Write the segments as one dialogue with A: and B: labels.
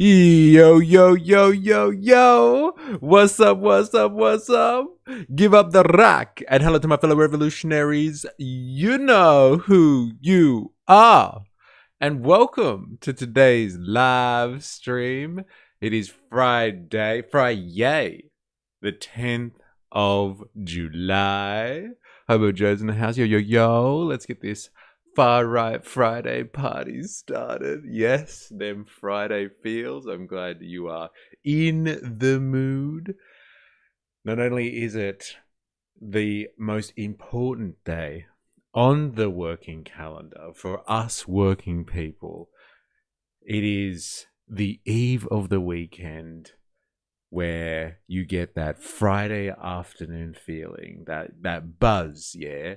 A: Yo, yo, yo, yo, yo. What's up, what's up, what's up? Give up the rock. And hello to my fellow revolutionaries. You know who you are. And welcome to today's live stream. It is Friday, the 10th of July. Hobo Joe's in the house. Yo, yo, yo. Let's get this Far Right Friday party started. Yes, them Friday feels. I'm glad you are in the mood. Not only is it the most important day on the working calendar for us working people, it is the eve of the weekend where you get that Friday afternoon feeling, that buzz, yeah?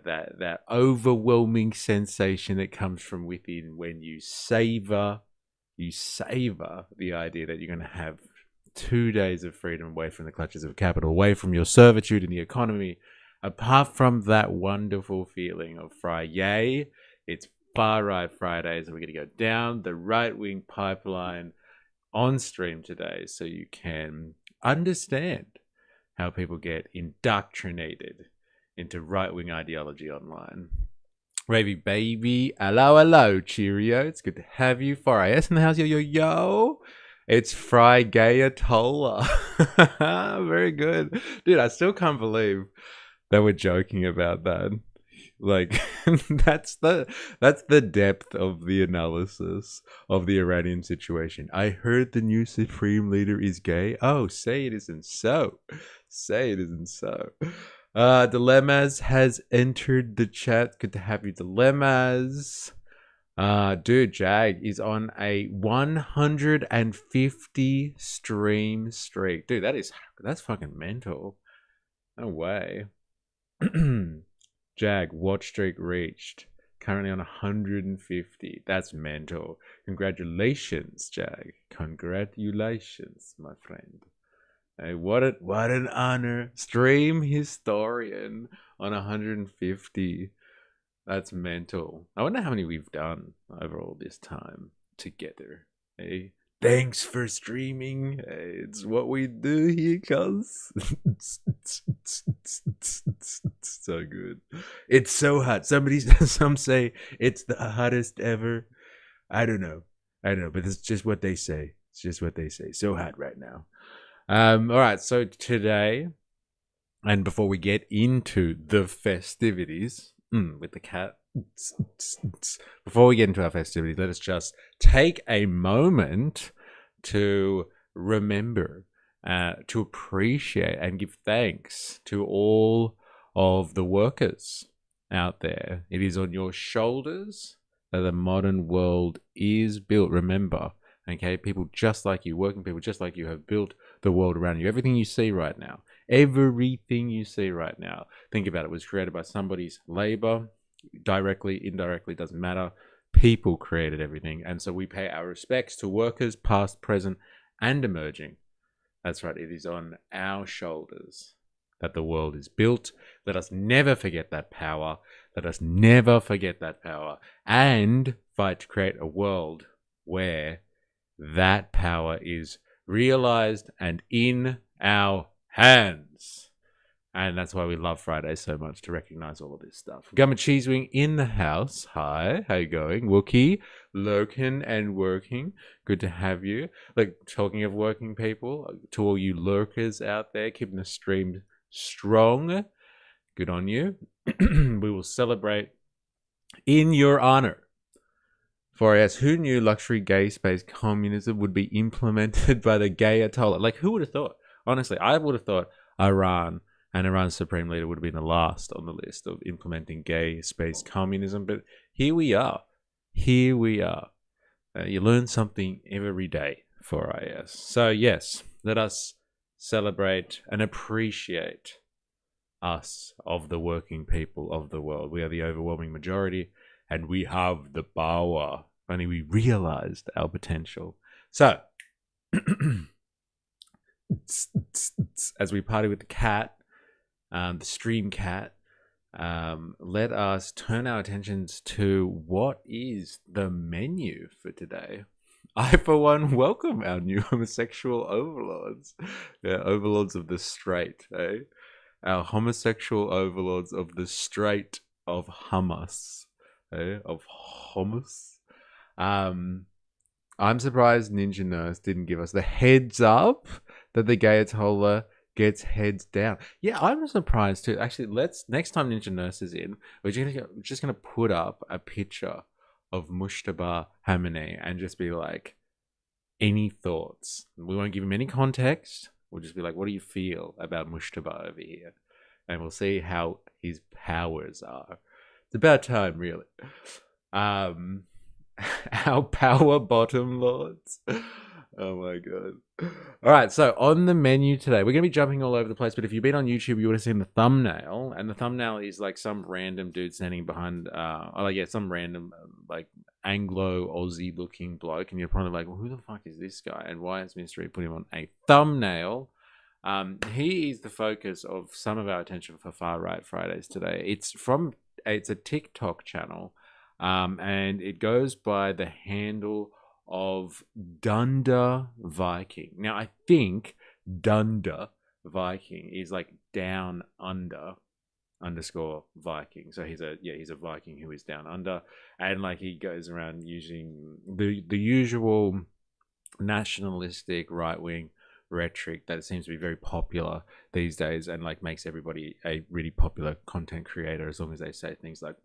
A: That overwhelming sensation that comes from within when you savor the idea that you're going to have 2 days of freedom away from the clutches of capital, away from your servitude in the economy. Apart from that wonderful feeling of Friday, it's Far Right Fridays, and we're going to go down the right-wing pipeline on stream today so you can understand how people get indoctrinated into right-wing ideology online. Ravy baby, hello, cheerio. It's good to have you. 4AS in the house, yo, yo, yo. It's Frigayatola. Very good. Dude, I still can't believe that we're joking about that. Like, that's the depth of the analysis of the Iranian situation. I heard the new supreme leader is gay. Oh, say it isn't so. Say it isn't so. Dilemmas has entered the chat. Good to have you, Dilemmas. Dude, Jag is on a 150 stream streak. Dude, that's fucking mental. No way. Jag, watch streak reached. Currently on 150. That's mental. Congratulations, Jag. Congratulations, my friend. Hey, what an honor. Stream historian on 150. That's mental. I wonder how many we've done over all this time together. Hey, thanks for streaming. Hey, it's what we do here, cuz. So good. It's so hot. Some say it's the hottest ever. I don't know, but it's just what they say. It's just what they say. So hot right now. All right, so today, and before we get into the festivities with the cat, before we get into our festivities, let us just take a moment to remember, to appreciate and give thanks to all of the workers out there. It is on your shoulders that the modern world is built. Remember, okay, people just like you, working people just like you, have built the world around you. Everything you see right now, think about it, was created by somebody's labor, directly, indirectly, doesn't matter. People created everything, and so we pay our respects to workers, past, present, and emerging. That's right, it is on our shoulders that the world is built. Let us never forget that power. And fight to create a world where that power is realized and in our hands. And that's why we love Friday so much, to recognize all of this stuff. Gumma Cheese Wing in the house. Hi, how you going? Wookie, lurking and working. Good to have you. Like, talking of working people, to all you lurkers out there, keeping the stream strong. Good on you. We will celebrate in your honor. 4AS, who knew luxury gay space communism would be implemented by the gay Ayatollah? Like, who would have thought? Honestly, I would have thought Iran and Iran's supreme leader would have been the last on the list of implementing gay space communism. But here we are. You learn something every day, 4IS. So, yes, let us celebrate and appreciate us, of the working people of the world. We are the overwhelming majority, and we have the power. Only we realized our potential. So, as we party with the cat, the stream cat, let us turn our attentions to what is the menu for today. I, for one, welcome our new homosexual overlords. Yeah, overlords of the straight, eh? Our homosexual overlords of the Strait of Hummus, eh? Of hummus. Um, I'm surprised Ninja Nurse didn't give us the heads up that the Gayatola gets heads down. Yeah, I'm surprised too. Actually, let's next time Ninja Nurse is in, we're just gonna put up a picture of Mushtaba Hamane and just be like, any thoughts? We won't give him any context. We'll just be like, what do you feel about Mushtaba over here? And we'll see how his powers are. It's about time, really. Um, our power bottom lords. Oh my god. All right, so on the menu today, we're going to be jumping all over the place, but if you've been on YouTube, you would have seen the thumbnail, and the thumbnail is like some random dude standing behind, some random, like, Anglo-Aussie looking bloke, and you're probably like, well, who the fuck is this guy, and why has Mystery put him on a thumbnail? He is the focus of some of our attention for Far Right Fridays today. It's a TikTok channel, and it goes by the handle of Dunder Viking. Now, I think Dunder Viking is like down under underscore Viking. So he's a Viking who is down under, and like he goes around using the usual nationalistic right wing rhetoric that seems to be very popular these days, and like makes everybody a really popular content creator as long as they say things like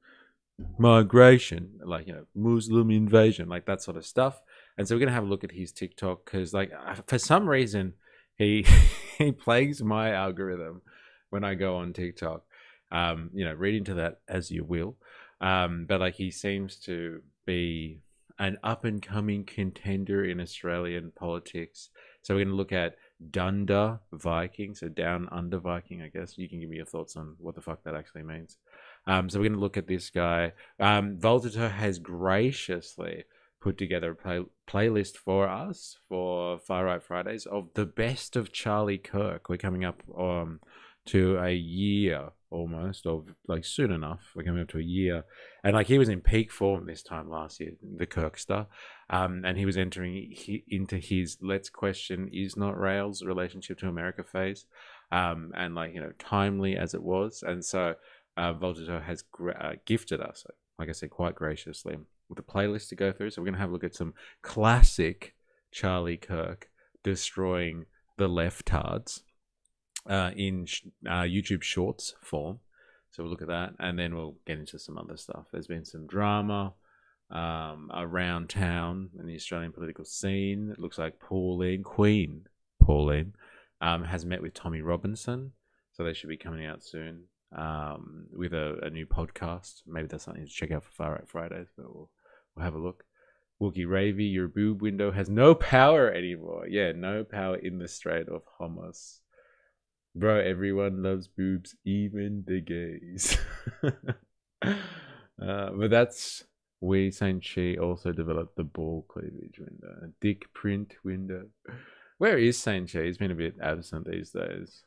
A: migration, like, Muslim invasion, like that sort of stuff. And so we're gonna have a look at his TikTok because, like, for some reason, he he plagues my algorithm when I go on TikTok. Read into that as you will. But like, he seems to be an up and coming contender in Australian politics. So we're gonna look at Dunder Viking, so down under Viking. I guess you can give me your thoughts on what the fuck that actually means. So we're going to look at this guy. Voltato has graciously put together a playlist for us for Far Right Fridays of the best of Charlie Kirk. We're coming up to a year almost, of like soon enough. We're coming up to a year. And like, he was in peak form this time last year, the Kirkster. And he was entering into his Let's Question Is Not Rails relationship to America phase. And like, timely as it was. And so Voltato has gifted us, like I said, quite graciously, with a playlist to go through. So we're going to have a look at some classic Charlie Kirk destroying the leftards in YouTube Shorts form. So we'll look at that, and then we'll get into some other stuff. There's been some drama around town in the Australian political scene. It looks like Queen Pauline, has met with Tommy Robinson, so they should be coming out soon with a new podcast. Maybe that's something to check out for Far Right Fridays, but we'll have a look. Wookie Ravy, your boob window has no power anymore. Yeah, no power in the Strait of Hummus. Bro, everyone loves boobs, even the gays. But that's Wei Shang-Chi also developed the ball cleavage window, dick print window. Where is Shang-Chi? He's been a bit absent these days.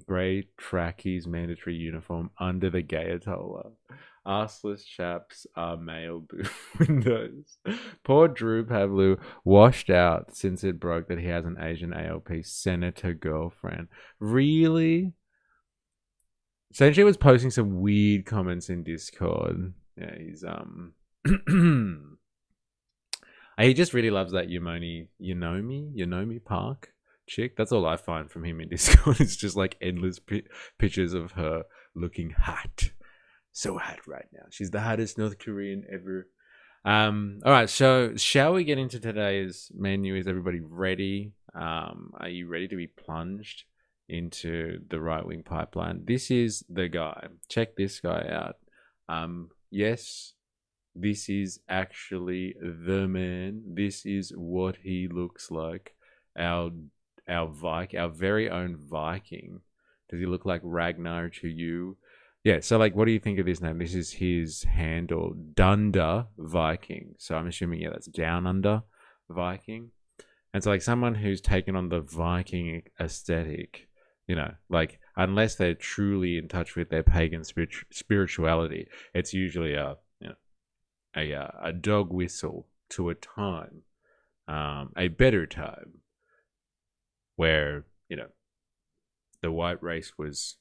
A: Grey trackies mandatory uniform under the Gayatola. Arseless chaps are male boob windows. Poor Drew Pavlu washed out since it broke that he has an Asian ALP senator girlfriend. Really? Shang-Chi was posting some weird comments in Discord. Yeah, he's he just really loves that Yunomi Park chick. That's all I find from him in Discord. It's just like endless pictures of her looking hot. So hot right now. She's the hottest North Korean ever. All right, so shall we get into today's menu? Is everybody ready? Are you ready to be plunged into the right-wing pipeline? This is the guy. Check this guy out. Yes, this is actually the man. This is what he looks like. Our very own Viking. Does he look like Ragnar to you? Yeah, so like, what do you think of this name? This is his handle, Dunder Viking. So I'm assuming, that's down under Viking. And so like, someone who's taken on the Viking aesthetic, like, unless they're truly in touch with their pagan spirituality, it's usually a dog whistle to a time a better time where, the white race was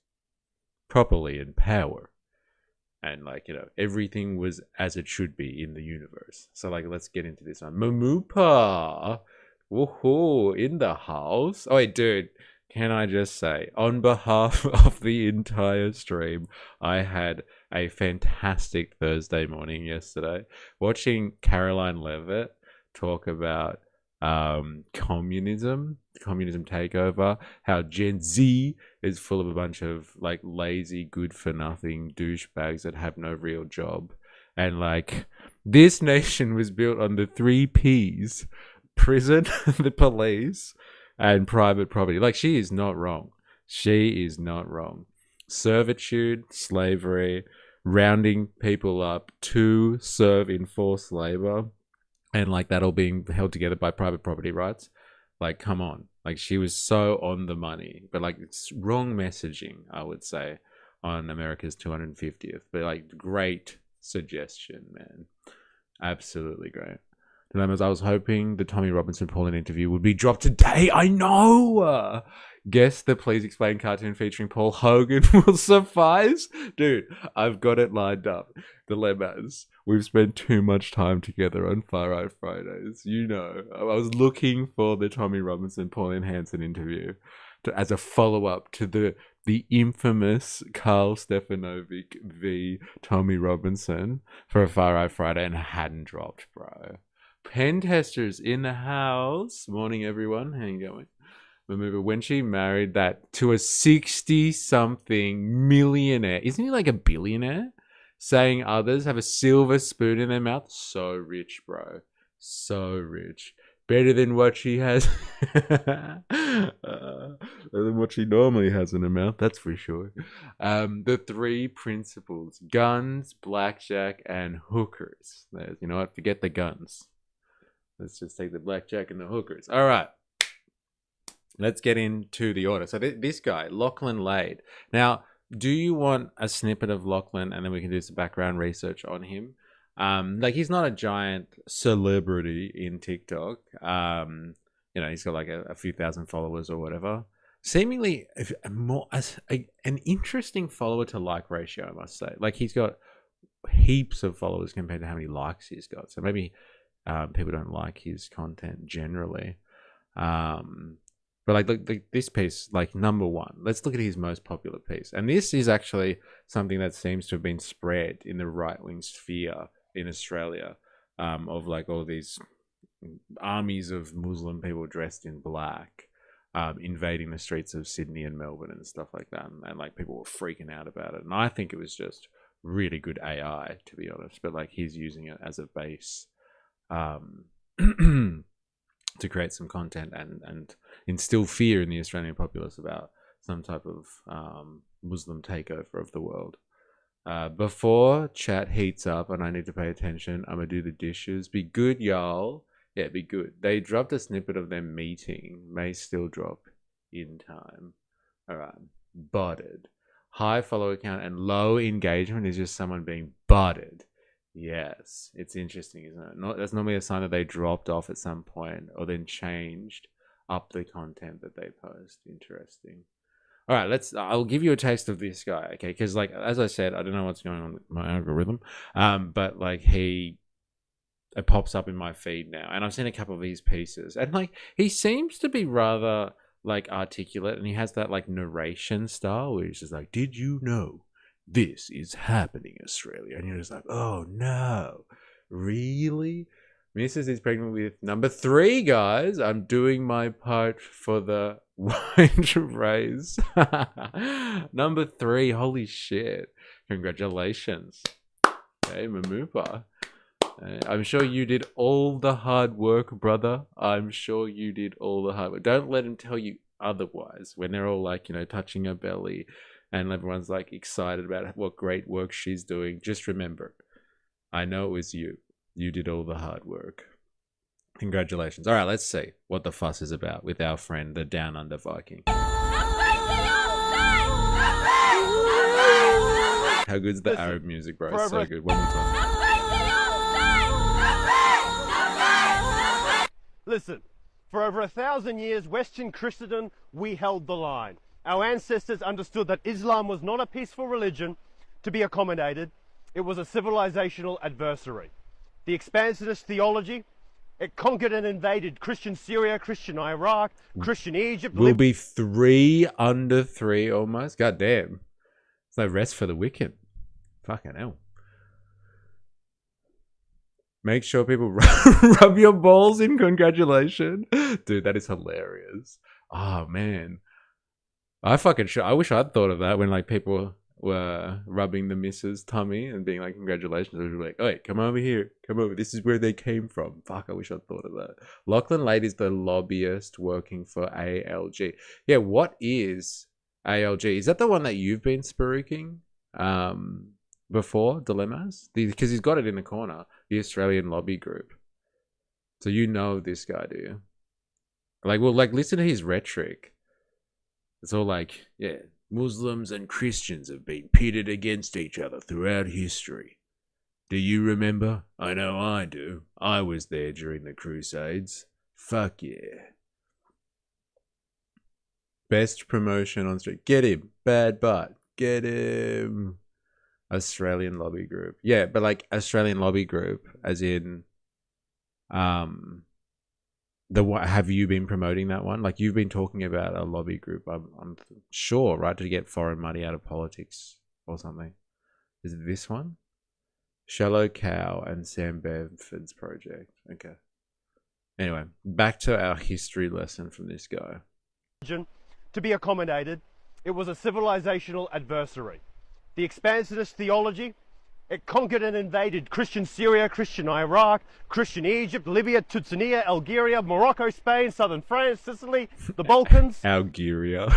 A: properly in power and everything was as it should be in the universe. So let's get into this one. Mamupa, woohoo, in the house. Oh wait, dude, can I just say, on behalf of the entire stream, I had a fantastic Thursday morning yesterday watching Caroline Levitt talk about communism takeover, how Gen Z is full of a bunch of lazy, good for nothing douchebags that have no real job, and this nation was built on the 3 Ps: prison, the police, and private property. She is not wrong. Servitude, slavery, rounding people up to serve in forced labor, and that all being held together by private property rights. Come on. She was so on the money, but it's wrong messaging, I would say, on America's 250th. But great suggestion, man. Absolutely great. Dilemmas, I was hoping the Tommy Robinson Pauline interview would be dropped today. I know! Guess the Please Explain cartoon featuring Paul Hogan will suffice. Dude, I've got it lined up. Dilemmas, we've spent too much time together on Far Right Fridays. I was looking for the Tommy Robinson Pauline Hanson interview as a follow-up to the infamous Carl Stefanovic v. Tommy Robinson for a Far Right Friday, and it hadn't dropped, bro. Pen testers in the house. Morning, everyone. How you going? Remember when she married that to a 60-something millionaire? Isn't he a billionaire? Saying others have a silver spoon in their mouth. So rich, bro. So rich. Better than what she has. Better than what she normally has in her mouth, that's for sure. The 3 principles: guns, blackjack, and hookers. You know what? Forget the guns. Let's just take the blackjack and the hookers. All right. Let's get into the order. So this guy, Lachlan Lade. Now, do you want a snippet of Lachlan, and then we can do some background research on him? He's not a giant celebrity in TikTok. He's got a few thousand followers or whatever. Seemingly an interesting follower to like ratio, I must say. He's got heaps of followers compared to how many likes he's got. So maybe people don't like his content generally. But this piece, number one, let's look at his most popular piece. And this is actually something that seems to have been spread in the right-wing sphere in Australia, of all these armies of Muslim people dressed in black, invading the streets of Sydney and Melbourne and stuff like that. And people were freaking out about it. And I think it was just really good AI, to be honest. But he's using it as a base to create some content and instill fear in the Australian populace about some type of Muslim takeover of the world. Before chat heats up and I need to pay attention, I'm going to do the dishes. Be good, y'all. Yeah, be good. They dropped a snippet of them meeting. May still drop in time. All right. Butted. High follower count and low engagement is just someone being butted. Yes, it's interesting, isn't it? That's normally a sign that they dropped off at some point or then changed up the content that they post. Interesting. All right, I'll give you a taste of this guy, okay? Because as I said, I don't know what's going on with my algorithm, but it pops up in my feed now, and I've seen a couple of these pieces, and he seems to be rather articulate, and he has that narration style where he's just did you know this is happening in Australia? And you're just oh no, really? Mrs. is pregnant with number 3, guys. I'm doing my part for the white race. Number 3, holy shit. Congratulations. Hey, Mamupa. I'm sure you did all the hard work, brother. I'm sure you did all the hard work. Don't let him tell you otherwise when they're all touching her belly and everyone's excited about what great work she's doing. Just remember, I know it was you. You did all the hard work. Congratulations. All right, let's see what the fuss is about with our friend, the Down Under Viking. How good's the Arab music, bro? It's so good. One more time.
B: Listen, for over 1,000 years, Western Christendom, we held the line. Our ancestors understood that Islam was not a peaceful religion to be accommodated. It was a civilizational adversary. The expansionist theology, it conquered and invaded Christian Syria, Christian Iraq, Christian Egypt.
A: We'll be 3 under 3 almost. God damn. There's no rest for the wicked. Fucking hell. Make sure people rub your balls in congratulations. Dude, that is hilarious. Oh, man. I wish I'd thought of that when like people were rubbing the missus' tummy and being like, congratulations. I was like, oh, wait, come over here. Come over. This is where they came from. Fuck, I wish I'd thought of that. Lachlan Lade is the lobbyist working for ALG. Yeah, what is ALG? Is that the one that you've been spooking before, Dilemmas? Because he's got it in the corner, the Australian Lobby Group. So you know this guy, do you? Like, well, like, listen to his rhetoric. It's all like, yeah, Muslims and Christians have been pitted against each other throughout history. Do you remember? I know I do. I was there during the Crusades. Fuck yeah. Best promotion on street. Get him. Bad butt. Get him. Australian Lobby Group. Yeah, but like Australian Lobby Group, as in, have you been promoting that one? Like you've been talking about a lobby group, I'm sure, right? To get foreign money out of politics or something. Is it this one? Shallow Cow and Sam Bamford's project. Okay. Anyway, back to our history lesson from this guy.
B: To be accommodated, it was a civilizational adversary. The expansionist theology, it conquered and invaded Christian Syria, Christian Iraq, Christian Egypt, Libya, Tanzania, Algeria, Morocco, Spain, southern France, Sicily, the Balkans.
A: Algeria.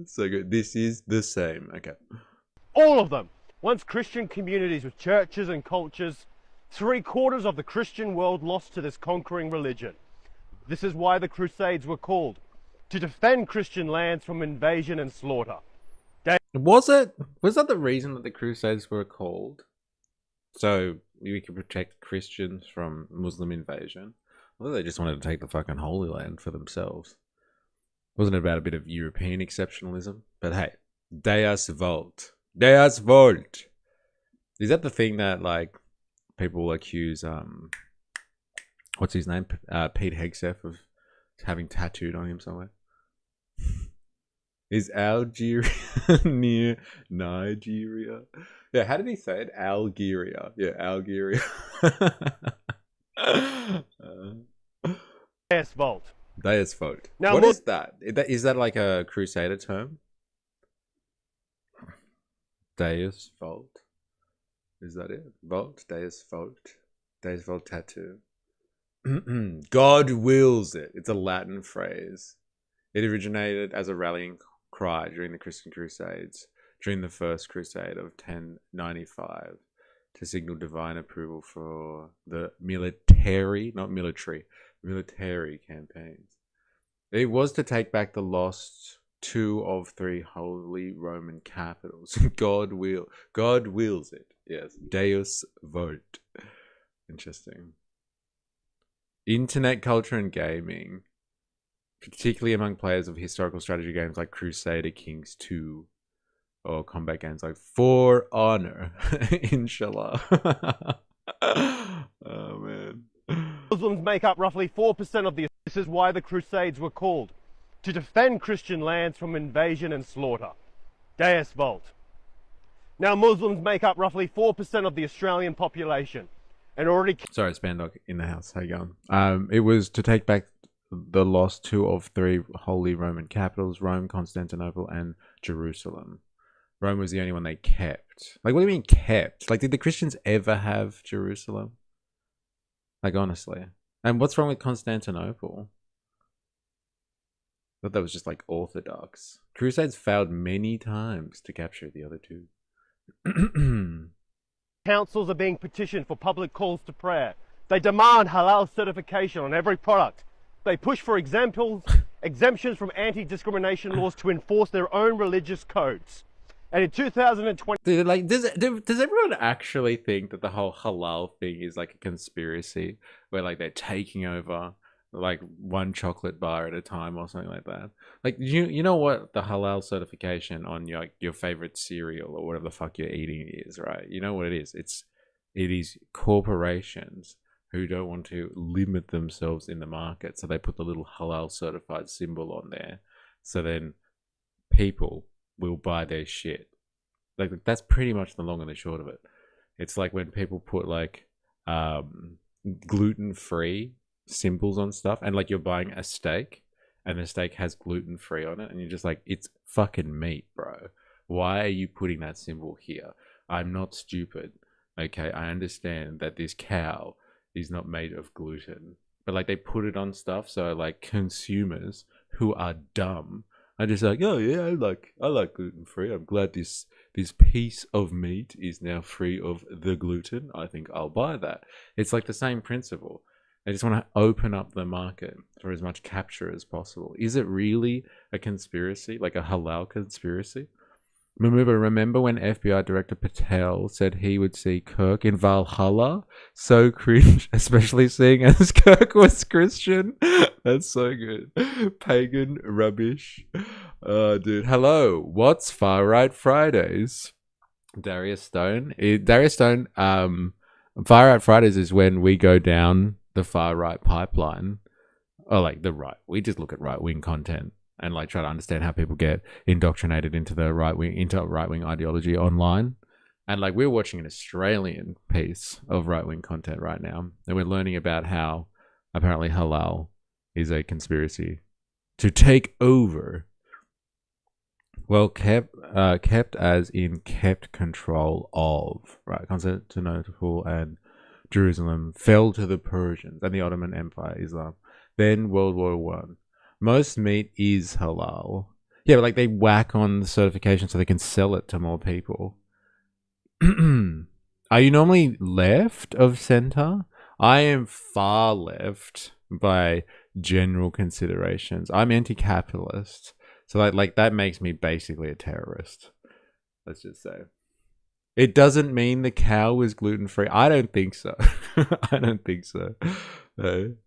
A: So good. This is the same. Okay.
B: All of them. Once Christian communities with churches and cultures, 3/4 of the Christian world lost to this conquering religion. This is why the Crusades were called, to defend Christian lands from invasion and slaughter.
A: Was that the reason that the Crusades were called? So we could protect Christians from Muslim invasion? Well, they just wanted to take the fucking Holy Land for themselves. Wasn't it about a bit of European exceptionalism? But hey, Deus Vult. Deus Vult. Is that the thing that like people accuse what's his name? Pete Hegseth of having tattooed on him somewhere? Is Algeria near Nigeria? Yeah, how did he say it? Algeria. Yeah, Algeria.
B: Deus Vult.
A: Deus Vult.
B: Now,
A: what is that? Is that like a Crusader term? Deus Vult. Is that it? Vult? Deus Vult. Deus Vult tattoo. God wills it. It's a Latin phrase. It originated as a rallying cry during the Christian Crusades, during the First Crusade of 1095, to signal divine approval for the military campaigns. It was to take back the lost 2 of 3 holy Roman capitals. God wills it. Yes, Deus Vult. Interesting. Internet culture and gaming, particularly among players of historical strategy games like Crusader Kings 2 or combat games like For Honor. Inshallah. Oh man.
B: Muslims make up roughly 4% of the... This is why the Crusades were called, to defend Christian lands from invasion and slaughter. Deus Vult. Now Muslims make up roughly 4% of the Australian population and already...
A: Sorry, Spandog in the house. How you going? It was to take back the lost 2 of 3 holy Roman capitals, Rome, Constantinople, and Jerusalem. Rome was the only one they kept. Like, what do you mean kept? Like, did the Christians ever have Jerusalem? Like, honestly. And what's wrong with Constantinople? I thought that was just, like, orthodox. Crusades failed many times to capture the other 2.
B: Councils are being petitioned for public calls to prayer. They demand halal certification on every product. They push for exemptions from anti-discrimination laws to enforce their own religious codes. And in 2020,
A: Dude, like, does everyone actually think that the whole halal thing is like a conspiracy where like they're taking over like one chocolate bar at a time or something like that? Like, you know what the halal certification on your favorite cereal or whatever the fuck you're eating is, right? You know what it is? It is corporations who don't want to limit themselves in the market, so they put the little halal certified symbol on there, so then people will buy their shit. Like, that's pretty much the long and the short of it. It's like when people put like gluten free symbols on stuff, and like you're buying a steak and the steak has gluten free on it, and you're just like, it's fucking meat, bro. Why are you putting that symbol here? I'm not stupid. Okay, I understand that this cow is not made of gluten, but like they put it on stuff, so like consumers who are dumb are just like, oh yeah, I like gluten free. I'm glad this piece of meat is now free of the gluten. I think I'll buy that. It's like the same principle. They just want to open up the market for as much capture as possible. Is it really a conspiracy, like a halal conspiracy? Remember when FBI Director Patel said he would see Kirk in Valhalla? So cringe, especially seeing as Kirk was Christian. That's so good. Pagan rubbish. Dude. Hello. What's Far Right Fridays? Darius Stone. Far Right Fridays is when we go down the far right pipeline. Or like the right. We just look at right wing content and like try to understand how people get indoctrinated into the right wing ideology online. And like we're watching an Australian piece of right wing content right now, and we're learning about how apparently halal is a conspiracy to take over. Well, kept as in kept control of, right? Constantinople and Jerusalem fell to the Persians and the Ottoman Empire, Islam. Then World War One. Most meat is halal. Yeah, but like they whack on the certification so they can sell it to more people. Are you normally left of center? I am far left by general considerations. I'm anti-capitalist. So like that makes me basically a terrorist. Let's just say. It doesn't mean the cow is gluten-free. I don't think so. I don't think so.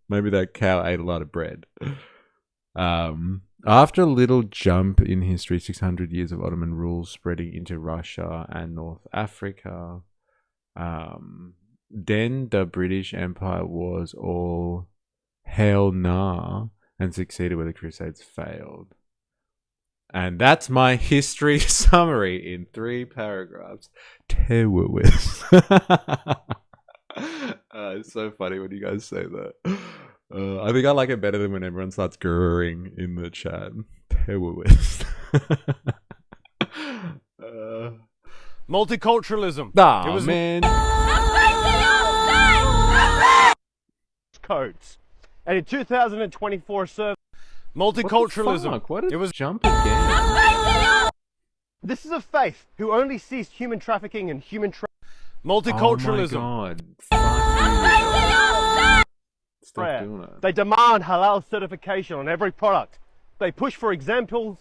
A: Maybe that cow ate a lot of bread. After a little jump in history, 600 years of Ottoman rule spreading into Russia and North Africa, then the British Empire was all hell nah and succeeded where the Crusades failed. And that's my history summary in 3 paragraphs. Terrorist. It's so funny when you guys say that. I think I like it better than when everyone starts grrring in the chat. Terrorist.
B: multiculturalism.
A: Nah, man.
B: Codes. And in 2024 survey, multiculturalism.
A: What it was jump again.
B: This is a faith who only ceased human trafficking and human multiculturalism.
A: Oh my God. Stop doing it.
B: They demand halal certification on every product. They push for exemptions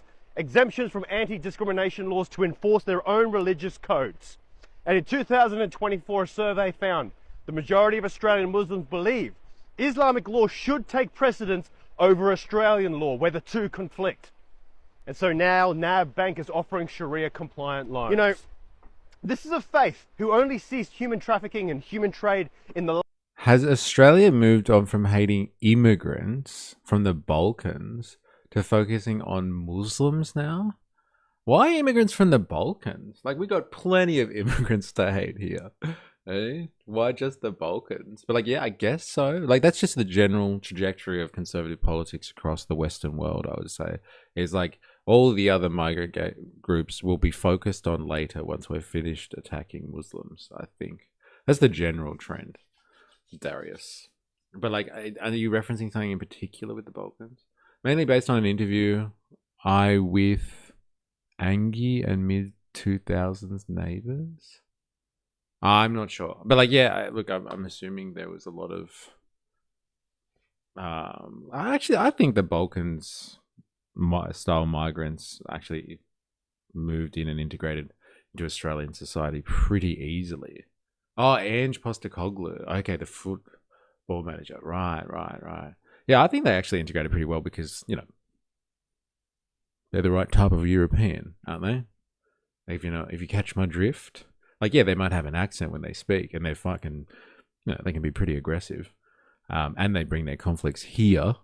B: from anti-discrimination laws to enforce their own religious codes. And in 2024, a survey found the majority of Australian Muslims believe Islamic law should take precedence over Australian law, where the two conflict. And so now NAB Bank is offering Sharia compliant loans. You know, this is a faith who only ceased human trafficking and human trade in the...
A: Has Australia moved on from hating immigrants from the Balkans to focusing on Muslims now? Why immigrants from the Balkans? Like, we got plenty of immigrants to hate here. Eh? Why just the Balkans? But like, yeah, I guess so. Like, that's just the general trajectory of conservative politics across the Western world, I would say. Is like, all the other migrant groups will be focused on later once we're finished attacking Muslims, I think. That's the general trend, Darius. But like, are you referencing something in particular with the Balkans? Mainly based on an interview with Angie and mid-2000s neighbors? I'm not sure. But like, yeah, look, I'm assuming there was a lot of... I think the Balkans style migrants actually moved in and integrated into Australian society pretty easily. Oh, Ange Postecoglou. Okay, the football manager. Right. Yeah, I think they actually integrated pretty well because, you know, they're the right type of European, aren't they? If you catch my drift. Like, yeah, they might have an accent when they speak, and they're fucking, you know, they can be pretty aggressive. And they bring their conflicts here,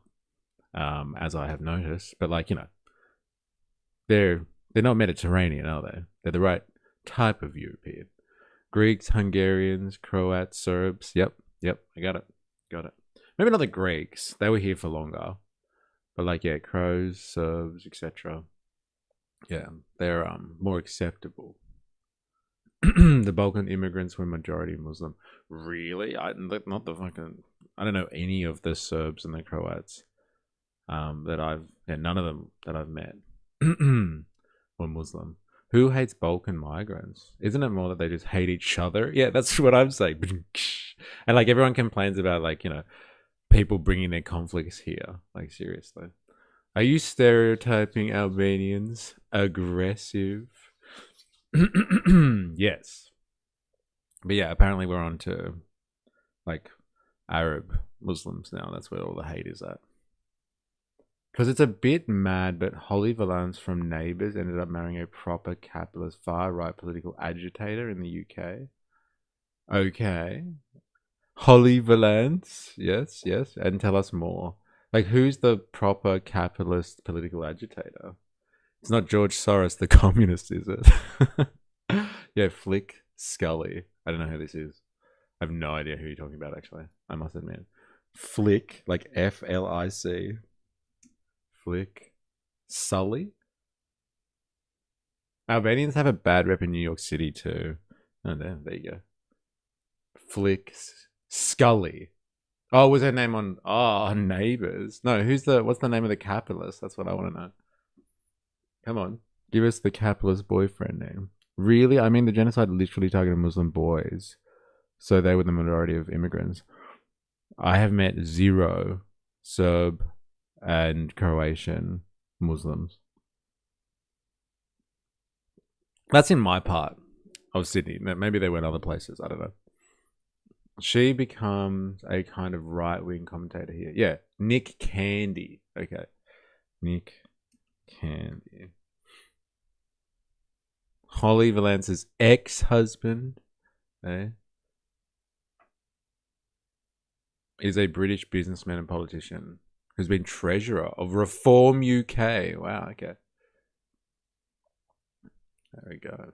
A: as I have noticed. But, like, you know, they're not Mediterranean, are they? They're the right type of European. Greeks, Hungarians, Croats, Serbs. Yep, I got it. Maybe not the Greeks. They were here for longer. But, like, yeah, Crows, Serbs, etc. Yeah, they're more acceptable. The Balkan immigrants were majority Muslim. Really? I don't know any of the Serbs and the Croats none of them that I've met were Muslim. Who hates Balkan migrants? Isn't it more that they just hate each other? Yeah, that's what I'm saying. And like everyone complains about, like, you know, people bringing their conflicts here. Like, seriously. Are you stereotyping Albanians? Aggressive? Yes. But yeah, apparently we're on to, like, Arab Muslims now. That's where all the hate is at. Because it's a bit mad, but Holly Valance from Neighbours ended up marrying a proper capitalist far-right political agitator in the UK. Okay. Holly Valance. Yes. And tell us more. Like, who's the proper capitalist political agitator? It's not George Soros, the communist, is it? Yeah, Flick Scully. I don't know who this is. I have no idea who you're talking about, actually. I must admit. Flick, like F-L-I-C. Flick Sully? Albanians have a bad rep in New York City too. Oh, there you go. Flick Scully. Oh, was her name on Neighbours? No, what's the name of the capitalist? That's what I want to know. Come on, give us the capitalist boyfriend name. Really? I mean, the genocide literally targeted Muslim boys, so they were the majority of immigrants. I have met 0 Serb and Croatian Muslims. That's in my part of Sydney. Maybe they went other places. I don't know. She becomes a kind of right-wing commentator here. Yeah, Nick Candy. Okay. Nick Candy. Holly Valance's ex-husband is a British businessman and politician who's been treasurer of Reform UK. Wow, okay. There we go.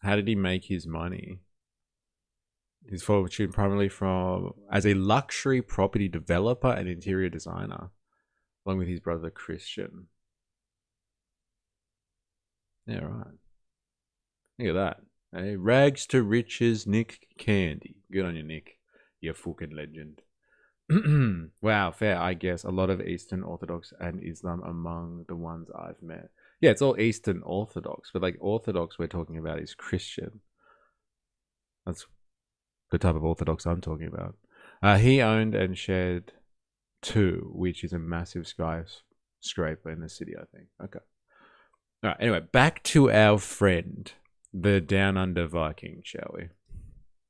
A: How did he make his money? His fortune primarily as a luxury property developer and interior designer, along with his brother Christian. Yeah, right. Look at that. Hey, rags to riches, Nick Candy. Good on you, Nick. You fucking legend. Wow, fair. I guess a lot of Eastern Orthodox and Islam among the ones I've met. Yeah, it's all Eastern Orthodox, but like Orthodox we're talking about is Christian. That's the type of Orthodox I'm talking about. He owned and shared 2, which is a massive skyscraper in the city, I think. Okay. All right, anyway, back to our friend, the Down Under Viking, shall we?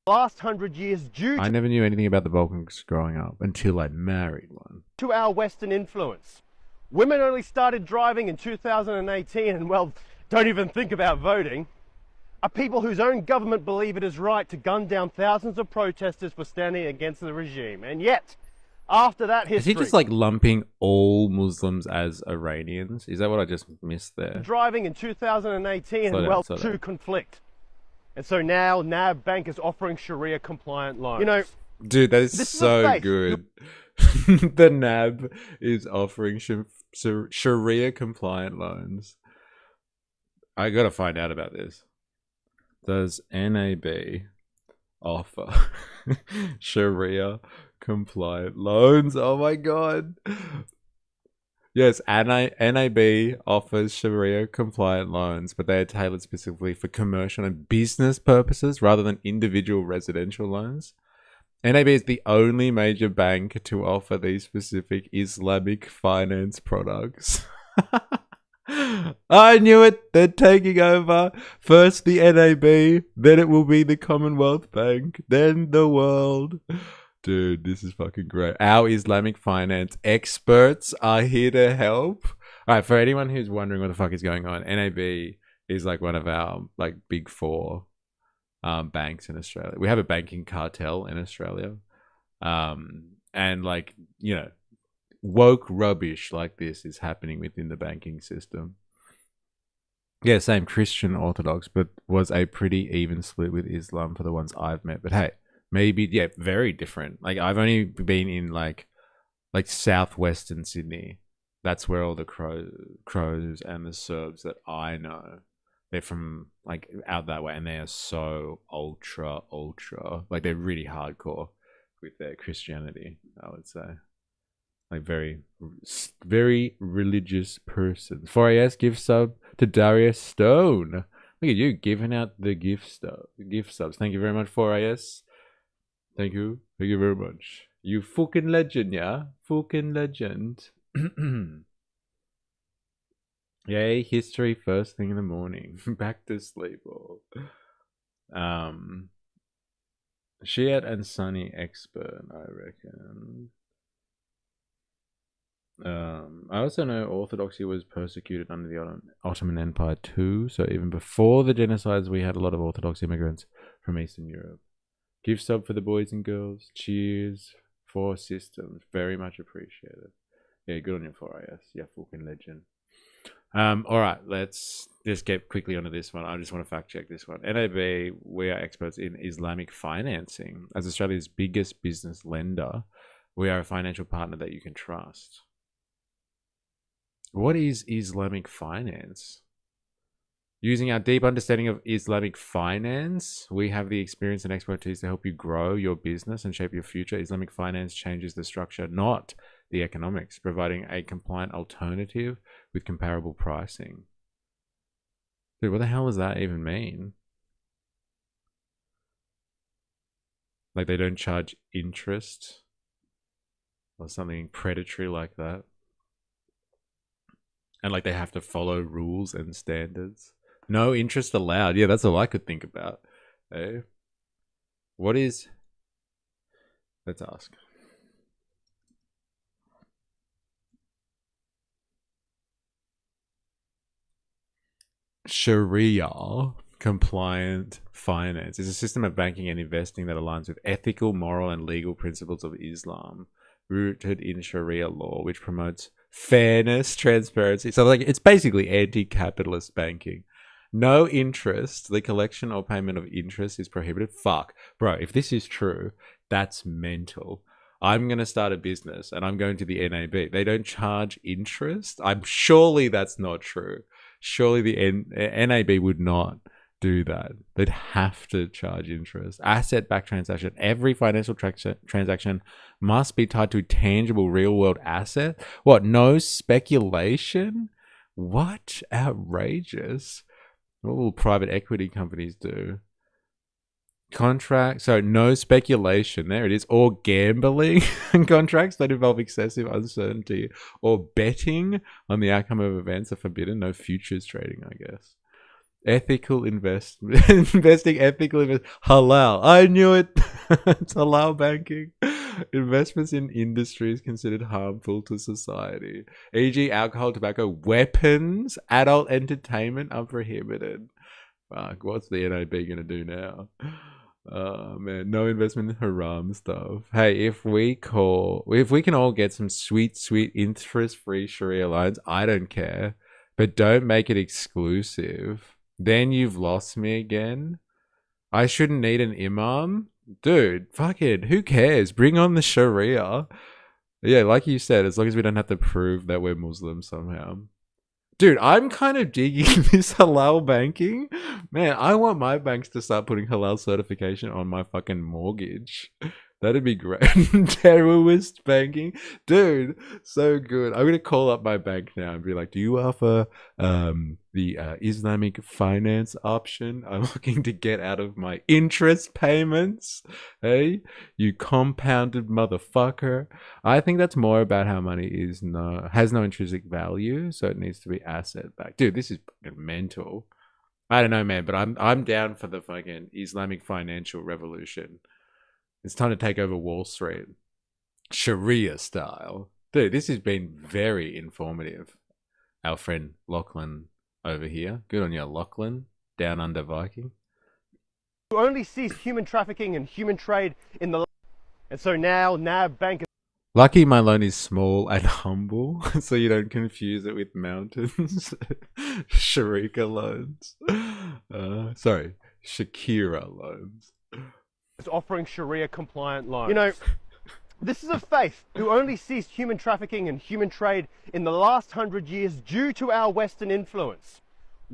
B: Last 100 years
A: I never knew anything about the Balkans growing up until I married one.
B: To our Western influence. Women only started driving in 2018 and, well, don't even think about voting. Are people whose own government believe it is right to gun down thousands of protesters for standing against the regime. And yet, after that history... Is
A: he just like lumping all Muslims as Iranians? Is that what I just missed there?
B: Driving in 2018 and, well, to conflict. And so now NAB Bank is offering Sharia compliant loans. You know,
A: dude, that is so good. The NAB is offering Sharia compliant loans. I gotta find out about this. Does NAB offer Sharia compliant loans? Oh my god. Yes, NAB offers Sharia compliant loans, but they are tailored specifically for commercial and business purposes rather than individual residential loans. NAB is the only major bank to offer these specific Islamic finance products. I knew it. They're taking over. First the NAB, then it will be the Commonwealth Bank, then the world. Dude, this is fucking great. Our Islamic finance experts are here to help. All right, for anyone who's wondering what the fuck is going on, NAB is like one of our like big four banks in Australia. We have a banking cartel in Australia. And like, you know, woke rubbish like this is happening within the banking system. Yeah, same Christian Orthodox, but was a pretty even split with Islam for the ones I've met. But hey, maybe, yeah, very different. Like I've only been in like southwestern Sydney. That's where all the crows and the Serbs that I know, they're from like out that way, and they are so ultra, like they're really hardcore with their Christianity, I would say. Like very religious person. 4AS gift sub to Darius Stone. Look at you giving out the gift subs. Thank you very much, 4AS. Thank you very much. You fucking legend, yeah? Fucking legend. Yay, history first thing in the morning. Back to sleep all. Shiat and Sunny expert, I reckon. I also know Orthodoxy was persecuted under the Ottoman Empire too. So even before the genocides, we had a lot of Orthodox immigrants from Eastern Europe. Gift sub for the boys and girls. Cheers for systems. Very much appreciated. Yeah, good on you, 4AS. Yeah, fucking legend. All right, let's just get quickly onto this one. I just want to fact check this one. NAB, we are experts in Islamic financing. As Australia's biggest business lender, we are a financial partner that you can trust. What is Islamic finance? Using our deep understanding of Islamic finance, we have the experience and expertise to help you grow your business and shape your future. Islamic finance changes the structure, not the economics, providing a compliant alternative with comparable pricing. Dude, what the hell does that even mean? Like they don't charge interest or something predatory like that? And like they have to follow rules and standards? No interest allowed. Yeah, that's all I could think about. Hey, what is... Let's ask. Sharia compliant finance is a system of banking and investing that aligns with ethical, moral, and legal principles of Islam, rooted in Sharia law, which promotes fairness, transparency. So like it's basically anti-capitalist banking. No interest. The collection or payment of interest is prohibited. Fuck. Bro, if this is true, that's mental. I'm going to start a business and I'm going to the NAB. They don't charge interest? Surely that's not true. Surely the NAB would not do that. They'd have to charge interest. Asset-backed transaction. Every financial transaction must be tied to a tangible real-world asset. What? No speculation? What? Outrageous. What will private equity companies do? Contract, so no speculation, there it is, or gambling contracts that involve excessive uncertainty or betting on the outcome of events are forbidden. No futures trading, I guess. Ethical investment, investing ethical halal. I knew it. It's halal banking. Investments in industries considered harmful to society, e.g., alcohol, tobacco, weapons, adult entertainment are prohibited. Fuck, what's the NAB gonna do now? Oh man, no investment in haram stuff. Hey, if we can all get some sweet interest-free Sharia loans, I don't care. But don't make it exclusive. Then you've lost me again. I shouldn't need an imam? Dude, fuck it. Who cares? Bring on the Sharia. Yeah, like you said, as long as we don't have to prove that we're Muslim somehow. Dude, I'm kind of digging this halal banking. Man, I want my banks to start putting halal certification on my fucking mortgage. That'd be great. Terrorist banking, dude, so good. I'm gonna call up my bank now and be like, "Do you offer the Islamic finance option? I'm looking to get out of my interest payments. Hey, you compounded motherfucker." I think that's more about how money has no intrinsic value, so it needs to be asset backed. Dude, this is fucking mental. I don't know, man, but I'm down for the fucking Islamic financial revolution. It's time to take over Wall Street, Sharia style. Dude, this has been very informative. Our friend Lachlan over here. Good on you, Lachlan. Down under Viking.
B: Who only ceased human trafficking and human trade in the... And so now NAB Bank...
A: Lucky my loan is small and humble, so you don't confuse it with mountains. Sharika loans. Sorry, Shakira loans.
B: is offering Sharia compliant loans. You know, this is a faith who only ceased human trafficking and human trade in the last 100 years due to our Western influence.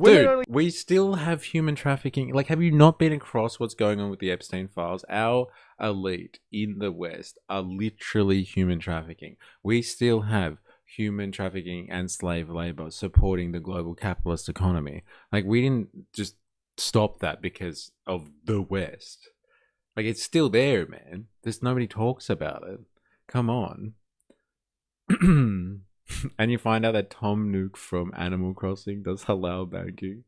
A: Dude, we still have human trafficking. Like, have you not been across what's going on with the Epstein files? Our elite in the West are literally human trafficking. We still have human trafficking and slave labor supporting the global capitalist economy. Like, we didn't just stop that because of the West. Like, it's still there, man. There's nobody talks about it. Come on. And you find out that Tom Nook from Animal Crossing does halal banking.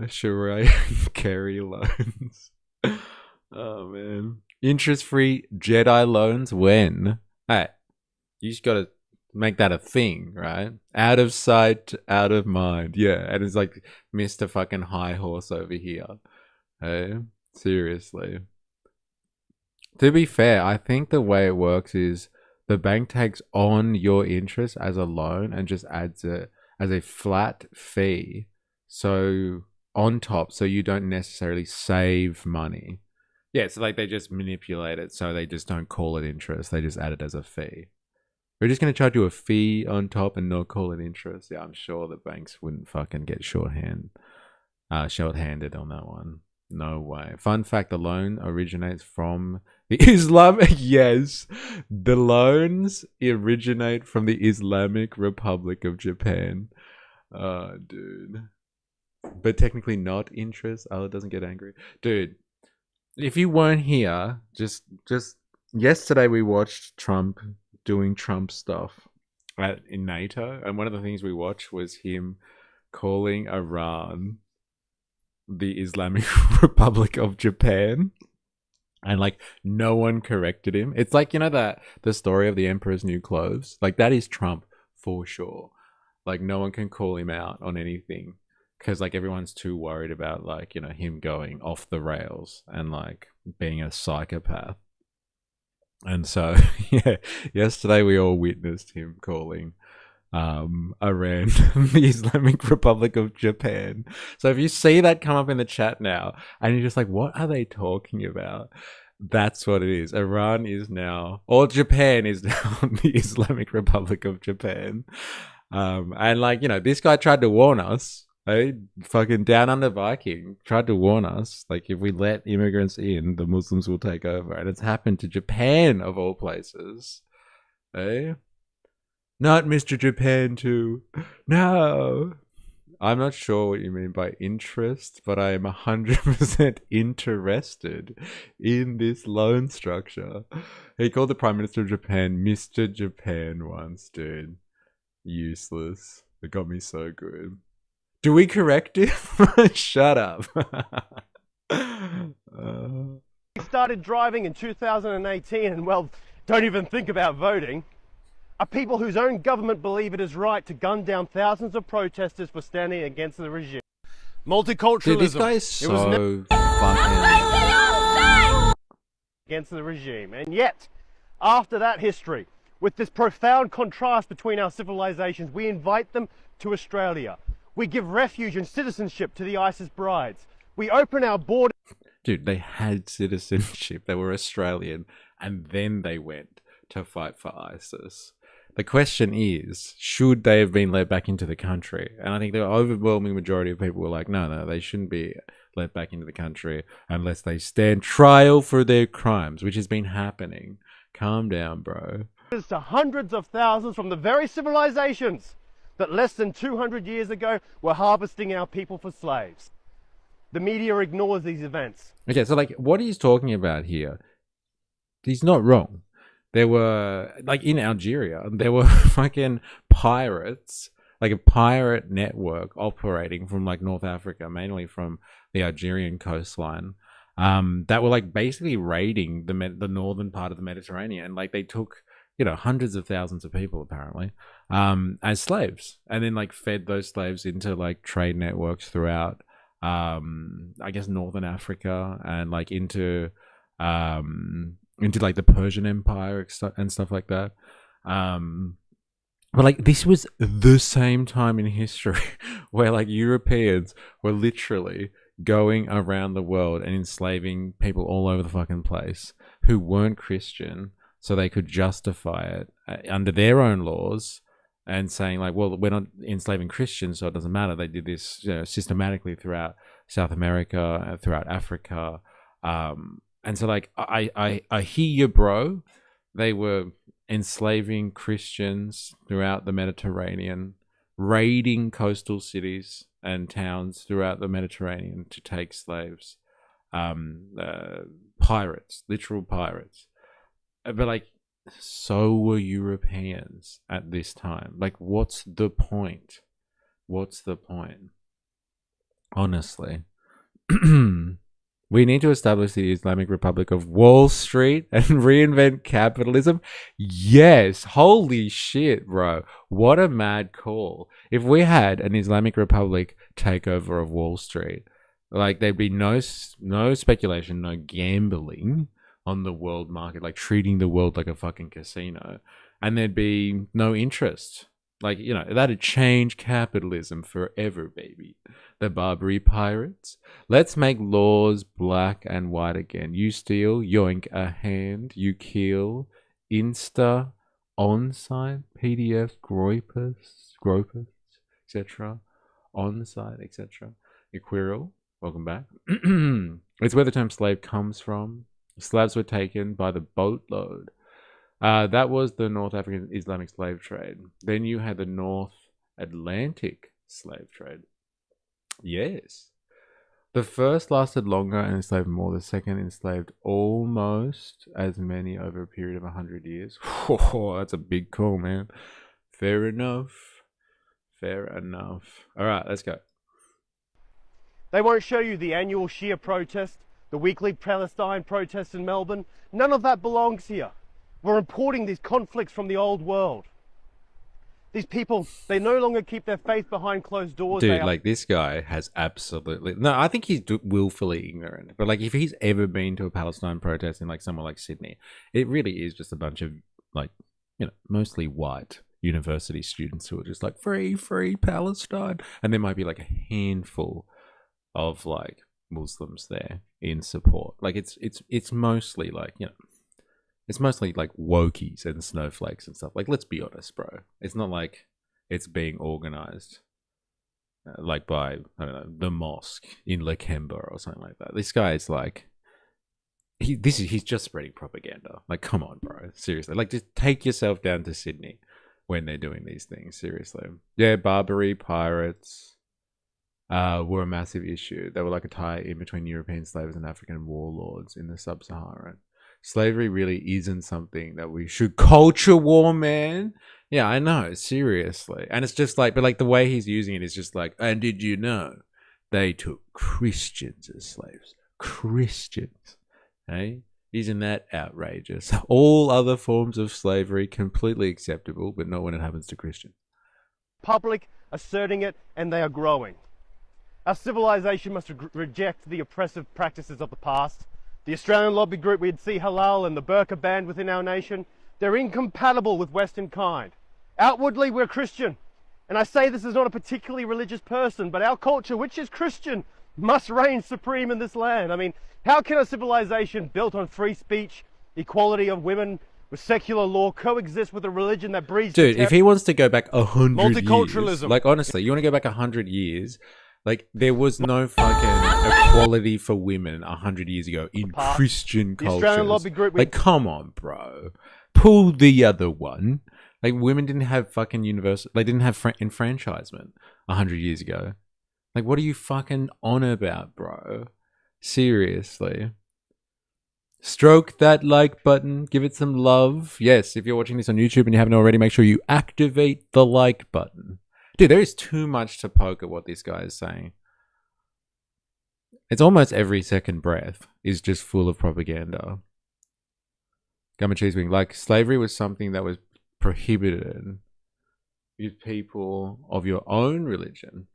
A: Sharia carry loans. Oh, man. Interest-free Jedi loans when? Hey, you just gotta make that a thing, right? Out of sight, out of mind. Yeah, and it's like Mr. fucking High Horse over here. Hey, seriously. To be fair, I think the way it works is the bank takes on your interest as a loan and just adds it as a flat fee. So on top, so you don't necessarily save money. Yeah, so like they just manipulate it so they just don't call it interest. They just add it as a fee. We're just going to charge you a fee on top and not call it interest. Yeah, I'm sure the banks wouldn't fucking get shorthanded on that one. No way. Fun fact, the loan originates from the yes, the loans originate from the Islamic Republic of Japan. Dude. But technically not interest. Oh, it doesn't get angry. Dude, if you weren't here, just yesterday we watched Trump doing Trump stuff in NATO. And one of the things we watched was him calling Iran the Islamic Republic of Japan, and like no one corrected him. It's like, you know, that the story of the Emperor's New Clothes, like that is Trump for sure. Like no one can call him out on anything because like everyone's too worried about like, you know, him going off the rails and like being a psychopath. And so yeah, yesterday we all witnessed him calling Iran the Islamic Republic of Japan. So if you see that come up in the chat now and you're just like, what are they talking about? That's what it is. Iran is now, or Japan is now the Islamic Republic of Japan. And like, you know, this guy tried to warn us, eh? Fucking Down Under Viking tried to warn us, like if we let immigrants in, the Muslims will take over. And it's happened to Japan of all places. Eh? Not Mr. Japan too. No. I'm not sure what you mean by interest, but I am 100% interested in this loan structure. He called the Prime Minister of Japan Mr. Japan once, dude. Useless. It got me so good. Do we correct him? Shut up.
B: We started driving in 2018 and, well, don't even think about voting. Are people whose own government believe it is right to gun down thousands of protesters for standing against the regime. Multiculturalism.
A: Dude, this guy is so fucking
B: against the regime. And yet, after that history, with this profound contrast between our civilizations, we invite them to Australia. We give refuge and citizenship to the ISIS brides. We open our borders.
A: Dude, they had citizenship. They were Australian, and then they went to fight for ISIS. The question is, should they have been let back into the country? And I think the overwhelming majority of people were like, no, they shouldn't be let back into the country unless they stand trial for their crimes, which has been happening. Calm down, bro.
B: To hundreds of thousands from the very civilizations that less than 200 years ago were harvesting our people for slaves. The media ignores these events.
A: Okay, so like what he's talking about here, he's not wrong. There were, like in Algeria, there were fucking pirates, like a pirate network operating from like North Africa, mainly from the Algerian coastline, that were like basically raiding the northern part of the Mediterranean. Like they took, you know, hundreds of thousands of people apparently, as slaves, and then like fed those slaves into like trade networks throughout, I guess Northern Africa and like into like the Persian Empire and stuff like that. But like this was the same time in history where like Europeans were literally going around the world and enslaving people all over the fucking place who weren't Christian, so they could justify it under their own laws and saying like, well, we're not enslaving Christians, so it doesn't matter. They did this, you know, systematically throughout South America, throughout Africa. And so like, I hear you, bro. They were enslaving Christians throughout the Mediterranean, raiding coastal cities and towns throughout the Mediterranean to take slaves. Pirates, literal pirates. But like, so were Europeans at this time. Like, what's the point? What's the point? Honestly. We need to establish the Islamic Republic of Wall Street and reinvent capitalism. Yes. Holy shit, bro. What a mad call. If we had an Islamic Republic takeover of Wall Street, like there'd be no speculation, no gambling on the world market, like treating the world like a fucking casino. And there'd be no interest. Like, you know, that'd change capitalism forever, baby. The Barbary pirates. Let's make laws black and white again. You steal, yoink a hand. You kill, Insta, on-site, PDF, gropers, etc. On-site, etc. Equiral, welcome back. It's where the term slave comes from. Slaves were taken by the boatload. That was the North African Islamic slave trade. Then you had the North Atlantic slave trade. Yes. The first lasted longer and enslaved more. The second enslaved almost as many over a period of 100 years. Oh, that's a big call, man. Fair enough. Fair enough. All right, let's go.
B: They won't show you the annual Shia protest, the weekly Palestine protest in Melbourne. None of that belongs here. We're importing these conflicts from the old world. These people, they no longer keep their faith behind closed doors.
A: Dude, like this guy has absolutely... No, I think he's willfully ignorant. But like if he's ever been to a Palestine protest in like somewhere like Sydney, it really is just a bunch of like, you know, mostly white university students who are just like, free Palestine. And there might be like a handful of like Muslims there in support. Like it's mostly like, you know, it's mostly like wokies and snowflakes and stuff. Like, let's be honest, bro. It's not like it's being organized like by, I don't know, the mosque in Lakemba or something like that. This guy is like, he's just spreading propaganda. Like, come on, bro. Seriously. Like, just take yourself down to Sydney when they're doing these things. Seriously. Yeah, Barbary pirates were a massive issue. They were like a tie in between European slaves and African warlords in the sub-Saharan. Slavery really isn't something that we should culture war, man. Yeah, I know, seriously. And it's just like, but like the way he's using it is just like, and did you know they took Christians as slaves? Christians. Hey? Isn't that outrageous? All other forms of slavery completely acceptable, but not when it happens to Christians.
B: Public asserting it, and they are growing. Our civilization must reject the oppressive practices of the past. The Australian lobby group, we'd see halal and the burqa banned within our nation. They're incompatible with Western kind. Outwardly, we're Christian. And I say this as not a particularly religious person, but our culture, which is Christian, must reign supreme in this land. I mean, how can a civilization built on free speech, equality of women, with secular law coexist with a religion that breeds...
A: Dude, if he wants to go back 100
B: multiculturalism.
A: years... Like, honestly, you want to go back 100 years... Like, there was no fucking equality for women 100 years ago in
B: Past.
A: Christian
B: The Australian
A: cultures.
B: lobby group.
A: Like, come on, bro. Pull the other one. Like, women didn't have fucking universal... They didn't have enfranchisement 100 years ago. Like, what are you fucking on about, bro? Seriously. Stroke that like button. Give it some love. Yes, if you're watching this on YouTube and you haven't already, make sure you activate the like button. Dude, there is too much to poke at what this guy is saying. It's almost every second breath is just full of propaganda. Gummy Cheese Wing. Like, slavery was something that was prohibited with people of your own religion.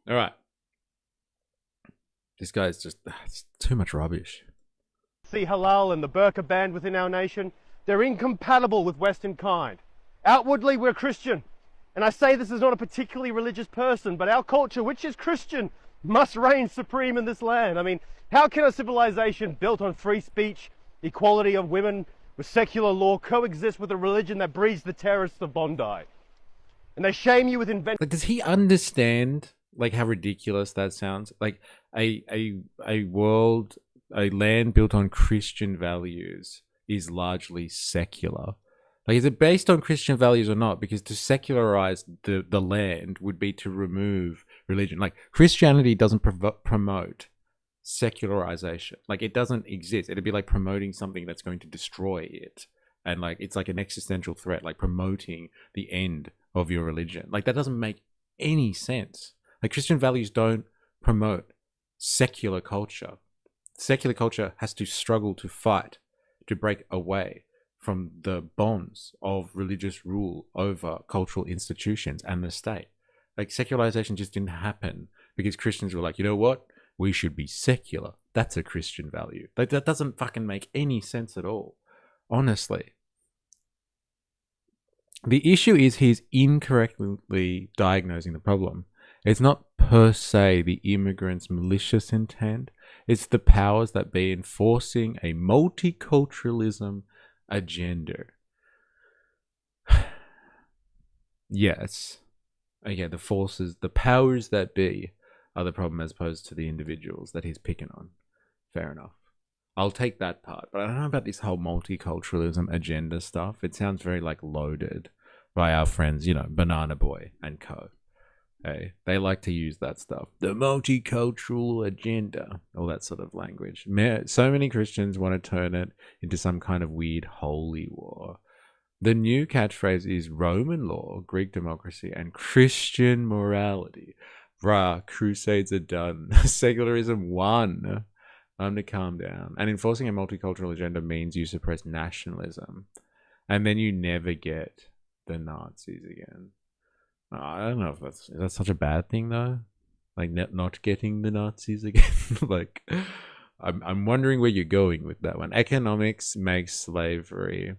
A: All right. This guy's just... It's too much rubbish.
B: See halal and the burqa banned within our nation. They're incompatible with Western kind. Outwardly, we're Christian. And I say this as not a particularly religious person, but our culture, which is Christian, must reign supreme in this land. I mean, how can a civilization built on free speech, equality of women, with secular law coexist with a religion that breeds the terrorists of Bondi? And they shame you with
A: Like, does he understand like how ridiculous that sounds? Like a land built on Christian values is largely secular. Like, is it based on Christian values or not? Because to secularize the land would be to remove religion. Like, Christianity doesn't promote secularization. Like, it doesn't exist. It'd be like promoting something that's going to destroy it. And like, it's like an existential threat, like promoting the end of your religion. Like, that doesn't make any sense. Like, Christian values don't promote secular culture. Secular culture has to struggle to fight, to break away from the bonds of religious rule over cultural institutions and the state. Like, secularization just didn't happen because Christians were like, you know what? We should be secular. That's a Christian value. Like, that doesn't fucking make any sense at all. Honestly. The issue is he's incorrectly diagnosing the problem. It's not per se the immigrants' malicious intent. It's the powers that be enforcing a multiculturalism agenda. Yes. Okay, the forces, the powers that be are the problem as opposed to the individuals that he's picking on. Fair enough. I'll take that part. But I don't know about this whole multiculturalism agenda stuff. It sounds very like loaded by our friends, you know, Banana Boy and co. Hey, they like to use that stuff. The multicultural agenda. All that sort of language. So many Christians want to turn it into some kind of weird holy war. The new catchphrase is Roman law, Greek democracy, and Christian morality. Bruh, crusades are done. Secularism won. Time to calm down. And enforcing a multicultural agenda means you suppress nationalism. And then you never get the Nazis again. I don't know if that's such a bad thing though. Like, not getting the Nazis again. Like, I'm wondering where you're going with that one. Economics makes slavery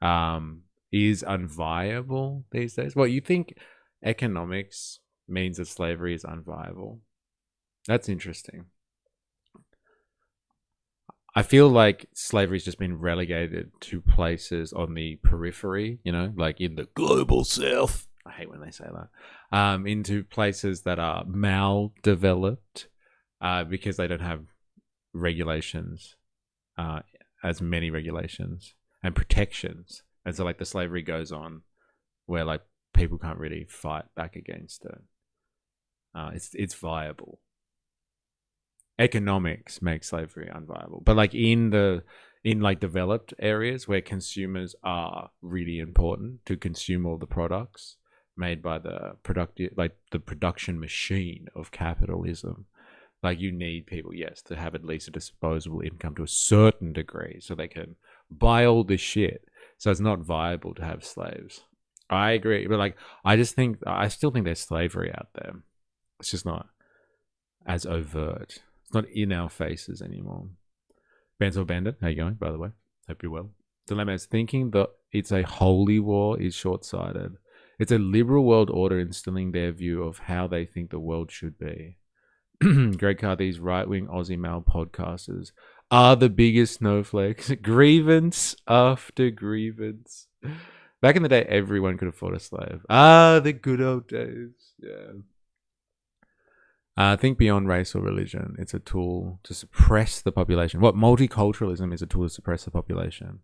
A: is unviable these days. Well, you think economics means that slavery is unviable? That's interesting. I feel like slavery's just been relegated to places on the periphery, you know, like in the global south. I hate when they say that. Into places that are maldeveloped because they don't have regulations, as many regulations and protections. And so, like, the slavery goes on where, like, people can't really fight back against it. It's viable. Economics makes slavery unviable, but like in developed areas where consumers are really important to consume all the products made by the production machine of capitalism, like, you need people, yes, to have at least a disposable income to a certain degree so they can buy all this shit. So it's not viable to have slaves. I agree, but like, I still think there's slavery out there. It's just not as overt. It's not in our faces anymore. Benzo Bandit, how you going, by the way? Hope you're well. Dilemma is thinking that it's a holy war is short-sighted. It's a liberal world order instilling their view of how they think the world should be. Greg Carr, these right-wing Aussie male podcasters are the biggest snowflakes. Grievance after grievance. Back in the day, everyone could afford a slave. Ah, the good old days. Yeah. Think beyond race or religion. It's a tool to suppress the population. What multiculturalism is a tool to suppress the population.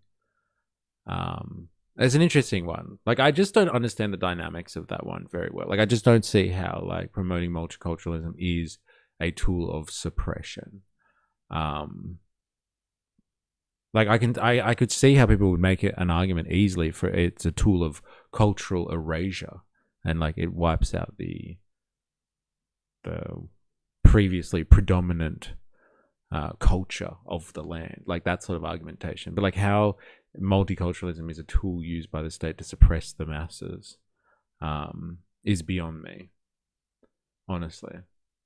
A: It's an interesting one. Like, I just don't understand the dynamics of that one very well. Like, I just don't see how like promoting multiculturalism is a tool of suppression. Like I could see how people would make it an argument easily for it's a tool of cultural erasure, and like it wipes out the previously predominant culture of the land, like that sort of argumentation. But like how multiculturalism is a tool used by the state to suppress the masses is beyond me, honestly.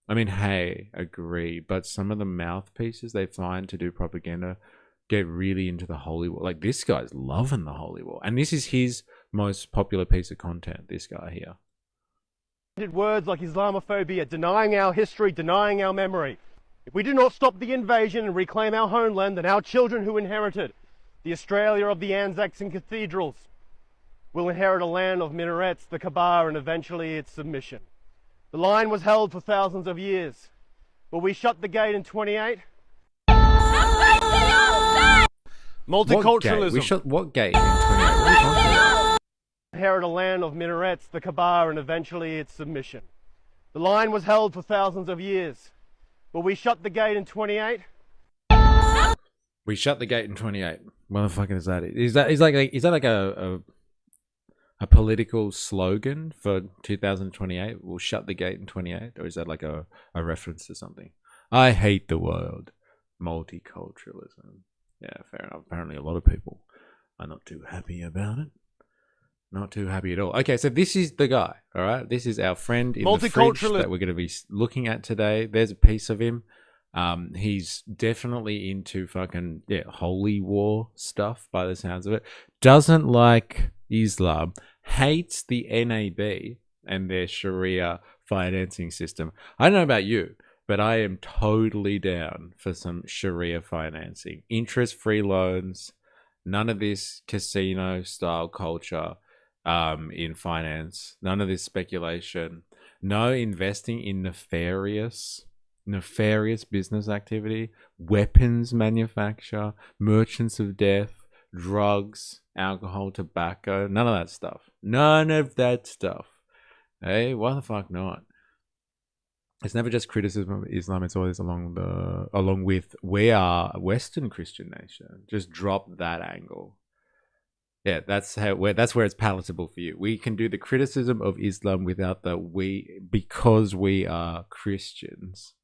A: I mean, hey, agree, but some of the mouthpieces they find to do propaganda get really into the holy war. Like, this guy's loving the holy war, and this is his most popular piece of content, this guy here.
B: Words like Islamophobia, denying our history, denying our memory. If we do not stop the invasion and reclaim our homeland, then our children who inherited the Australia of the Anzacs and cathedrals will inherit a land of minarets, the Kaaba, and eventually its submission. The line was held for thousands of years, but we shut the gate in 28. Multiculturalism.
A: What gate in 28? What are you talking about?
B: Inherit a land of minarets, the Kaaba, and eventually its submission. The line was held for thousands of years, but we shut the gate in 28.
A: We shut the gate in 28. What the fuck is that? Is that like a political slogan for 2028? We'll shut the gate in 28, or is that like a reference to something? I hate the world. Multiculturalism. Yeah, fair enough. Apparently, a lot of people are not too happy about it. Not too happy at all. Okay, so this is the guy, all right? This is our friend in the fridge that we're going to be looking at today. There's a piece of him. He's definitely into fucking holy war stuff by the sounds of it. Doesn't like Islam. Hates the NAB and their Sharia financing system. I don't know about you, but I am totally down for some Sharia financing. Interest-free loans. None of this casino-style culture in finance. None of this speculation. No investing in nefarious business activity, weapons manufacture, merchants of death, drugs, alcohol, tobacco, none of that stuff. None of that stuff. Hey, why the fuck not? It's never just criticism of Islam, it's always along with we are a Western Christian nation. Just drop that angle. Yeah, that's where it's palatable for you. We can do the criticism of Islam without because we are Christians.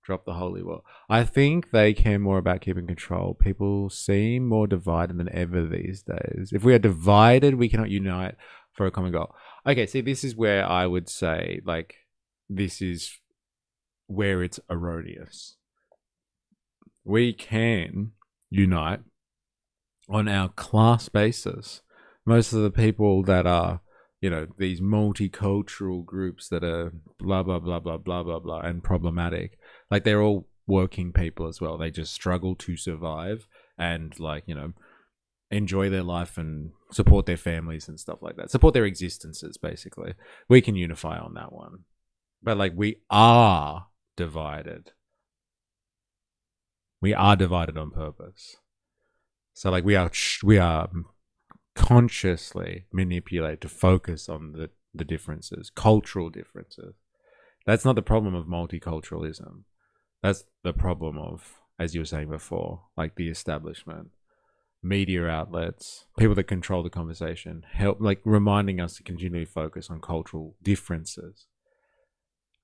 A: Drop the holy war. I think they care more about keeping control. People seem more divided than ever these days. If we are divided, we cannot unite for a common goal. Okay, see, this is where I would say, like, this is where it's erroneous. We can unite on our class basis. Most of the people that are, these multicultural groups that are blah, blah, blah, blah, blah, blah, blah, and problematic, like, they're all working people as well. They just struggle to survive and, like, enjoy their life and support their families and stuff like that. Support their existences, basically. We can unify on that one. But, like, we are divided. We are divided on purpose. So, like, we are consciously manipulated to focus on the differences, cultural differences. That's not the problem of multiculturalism. That's the problem of, as you were saying before, like the establishment, media outlets, people that control the conversation, help, like, reminding us to continually focus on cultural differences,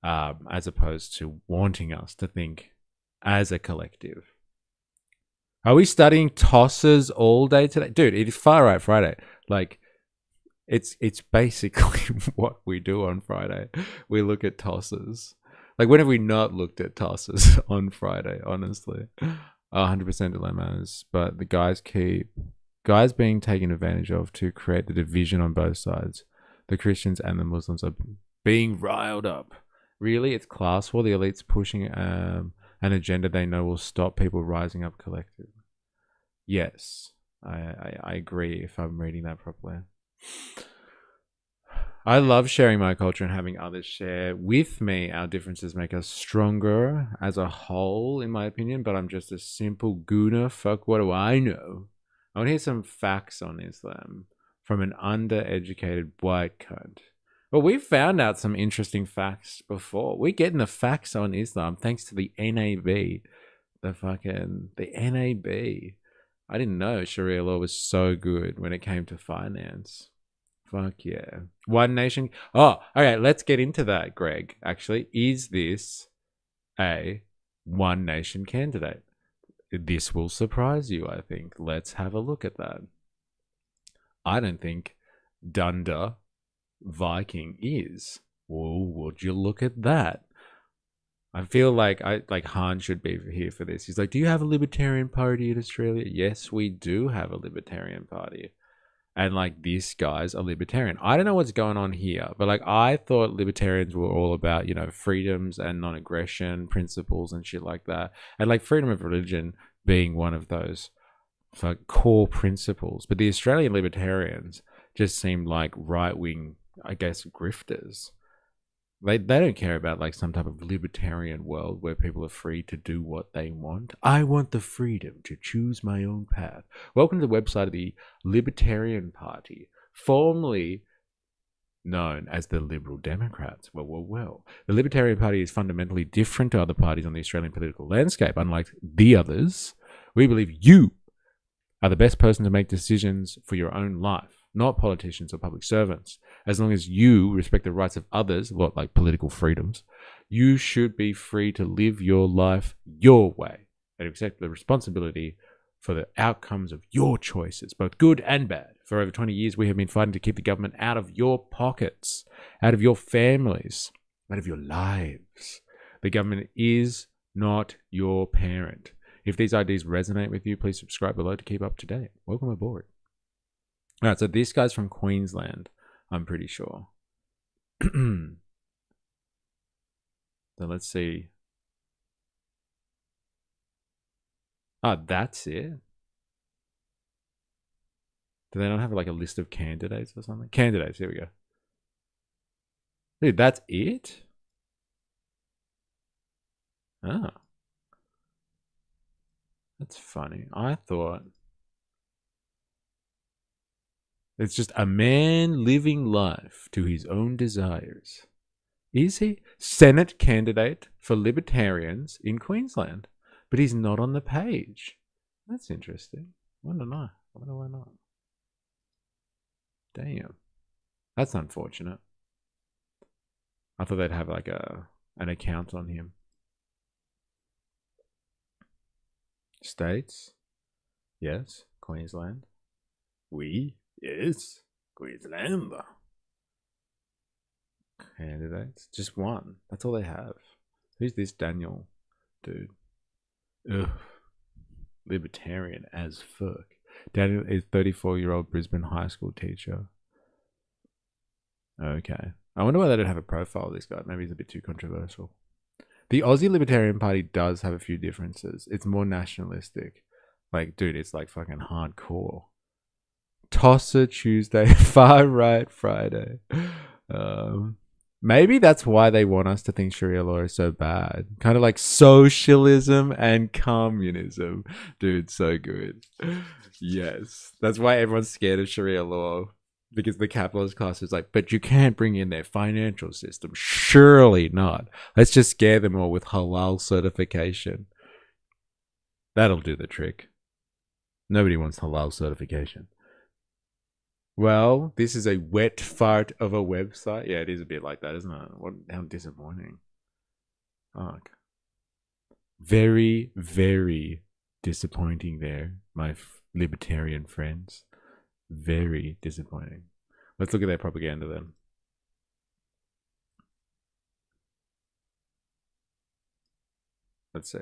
A: as opposed to wanting us to think as a collective. Are we studying tosses all day today? Dude, it is Far Right Friday. Like, it's basically what we do on Friday. We look at tosses. Like, when have we not looked at tosses on Friday, honestly? 100% dilemmas. But the guys being taken advantage of to create the division on both sides. The Christians and the Muslims are being riled up. Really? It's class war. The elites pushing an agenda they know will stop people rising up collectively. Yes, I agree if I'm reading that properly. I love sharing my culture and having others share with me. Our differences make us stronger as a whole, in my opinion, but I'm just a simple gooner. Fuck, what do I know? I want to hear some facts on Islam from an undereducated white cunt. Well, we found out some interesting facts before. We're getting the facts on Islam thanks to the NAB. The NAB. I didn't know Sharia law was so good when it came to finance. Fuck yeah. One nation. Oh, okay. Let's get into that, Greg. Actually, is this a one nation candidate? This will surprise you, I think. Let's have a look at that. I don't think Dunder Viking is. Well, would you look at that? I feel like Han should be here for this. He's like, do you have a Libertarian Party in Australia? Yes, we do have a Libertarian Party. And like, this guy's a libertarian. I don't know what's going on here, but like, I thought libertarians were all about, you know, freedoms and non-aggression principles and shit like that. And like freedom of religion being one of those like core principles. But the Australian libertarians just seem like right-wing, I guess, grifters. They don't care about like some type of libertarian world where people are free to do what they want. I want the freedom to choose my own path. Welcome to the website of the Libertarian Party, formerly known as the Liberal Democrats. Well. The Libertarian Party is fundamentally different to other parties on the Australian political landscape. Unlike the others, we believe you are the best person to make decisions for your own life, not politicians or public servants. As long as you respect the rights of others, like political freedoms, you should be free to live your life your way and accept the responsibility for the outcomes of your choices, both good and bad. For over 20 years, we have been fighting to keep the government out of your pockets, out of your families, out of your lives. The government is not your parent. If these ideas resonate with you, please subscribe below to keep up to date. Welcome aboard. All right, so this guy's from Queensland, I'm pretty sure. So let's see. Ah, that's it. Do they not have like a list of candidates or something? Candidates, here we go. Dude, that's it? Ah. That's funny. I thought it's just a man living life to his own desires. Is he? Senate candidate for Libertarians in Queensland. But he's not on the page. That's interesting. I wonder why. I wonder why not. Damn. That's unfortunate. I thought they'd have like an account on him. States? Yes. Queensland? We? Yes. Queensland. Candidates? Just one. That's all they have. Who's this Daniel dude? Ugh. Libertarian as fuck. Daniel is 34-year-old Brisbane high school teacher. Okay. I wonder why they don't have a profile of this guy. Maybe he's a bit too controversial. The Aussie Libertarian Party does have a few differences. It's more nationalistic. Like, dude, it's like fucking hardcore. Tosser Tuesday, far right Friday. Maybe that's why they want us to think Sharia law is so bad. Kind of like socialism and communism. Dude, so good. Yes. That's why everyone's scared of Sharia law. Because the capitalist class is like, but you can't bring in their financial system. Surely not. Let's just scare them all with halal certification. That'll do the trick. Nobody wants halal certification. Well, this is a wet fart of a website. Yeah, it is a bit like that, isn't it? How disappointing. Fuck. Very, very disappointing there, my libertarian friends. Very disappointing. Let's look at their propaganda then. Let's see.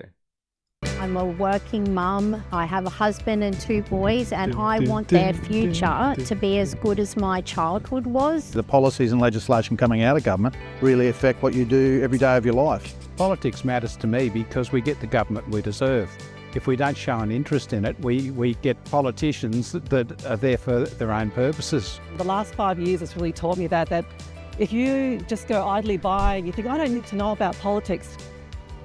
C: I'm a working mum. I have a husband and 2 boys, and I want their future to be as good as my childhood was.
D: The policies and legislation coming out of government really affect what you do every day of your life.
E: Politics matters to me because we get the government we deserve. If we don't show an interest in it, we get politicians that are there for their own purposes.
F: The last 5 years has really taught me that If you just go idly by and you think, I don't need to know about politics,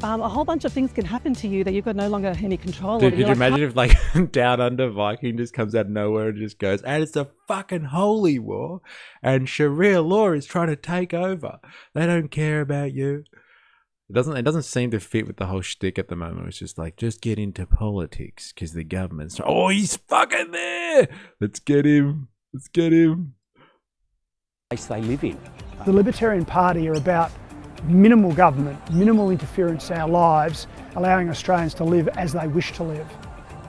F: a whole bunch of things can happen to you that you've got no longer any control
A: Dude,
F: of.
A: could you imagine if like Down Under Viking just comes out of nowhere and just goes, and it's a fucking holy war, and Sharia law is trying to take over. They don't care about you. It doesn't seem to fit with the whole shtick at the moment. It's just like, just get into politics because the government's. Oh, he's fucking there. Let's get him. Let's get him.
G: Place they live in.
H: The Libertarian Party are about minimal government, minimal interference in our lives, allowing Australians to live as they wish to live.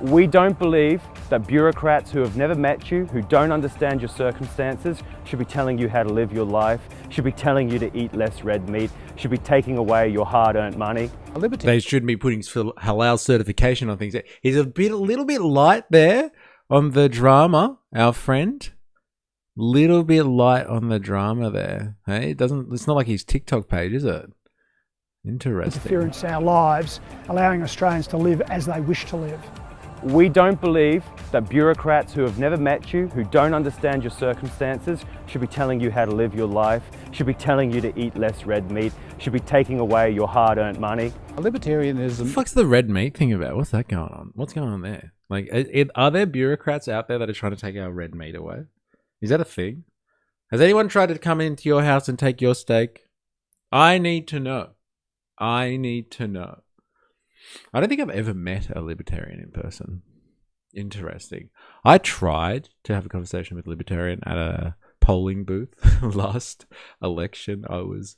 G: We don't believe that bureaucrats who have never met you, who don't understand your circumstances, should be telling you how to live your life, should be telling you to eat less red meat, should be taking away your hard-earned money.
A: They shouldn't be putting halal certification on things. He's a little bit light there on the drama, our friend. Little bit light on the drama there. Hey, it's not like his TikTok page, is it? Interesting.
H: Interference in our lives, allowing Australians to live as they wish to live.
G: We don't believe that bureaucrats who have never met you, who don't understand your circumstances, should be telling you how to live your life, should be telling you to eat less red meat, should be taking away your hard-earned money.
E: Libertarianism.
A: What the fuck's the red meat thing about? What's that going on? What's going on there? Like, are there bureaucrats out there that are trying to take our red meat away? Is that a thing? Has anyone tried to come into your house and take your steak? I need to know. I need to know. I don't think I've ever met a libertarian in person. Interesting. I tried to have a conversation with a libertarian at a polling booth last election I was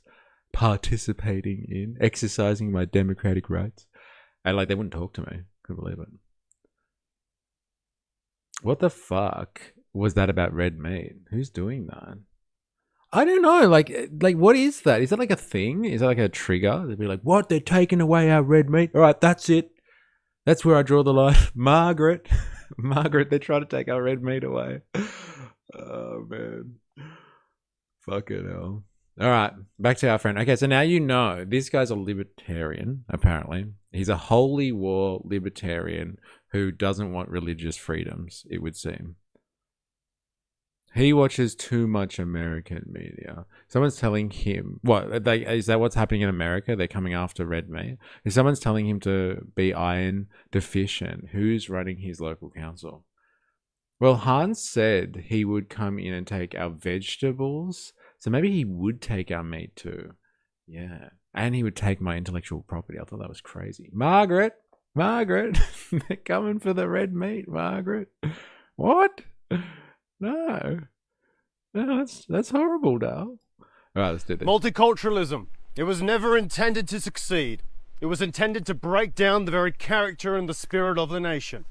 A: participating in, exercising my democratic rights. And like, they wouldn't talk to me. Couldn't believe it. What the fuck was that about red meat? Who's doing that? I don't know. Like, what is that? Is that like a thing? Is that like a trigger? They'd be like, what? They're taking away our red meat? All right, that's it. That's where I draw the line. Margaret, they're trying to take our red meat away. Oh, man. Fucking hell. All right, back to our friend. Okay, so now you know this guy's a libertarian, apparently. He's a holy war libertarian who doesn't want religious freedoms, it would seem. He watches too much American media. Someone's telling him, is that what's happening in America? They're coming after red meat. If someone's telling him to be iron deficient, who's running his local council? Well, Hans said he would come in and take our vegetables. So maybe he would take our meat too. Yeah. And he would take my intellectual property. I thought that was crazy. Margaret, they're coming for the red meat, Margaret. What? No, that's horrible, Dal. All right, let's do this.
B: Multiculturalism. It was never intended to succeed. It was intended to break down the very character and the spirit of the nation.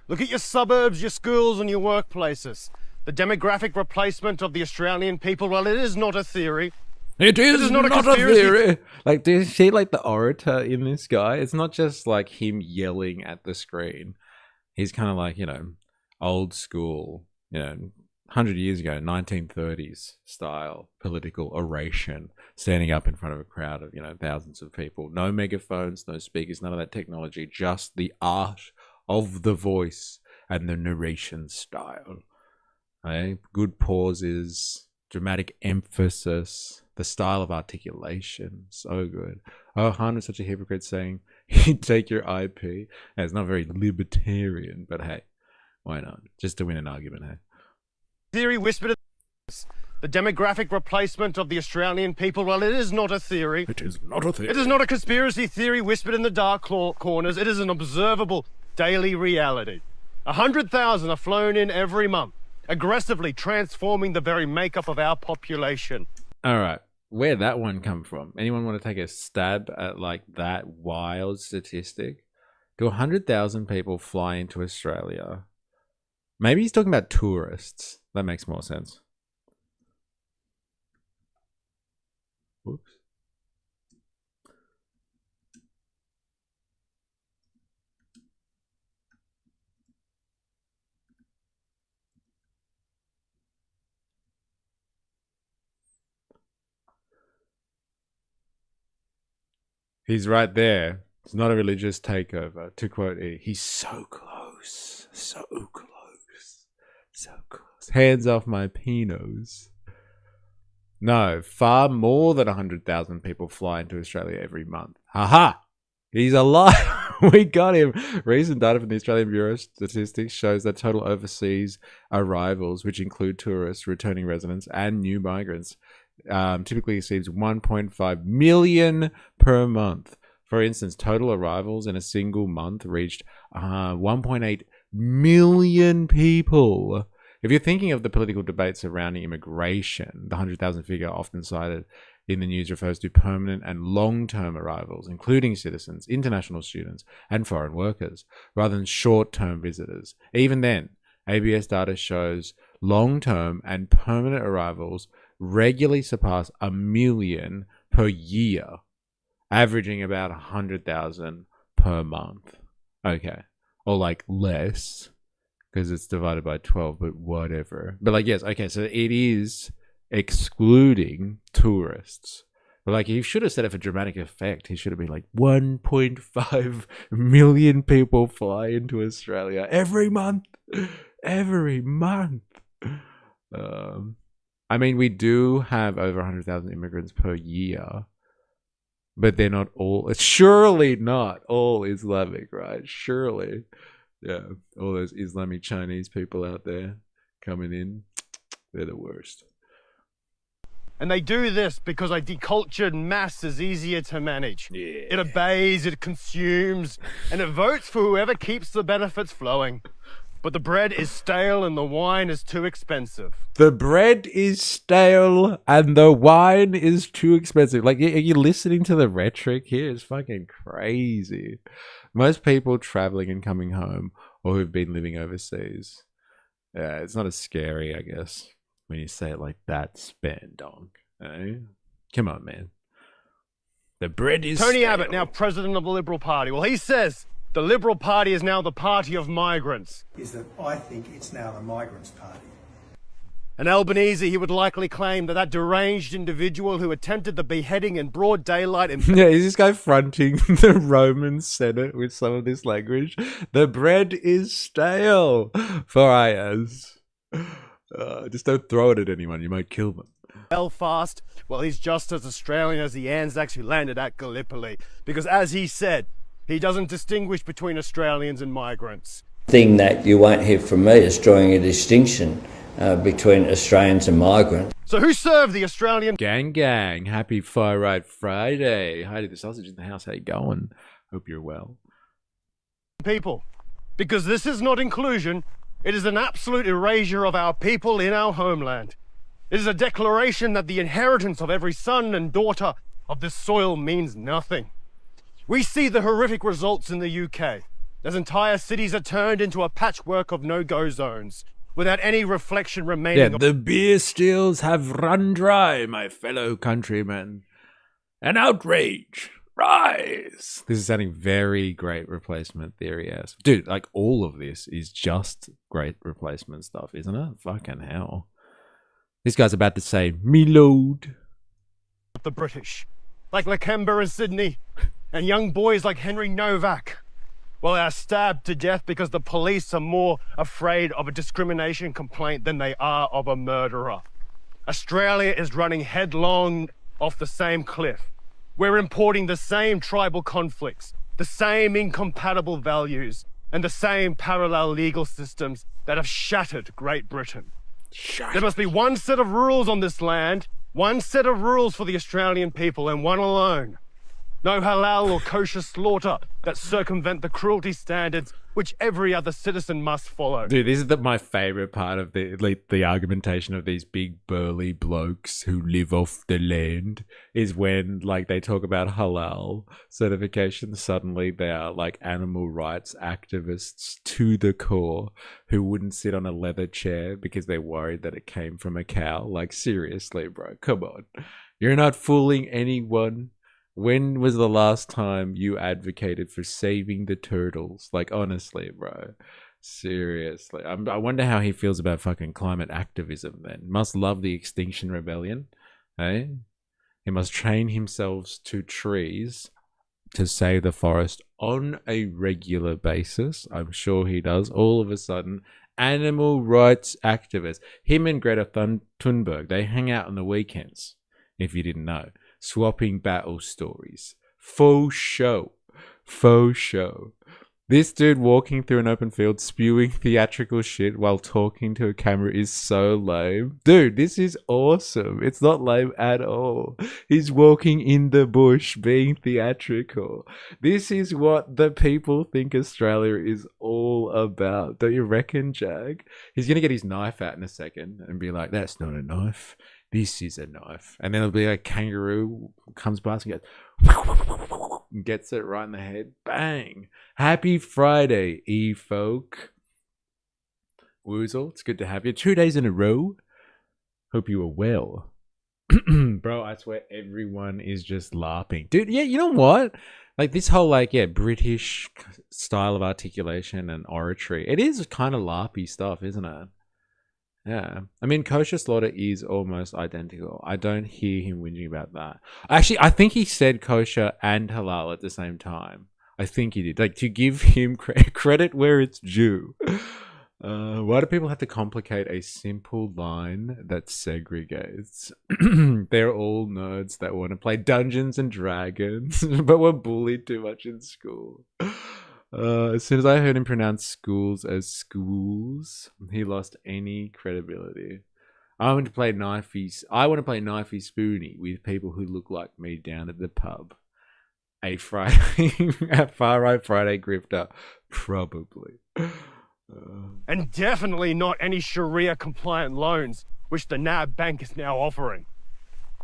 B: Look at your suburbs, your schools, and your workplaces. The demographic replacement of the Australian people, well, it is not a theory.
A: It is not a theory. Like, do you see like the orator in this guy? It's not just like him yelling at the screen. He's kind of like, old school, 100 years ago, 1930s style political oration, standing up in front of a crowd of, thousands of people. No megaphones, no speakers, none of that technology, just the art of the voice and the narration style. Okay? Good pauses, dramatic emphasis, the style of articulation, so good. Oh, Han is such a hypocrite saying, he'd take your IP. And it's not very libertarian, but hey, why not? Just to win an argument, hey?
B: Theory whispered. The demographic replacement of the Australian people, well, it is not a theory.
A: It is not a theory.
B: It is not a conspiracy theory whispered in the dark corners. It is an observable daily reality. 100,000 are flown in every month, aggressively transforming the very makeup of our population.
A: All right. Where'd that one come from? Anyone want to take a stab at like that wild statistic? Do 100,000 people fly into Australia? Maybe he's talking about tourists. That makes more sense. Whoops. He's right there. It's not a religious takeover. To quote E, he's so close. So close. So close. Hands off my penos. No, far more than 100,000 people fly into Australia every month. Haha! He's alive! We got him! Recent data from the Australian Bureau of Statistics shows that total overseas arrivals, which include tourists, returning residents, and new migrants, typically exceeds 1.5 million per month. For instance, total arrivals in a single month reached 1.8 million people. If you're thinking of the political debate surrounding immigration, the 100,000 figure often cited in the news refers to permanent and long-term arrivals, including citizens, international students, and foreign workers, rather than short-term visitors. Even then, ABS data shows long-term and permanent arrivals regularly surpass 1 million per year, averaging about 100,000 per month. Okay. Or like less, because it's divided by 12, but whatever. But like, yes, okay, so it is excluding tourists. But like, he should have said it for dramatic effect. He should have been like, 1.5 million people fly into Australia every month. Every month. I mean, we do have over 100,000 immigrants per year, but they're not all, it's surely not all Islamic, right? Surely. Yeah, all those Islamic Chinese people out there coming in, they're the worst.
B: And they do this because a decultured mass is easier to manage.
A: Yeah.
B: It obeys, it consumes, and it votes for whoever keeps the benefits flowing. But the bread is stale and the wine is too expensive.
A: The bread is stale and the wine is too expensive. Like, are you listening to the rhetoric here? It's fucking crazy. Most people traveling and coming home or who've been living overseas, it's not as scary, I guess, when you say it like that, Spandonk. Eh? Come on, man. The bread is
B: Tony
A: stale.
B: Abbott, now president of the Liberal Party. Well, he says the Liberal Party is now the party of migrants.
I: Is that I think it's now the migrants' party.
B: And Albanese, he would likely claim that that deranged individual who attempted the beheading in broad daylight in...
A: Yeah, is this guy fronting the Roman Senate with some of this language? The bread is stale for Ayaz. Just don't throw it at anyone, you might kill them.
B: Belfast, well, he's just as Australian as the Anzacs who landed at Gallipoli. Because as he said, he doesn't distinguish between Australians and migrants.
J: The thing that you won't hear from me is drawing a distinction between Australians and migrants.
B: So who served the Australian...
A: Gang, gang. Happy Fire Right Friday. Heidi the Sausage in the house. How you going? Hope you're well.
B: people? Because this is not inclusion. It is an absolute erasure of our people in our homeland. It is a declaration that the inheritance of every son and daughter of this soil means nothing. We see the horrific results in the UK, as entire cities are turned into a patchwork of no-go zones, without any reflection remaining.
A: Yeah, the beer stills have run dry, my fellow countrymen. An outrage! Rise! This is sounding very Great Replacement Theory-esque. Dude, like, all of this is just Great Replacement stuff, isn't it? Fucking hell. This guy's about to say, me load.
B: The British, like Lakemba and Sydney, and young boys like Henry Novak, well, are stabbed to death because the police are more afraid of a discrimination complaint than they are of a murderer. Australia is running headlong off the same cliff. We're importing the same tribal conflicts, the same incompatible values, and the same parallel legal systems that have shattered Great Britain. There must be one set of rules on this land, one set of rules for the Australian people, and one alone. No halal or kosher slaughter that circumvent the cruelty standards which every other citizen must follow.
A: Dude, this is my favorite part of the argumentation of these big burly blokes who live off the land is when, like, they talk about halal certification. Suddenly they are like animal rights activists to the core who wouldn't sit on a leather chair because they're worried that it came from a cow. Like, seriously, bro, come on. You're not fooling anyone. When was the last time you advocated for saving the turtles? Like, honestly, bro. Seriously. I wonder how he feels about fucking climate activism then. Must love the Extinction Rebellion, eh? He must chain himself to trees to save the forest on a regular basis. I'm sure he does. All of a sudden, animal rights activist. Him and Greta Thunberg, they hang out on the weekends, if you didn't know, swapping battle stories. Faux show. Faux show. This dude walking through an open field spewing theatrical shit while talking to a camera is so lame. Dude, this is awesome. It's not lame at all. He's walking in the bush being theatrical. This is what the people think Australia is all about. Don't you reckon, Jag? He's going to get his knife out in a second and be like, that's not a knife. This is a knife. And then it'll be like a kangaroo comes past and goes, gets it right in the head. Bang. Happy Friday, E-folk. Woozle, it's good to have you. 2 days in a row. Hope you are well. Bro, I swear everyone is just laughing. Dude, yeah, you know what? Like this whole British style of articulation and oratory. It is kind of larpy stuff, isn't it? Yeah. I mean, Kosher Slaughter is almost identical. I don't hear him whinging about that. Actually, I think he said kosher and halal at the same time. I think he did. Like, to give him credit where it's due. Why do people have to complicate a simple line that segregates? They're all nerds that want to play Dungeons and Dragons, but were bullied too much in school. As soon as I heard him pronounce schools as schools, he lost any credibility. I want to play knifey spoony with people who look like me down at the pub. A far right Friday grifter, probably.
B: And definitely not any Sharia compliant loans, which the NAB Bank is now offering.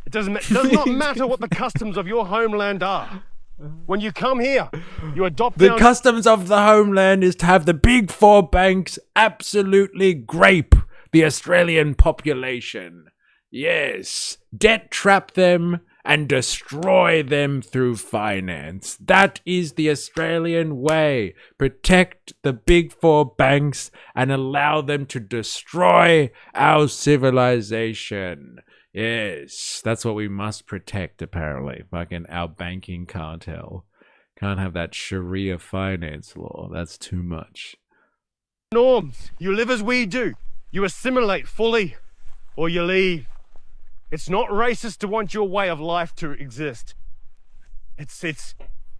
B: It does not matter what the customs of your homeland are. When you come here, you adopt
A: the customs of the homeland is to have the big four banks absolutely grape the Australian population. Yes, debt trap them and destroy them through finance. That is the Australian way. Protect the big four banks and allow them to destroy our civilization. Yes, that's what we must protect, apparently. Fucking our banking cartel. Can't have that Sharia finance law. That's too much.
B: Norms. You live as we do. You assimilate fully, or you leave. It's not racist to want your way of life to exist. It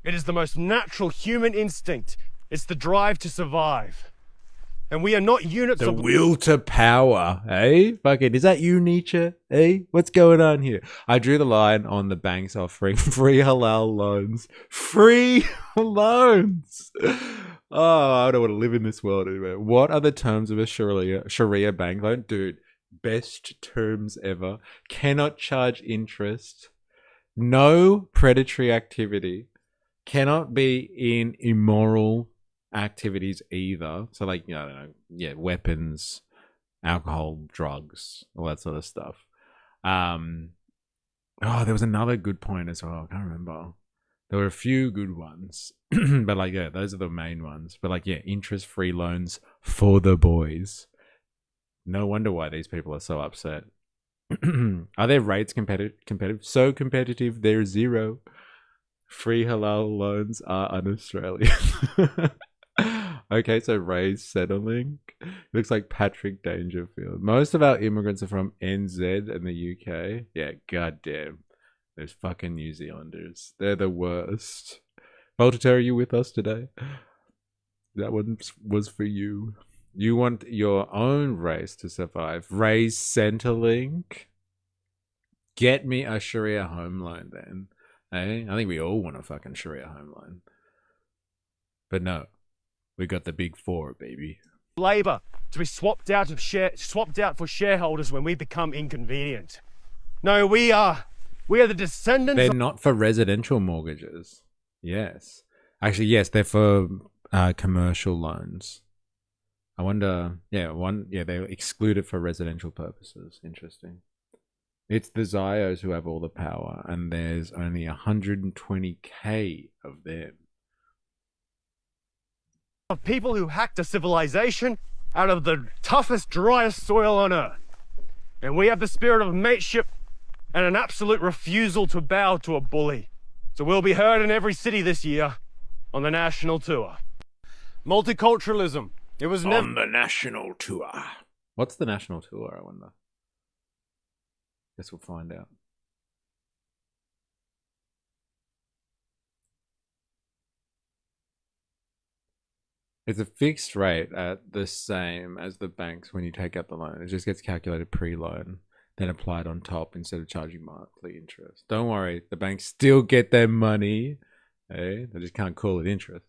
B: is the most natural human instinct. It's the drive to survive. And we are not units
A: the
B: of...
A: The will to power, eh? Fucking, is that you, Nietzsche? Eh? What's going on here? I drew the line on the banks offering free halal loans. Free loans! Oh, I don't want to live in this world anymore. What are the terms of a Sharia bank loan? Dude, best terms ever. Cannot charge interest. No predatory activity. Cannot be in immoral activities either. So I don't know, weapons, alcohol, drugs, all that sort of stuff. There was another good point as well. I can't remember. There were a few good ones, but those are the main ones. But interest-free loans for the boys. No wonder why these people are so upset. Are their rates competitive? So competitive, they're zero. Free halal loans are un-Australian. Okay, so Ray's settling. Looks like Patrick Dangerfield. Most of our immigrants are from NZ and the UK. Yeah, goddamn. Those fucking New Zealanders. They're the worst. Voltaire, are you with us today? That one was for you. You want your own race to survive. Ray's Centrelink. Get me a Sharia home loan then. Eh? I think we all want a fucking Sharia home loan. But no. We got the big four, baby.
B: Labor to be swapped out for shareholders when we become inconvenient. No, we are the descendants.
A: They're not for residential mortgages. Yes, actually, yes, they're for commercial loans. I wonder. They're excluded for residential purposes. Interesting. It's the Zios who have all the power, and there's only 120,000 of them.
B: Of people who hacked a civilization out of the toughest, driest soil on earth. And we have the spirit of mateship and an absolute refusal to bow to a bully. So we'll be heard in every city this year on the national tour. Multiculturalism, It was never
A: on the national tour. What's the national tour, I wonder? Guess we'll find out. It's a fixed rate at the same as the banks when you take out the loan. It just gets calculated pre-loan, then applied on top instead of charging monthly interest. Don't worry, the banks still get their money. Hey, they just can't call it interest.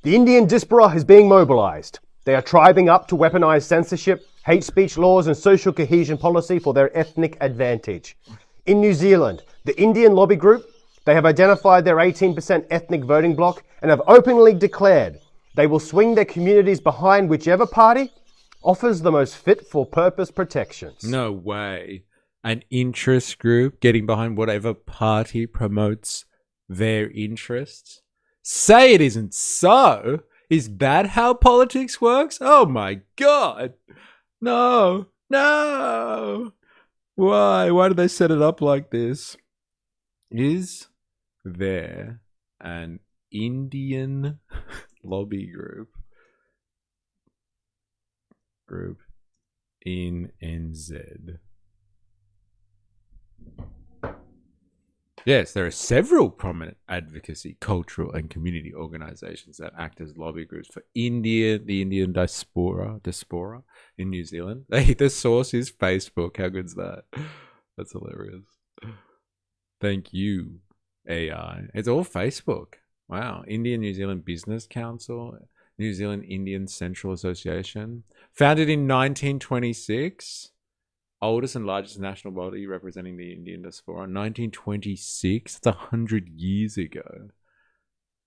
B: The Indian diaspora is being mobilised. They are tribing up to weaponise censorship, hate speech laws and social cohesion policy for their ethnic advantage. In New Zealand, the Indian lobby group, they have identified their 18% ethnic voting bloc and have openly declared they will swing their communities behind whichever party offers the most fit-for-purpose protections.
A: No way. An interest group getting behind whatever party promotes their interests? Say it isn't so. Is that how politics works? Oh my god. No. No. Why? Why did they set it up like this? Is there an Indian lobby group in NZ? Yes, there are several prominent advocacy, cultural, and community organizations that act as lobby groups for the Indian diaspora in New Zealand. The source is Facebook. How good's that? That's hilarious. Thank you, AI. It's all Facebook. Wow. Indian New Zealand Business Council, New Zealand Indian Central Association, founded in 1926. Oldest and largest national body representing the Indian diaspora. 1926. That's 100 years ago.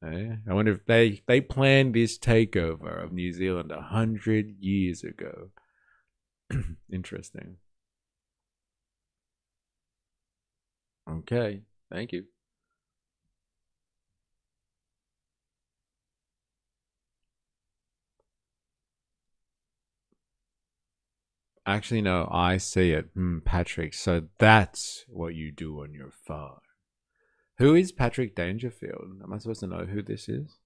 A: I wonder if they planned this takeover of New Zealand 100 years ago. Interesting. Okay. Thank you. Actually, no, I see it. Patrick, so that's what you do on your phone. Who is Patrick Dangerfield? Am I supposed to know who this is?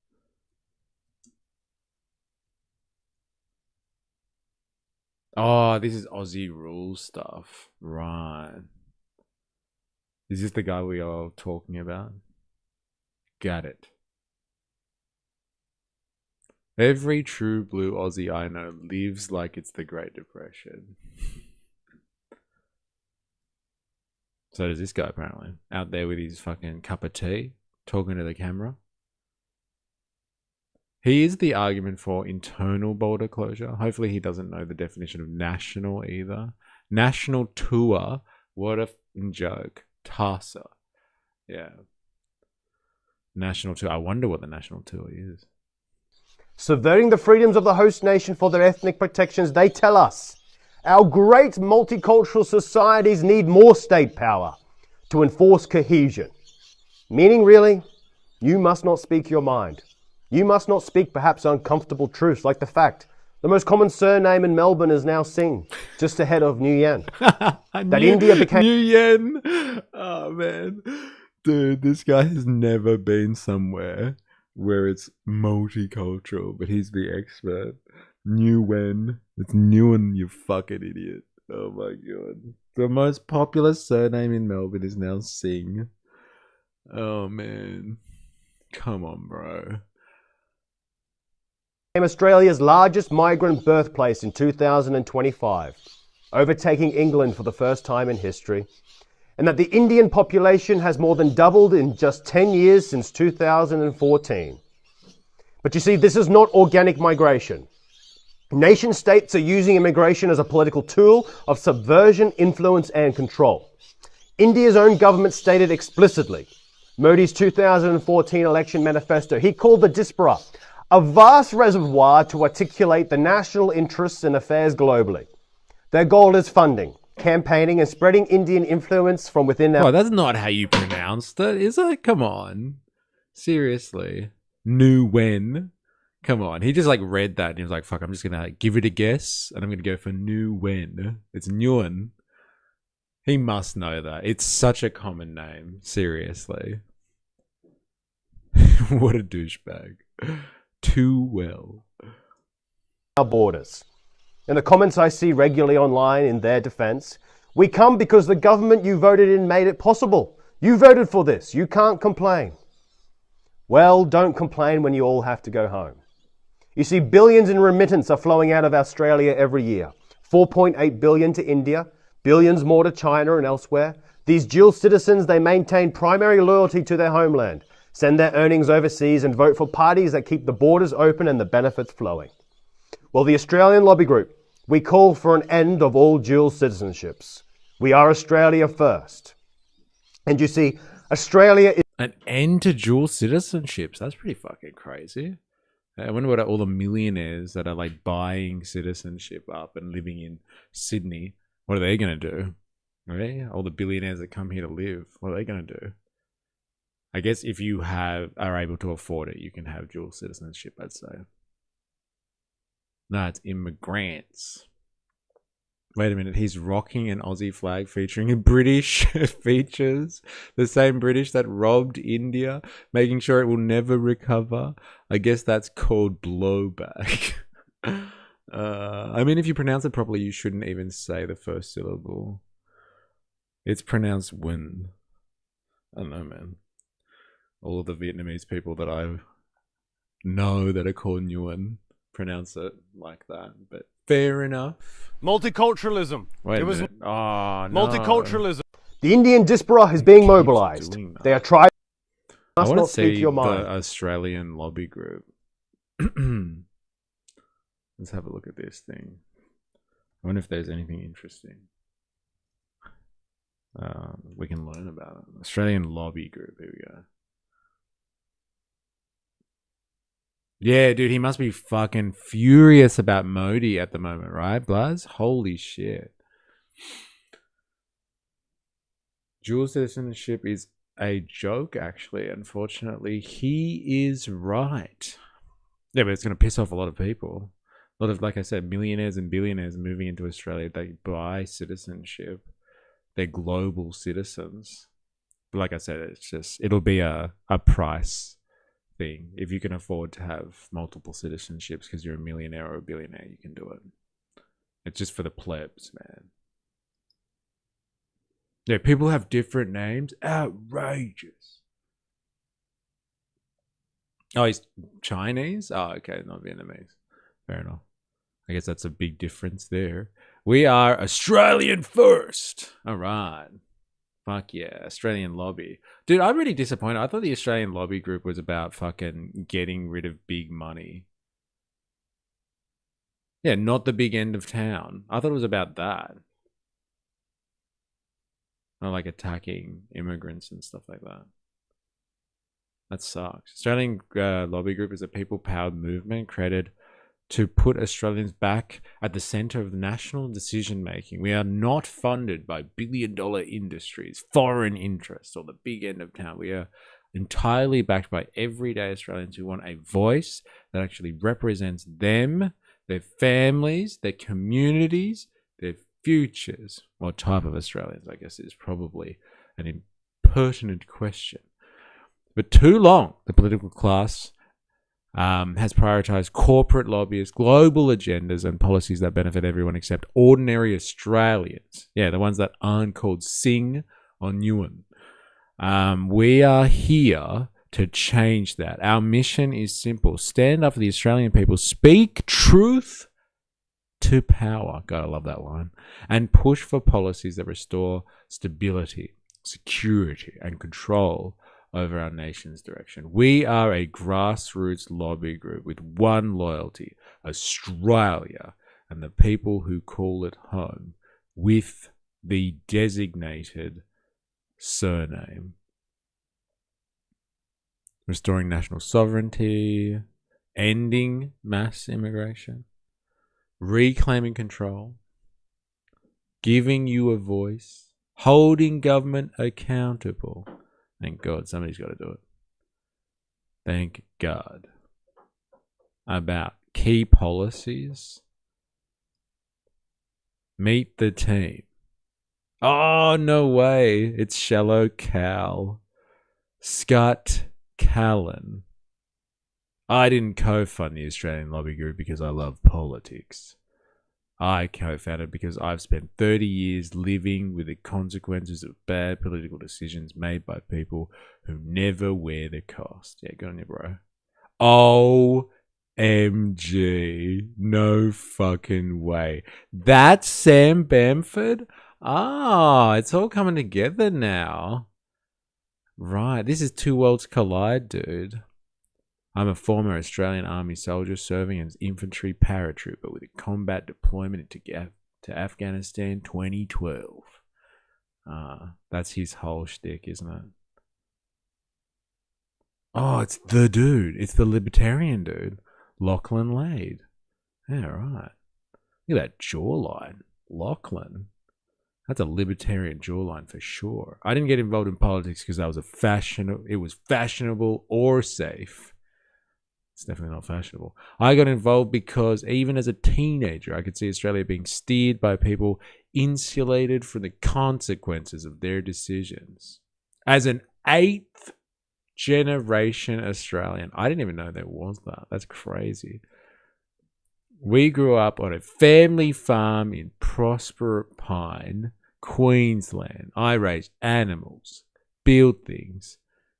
A: Oh, this is Aussie rule stuff. Right. Is this the guy we are talking about? Got it. Every true blue Aussie I know lives like it's the Great Depression. So does this guy, apparently. Out there with his fucking cup of tea, talking to the camera. He is the argument for internal border closure. Hopefully he doesn't know the definition of national either. National tour. What a joke. TASA. Yeah. National tour. I wonder what the national tour is.
B: Subverting the freedoms of the host nation for their ethnic protections, they tell us our great multicultural societies need more state power to enforce cohesion. Meaning, really, you must not speak your mind. You must not speak perhaps uncomfortable truths, like the fact the most common surname in Melbourne is now Singh, just ahead of Nguyen. India became
A: Nguyen. Oh man, dude, this guy has never been somewhere where it's multicultural, but he's the expert. Nguyen. It's Nguyen, you fucking idiot. Oh my god. The most popular surname in Melbourne is now Singh. Oh man. Come on, bro.
B: Australia's largest migrant birthplace in 2025, overtaking England for the first time in history, and that the Indian population has more than doubled in just 10 years since 2014. But you see, this is not organic migration. Nation states are using immigration as a political tool of subversion, influence, and control. India's own government stated explicitly, Modi's 2014 election manifesto, he called the diaspora a vast reservoir to articulate the national interests and affairs globally. Their goal is funding, campaigning, and spreading Indian influence from within their...
A: Oh, that's not how you pronounced it, is it? Come on. Seriously. Nguyen. Come on. He just like read that and he was like, fuck, I'm just going to give it a guess and I'm going to go for Nguyen. It's Nguyen. He must know that. It's such a common name. Seriously. What a douchebag. Too well.
B: our borders. In the comments I see regularly online in their defense, we come because the government you voted in made it possible. You voted for this. You can't complain. Well, don't complain when you all have to go home. You see, billions in remittance are flowing out of Australia every year. 4.8 billion to India, billions more to China and elsewhere. These dual citizens, they maintain primary loyalty to their homeland, send their earnings overseas and vote for parties that keep the borders open and the benefits flowing. Well, the Australian Lobby Group, we call for an end of all dual citizenships. We are Australia first. And you see, Australia is
A: An end to dual citizenships. That's pretty fucking crazy. I wonder what all the millionaires that are like buying citizenship up and living in Sydney, what are they going to do? Right? All the billionaires that come here to live, what are they going to do? I guess if you are able to afford it, you can have dual citizenship, I'd say. No, it's immigrants. Wait a minute, he's rocking an Aussie flag featuring British features. The same British that robbed India, making sure it will never recover. I guess that's called blowback. I mean, if you pronounce it properly, you shouldn't even say the first syllable. It's pronounced win. I don't know, man. All of the Vietnamese people that I know that are called Nguyen pronounce it like that, but fair enough.
B: multiculturalism.
A: Wait a minute. Oh, no.
B: Multiculturalism. The Indian diaspora is being mobilized. They are trying.
A: I
B: Must
A: want
B: not
A: to
B: speak
A: see
B: your
A: the
B: mind.
A: Australian lobby group. Let's have a look at this thing. I wonder if there's anything interesting we can learn about it. Australian lobby group. Here we go. Yeah, dude, he must be fucking furious about Modi at the moment, right, Blaz? Holy shit. Dual citizenship is a joke, actually. Unfortunately, he is right. Yeah, but it's going to piss off a lot of people. A lot of, like I said, millionaires and billionaires moving into Australia. They buy citizenship. They're global citizens. But like I said, it's just, it'll be a price thing. If you can afford to have multiple citizenships because you're a millionaire or a billionaire, you can do it. It's just for the plebs, man. Yeah, people have different names. Outrageous. Oh, he's Chinese? Oh, okay, not Vietnamese. Fair enough. I guess that's a big difference there. We are Australian first. All right. Fuck yeah, Australian lobby. Dude, I'm really disappointed. I thought the Australian lobby group was about fucking getting rid of big money. Yeah, not the big end of town. I thought it was about that. Not like attacking immigrants and stuff like that. That sucks. Australian lobby group is a people-powered movement created to put Australians back at the center of national decision-making. We are not funded by billion-dollar industries, foreign interests, or the big end of town. We are entirely backed by everyday Australians who want a voice that actually represents them, their families, their communities, their futures. What type of Australians, I guess, is probably an impertinent question. But too long, the political class has prioritized corporate lobbyists, global agendas, and policies that benefit everyone except ordinary Australians. Yeah, the ones that aren't called Singh or Nguyen. We are here to change that. Our mission is simple. Stand up for the Australian people. Speak truth to power. God, I love that line. And push for policies that restore stability, security, and control over our nation's direction. We are a grassroots lobby group with one loyalty, Australia, and the people who call it home, with the designated surname. Restoring national sovereignty, ending mass immigration, reclaiming control, giving you a voice, holding government accountable. Thank God somebody's got to do it. Thank God. About key policies. Meet the team. Oh, no way. It's Shallow Cal. Scott Callan. I didn't co-fund the Australian Lobby Group because I love politics. I co-founded because I've spent 30 years living with the consequences of bad political decisions made by people who never wear the cost. Yeah, good on you, bro. OMG. No fucking way. That's Sam Bamford? Ah, it's all coming together now. Right, this is Two Worlds Collide, dude. I'm a former Australian Army soldier serving as infantry paratrooper with a combat deployment to Afghanistan 2012. That's his whole shtick, isn't it? Oh, it's the dude. It's the libertarian dude. Lachlan Lade. Yeah, right. Look at that jawline. Lachlan. That's a libertarian jawline for sure. I didn't get involved in politics because it was fashionable or safe. It's definitely not fashionable. I got involved because even as a teenager, I could see Australia being steered by people insulated from the consequences of their decisions. As an 8th generation Australian, I didn't even know there was that. That's crazy. We grew up on a family farm in Prosper Pine, Queensland. I raised animals, built things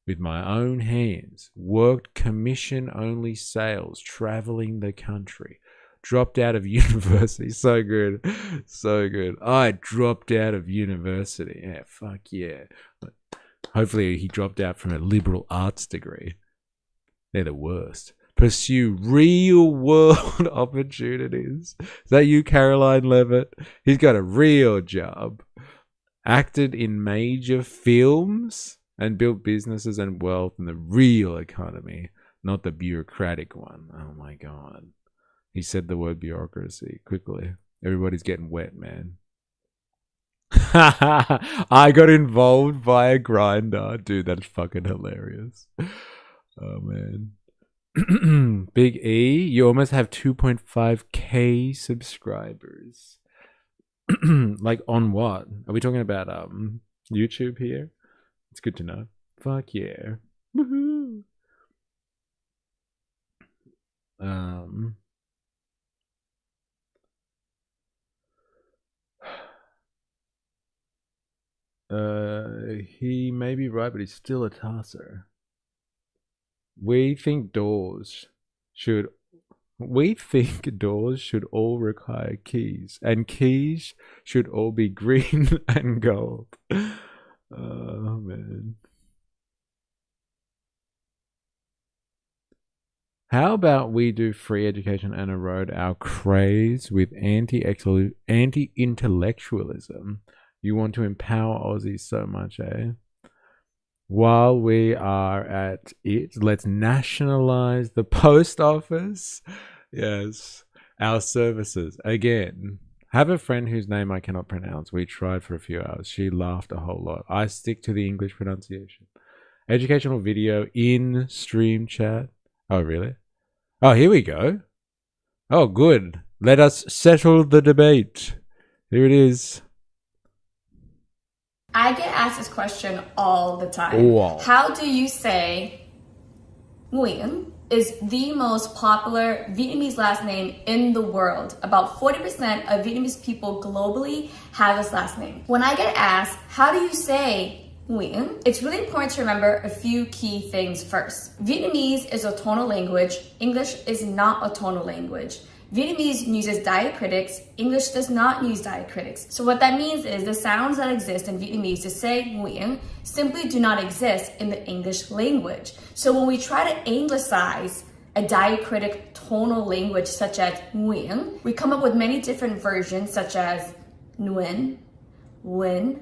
A: with my own hands, worked commission-only sales, traveling the country, dropped out of university. So good. So good. I dropped out of university. Yeah, fuck yeah. But hopefully he dropped out from a liberal arts degree. They're the worst. Pursue real world opportunities. Is that you, Caroline Levitt? He's got a real job. Acted in major films and built businesses and wealth in the real economy, not the bureaucratic one. Oh my God. He said the word bureaucracy quickly. Everybody's getting wet, man. I got involved via Grindr. Dude, that's fucking hilarious. Oh, man. Big E, you almost have 2.5k subscribers. Like on what? Are we talking about YouTube here? It's good to know. Fuck yeah. Woohoo. He may be right, but he's still a tosser. We think doors should all require keys, and keys should all be green and gold. Oh man. How about we do free education and erode our craze with anti-intellectualism? You want to empower Aussies so much, eh? While we are at it, let's nationalize the post office. Yes, our services. Again, have a friend whose name I cannot pronounce. We tried for a few hours. She laughed a whole lot. I stick to the English pronunciation. Educational video in stream chat. Oh, really? Oh, here we go. Oh, good. Let us settle the debate. Here it is.
K: I get asked this question all the time.
A: Wow.
K: How do you say Nguyen is the most popular Vietnamese last name in the world? About 40% of Vietnamese people globally have this last name. When I get asked, how do you say Nguyen? It's really important to remember a few key things first. Vietnamese is a tonal language. English is not a tonal language. Vietnamese uses diacritics, English does not use diacritics. So what that means is the sounds that exist in Vietnamese to say Nguyen simply do not exist in the English language. So when we try to anglicize a diacritic tonal language such as Nguyen, we come up with many different versions such as Nguyen, Nguyen,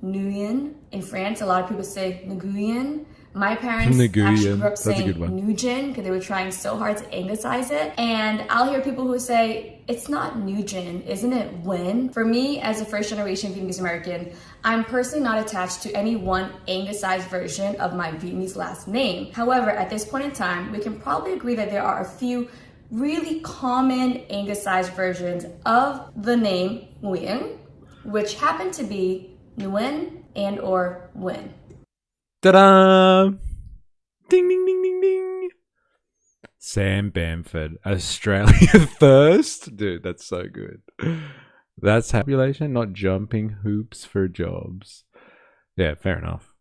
K: Nguyen. In France, a lot of people say Nguyen. My parents actually grew up saying Nugent because they were trying so hard to anglicize it. And I'll hear people who say, it's not Nugent, isn't it Nguyen? For me, as a first generation Vietnamese American, I'm personally not attached to any one anglicized version of my Vietnamese last name. However, at this point in time, we can probably agree that there are a few really common anglicized versions of the name Nguyen, which happen to be Nguyen and or Nguyen.
A: Ta-da! Ding, ding, ding, ding, ding. Sam Bamford, Australia thirst. Dude, that's so good. That's population, not jumping hoops for jobs. Yeah, fair enough.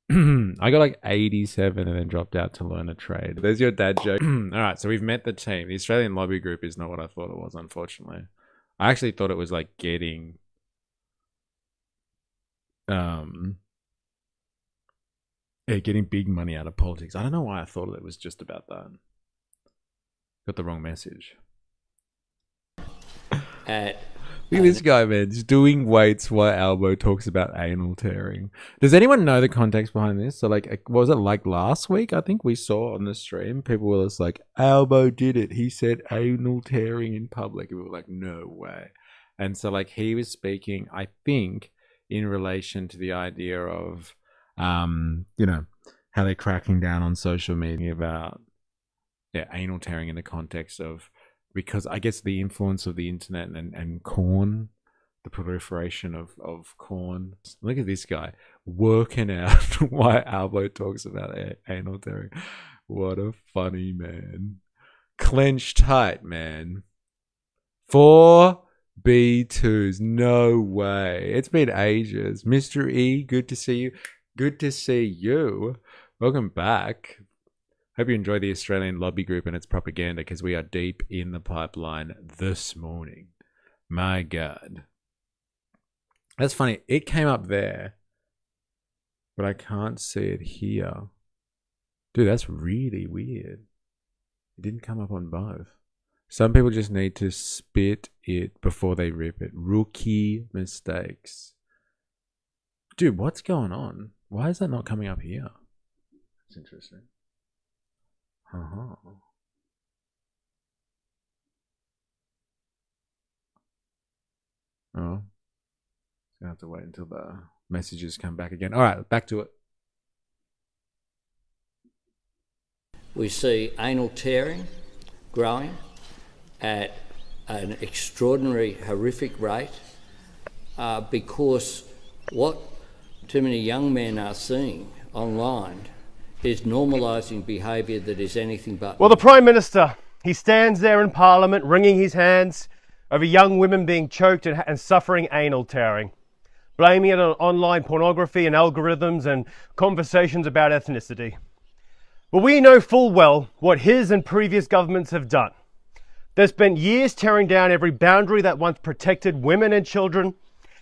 A: I got like 87 and then dropped out to learn a trade. There's your dad joke. Alright, so we've met the team. The Australian lobby group is not what I thought it was, unfortunately. I actually thought it was like getting getting big money out of politics. I don't know why I thought it was just about that. Got the wrong message. Look at this guy, man. Just doing weights while Albo talks about anal tearing. Does anyone know the context behind this? So, like, what was it like last week? I think we saw on the stream, people were just like, Albo did it. He said anal tearing in public. And we were like, no way. And so, like, he was speaking, I think, in relation to the idea of, you know, how they're cracking down on social media about, yeah, anal tearing in the context of, because I guess the influence of the internet and corn, the proliferation of corn. Look at this guy working out why Albo talks about anal tearing. What a funny man. Clench tight, man. 4 B2s. No way. It's been ages. Mr. E, good to see you. Good to see you. Welcome back. Hope you enjoy the Australian lobby group and its propaganda, because we are deep in the pipeline this morning. My God. That's funny. It came up there, but I can't see it here. Dude, that's really weird. It didn't come up on both. Some people just need to spit it before they rip it. Rookie mistakes. Dude, what's going on? Why is that not coming up here? That's interesting. Oh, gonna have to wait until the messages come back again. All right, back to it.
J: We see anal tearing growing at an extraordinary, horrific rate because what too many young men are seeing online is normalising behaviour that is anything but...
B: Well, the Prime Minister, he stands there in Parliament wringing his hands over young women being choked and suffering anal tearing, blaming it on online pornography and algorithms and conversations about ethnicity. But we know full well what his and previous governments have done. They've spent years tearing down every boundary that once protected women and children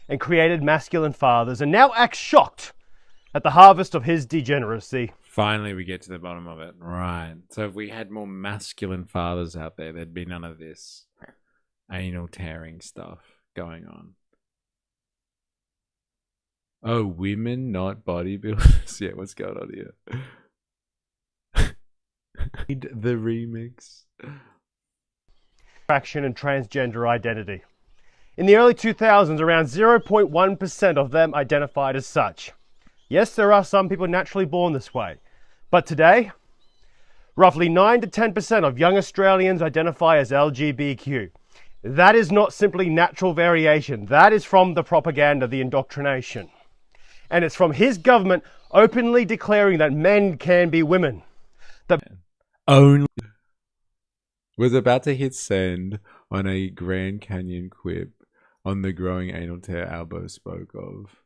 B: and created masculine fathers, and now act shocked at the harvest of his degeneracy.
A: Finally, we get to the bottom of it. Right. So if we had more masculine fathers out there, there'd be none of this anal tearing stuff going on. Oh, women, not bodybuilders. Yeah, what's going on here? The remix.
B: Fraction and transgender identity. In the early 2000s, around 0.1% of them identified as such. Yes, there are some people naturally born this way. But today, roughly 9 to 10% of young Australians identify as LGBTQ. That is not simply natural variation. That is from the propaganda, the indoctrination. And it's from his government openly declaring that men can be women.
A: Only was about to hit send on a Grand Canyon quip on the growing anal tear Albo spoke of.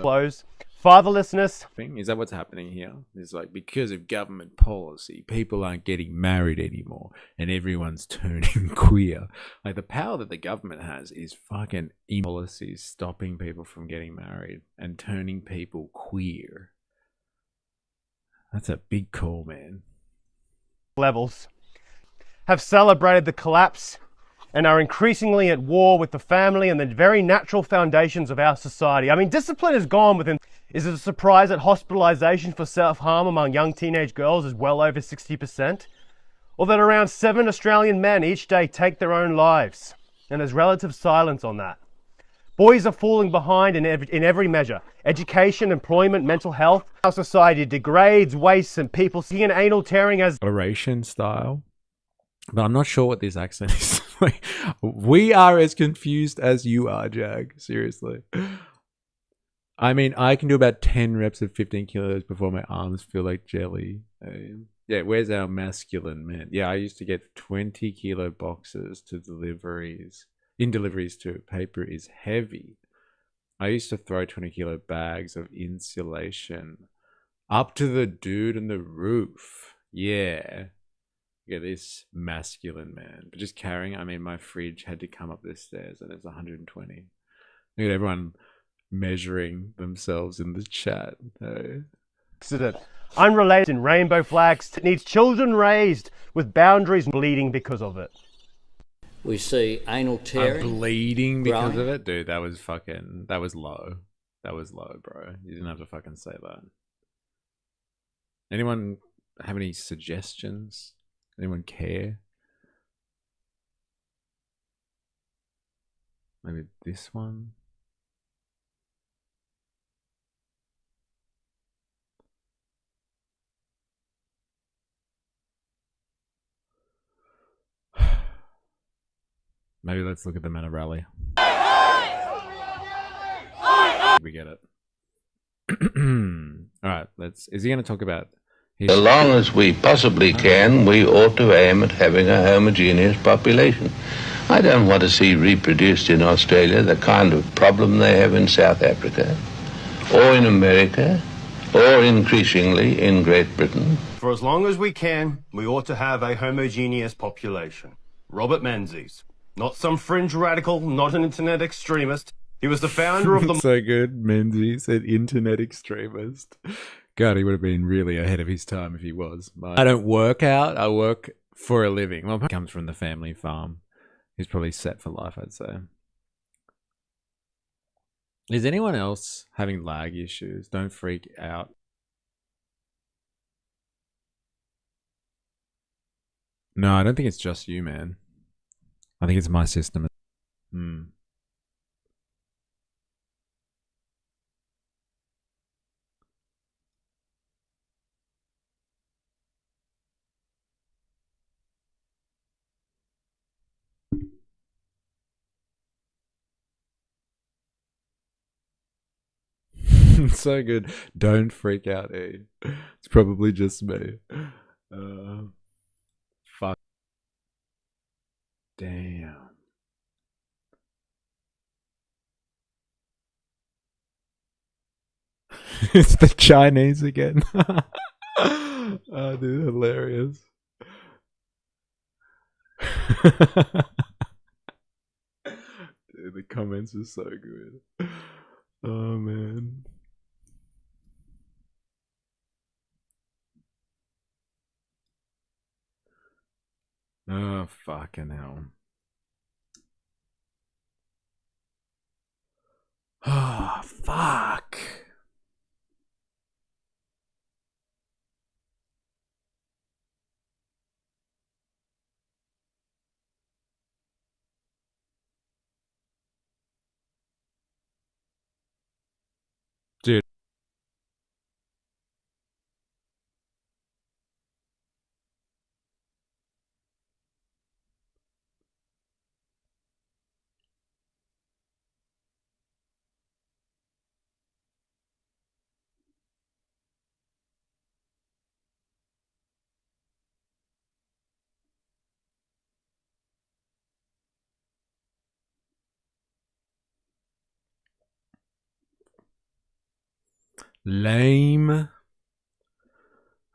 B: Close. Fatherlessness.
A: Is that what's happening here? It's like, because of government policy, people aren't getting married anymore and everyone's turning queer. Like, the power that the government has is fucking policies stopping people from getting married and turning people queer. That's a big call, man.
B: Levels have celebrated the collapse and are increasingly at war with the family and the very natural foundations of our society. I mean, discipline is gone within. Is it a surprise that hospitalisation for self-harm among young teenage girls is well over 60%? Or that around 7 Australian men each day take their own lives? And there's relative silence on that. Boys are falling behind in every measure. Education, employment, mental health. Our society degrades, wastes, and people see an anal tearing as...
A: oration style. But I'm not sure what this accent is. We are as confused as you are, Jag. Seriously. I mean, I can do about 10 reps of 15 kilos before my arms feel like jelly. Yeah, where's our masculine men? Yeah, I used to get 20 kilo boxes to deliveries. In deliveries too. Paper is heavy. I used to throw 20 kilo bags of insulation up to the dude on the roof. Yeah. Yeah, this masculine man. But just carrying, I mean, my fridge had to come up the stairs and it's 120. Look at everyone measuring themselves in the chat.
B: Accident. Unrelated in rainbow flags needs children raised with boundaries bleeding because of it.
J: We see anal tearing.
A: Bleeding because
J: growing.
A: of it? Dude, that was low. That was low, bro. You didn't have to fucking say that. Anyone have any suggestions? Anyone care? Maybe this one? Maybe let's look at them at a rally. We get it. Alright, is he going to talk about...
L: As long as we possibly can, we ought to aim at having a homogeneous population. I don't want to see reproduced in Australia the kind of problem they have in South Africa, or in America, or increasingly in Great Britain.
B: For as long as we can, we ought to have a homogeneous population. Robert Menzies. Not some fringe radical, not an internet extremist. He was the founder of the...
A: So good, Menzies, an internet extremist. God, he would have been really ahead of his time if he was. I don't work out, I work for a living. Well, he comes from the family farm. He's probably set for life, I'd say. Is anyone else having lag issues? Don't freak out. No, I don't think it's just you, man. I think it's my system. So good. Don't freak out, E. It's probably just me. Fuck. Damn. It's the Chinese again. Oh, dude, hilarious. Dude, the comments are so good. Oh, man. Oh, fucking hell. Oh, fuck. Dude. Lame.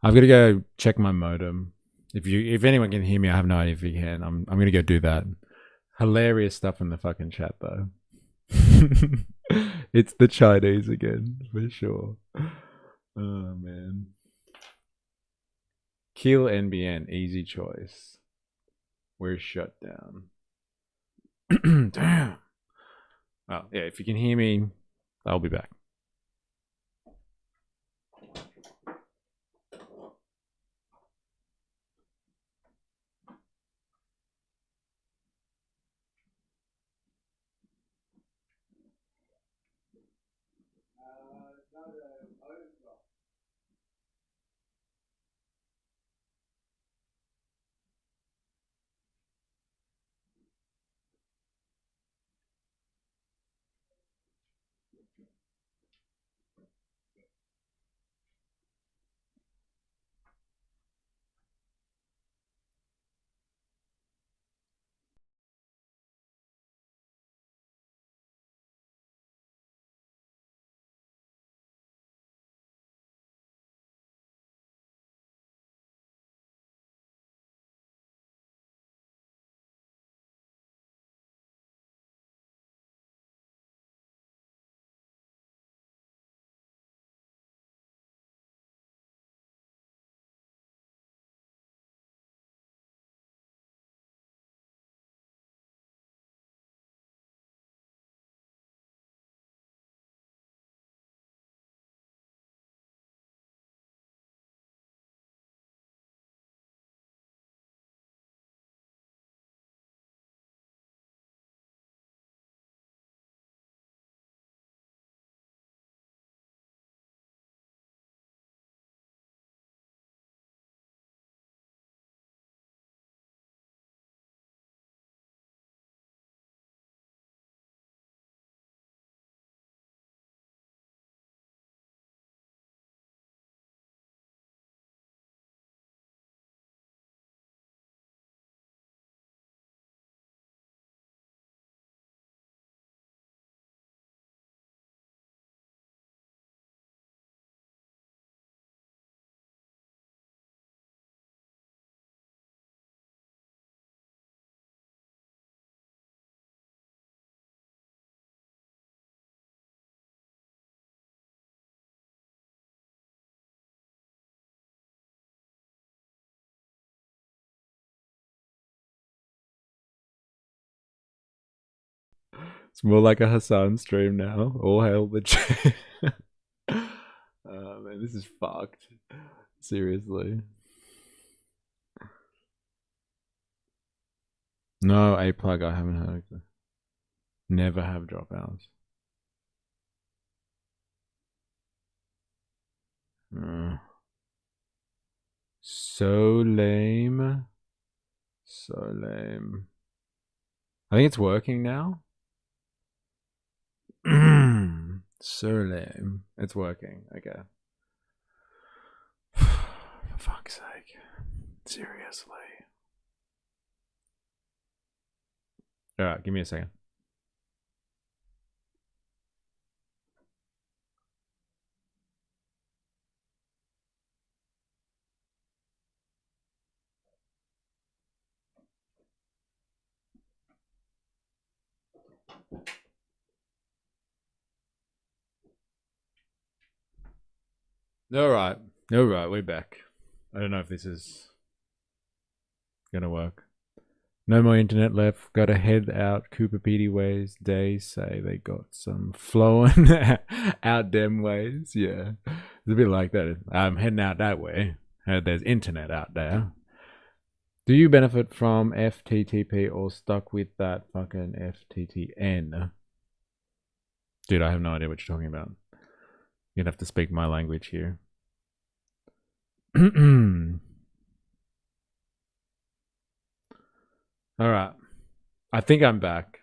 A: I've got to go check my modem. If anyone can hear me, I have no idea if you can. I'm gonna go do that. Hilarious stuff in the fucking chat though. It's the Chinese again, for sure. Oh man. Kill NBN, easy choice. We're shut down. Damn. Oh yeah, if you can hear me, I'll be back. It's more like a Hassan stream now. All hail the J. Man, this is fucked. Seriously. No, A plug, I haven't heard. Never have dropouts. So lame. So lame. I think it's working now. So lame. It's working. Okay. For fuck's sake. Seriously. Alright, give me a second. Alright, we're back. I don't know if this is gonna work. No more internet left. Got to head out Cooper Petey ways. They say they got some flowing out them ways. Yeah, it's a bit like that. I'm heading out that way. There's internet out there. Do you benefit from FTTP or stuck with that fucking FTTN? Dude, I have no idea what you're talking about. You'd have to speak my language here. Alright. I think I'm back.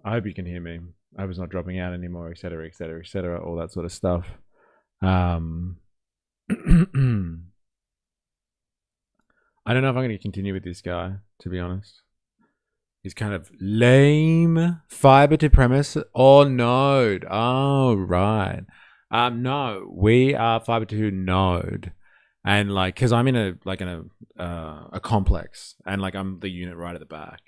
A: I hope you can hear me. I was not dropping out anymore, etc., etc., etc., all that sort of stuff. I don't know if I'm going to continue with this guy, to be honest. He's kind of lame. Fiber to premise or node. Oh, right. No, we are fiber to node. And like, cause I'm in a complex and like I'm the unit right at the back.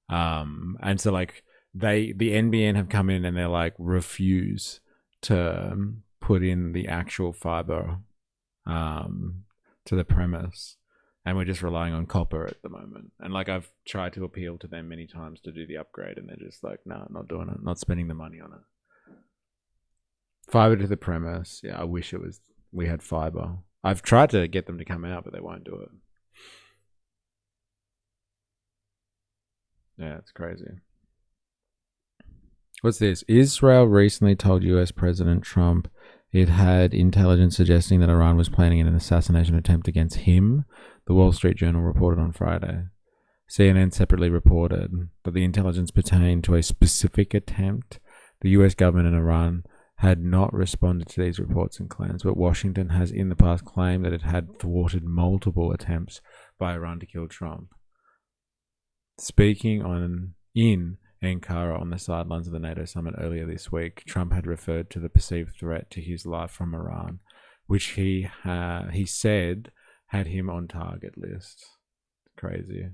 A: And so like the NBN have come in and they're like refuse to put in the actual fiber, to the premise. And we're just relying on copper at the moment. And like I've tried to appeal to them many times to do the upgrade and they're just like, no, not doing it, not spending the money on it. Fiber to the premise. Yeah, I wish we had fiber. I've tried to get them to come out, but they won't do it. Yeah, it's crazy. What's this? Israel recently told US President Trump it had intelligence suggesting that Iran was planning an assassination attempt against him. The Wall Street Journal reported on Friday. CNN separately reported that the intelligence pertained to a specific attempt. The US government and Iran had not responded to these reports and claims, but Washington has in the past claimed that it had thwarted multiple attempts by Iran to kill Trump. Speaking in Ankara on the sidelines of the NATO summit earlier this week, Trump had referred to the perceived threat to his life from Iran, which he said had him on target list. Crazy.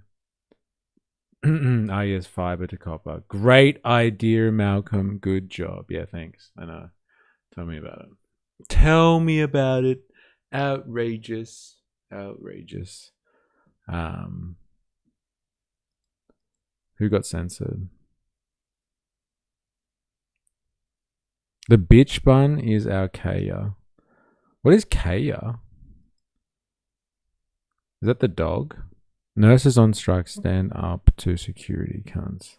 A: Ah, yes, fiber to copper. Great idea, Malcolm. Good job. Yeah, thanks. I know. Tell me about it. Tell me about it. Outrageous. Outrageous. Who got censored? The bitch bun is our Kaya. What is Kaya? Is that the dog? Nurses on strike stand up to security cunts.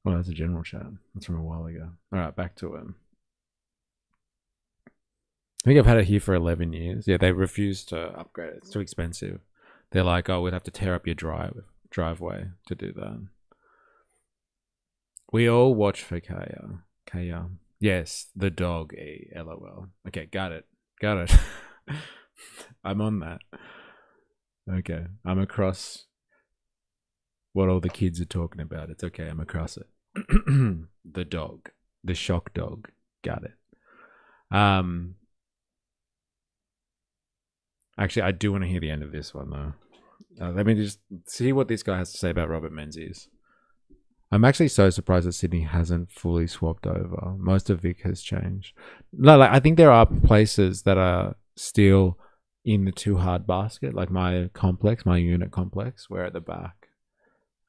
A: Well, that's a general chat. That's from a while ago. Alright, back to it. I think I've had it here for 11 years. Yeah, they refuse to upgrade it. It's too expensive. They're like, oh, we'd have to tear up your driveway to do that. We all watch for Kaya. Kaya. Yes, the dog. LOL. Okay, got it. Got it. I'm on that. Okay, I'm across what all the kids are talking about. It's okay, I'm across it. The dog. The shock dog. Got it. Actually, I do want to hear the end of this one, though. Let me just see what this guy has to say about Robert Menzies. I'm actually so surprised that Sydney hasn't fully swapped over. Most of Vic has changed. No, like I think there are places that are still in the too hard basket, like my complex, my unit complex, we're at the back.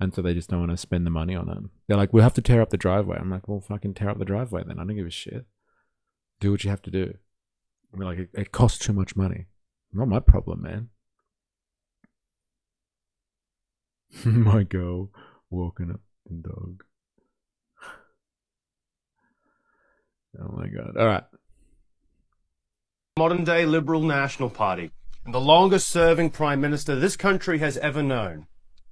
A: And so they just don't want to spend the money on it. They're like, we'll have to tear up the driveway. I'm like, well, fucking tear up the driveway then. I don't give a shit. Do what you have to do. We're like, it costs too much money. Not my problem, man. My girl walking up the dog. Oh my God. All right.
B: Modern day Liberal National Party, and the longest serving Prime Minister this country has ever known.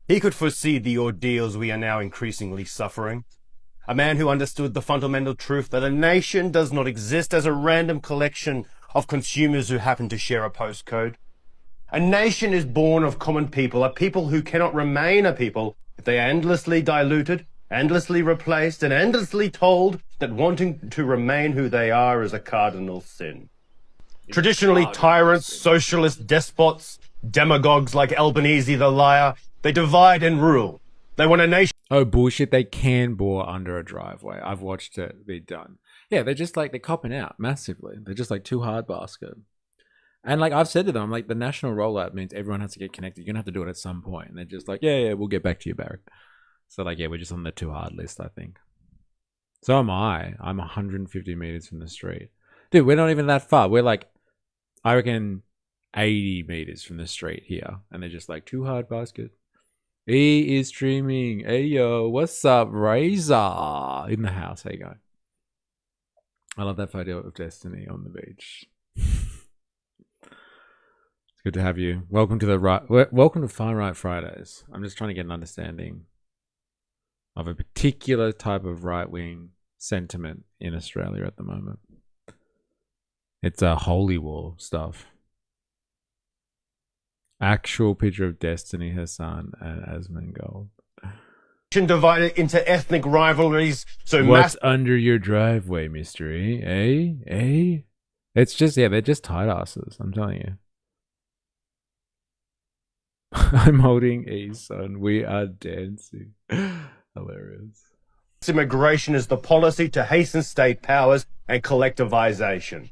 B: He could foresee the ordeals we are now increasingly suffering. A man who understood the fundamental truth that a nation does not exist as a random collection of consumers who happen to share a postcode. A nation is born of common people, a people who cannot remain a people if they are endlessly diluted, endlessly replaced, and endlessly told that wanting to remain who they are is a cardinal sin. Traditionally, tyrants, socialist despots, demagogues like Albanese the liar, they divide and rule. They want a nation.
A: Oh, bullshit. They can bore under a driveway. I've watched it be done. Yeah, they're just like, they're copping out massively. They're just like too hard basket. And like I've said to them, like the national rollout means everyone has to get connected. You're going to have to do it at some point. And they're just like, yeah, we'll get back to you, Barrett. So like, yeah, we're just on the too hard list, I think. So am I. I'm 150 meters from the street. Dude, we're not even that far. We're like, I reckon 80 meters from the street here. And they're just like, too hard basket. E is streaming. Hey, yo, what's up, Razor? In the house. Hey, guy. I love that photo of Destiny on the beach. It's good to have you. Welcome to Far Right Fridays. I'm just trying to get an understanding of a particular type of right-wing sentiment in Australia at the moment. It's a holy war stuff. Actual picture of Destiny Hassan and Asmongold.
B: Divided into ethnic rivalries. So
A: what's under your driveway, mystery? Eh? It's just, yeah, they're just tight asses. I'm telling you. I'm holding a son. We are dancing. Hilarious.
B: Immigration is the policy to hasten state powers and collectivization.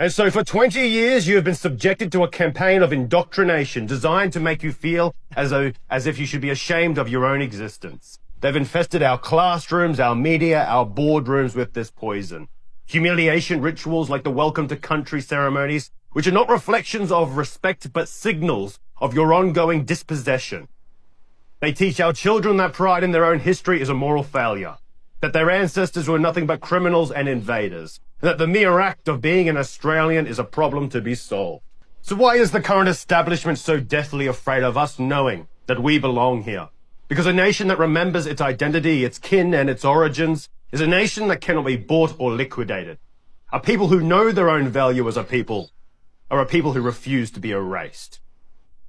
B: And so for 20 years, you have been subjected to a campaign of indoctrination designed to make you feel as if you should be ashamed of your own existence. They've infested our classrooms, our media, our boardrooms with this poison. Humiliation rituals like the welcome to country ceremonies, which are not reflections of respect but signals of your ongoing dispossession. They teach our children that pride in their own history is a moral failure, that their ancestors were nothing but criminals and invaders, and that the mere act of being an Australian is a problem to be solved. So why is the current establishment so deathly afraid of us knowing that we belong here? Because a nation that remembers its identity, its kin, and its origins is a nation that cannot be bought or liquidated. A people who know their own value as a people are a people who refuse to be erased.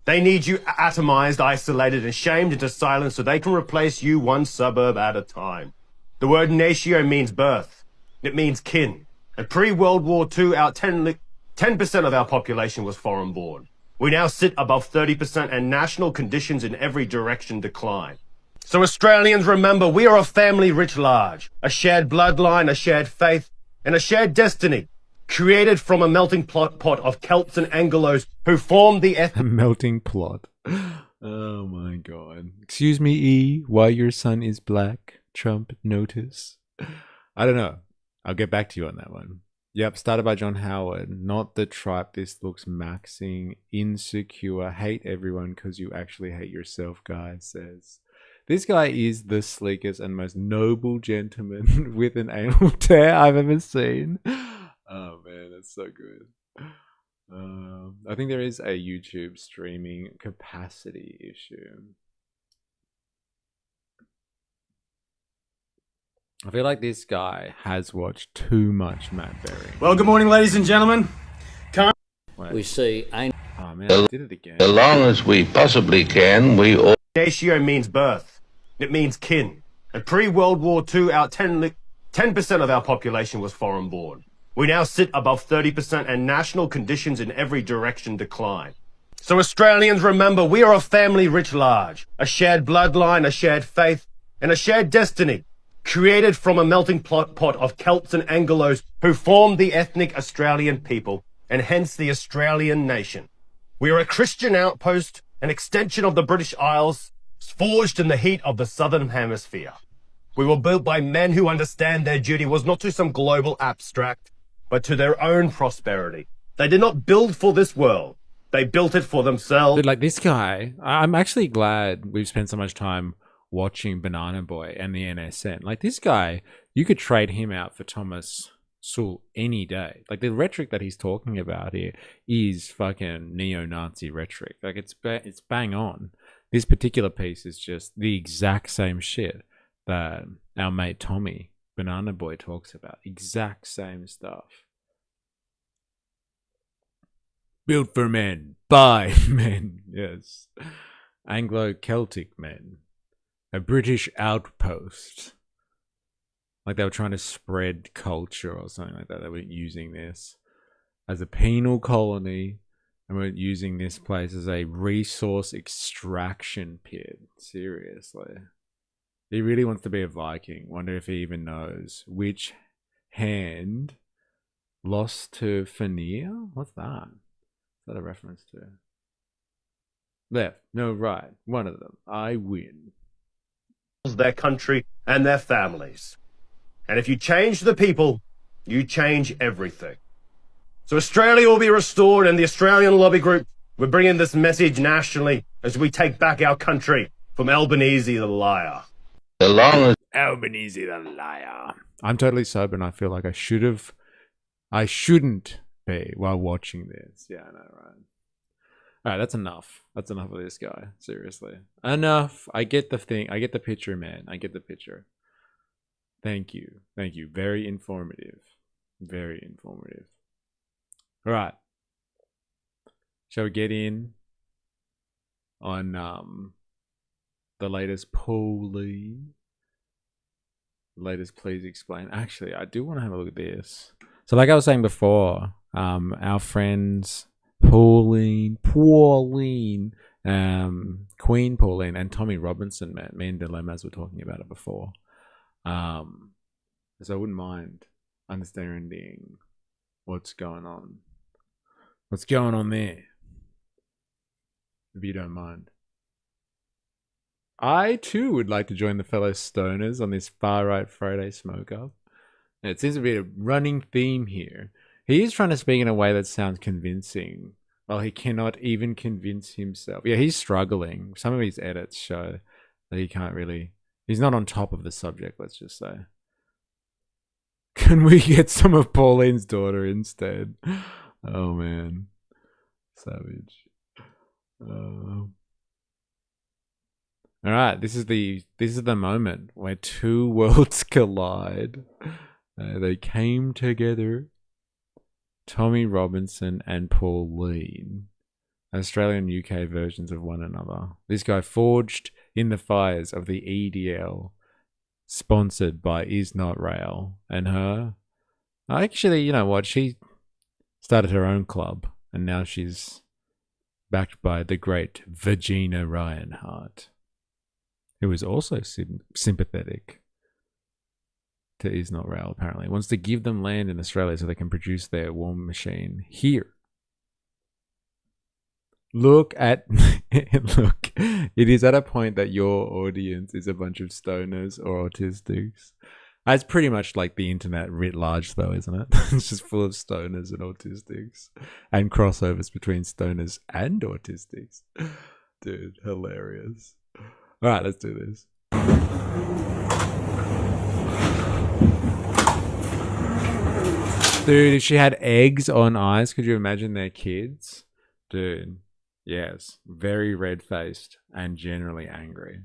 B: They need you atomized, isolated, and shamed into silence so they can replace you one suburb at a time. The word natio means birth. It means kin. And pre-World War II, 10% of our population was foreign born. We now sit above 30% and national conditions in every direction decline. So Australians, remember, we are a family writ large, a shared bloodline, a shared faith, and a shared destiny, created from a melting pot of Celts and Anglos who formed the
A: A melting plot. Oh my God. Excuse me, E, why your son is black? Trump notice. I don't know. I'll get back to you on that one. Yep, started by John Howard. Not the tripe. This looks maxing. Insecure. Hate everyone because you actually hate yourself, guy says. This guy is the sleekest and most noble gentleman with an anal tear I've ever seen. Oh man, that's so good. I think there is a YouTube streaming capacity issue. I feel like this guy has watched too much Matt Berry.
B: Well, good morning, ladies and gentlemen.
J: We see...
A: Oh man, I did it again.
L: As long as we possibly can, we all...
B: Natio means birth. It means kin. And pre-World War II, 10% of our population was foreign born. We now sit above 30% and national conditions in every direction decline. So Australians, remember, we are a family writ large, a shared bloodline, a shared faith, and a shared destiny, created from a melting pot of Celts and Anglos who formed the ethnic Australian people, and hence the Australian nation. We are a Christian outpost, an extension of the British Isles, forged in the heat of the Southern Hemisphere. We were built by men who understand their duty was not to some global abstract, but to their own prosperity. They did not build for this world. They built it for themselves.
A: Dude, like this guy, I'm actually glad we've spent so much time watching Banana Boy and the NSN. Like this guy, you could trade him out for Thomas Sowell any day. Like the rhetoric that he's talking about here is fucking neo-Nazi rhetoric. Like it's bang on. This particular piece is just the exact same shit that our mate Tommy, Banana Boy, talks about. Exact same stuff. Built for men, by men, yes. Anglo-Celtic men. A British outpost. Like they were trying to spread culture or something like that. They were using this as a penal colony and we're using this place as a resource extraction pit. Seriously. He really wants to be a Viking. Wonder if he even knows which hand lost to Fenrir? What's that? Is that a reference to? Left, no right. One of them. I win.
B: Their country and their families. And if you change the people, you change everything. So Australia will be restored, and the Australian Lobby Group, we're bringing this message nationally as we take back our country from Albanese the liar.
A: Albanese the liar. I'm totally sober and I feel like I shouldn't be while watching this. Yeah, I know, right? Alright, that's enough. That's enough of this guy. Seriously. Enough. I get the thing. I get the picture, man. I get the picture. Thank you. Thank you. Very informative. Very informative. Alright. Shall we get in on the latest polling? Latest Please Explain. Actually, I do want to have a look at this. So like I was saying before, our friends Pauline, Queen Pauline, and Tommy Robinson, man. Me and Dilemmas were talking about it before. So I wouldn't mind understanding what's going on. What's going on there? If you don't mind. I too would like to join the fellow stoners on this far right Friday smoke up. It seems to be a running theme here. He is trying to speak in a way that sounds convincing. Well, he cannot even convince himself. Yeah, he's struggling. Some of his edits show that he can't really... He's not on top of the subject, let's just say. Can we get some of Pauline's daughter instead? Oh, man. Savage. Alright, this is the moment where two worlds collide. They came together. Tommy Robinson and Pauline, Australian UK versions of one another. This guy forged in the fires of the EDL, sponsored by Is Not Rail, and her. Actually, you know what? She started her own club, and now she's backed by the great Virginia Reinhardt, who is also sympathetic to Is Not Rail, apparently. Wants to give them land in Australia so they can produce their war machine here. Look, it is at a point that your audience is a bunch of stoners or autistics. It's pretty much like the internet writ large though, isn't it? It's just full of stoners and autistics. And crossovers between stoners and autistics. Dude, hilarious. Alright, let's do this. Dude, if she had eggs on eyes, could you imagine their kids? Dude, yes. Very red-faced and generally angry.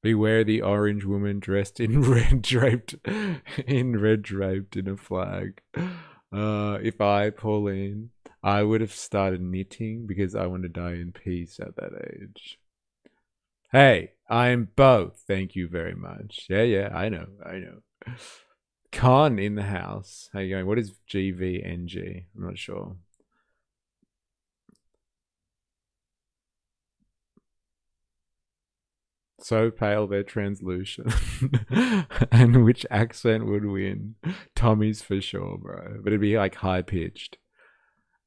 A: Beware the orange woman dressed in red draped in a flag. If I, Pauline, I would have started knitting because I want to die in peace at that age. Hey, I am both. Thank you very much. Yeah, I know. Con in the house. How you going? What is GVNG? I'm not sure. So pale they're translucent. And which accent would win? Tommy's for sure, bro. But it'd be like high-pitched.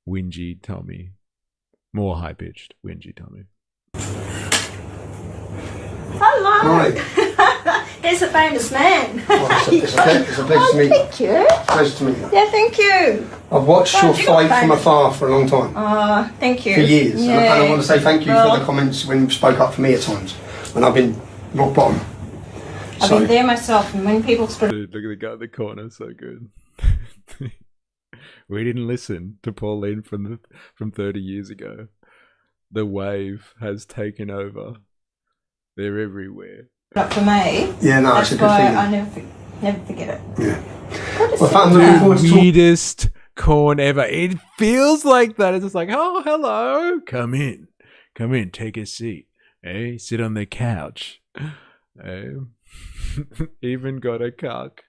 A: Whingy Tommy. More high-pitched. Whingy Tommy.
M: Hello.
I: Hi.
M: There's a famous man.
I: It's a pleasure to meet you.
M: Thank you.
I: Pleasure to meet you.
M: Yeah, thank you.
I: I've watched
M: God,
I: your
M: you got
I: fight from
M: famous.
I: afar for a long time.
M: Thank you.
I: For years.
M: Yeah.
I: And I want to say thank you
M: Well,
I: for the comments when you spoke up for me at times, when I've been rock bottom.
M: I've been there myself, and when people sort of
A: Dude, look at the guy in the corner, so good. We didn't listen to Pauline from 30 years ago. The wave has taken over. They're everywhere.
M: up for me,
I: Yeah, no,
M: that's
I: it's a good
M: why
I: thing.
M: I never forget it.
I: Yeah.
M: Good to
I: Well,
M: see
I: I'm
M: you.
I: looking forward to talking.
A: Weirdest corn ever. It feels like that. It's just like, oh, hello. Come in. Come in. Take a seat. Hey, sit on the couch. Hey. Even got a cock.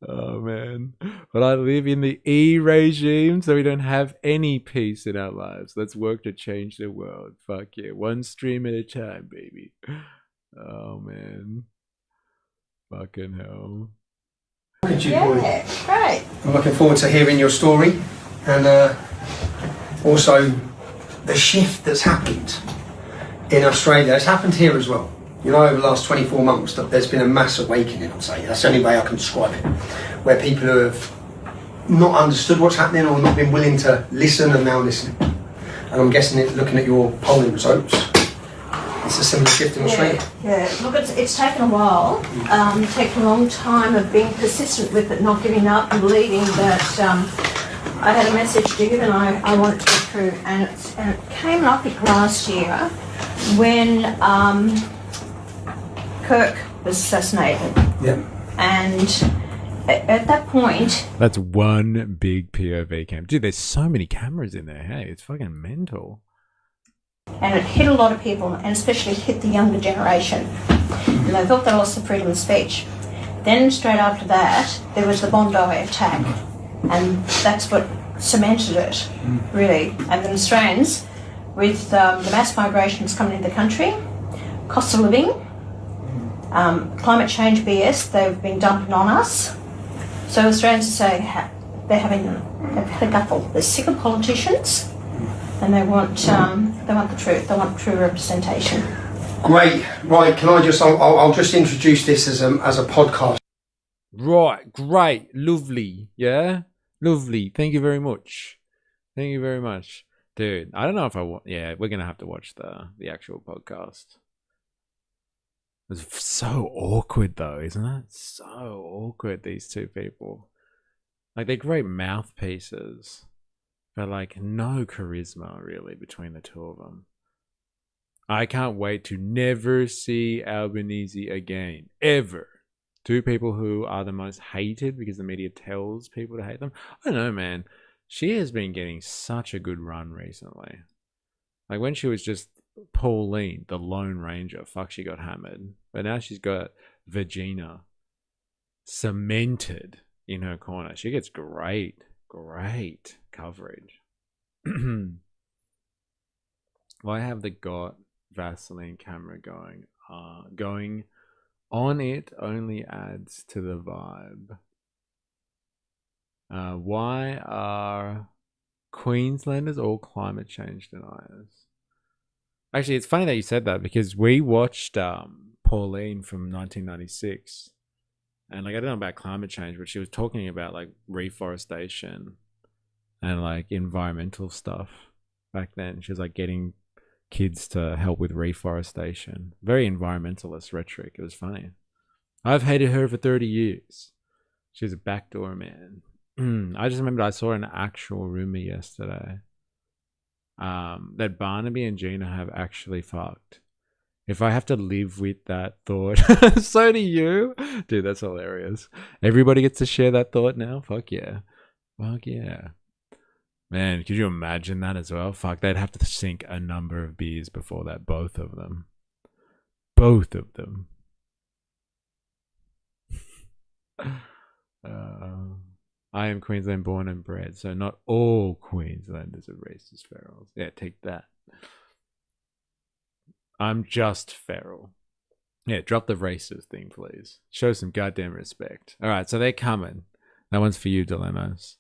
A: Oh, man. But I live in the E regime, so we don't have any peace in our lives. Let's work to change the world. Fuck yeah. One stream at a time, baby. Oh, man. Fucking hell.
I: Look at you, boy.
M: Yeah, great.
I: I'm looking forward to hearing your story and also the shift that's happened in Australia. It's happened here as well. You know, over the last 24 months, that there's been a mass awakening, I'd say. That's the only way I can describe it. Where people who have not understood what's happening or not been willing to listen are now listening. And I'm guessing it, looking at your polling results, it's a similar shift in Australia.
M: Yeah. Look, it's taken a while. Taken a long time of being persistent with it, not giving up, and believing that I had a message to give and I want it to go through. And it came, I think, last year when Kirk was assassinated.
I: Yeah.
M: And at that point,
A: That's one big POV cam. Dude, there's so many cameras in there. Hey, it's fucking mental.
M: and it hit a lot of people, and especially hit the younger generation. And they thought they lost the freedom of speech. Then straight after that, there was the Bondi attack, and that's what cemented it, really. And the Australians, with the mass migrations coming into the country, cost of living, climate change BS, they've been dumping on us. So Australians say they've had a gutful. They're sick of politicians, and they want the truth. They want true representation.
I: Great. Right, can I just, I'll just introduce this as a podcast.
A: Right, great, lovely, yeah? Lovely, thank you very much. Thank you very much. Dude, I don't know if I want, yeah, we're going to have to watch the actual podcast. It's so awkward though, isn't it? So awkward, these two people. Like, they're great mouthpieces, but like no charisma really between the two of them. I can't wait to never see Albanese again, ever. Two people who are the most hated because the media tells people to hate them. I don't know, man. She has been getting such a good run recently. Like when she was just Pauline, the Lone Ranger, fuck, she got hammered. But now she's got Virginia cemented in her corner. She gets great coverage. Why have the Got Vaseline camera going on? It only adds to the vibe. Why are Queenslanders all climate change deniers? Actually, it's funny that you said that because we watched Pauline from 1996, and like I don't know about climate change, but she was talking about like reforestation and like environmental stuff back then. She was like getting kids to help with reforestation. Very environmentalist rhetoric. It was funny. I've hated her for 30 years. She's a backdoor man. I just remembered I saw an actual rumor yesterday that Barnaby and Gina have actually fucked. If I have to live with that thought, so do you. Dude, that's hilarious. Everybody gets to share that thought now? Fuck yeah. Fuck yeah. Man, could you imagine that as well? Fuck, they'd have to sink a number of beers before that. Both of them. Both of them. I am Queensland born and bred, so not all Queenslanders are racist ferals. Yeah, take that. I'm just feral. Yeah, drop the racist thing, please. Show some goddamn respect. Alright, so they're coming. That one's for you, Dilemmas.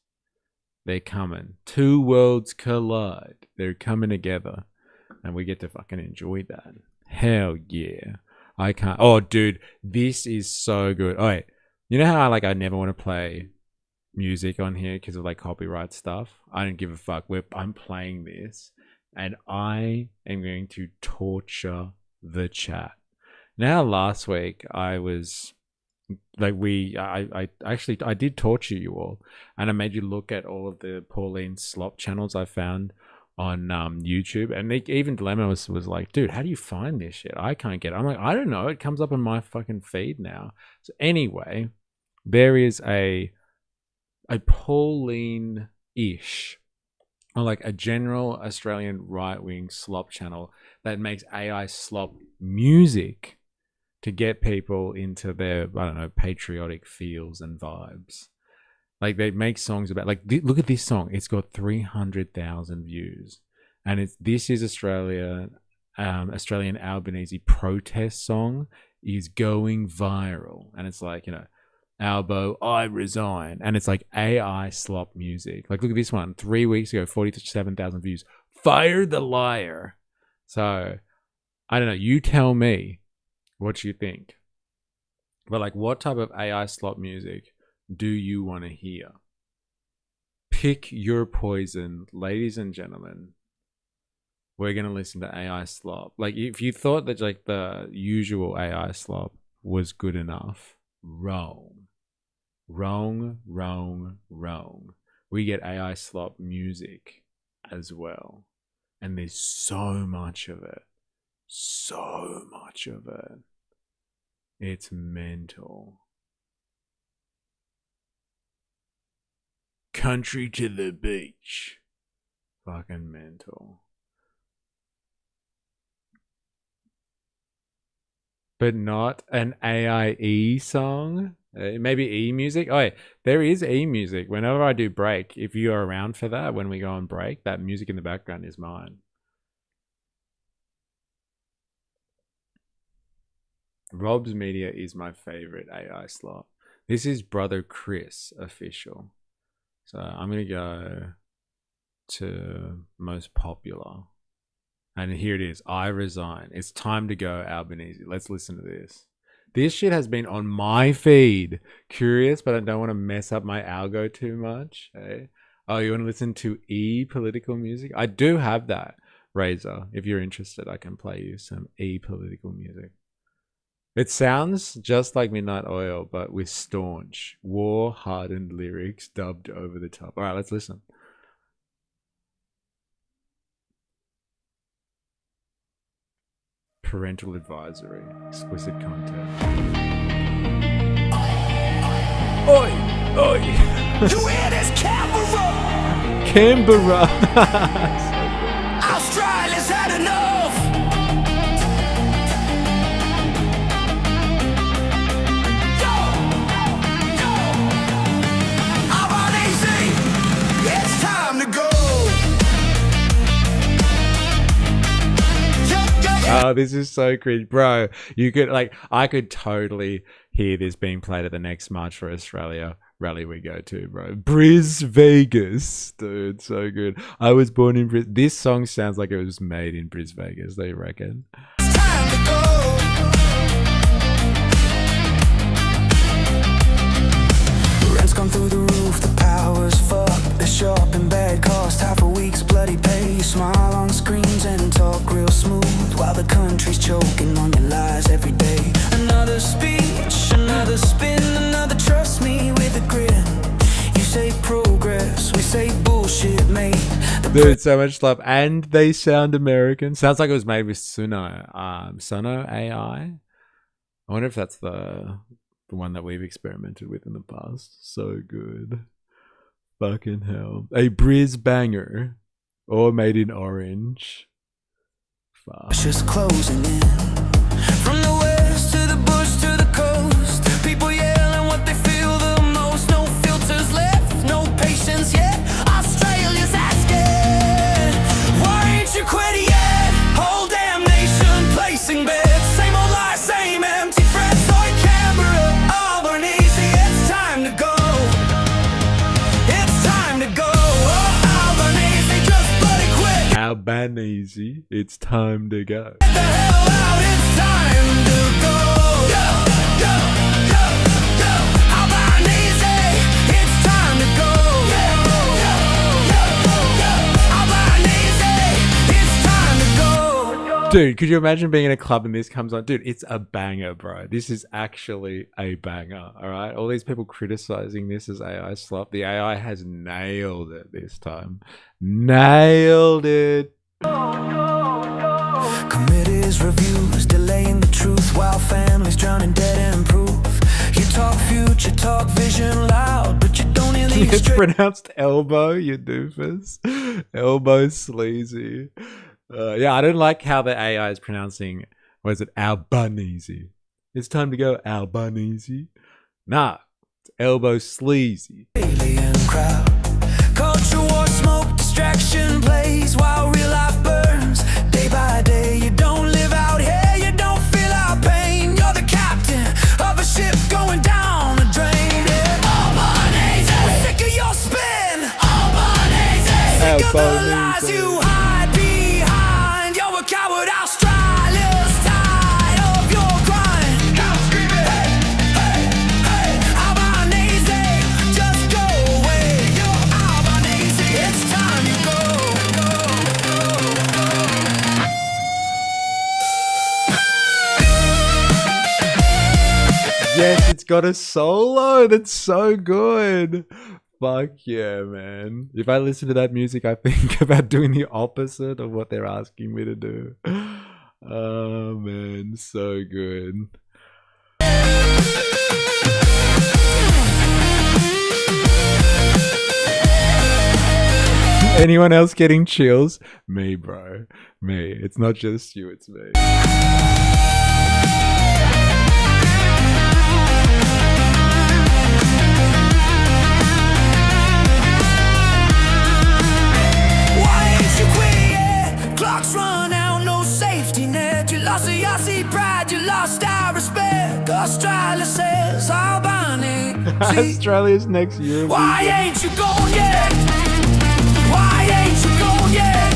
A: They're coming. Two worlds collide. They're coming together. And we get to fucking enjoy that. Hell yeah. I can't. Oh, dude, this is so good. Oh, wait. You know how I never want to play music on here because of like copyright stuff? I don't give a fuck. I'm playing this and I am going to torture the chat. Now, last week I was like, I did torture you all and I made you look at all of the Pauline Slop channels I found on YouTube, and even Dilemma was like, dude, how do you find this shit? I can't get it. I'm like, I don't know, it comes up in my fucking feed now. So anyway, there is a Pauline-ish, or like a general Australian right-wing slop channel that makes AI slop music to get people into their, I don't know, patriotic feels and vibes. Like, they make songs about, like, look at this song. It's got 300,000 views. And This Is Australia, Australian Albanese protest song is going viral. And it's like, you know, Albo, I resign. And it's like AI slop music. Like, look at this one. 3 weeks ago, 47,000 views. Fire the liar. So, I don't know. You tell me what you think. But, like, what type of AI slop music do you want to hear? Pick your poison, ladies and gentlemen. We're going to listen to AI slop. Like, if you thought that like the usual AI slop was good enough, wrong. We get AI slop music as well. And there's so much of it. It's mental. Country to the beach. Fucking mental. But not an AIE song? Maybe E music? Oh, yeah, there is E music. Whenever I do break, if you are around for that, when we go on break, that music in the background is mine. Rob's Media is my favorite AI slot. This is Brother Chris official. So I'm going to go to most popular. And here it is. I resign. It's time to go, Albanese. Let's listen to this. This shit has been on my feed. Curious, but I don't want to mess up my algo too much. Hey? Oh, you want to listen to E political music? I do have that, Razor. If you're interested, I can play you some E political music. It sounds just like Midnight Oil, but with staunch, war-hardened lyrics dubbed over the top. All right, let's listen. Parental advisory, explicit content. Oi! Oi! You hear this, Canberra? Canberra!
N: Australia's had enough!
A: Oh, this is so cringe, bro. You could I could totally hear this being played at the next March for Australia rally we go to, bro. Bris Vegas, dude, so good. I was born in Bris. This song sounds like it was made in Bris Vegas. They reckon.
N: It's time to go. Rent's gone through the roof, the power's fucked. The shopping bag cost half a week's bloody pay. You smile on screens and talk real smooth while the country's choking on your lies every day. Another speech, another spin, another trust me with a grin. You say progress, we say bullshit, mate.
A: Dude, so much love. And they sound American. Sounds like it was made with Suno AI. I wonder if that's the one that we've experimented with in the past. So good. Fucking hell. A Briz banger. Or made in orange. Fuck.
N: Just closing in. From the west to the bush to the coast. People yelling what they feel the most. No filters left, no patience yet. Australia's asking, why ain't you quit yet? Whole damn nation placing bets. Same old lie, same empty threats. Like Canberra, Albanese, it's time to go. It's time to go. Oh, Albanese, just bloody quit.
A: Albanese, it's time to go.
N: Get the hell out. it's time to go. Albanese, it's time to go. Albanese, it's time to go.
A: Dude, could you imagine being in a club and this comes on? Dude, it's a banger, bro. This is actually a banger, all right? All these people criticizing this as AI slop. The AI has nailed it this time. Nailed it.
N: Committees, reviews, delaying the truth while families drowning dead in proof. You talk future, talk vision loud, but you don't hear the
A: It's pronounced elbow, you doofus. Elbow sleazy. Yeah, I don't like how the AI is pronouncing, what is it, Albanese. It's time to go Albanese. Nah, it's elbow sleazy.
N: alien crowd. Culture war, smoke, distraction plays while real life burns. Day by day, you don't live out here, you don't feel our pain. You're the captain of a ship going down the drain. Yeah. Albanese, we're sick of your spin. Albanese, sick of the lies you hide behind. You're a coward, Australia's tired of your grind. Now screaming, hey, hey, hey. Albanese, just go away. You're Albanese, it's time you go.
A: Yes, it's got a solo. That's so good. Fuck yeah, man. If I listen to that music, I think about doing the opposite of what they're asking me to do. Oh, man. So good. Anyone else getting chills? Me, bro. Me. It's not just you, it's me.
N: Why ain't you quit yet? Clock's run out, no safety net. You lost the Aussie pride, you lost our respect. Australia says Albanese.
A: Australia's next year.
N: Why ain't you gone yet? Why ain't you gone yet?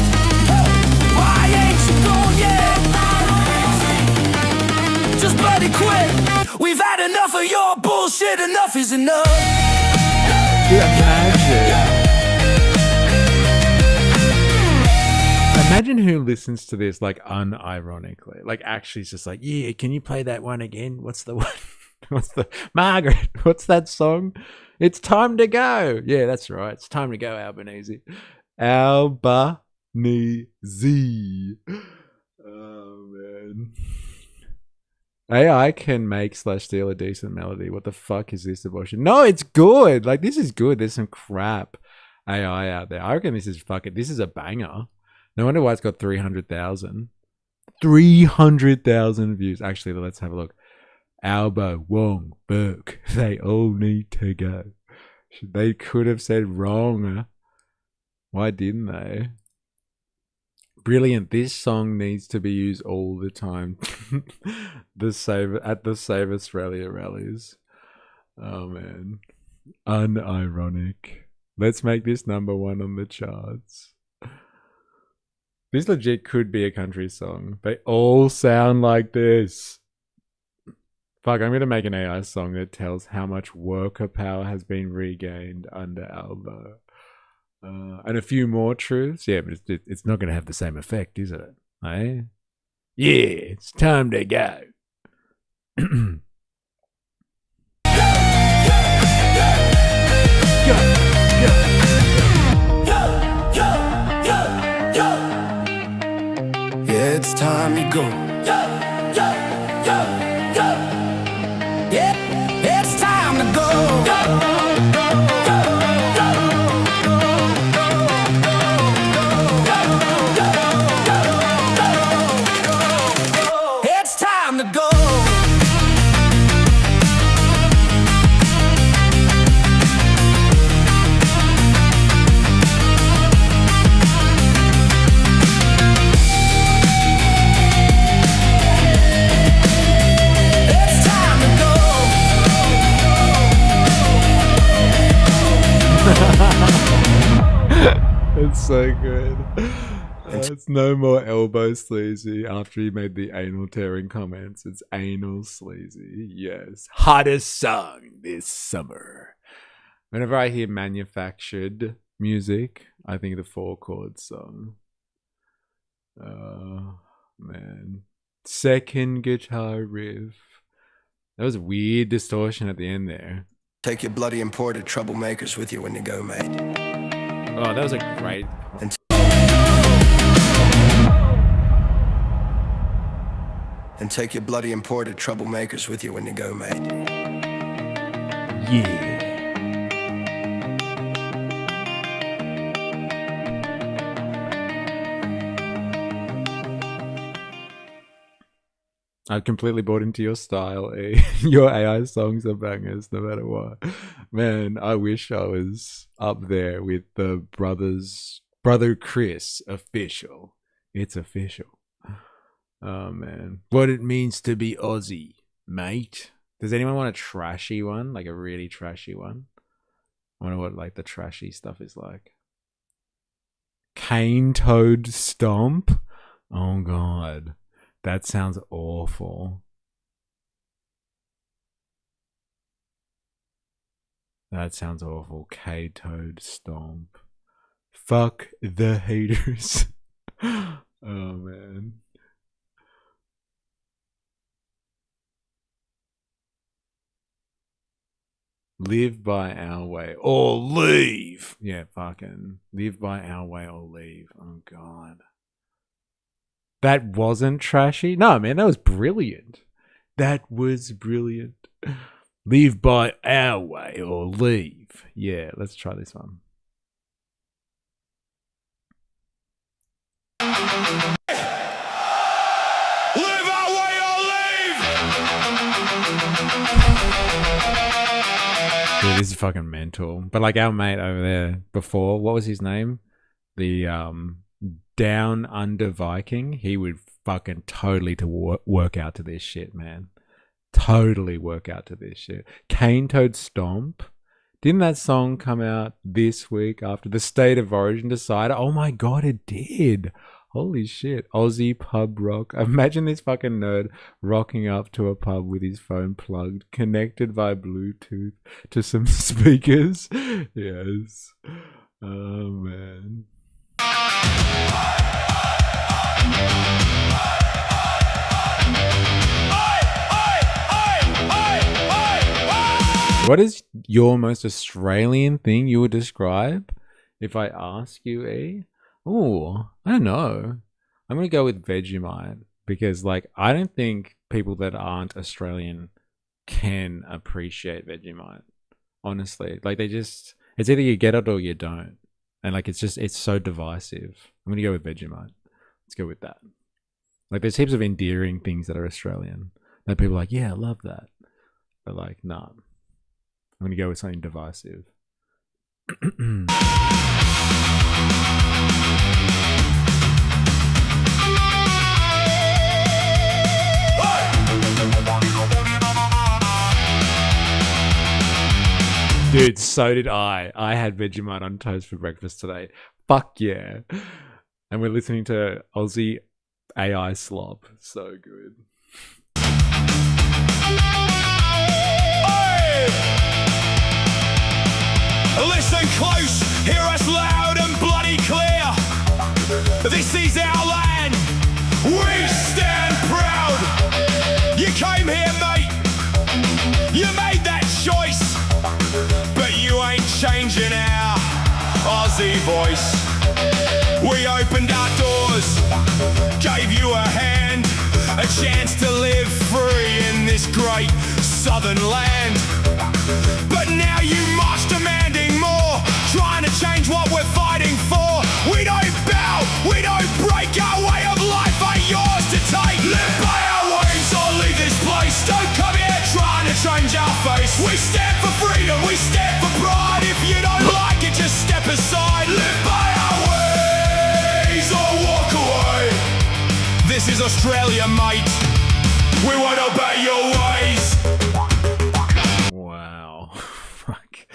N: Why ain't you gone yet? Just bloody quit. We've had enough of your bullshit. Enough is enough.
A: Imagine who listens to this like unironically. Like actually it's just like, yeah, can you play that one again? What's the one? What's the Margaret? What's that song? It's time to go. Yeah, that's right. It's time to go, Albanese. Albanese. Oh man. AI can make / steal a decent melody. What the fuck is this abortion? No, it's good. Like this is good. There's some crap AI out there. I reckon this is this is a banger. No wonder why it's got 300,000. 300,000 views. Actually, let's have a look. Albo, Wong, Burke, they all need to go. They could have said wrong. Why didn't they? Brilliant. This song needs to be used all the time. At the Save Australia rallies. Oh man. Unironic. Let's make this #1 on the charts. This legit could be a country song. They all sound like this. Fuck, I'm gonna make an AI song that tells how much worker power has been regained under Albo. And a few more truths. Yeah, but it's not gonna have the same effect, is it? Eh? Yeah, it's time to go.
N: Yeah, it's time to go. Yeah, it's time to go. It's time to go.
A: It's so good.
N: And
A: It's no more elbow sleazy after he made the anal tearing comments. It's anal sleazy. Yes. Hottest song this summer. Whenever I hear manufactured music, I think of the 4 chord song. Oh, man. Second guitar riff. That was a weird distortion at the end there.
O: Take your bloody imported troublemakers with you when you go, mate.
A: Oh, that was a great...
O: And take your bloody imported troublemakers with you when you go, mate.
A: Yeah. I've completely bought into your style, eh? Your AI songs are bangers no matter what. Man, I wish I was up there with the Brother Chris official. It's official. Oh, man. What it means to be Aussie, mate. Does anyone want a trashy one? Like a really trashy one? I wonder what like the trashy stuff is like. Cane Toad Stomp? Oh, God. That sounds awful. That sounds awful. K-Toad Stomp. Fuck the haters. Oh, man. Live by our way or leave. Yeah, fucking live by our way or leave. Oh, God. That wasn't trashy? No, man, that was brilliant. That was brilliant. Live by our way or leave. Yeah, let's try this one.
N: Live our way or leave!
A: Dude, this is fucking mental. But like our mate over there before, what was his name? The Down Under Viking. He would fucking totally to work out to this shit, man. Totally work out to this shit. Cane Toad Stomp. Didn't that song come out this week after the State of Origin decided? Oh my God, it did. Holy shit. Aussie pub rock. Imagine this fucking nerd rocking up to a pub with his phone plugged, connected via Bluetooth to some speakers. Yes. Oh, man. What is your most Australian thing you would describe if I ask you, E? Oh, I don't know. I'm going to go with Vegemite because, like, I don't think people that aren't Australian can appreciate Vegemite. Honestly, like it's either you get it or you don't. And like, it's so divisive. I'm going to go with Vegemite. Let's go with that. Like, there's heaps of endearing things that are Australian that people are like, yeah, I love that. But like, nah. I'm going to go with something divisive. Dude, so did I. I had Vegemite on toast for breakfast today. Fuck yeah. And we're listening to Aussie AI slop. So good.
N: Listen close, hear us loud and bloody clear. This is our land, we stand proud. You came here, mate, you made that choice, but you ain't changing our Aussie voice. We opened our doors, gave you a hand, a chance to live free in this great southern land. But now you march demanding more, trying to change what we're fighting for. We don't bow, we don't break, our way of life ain't yours to take. Live by our ways or leave this place. Don't come here trying to change our face. We stand for freedom, we stand for pride. If you don't like it, just step aside. Live by our ways or walk away. This is Australia, mate. We won't obey your ways.
A: Wow. Fuck.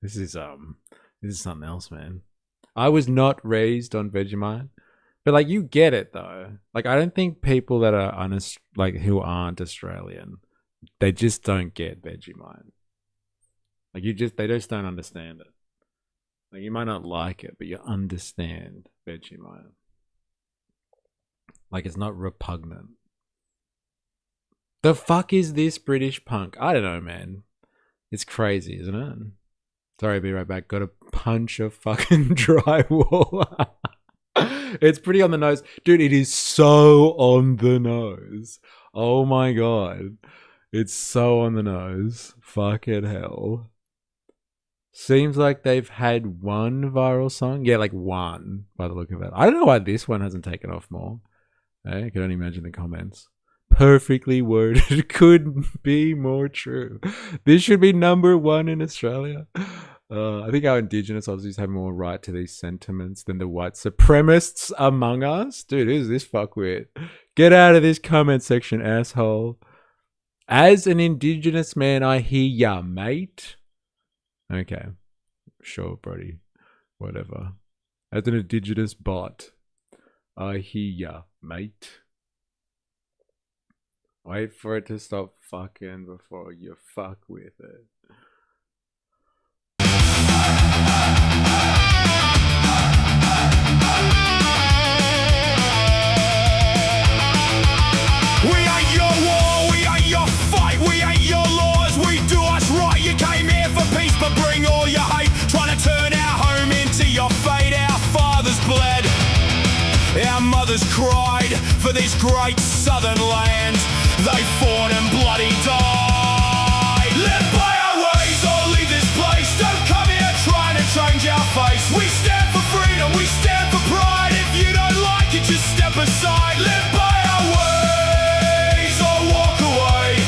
A: This is something else, man. I was not raised on Vegemite, But like, you get it though. Like, I don't think people that are who aren't Australian, they just don't get Vegemite. Like, they just don't understand it. Like, you might not like it, but you understand Vegemite. Like, it's not repugnant. The fuck is this British punk? I don't know, man. It's crazy, isn't it? Sorry, I'll be right back. Got to punch a fucking drywall. It's pretty on the nose. Dude, it is so on the nose. Oh my god. It's so on the nose. Fucking hell. Seems like they've had one viral song. Yeah, like one by the look of it. I don't know why this one hasn't taken off more. I can only imagine the comments. Perfectly worded. Couldn't be more true. This should be #1 in Australia. I think our Indigenous Aussies have more right to these sentiments than the white supremacists among us. Dude, who's this fuckwit? Get out of this comment section, asshole. As an Indigenous man, I hear ya, mate. Okay. Sure, Brody. Whatever. As an Indigenous bot, I hear ya, mate. Wait for it to stop fucking before you fuck with it.
N: We ain't your war, we ain't your fight, we ain't your laws, we do us right. You came here for peace, but bring all your hate, trying to turn our home into your fate. Our fathers bled, our mothers cried for this great southern land. They fought and bloody died. Live by our ways or leave this place. Don't come here trying to change our face. We stand for freedom, we stand for pride. If you don't like it, just step aside. Live by our ways or walk away.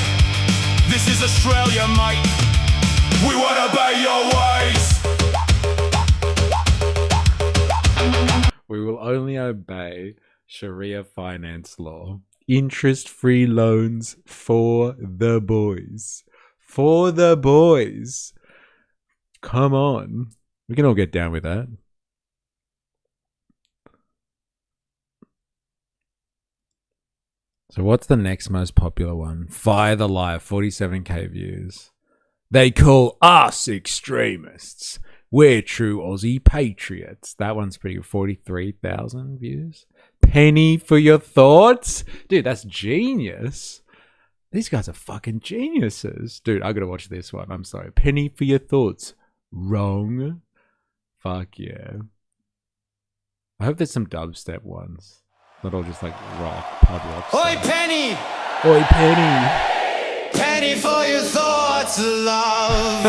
N: This is Australia, mate. We won't obey your ways.
A: We will only obey Sharia finance law. Interest-free loans for the boys. For the boys. Come on. We can all get down with that. So what's the next most popular one? Fire the Live, 47k views. They call us extremists. We're true Aussie patriots. That one's pretty good. 43,000 views. Penny for your thoughts? Dude, that's genius. These guys are fucking geniuses. Dude, I gotta watch this one. I'm sorry. Penny for your thoughts. Wrong. Fuck yeah. I hope there's some dubstep ones. Not all just like rock, pub rock.
N: Oi, Penny!
A: Oi, Penny!
N: Penny for your thoughts, love.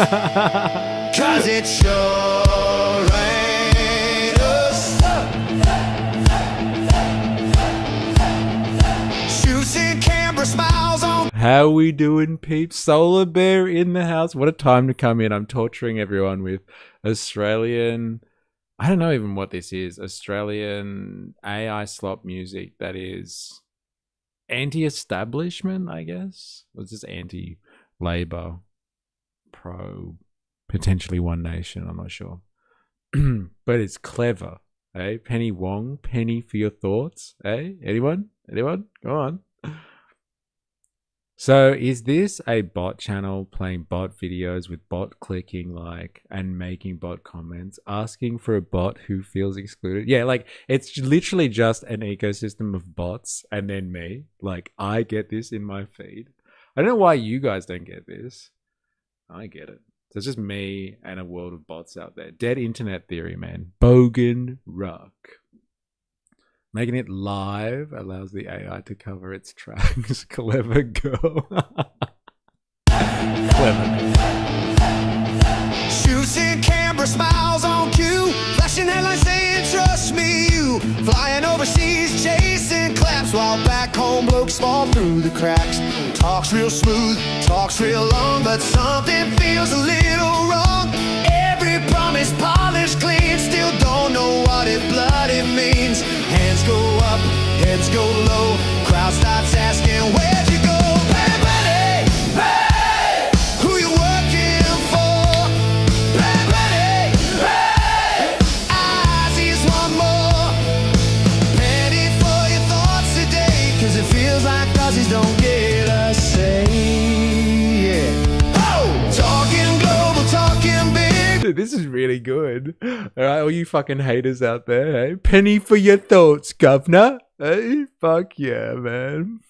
N: Cause it sure ain't us. Shoots in Canberra, smiles on.
A: How we doing, peeps? Solar Bear in the house. What a time to come in. I'm torturing everyone with Australian... I don't know even what this is. Australian AI slop music that is anti-establishment, I guess. Or is this anti-Labor, pro, potentially One Nation? I'm not sure. But it's clever, eh? Penny Wong, Penny for your thoughts, eh? Anyone? Anyone? Go on. So is this a bot channel playing bot videos with bot clicking like and making bot comments, asking for a bot who feels excluded? Yeah, like it's literally just an ecosystem of bots and then me. Like I get this in my feed. I don't know why you guys don't get this. I get it. So it's just me and a world of bots out there. Dead internet theory, man. Bogan Rock. Making it live allows the AI to cover its tracks. Clever girl. Clever.
N: Shoots in Canberra, smiles on cue. Flashing headlines saying, trust me, you. Flying overseas, chasing claps. While back home, blokes fall through the cracks. Talks real smooth, talks real long. But something feels a little wrong. Every promise polished clean. Still don't know what it bloody means. Hands go up, heads go low. Crowd starts asking, where'd you go? Hey, buddy, hey, who you working for? Hey, buddy, hey, I sees one more. Aussies don't get a say. Yeah. Oh! Talking global, talking big.
A: Dude, this is really good. Alright, all you fucking haters out there, hey? Penny for your thoughts, governor. Hey, fuck yeah, man.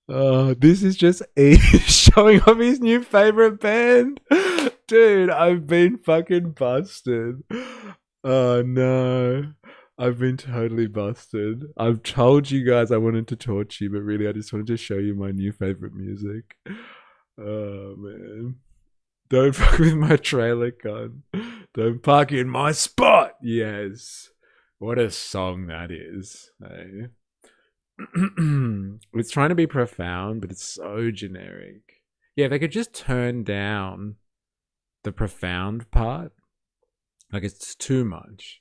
A: This is just E showing off his new favorite band. Dude, I've been fucking busted. Oh no. I've been totally busted. I've told you guys I wanted to torture you, but really I just wanted to show you my new favorite music. Oh man. Don't fuck with my trailer, cunt. Don't park in my spot. Yes. What a song that is. Hey. It's trying to be profound, but it's so generic. Yeah, if they could just turn down the profound part. Like, it's too much.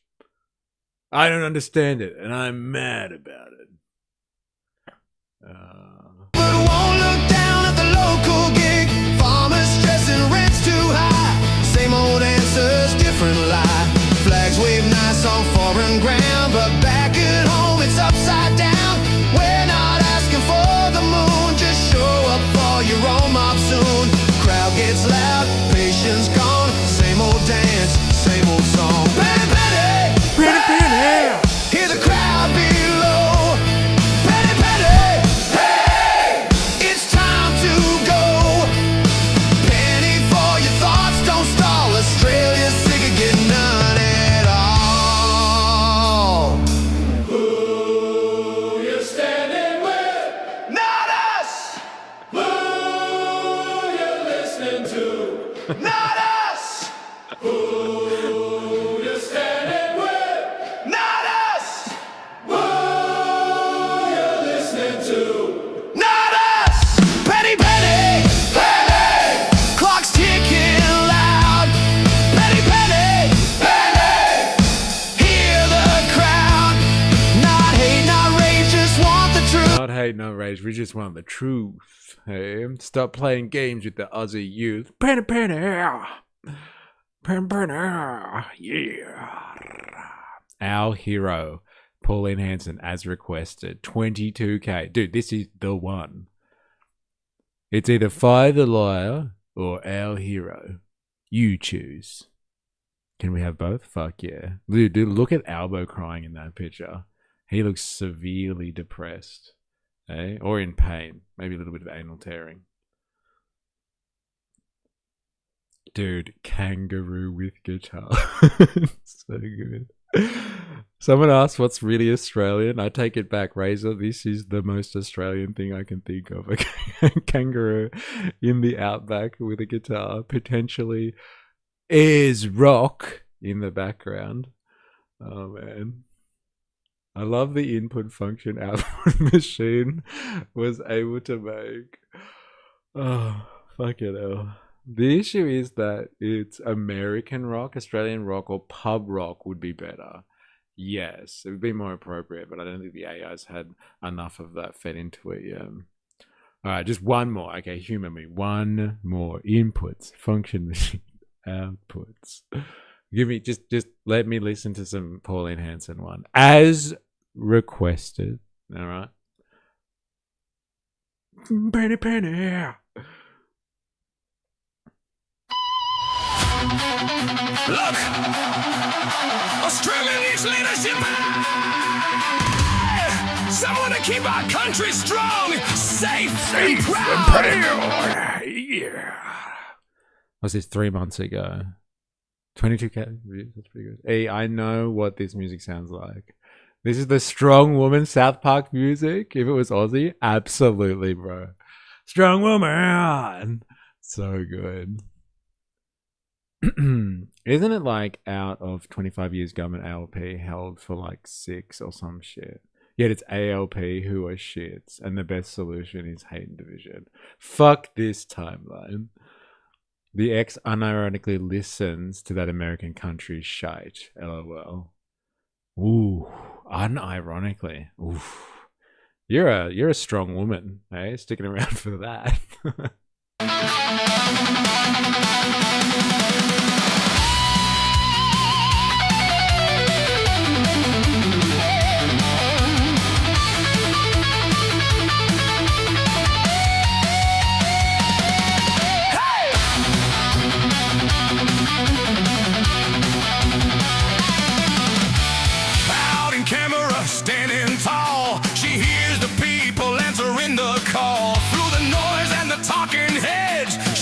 A: I don't understand it, and I'm mad about it.
N: But won't look down at the local gig. Farmers stressing rent's too high. Same old answers, different lie. Flags wave nice on foreign ground, but back at home it's upside down. We're not asking for the moon, just show up for your own mob soon. Crowd gets loud, patience gone. Same old dance, same old song. Penny, penny, penny, penny. Hear the crowd below. Penny, penny, hey, it's time to go. Penny for your thoughts, don't stall. Australia's sick of getting none at all. Who you standing with? Not us. Who you listening to? Not us. Who you standing with? Not us. Who you listening to? Not us. Penny, penny, penny. Clock's ticking loud. Penny, penny, penny. Hear the crowd. Not hate, not rage, just want the truth.
A: Not hate, not rage, we just want the truth. Hey, stop playing games with the Aussie youth. Penny, penny, penny, penny, yeah. Our hero, Pauline Hanson, as requested, 22k. Dude, this is the one. It's either Fire the Liar or Our Hero. You choose. Can we have both? Fuck yeah. Dude, look at Albo crying in that picture. He looks severely depressed. Eh? Or in pain. Maybe a little bit of anal tearing. Dude, kangaroo with guitar. So good. Someone asked what's really Australian. I take it back, Razor. This is the most Australian thing I can think of. A kangaroo in the outback with a guitar. Potentially is rock in the background. Oh man. I love the input function output machine was able to make. Oh, fuck it hell. The issue is that it's American rock, Australian rock, or pub rock would be better. Yes, it would be more appropriate, but I don't think the AIs had enough of that fed into it yet. Alright, just one more. Okay, humor me. One more. Inputs. Function machine. Outputs. Give me, just let me listen to some Pauline Hanson one. As requested. Alright. Penny, penny.
N: Look, Australia needs leadership. Someone to keep our country strong, safe and proud.
A: Yeah. Was this 3 months ago? 22k views. That's pretty good. Hey, I know what this music sounds like. This is the Strong Woman South Park music. If it was Aussie, absolutely, bro. Strong Woman. So good. Isn't it like out of 25 years government ALP held for like 6 or some shit? Yet it's ALP who are shits and the best solution is hate and division. Fuck this timeline. The X unironically listens to that American country shite. LOL. Ooh, unironically. Ooh. You're a strong woman, eh? Sticking around for that.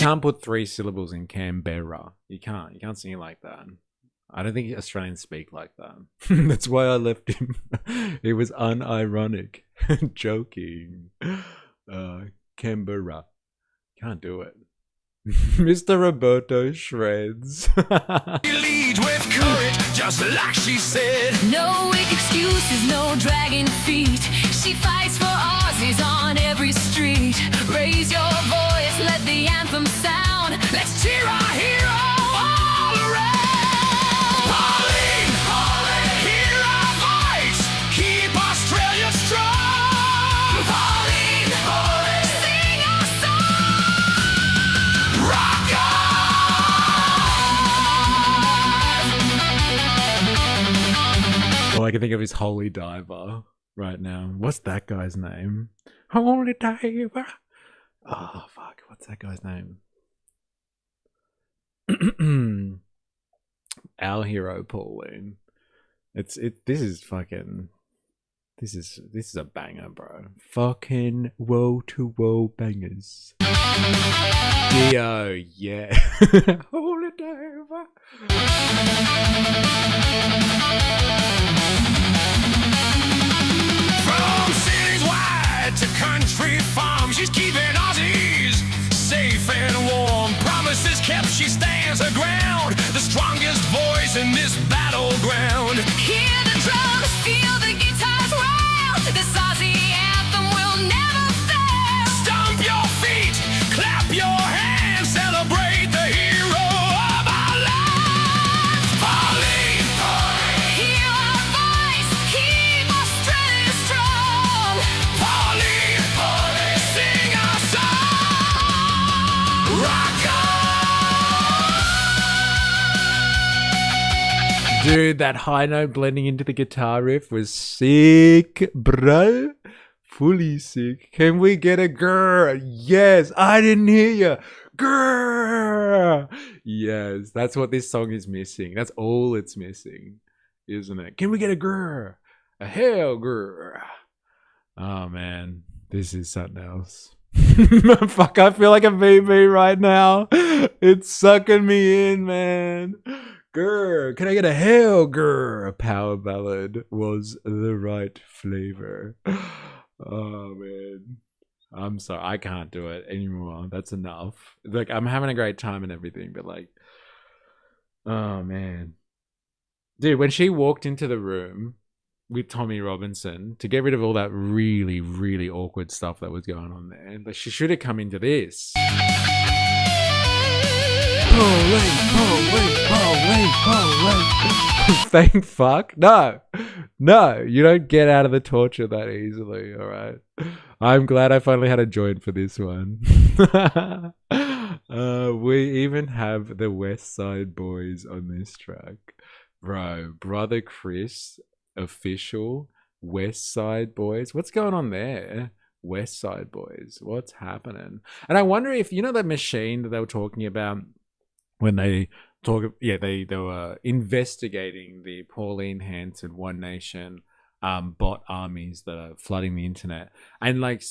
A: can't put 3 syllables in Canberra. You can't. You can't sing it like that. I don't think Australians speak like that. That's why I left him. It was unironic. Joking. Canberra. Can't do it. Mr. Roberto shreds.
N: She leads with courage, just like she said.
P: No weak excuses, no dragging feet. She fights for Aussies on every street. Raise your voice, let the anthem sound. Let's cheer our hero all around.
N: Pauline, Pauline, hear our voice. Keep Australia strong. Pauline, Pauline,
P: Sing our song.
N: rock
A: All I can think of is Holy Diver right now. What's that guy's name? Holy Diver. Oh, fuck. What's that guy's name? Our hero, Pauline. This is a banger, bro. Fucking woe to woe bangers. Dio, yeah. Holy Diver.
N: from cities wide to country farms. She's keeping Aussies safe and warm. Promises kept, she stands her ground. The strongest voice in this battleground.
P: Hear the drums, feel the guitars wail. This Aussie anthem will never fail.
N: Stomp your feet, clap your hands, celebrate the hero of our lives. Pauline, Pauline,
P: Hear our voice, keep Australia strong.
N: Pauline, Pauline, sing our song. Rock
A: Dude, that high note blending into the guitar riff was sick, bro. Fully sick. Can we get a grrr? Yes, I didn't hear you. Grrr. Yes, that's what this song is missing. That's all it's missing, isn't it? Can we get a grrr? A hell grrr. Oh man, this is something else. Fuck, I feel like a baby right now. It's sucking me in, man. Grr, can I get a hell grr? A power ballad was the right flavor. Oh man, I'm sorry, I can't do it anymore. That's enough. Like, I'm having a great time and everything, but like, oh man, dude, when she walked into the room with Tommy Robinson to get rid of all that really, really awkward stuff that was going on there, but she should have come into this. Thank fuck. No, you don't get out of the torture that easily, alright? I'm glad I finally had a joint for this one. We even have the West Side Boys on this track. Bro, Brother Chris, official West Side Boys. What's going on there? West Side Boys. What's happening? And I wonder if, you know, that machine that they were talking about when they talk, yeah, they were investigating the Pauline Hanson One Nation bot armies that are flooding the internet, and like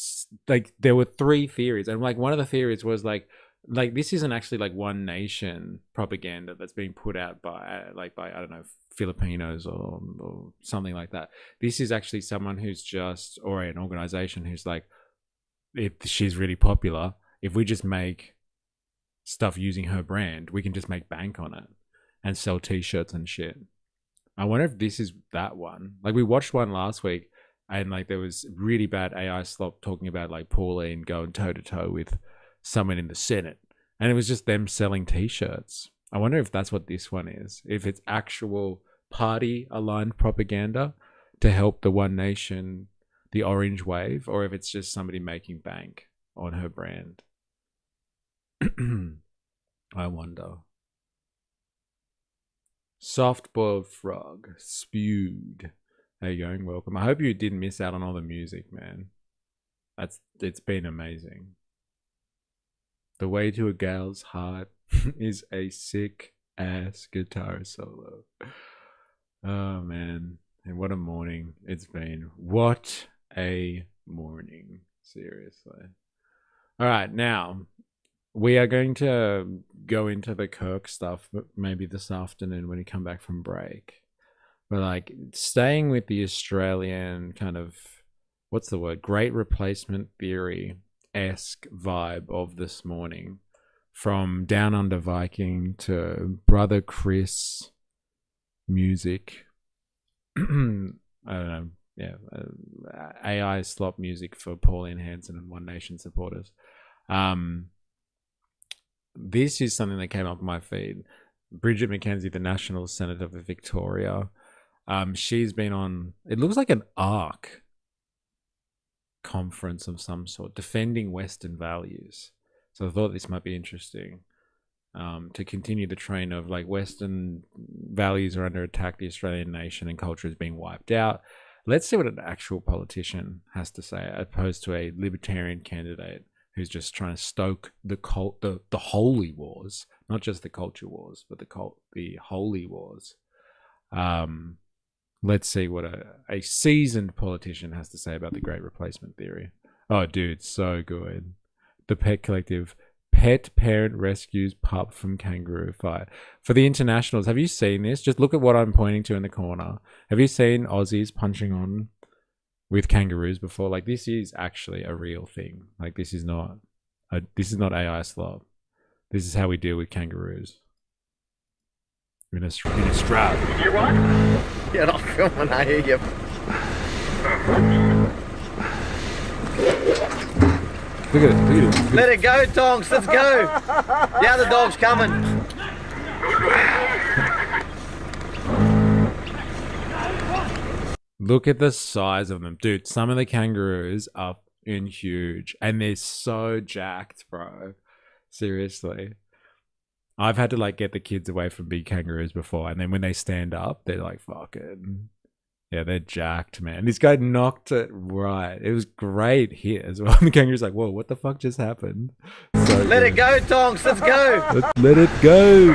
A: there were 3 theories, and like one of the theories was like this isn't actually like One Nation propaganda that's being put out by I don't know, Filipinos or something like that. This is actually someone who's just, or an organization who's like, if she's really popular, if we just make stuff using her brand, we can just make bank on it and sell t-shirts and shit. I wonder if this is that one. Like, we watched one last week and like there was really bad AI slop talking about like Pauline going toe to toe with someone in the Senate, and it was just them selling t-shirts. I wonder if that's what this one is, if it's actual party aligned propaganda to help the One Nation, the Orange Wave, or if it's just somebody making bank on her brand. I wonder. Soft boiled frog spewed. How you going? Welcome. I hope you didn't miss out on all the music, man. It's been amazing. The way to a gal's heart is a sick ass guitar solo. Oh man, and what a morning it's been. What a morning, seriously. All right, now We are going to go into the Kirk stuff maybe this afternoon when we come back from break. But like staying with the Australian kind of, what's the word? Great replacement theory-esque vibe of this morning. From Down Under Viking to Brother Chris music. I don't know. Yeah. AI slop music for Pauline Hanson and One Nation supporters. This is something that came up on my feed. Bridget McKenzie, the National Senator for Victoria. She's been on, it looks like an ARC conference of some sort, defending Western values. So I thought this might be interesting to continue the train of like Western values are under attack, the Australian nation and culture is being wiped out. Let's see what an actual politician has to say, opposed to a libertarian candidate who's just trying to stoke the holy wars, not just the culture wars, but the holy wars. Let's see what a seasoned politician has to say about the Great Replacement Theory. Oh, dude, so good. The Pet Collective. Pet parent rescues pup from kangaroo fight. For the internationals, have you seen this? Just look at what I'm pointing to in the corner. Have you seen Aussies punching on with kangaroos before? Like, this is actually a real thing. Like, this is not AI slop. This is how we deal with kangaroos. In Australia.
Q: You're right. You're not filming, I hear you.
A: Look at it.
Q: Let it go, Tonks. Let's go. The other dog's coming.
A: Look at the size of them. Dude, some of the kangaroos are huge. And they're so jacked, bro. Seriously. I've had to like get the kids away from big kangaroos before. And then when they stand up, they're like fucking... Yeah, they're jacked, man. This guy knocked it right. It was great hit as well. And the kangaroo's like, whoa, what the fuck just happened? So
Q: Let it go, Tonks. Let's go.
A: Let it go.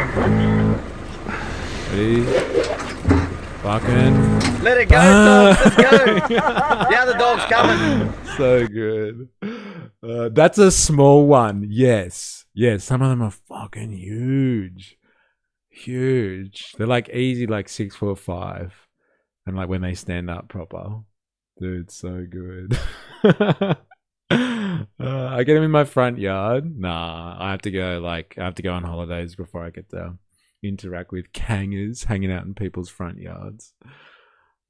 A: Ready? Fucking.
Q: Let it go, Tonks. Let's go. The other dog's coming.
A: So good. That's a small one. Yes. Yes, some of them are fucking huge. Huge. They're like easy, like 6'5". And like when they stand up proper, dude, so good. I get them in my front yard. Nah, I have to go on holidays before I get to interact with kangers hanging out in people's front yards.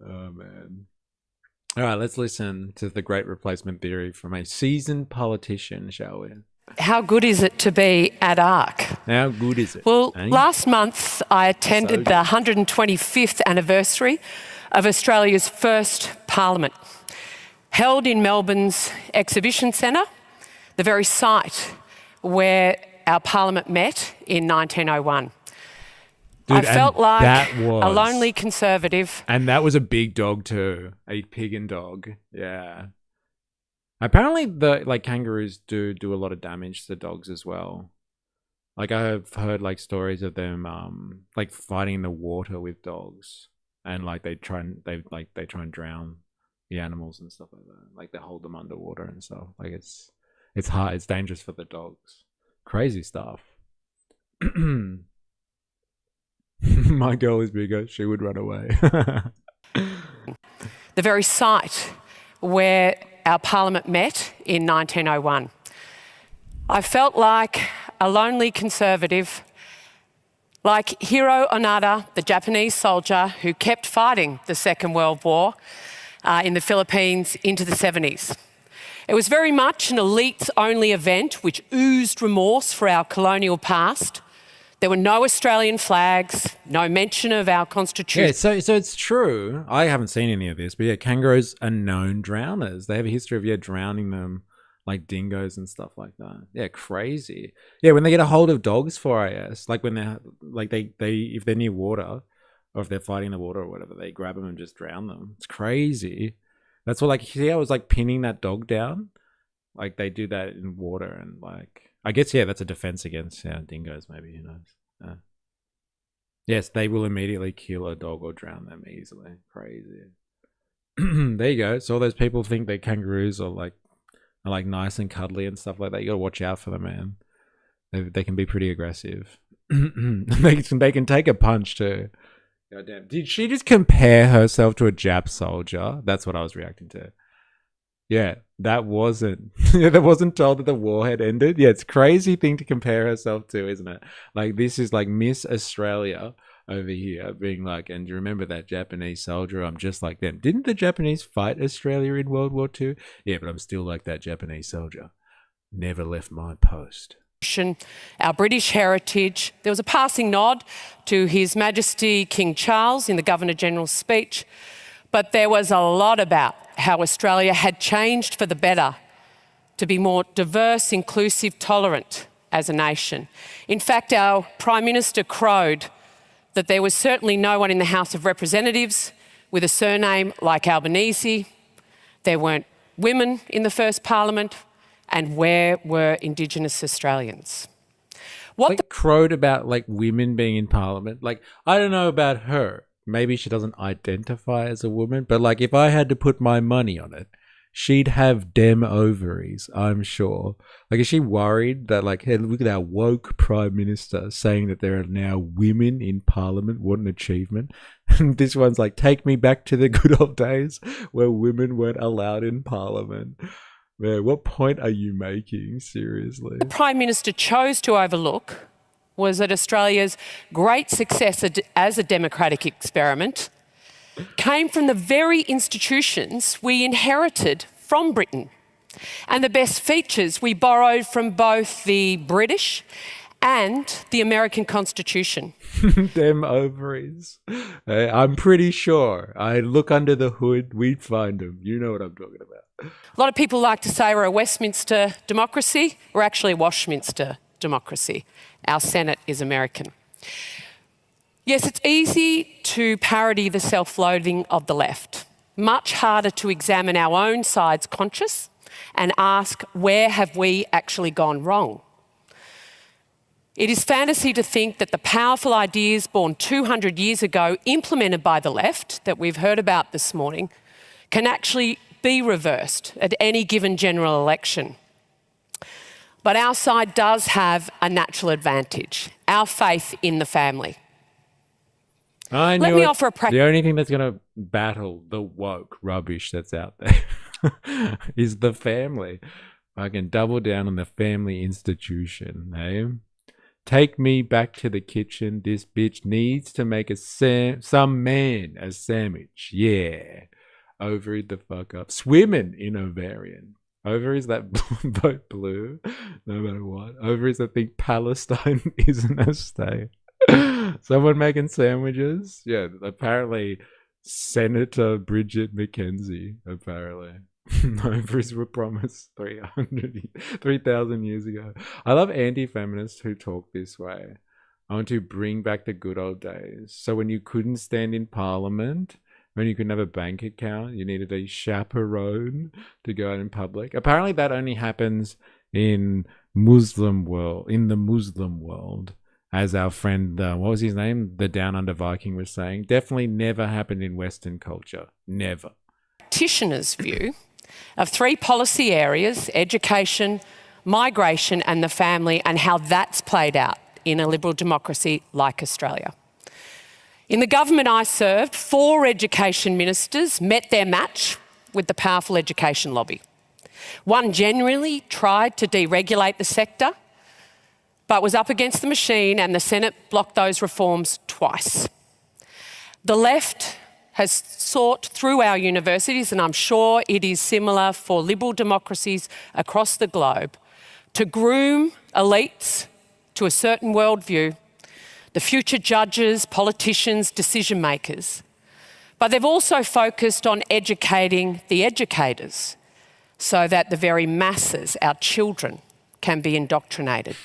A: Oh man. All right, let's listen to the Great Replacement Theory from a seasoned politician, shall we?
R: How good is it to be at ARC?
A: How good is it?
R: Well,
A: eh?
R: last month I attended the 125th anniversary of Australia's first Parliament, held in Melbourne's Exhibition Centre, the very site where our Parliament met in 1901.
A: Dude,
R: I felt like
A: that was
R: a lonely Conservative.
A: And that was a big dog too, a pig and dog. Yeah. Apparently, the kangaroos do a lot of damage to dogs as well. Like I've heard like stories of them like fighting in the water with dogs, and like they try and drown the animals and stuff like that. Like they hold them underwater and stuff. Like it's hard. It's dangerous for the dogs. Crazy stuff. My girl is bigger. She would run away.
R: The very site where our Parliament met in 1901. I felt like a lonely Conservative, like Hiro Onoda, the Japanese soldier who kept fighting the Second World War in the Philippines into the 70s. It was very much an elites-only event which oozed remorse for our colonial past. There were no Australian flags, no mention of our constitution.
A: Yeah, so it's true. I haven't seen any of this, but yeah, kangaroos are known drowners. They have a history of drowning them like dingoes and stuff like that. Yeah, crazy. Yeah, when they get a hold of dogs for IS, like when they're like they if they're near water or if they're fighting the water or whatever, they grab them and just drown them. It's crazy. That's what, like, see, I was like pinning that dog down. Like they do that in water, and like I guess that's a defense against dingoes. Maybe, who knows? Yes, they will immediately kill a dog or drown them easily. Crazy. There you go. So all those people think that kangaroos are like nice and cuddly and stuff like that. You gotta watch out for them, man. They can be pretty aggressive. They can take a punch too. Goddamn. Did she just compare herself to a Jap soldier? That's what I was reacting to. Yeah, that wasn't told that the war had ended. Yeah, it's a crazy thing to compare herself to, isn't it? Like, this is like Miss Australia over here being like, and you remember that Japanese soldier? I'm just like them. Didn't the Japanese fight Australia in World War II? Yeah, but I'm still like that Japanese soldier. Never left my post.
R: Our British heritage. There was a passing nod to His Majesty King Charles in the Governor-General's speech, but there was a lot about how Australia had changed for the better to be more diverse, inclusive, tolerant as a nation. In fact, our Prime Minister crowed that there was certainly no one in the House of Representatives with a surname like Albanese. There weren't women in the first Parliament. And where were Indigenous Australians?
A: What crowed about like women being in Parliament? Like, I don't know about her. Maybe she doesn't identify as a woman, but like if I had to put my money on it, she'd have dem ovaries, I'm sure. Like, is she worried that like, hey, look at our woke Prime Minister saying that there are now women in Parliament? What an achievement. And this one's like, take me back to the good old days where women weren't allowed in Parliament. Man, what point are you making? Seriously.
R: The Prime Minister chose to overlook was that Australia's great success as a democratic experiment came from the very institutions we inherited from Britain and the best features we borrowed from both the British and the American Constitution.
A: Them ovaries. I'm pretty sure I'd look under the hood, we'd find them. You know what I'm talking about.
R: A lot of people like to say we're a Westminster democracy. We're actually a Washminster democracy. Our Senate is American. Yes, it's easy to parody the self-loathing of the left. Much harder to examine our own side's conscience and ask, where have we actually gone wrong? It is fantasy to think that the powerful ideas born 200 years ago, implemented by the left, that we've heard about this morning, can actually be reversed at any given general election. But our side does have a natural advantage, our faith in the family.
A: I
R: Let
A: knew
R: me
A: it.
R: offer a
A: The only thing that's going to battle the woke rubbish that's out there is the family. I can double down on the family institution, eh? Take me back to the kitchen. This bitch needs to make some man a sandwich. Yeah. Ovary the fuck up. Swimming in ovarian. Ovaries that vote blue, no matter what. Ovaries that think Palestine isn't a state. Someone making sandwiches? Yeah, apparently Senator Bridget McKenzie, apparently. Ovaries were promised 3,000 years ago. I love anti-feminists who talk this way. I want to bring back the good old days. So when you couldn't stand in Parliament, when you couldn't have a bank account, you needed a chaperone to go out in public. Apparently that only happens in Muslim world, in the Muslim world. As our friend, what was his name? The Down Under Viking was saying. Definitely never happened in Western culture. Never.
R: Practitioners' view of three policy areas, education, migration and the family, and how that's played out in a liberal democracy like Australia. In the government I served, 4 education ministers met their match with the powerful education lobby. One genuinely tried to deregulate the sector, but was up against the machine, and the Senate blocked those reforms twice. The left has sought through our universities, and I'm sure it is similar for liberal democracies across the globe, to groom elites to a certain worldview, the future judges, politicians, decision makers. But they've also focused on educating the educators so that the very masses, our children, can be indoctrinated.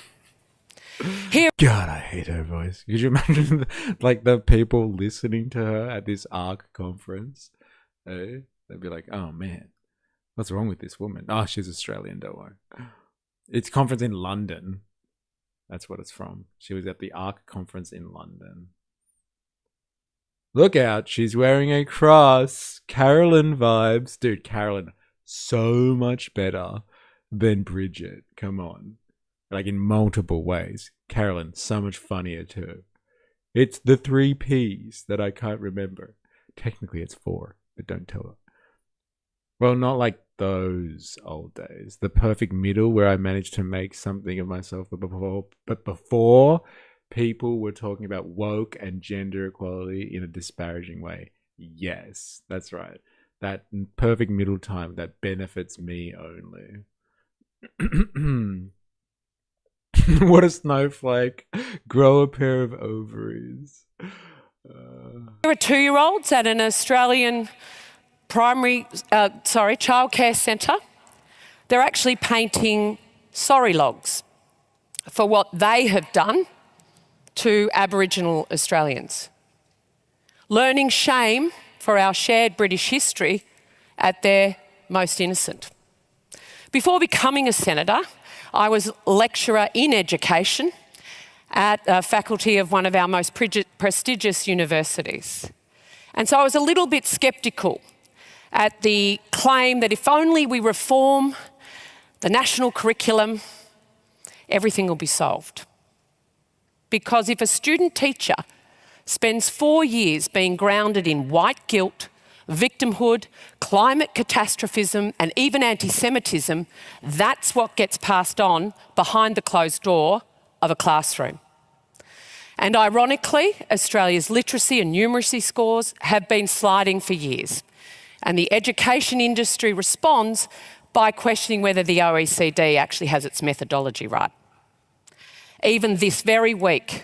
A: God, I hate her voice. Could you imagine like the people listening to her at this ARC conference? Eh? They'd be like, oh man, what's wrong with this woman? Oh, she's Australian, don't worry. It's conference in London. That's what it's from. She was at the ARC conference in London. Look out, she's wearing a cross. Carolyn vibes. Dude, Carolyn, so much better than Bridget. Come on. like in multiple ways. Carolyn, so much funnier too. It's the 3 Ps that I can't remember. Technically it's 4, but don't tell her. Well, not like those old days. The perfect middle where I managed to make something of myself but before people were talking about woke and gender equality in a disparaging way. Yes, that's right. That perfect middle time that benefits me only. What a snowflake. Grow a pair of ovaries.
R: There are 2-year-olds at an Australian childcare centre. They're actually painting sorry logs for what they have done to Aboriginal Australians. Learning shame for our shared British history at their most innocent. Before becoming a senator, I was lecturer in education at a faculty of one of our most prestigious universities. And so I was a little bit sceptical at the claim that if only we reform the national curriculum, everything will be solved. Because if a student teacher spends 4 years being grounded in white guilt, victimhood, climate catastrophism, and even anti-Semitism, that's what gets passed on behind the closed door of a classroom. And ironically, Australia's literacy and numeracy scores have been sliding for years. And the education industry responds by questioning whether the OECD actually has its methodology right. Even this very week,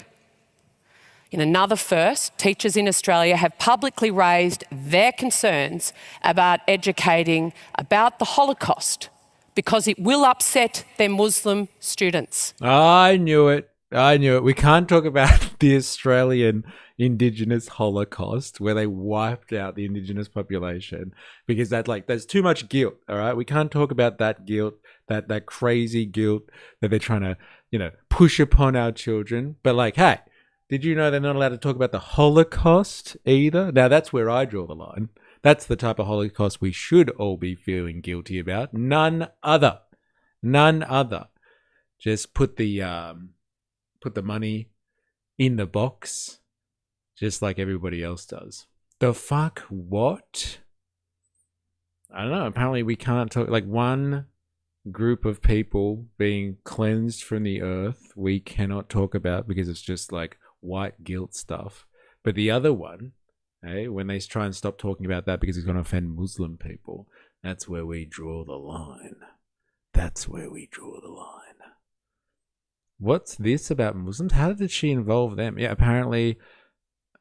R: in another first, teachers in Australia have publicly raised their concerns about educating about the Holocaust because it will upset their Muslim students.
A: I knew it. We can't talk about the Australian Indigenous Holocaust where they wiped out the Indigenous population because there's too much guilt, all right? We can't talk about that guilt, that crazy guilt that they're trying to, push upon our children. But hey, did you know they're not allowed to talk about the Holocaust either? Now, that's where I draw the line. That's the type of Holocaust we should all be feeling guilty about. None other. Just put the money in the box, just like everybody else does. The fuck what? I don't know. Apparently we can't talk, one group of people being cleansed from the earth we cannot talk about because it's just white guilt stuff. But the other one, when they try and stop talking about that because it's going to offend Muslim people, that's where we draw the line. What's this about Muslims? How did she involve them? Yeah, apparently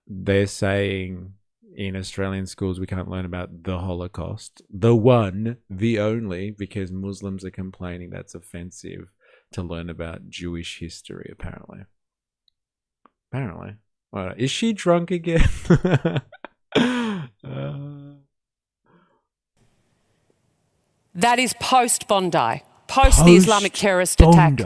A: they're saying in Australian schools we can't learn about the Holocaust, the one, the only, because Muslims are complaining that's offensive to learn about Jewish history, apparently. Is she drunk again?
R: That is post-Bondi, post the Islamic terrorist attack.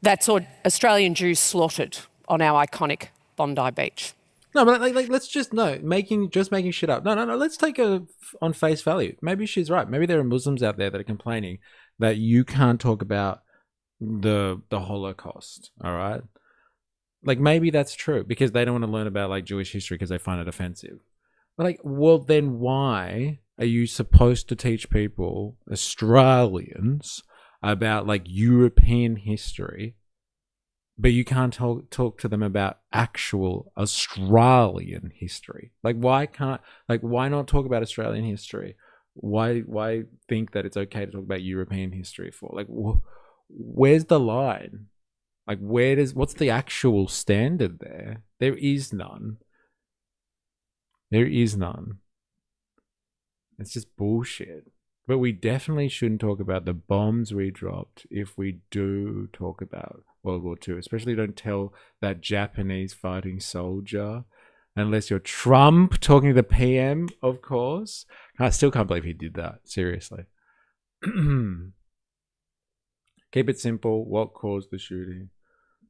R: That's Australian Jews slaughtered on our iconic Bondi Beach.
A: No, but let's just making shit up. No. Let's take her on face value. Maybe she's right. Maybe there are Muslims out there that are complaining that you can't talk about the Holocaust. All right, maybe that's true because they don't want to learn about Jewish history because they find it offensive. But well, then why are you supposed to teach people, Australians, about European history, but you can't talk to them about actual Australian history? Why not talk about Australian history? Why think that it's okay to talk about European history for? Where's the line? What's the actual standard there? There is none. It's just bullshit. But we definitely shouldn't talk about the bombs we dropped if we do talk about World War II. Especially don't tell that Japanese fighting soldier, unless you're Trump talking to the PM, of course. I still can't believe he did that. Seriously. Keep it simple. What caused the shooting?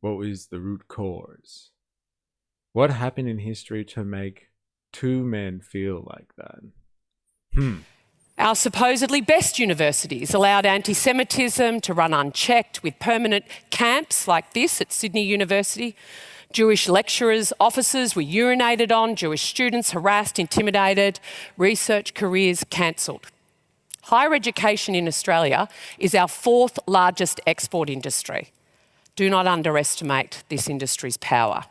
A: What was the root cause? What happened in history to make 2 men feel like that?
R: Our supposedly best universities allowed anti-Semitism to run unchecked with permanent camps like this at Sydney University. Jewish lecturers' offices were urinated on, Jewish students harassed, intimidated, research careers cancelled. Higher education in Australia is our 4th largest export industry. Do not underestimate this industry's power.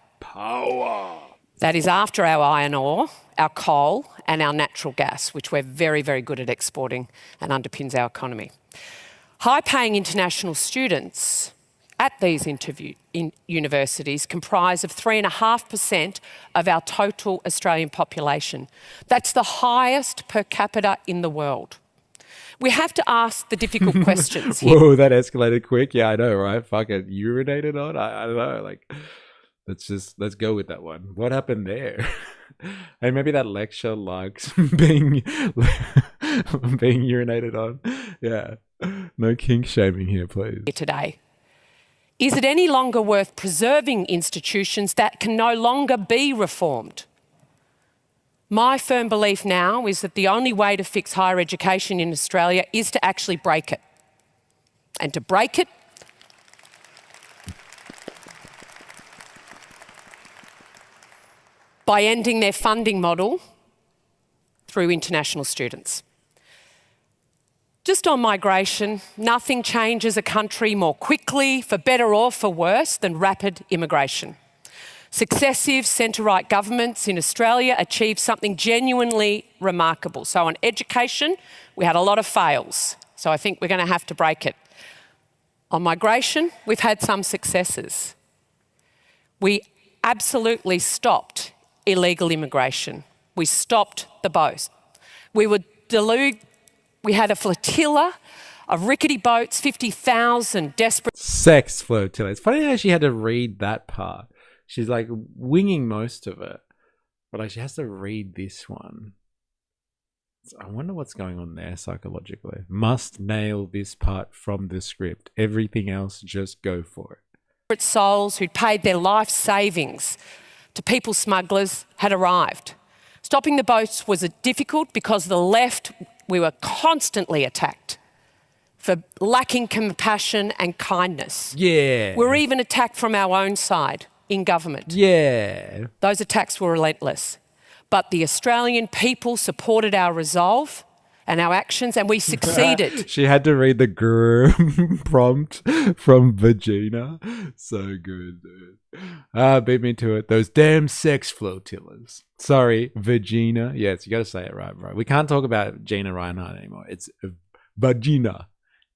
R: That is after our iron ore, our coal and our natural gas, which we're very, very good at exporting and underpins our economy. High-paying international students at these universities comprise of 3.5% of our total Australian population. That's the highest per capita in the world. We have to ask the difficult questions here.
A: Whoa, that escalated quick. Yeah, I know, right? Fucking urinated on? I don't know, like... Let's go with that one. What happened there? And maybe that lecture likes being urinated on. Yeah. No kink shaming here, please.
R: Today. Is it any longer worth preserving institutions that can no longer be reformed? My firm belief now is that the only way to fix higher education in Australia is to actually break it. And to break it, by ending their funding model through international students. Just on migration, nothing changes a country more quickly, for better or for worse, than rapid immigration. Successive centre-right governments in Australia achieved something genuinely remarkable. So on education, we had a lot of fails. So I think we're going to have to break it. On migration, we've had some successes. We absolutely stopped illegal immigration. We stopped the boats. We had a flotilla of rickety boats, 50,000 desperate...
A: Sex flotilla. It's funny how she had to read that part. She's like winging most of it. But like she has to read this one. So I wonder what's going on there psychologically. Must nail this part from the script. Everything else, just go for it.
R: Souls who'd paid their life savings to people smugglers had arrived. Stopping the boats was difficult because the left, we were constantly attacked for lacking compassion and kindness.
A: Yeah.
R: We were even attacked from our own side in government.
A: Yeah.
R: Those attacks were relentless. But the Australian people supported our resolve and our actions, and we succeeded.
A: She had to read the prompt from Vagina. So good, dude. Beat me to it. Those damn sex flotillas. Sorry, Vagina. Yes, you got to say it right, bro. We can't talk about Gina Reinhardt anymore. It's Vagina.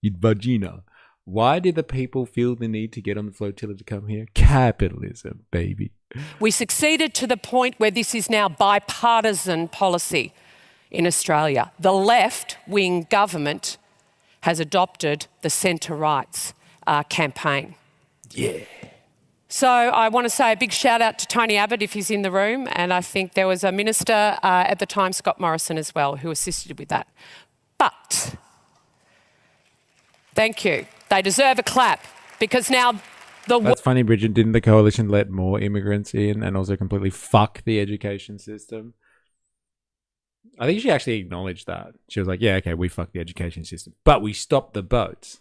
A: Vagina. Why did the people feel the need to get on the flotilla to come here? Capitalism, baby.
R: We succeeded to the point where this is now bipartisan policy in Australia. The left-wing government has adopted the centre rights campaign.
A: Yeah.
R: So I want to say a big shout out to Tony Abbott if he's in the room, and I think there was a minister at the time, Scott Morrison as well, who assisted with that. But, thank you. They deserve a clap because now
A: That's funny, Bridget. Didn't the coalition let more immigrants in and also completely fuck the education system? I think she actually acknowledged that. She was like, yeah, okay, we fucked the education system, but we stopped the boats.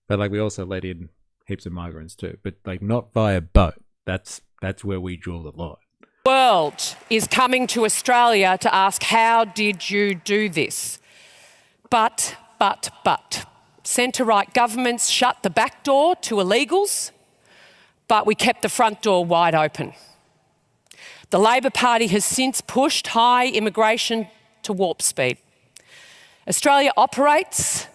A: But like, we also let in heaps of migrants too, but like not via boat. That's where we draw the line.
R: The world is coming to Australia to ask, how did you do this? But, centre-right governments shut the back door to illegals, but we kept the front door wide open. The Labor Party has since pushed high immigration to warp speed. Australia operates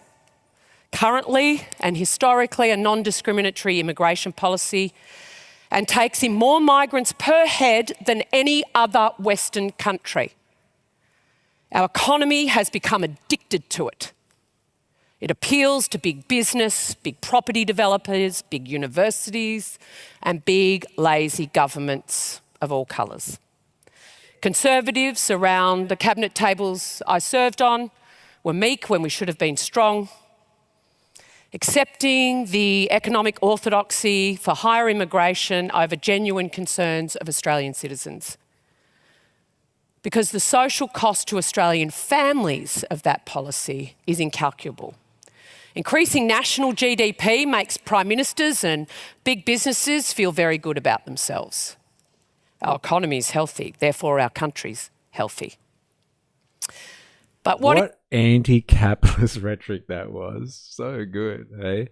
R: currently and historically a non-discriminatory immigration policy and takes in more migrants per head than any other Western country. Our economy has become addicted to it. It appeals to big business, big property developers, big universities, and big, lazy governments of all colours. Conservatives around the cabinet tables I served on were meek when we should have been strong, accepting the economic orthodoxy for higher immigration over genuine concerns of Australian citizens. because the social cost to Australian families of that policy is incalculable. Increasing national GDP makes prime ministers and big businesses feel very good about themselves. Our economy is healthy, therefore our country's healthy. But
A: what anti-capitalist rhetoric that was. So good, eh?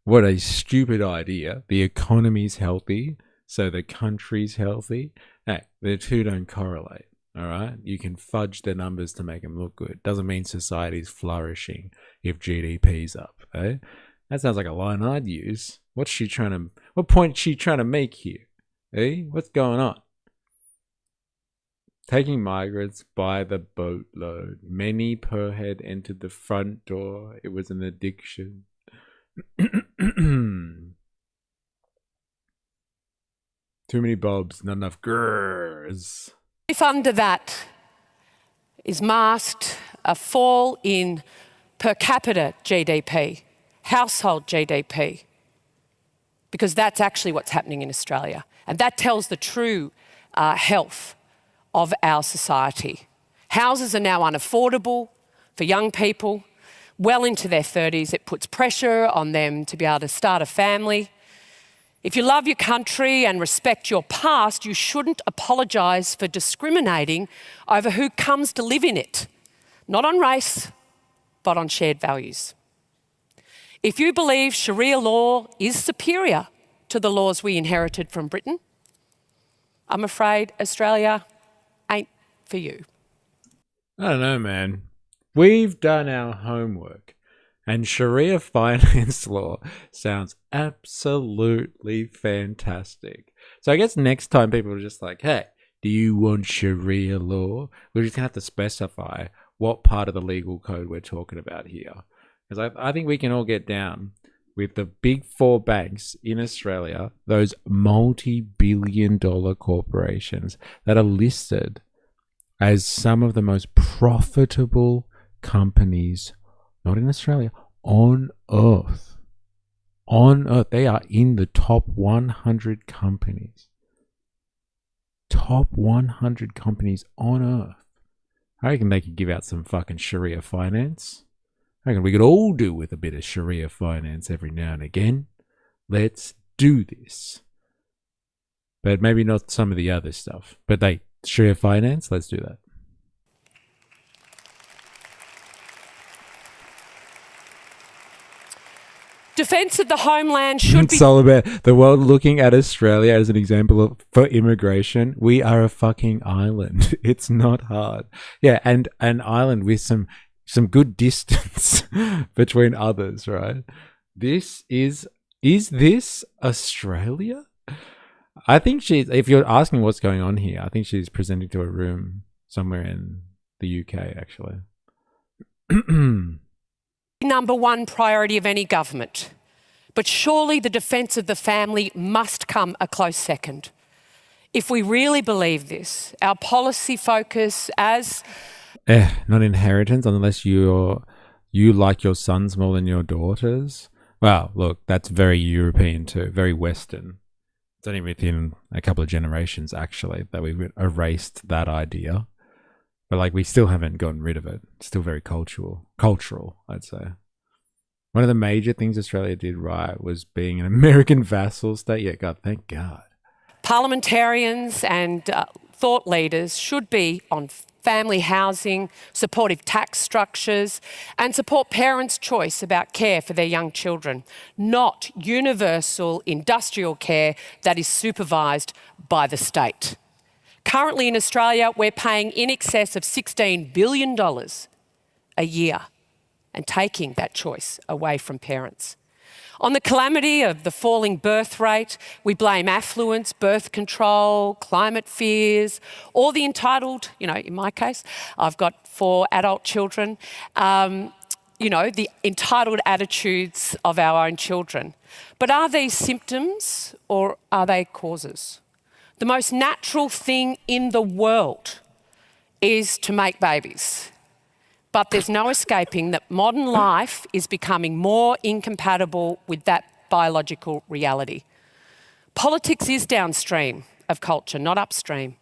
A: What a stupid idea. The economy's healthy, so the country's healthy. Hey, the two don't correlate, all right? You can fudge the numbers to make them look good. Doesn't mean society's flourishing if GDP's up, eh? That sounds like a line I'd use. What point is she trying to make here, eh? What's going on? Taking migrants by the boatload. Many per head entered the front door. It was an addiction. Too many bobs, not enough girls.
R: If under that is masked a fall in per capita GDP, household GDP, because that's actually what's happening in Australia. And that tells the true health of our society. Houses are now unaffordable for young people well into their 30s. It puts pressure on them to be able to start a family. If you love your country and respect your past, you shouldn't apologise for discriminating over who comes to live in it, not on race, but on shared values. If you believe Sharia law is superior to the laws we inherited from Britain, I'm afraid Australia ain't for you.
A: I don't know, man. We've done our homework, and Sharia finance law sounds absolutely fantastic. So I guess next time people are just like, hey, do you want Sharia law? We're just going to have to specify what part of the legal code we're talking about here. Because I think we can all get down with the big four banks in Australia, those multi-billion-dollar corporations that are listed as some of the most profitable companies, not in Australia, on Earth. On Earth. They are in the top 100 companies. Top 100 companies on Earth. I reckon they could give out some fucking Sharia finance. I reckon we could all do with a bit of Sharia finance every now and again. Let's do this. But maybe not some of the other stuff. But Sharia finance, let's do that.
R: Defence of the homeland should be...
A: It's all about the world looking at Australia as an example for immigration. We are a fucking island. It's not hard. Yeah, and an island with some good distance between others, right? Is this Australia? I think if you're asking what's going on here, I think she's presenting to a room somewhere in the UK, actually.
R: Number one priority of any government. But surely the defence of the family must come a close second. If we really believe this, our policy focus as...
A: not inheritance unless you like your sons more than your daughters. Well, look, that's very European too, very Western. It's only within a couple of generations, actually, that we've erased that idea. But we still haven't gotten rid of it. It's still very cultural, I'd say. One of the major things Australia did right was being an American vassal state. Yeah, God, thank God.
R: Parliamentarians and thought leaders should be on family housing, supportive tax structures, and support parents' choice about care for their young children, not universal industrial care that is supervised by the state. Currently in Australia, we're paying in excess of $16 billion a year and taking that choice away from parents. On the calamity of the falling birth rate, we blame affluence, birth control, climate fears, or the entitled, in my case, I've got 4 adult children, the entitled attitudes of our own children. But are these symptoms or are they causes? The most natural thing in the world is to make babies. But there's no escaping that modern life is becoming more incompatible with that biological reality. Politics is downstream of culture, not upstream.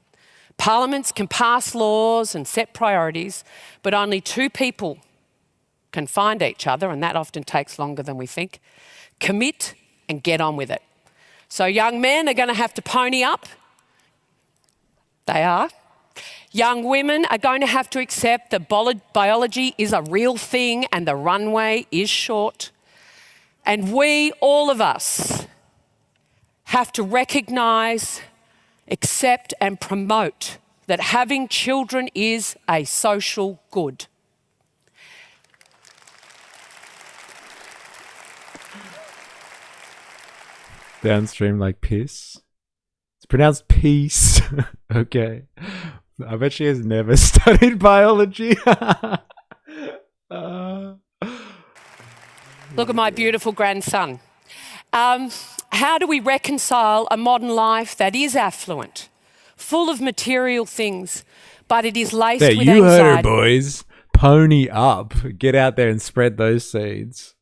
R: Parliaments can pass laws and set priorities, but only two people can find each other, and that often takes longer than we think. Commit and get on with it. So young men are going to have to pony up. They are. Young women are going to have to accept that biology is a real thing and the runway is short. And we, all of us, have to recognise, accept and promote that having children is a social good.
A: Downstream like piss. It's pronounced peace. Okay. I bet she has never studied biology.
R: Look at my beautiful grandson. How do we reconcile a modern life that is affluent, full of material things, but it is laced
A: There,
R: with
A: you
R: anxiety?
A: heard her, boys. Pony up. Get out there and spread those seeds.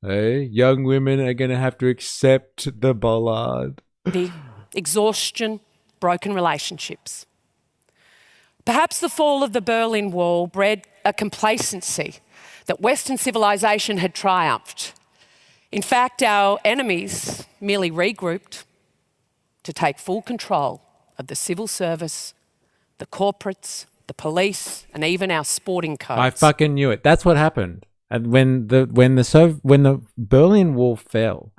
A: Hey, young women are going to have to accept the bollard.
R: The exhaustion, broken relationships. Perhaps the fall of the Berlin Wall bred a complacency that Western civilization had triumphed. In fact, our enemies merely regrouped to take full control of the civil service, the corporates, the police, and even our sporting codes.
A: I fucking knew it. That's what happened. And when the Berlin Wall fell,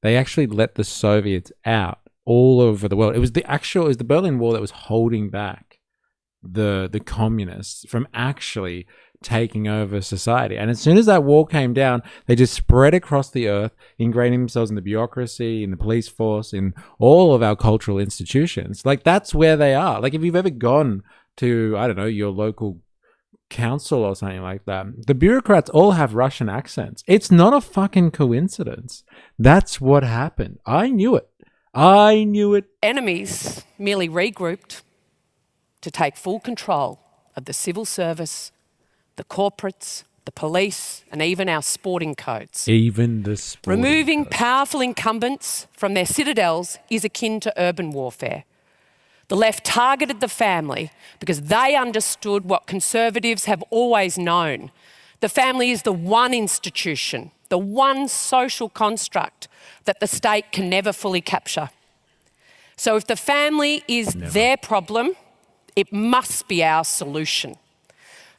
A: they actually let the Soviets out all over the world. It was the Berlin Wall that was holding back the communists from actually taking over society. And as soon as that wall came down, they just spread across the earth, ingraining themselves in the bureaucracy, in the police force, in all of our cultural institutions. Like, that's where they are. Like, if you've ever gone to, I don't know, your local council or something like that, the bureaucrats all have Russian accents. It's not a fucking coincidence. That's what happened. I knew it. I knew it.
R: Enemies merely regrouped to take full control of the civil service, the corporates, the police, and even our sporting codes.
A: Even the sporting
R: Removing powerful incumbents from their citadels is akin to urban warfare. The left targeted the family because they understood what conservatives have always known. The family is the one institution, the one social construct that the state can never fully capture. So if the family is their problem, it must be our solution.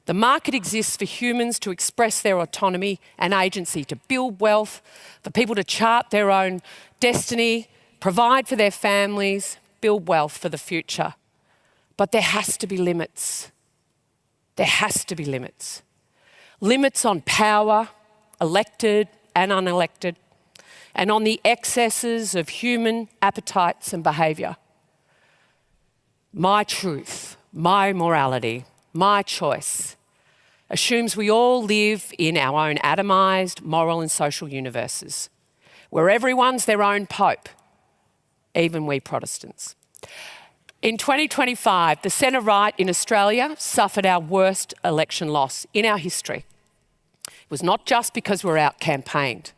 R: The market exists for humans to express their autonomy and agency, to build wealth, for people to chart their own destiny, provide for their families, build wealth for the future. But there has to be limits. There has to be limits. Limits on power, elected and unelected, and on the excesses of human appetites and behaviour. My truth, my morality, my choice assumes we all live in our own atomised moral and social universes, where everyone's their own pope, even we Protestants. In 2025, the centre-right in Australia suffered our worst election loss in our history. It was not just because we were out-campaigned.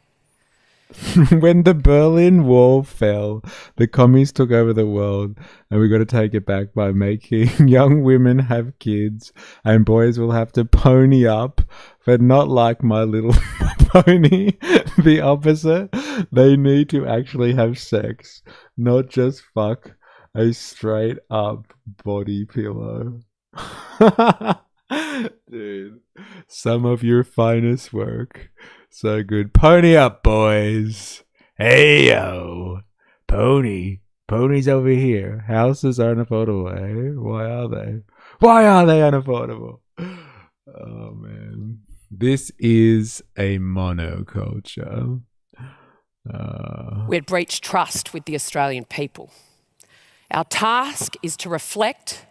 A: When the Berlin Wall fell, the commies took over the world, and we got to take it back by making young women have kids, and boys will have to pony up, but not like My Little Pony. The opposite. They need to actually have sex, not just fuck a straight up body pillow. Dude, some of your finest work. So good. Pony up, boys. Hey, yo. Pony. Ponies over here. Houses aren't affordable, eh? Why are they? Why are they unaffordable? Oh, man. This is a monoculture.
R: We had breached trust with the Australian people. Our task is to reflect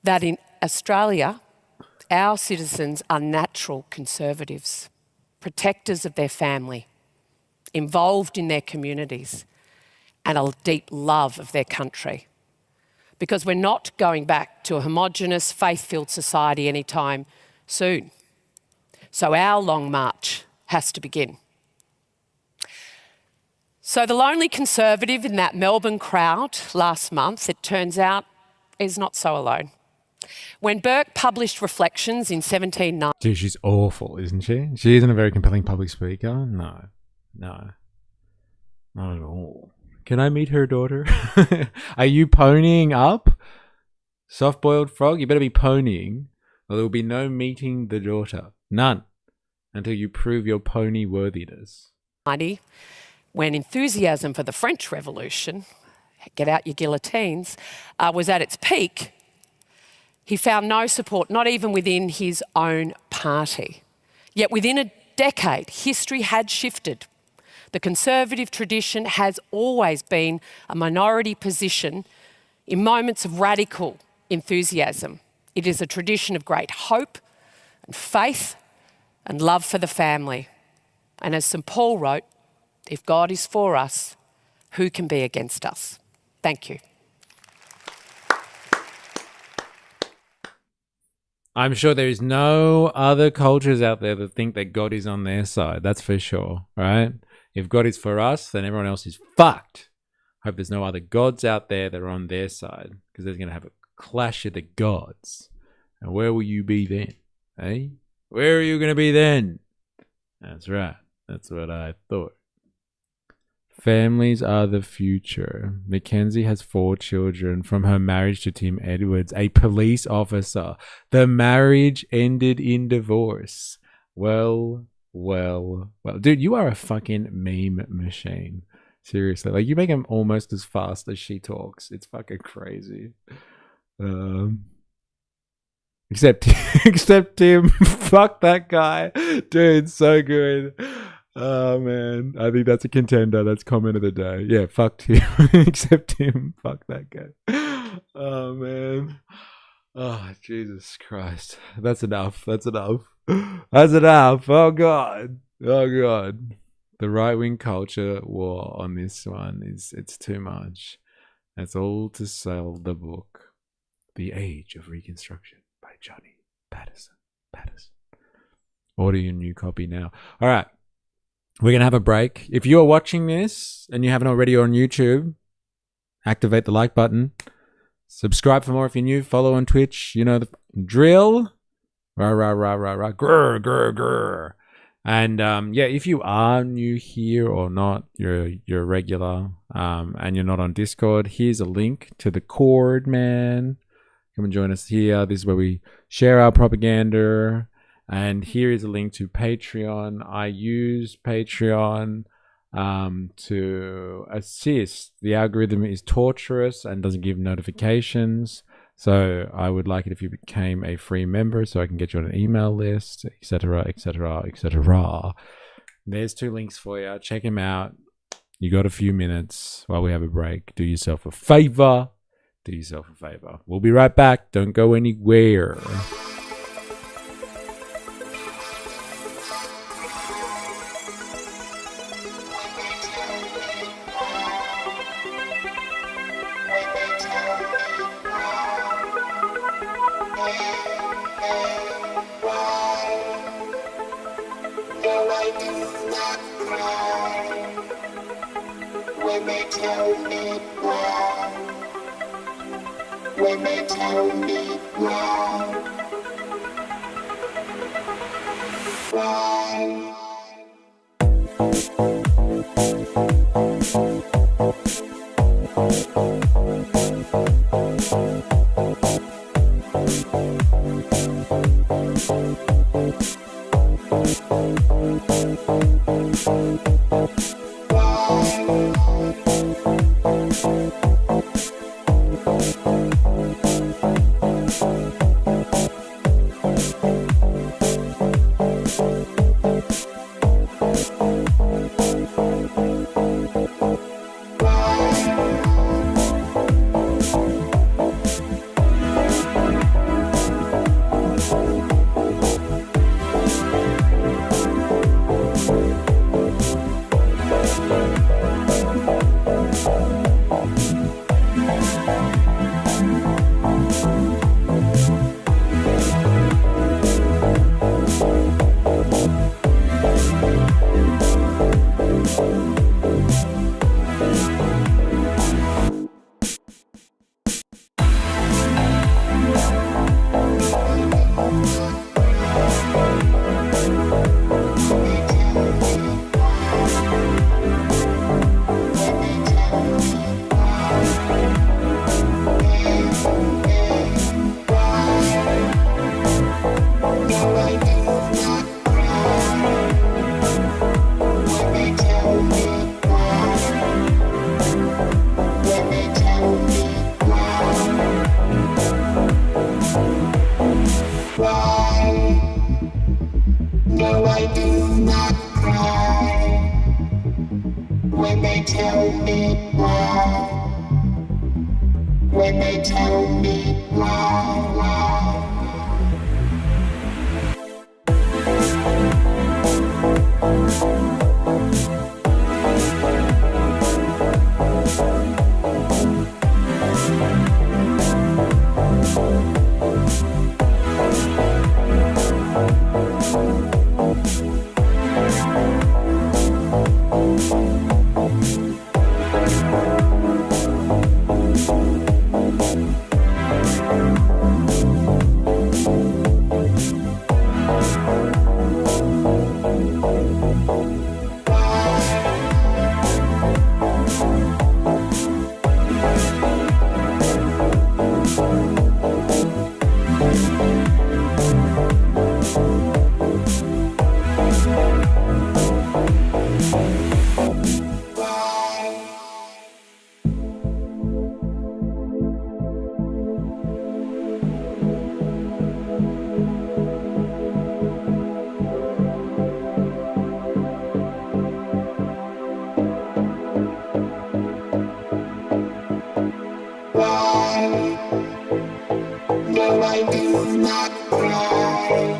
R: that in Australia, our citizens are natural conservatives, protectors of their family, involved in their communities, and a deep love of their country. Because we're not going back to a homogenous, faith-filled society anytime soon. So our long march has to begin. So the lonely conservative in that Melbourne crowd last month, it turns out, is not so alone. When Burke published Reflections in 1790,
A: Dude, she's awful, isn't she? She isn't a very compelling public speaker. No. Not at all. Can I meet her daughter? Are you ponying up? Soft-boiled frog? You better be ponying, or there will be no meeting the daughter. None. Until you prove your pony worthiness.
R: when enthusiasm for the French Revolution, get out your guillotines, was at its peak, he found no support, not even within his own party. Yet within a decade, history had shifted. The conservative tradition has always been a minority position in moments of radical enthusiasm. It is a tradition of great hope and faith and love for the family. And as St. Paul wrote, if God is for us, who can be against us? Thank you.
A: I'm sure there is no other cultures out there that think that God is on their side. That's for sure, right? If God is for us, then everyone else is fucked. Hope there's no other gods out there that are on their side, because they're going to have a clash of the gods. And where will you be then? Eh? Where are you going to be then? That's right. That's what I thought. Families are the future. Mackenzie has 4 children from her marriage to Tim Edwards, a police officer. The marriage ended in divorce. Well. Dude, you are a fucking meme machine. Seriously. Like, you make him almost as fast as she talks. It's fucking crazy. Except Tim. Fuck that guy. Dude, so good. Oh, man. I think that's a contender. That's comment of the day. Yeah, fuck Tim. Except Tim. Fuck that guy. Oh, man. Oh, Jesus Christ. That's enough. That's enough. Oh, God. Oh, God. The right-wing culture war on this one it's too much. That's all to sell the book, The Age of Reconstruction by Johnny Patterson. Order your new copy now. All right. We're going to have a break. If you are watching this and you haven't already on YouTube, activate the like button. Subscribe for more if you're new. Follow on Twitch. You know the drill. Rah. Grr. And yeah, if you are new here or not, you're a regular, and you're not on Discord, here's a link to the Cord, man. Come and join us here. This is where we share our propaganda. And here is a link to Patreon. I use Patreon to assist. The algorithm is torturous and doesn't give notifications. So I would like it if you became a free member so I can get you on an email list, etc. There's 2 links for you. Check them out. You got a few minutes while we have a break. Do yourself a favor. We'll be right back. Don't go anywhere.
N: tell me why. When they tell me why. No, I do not cry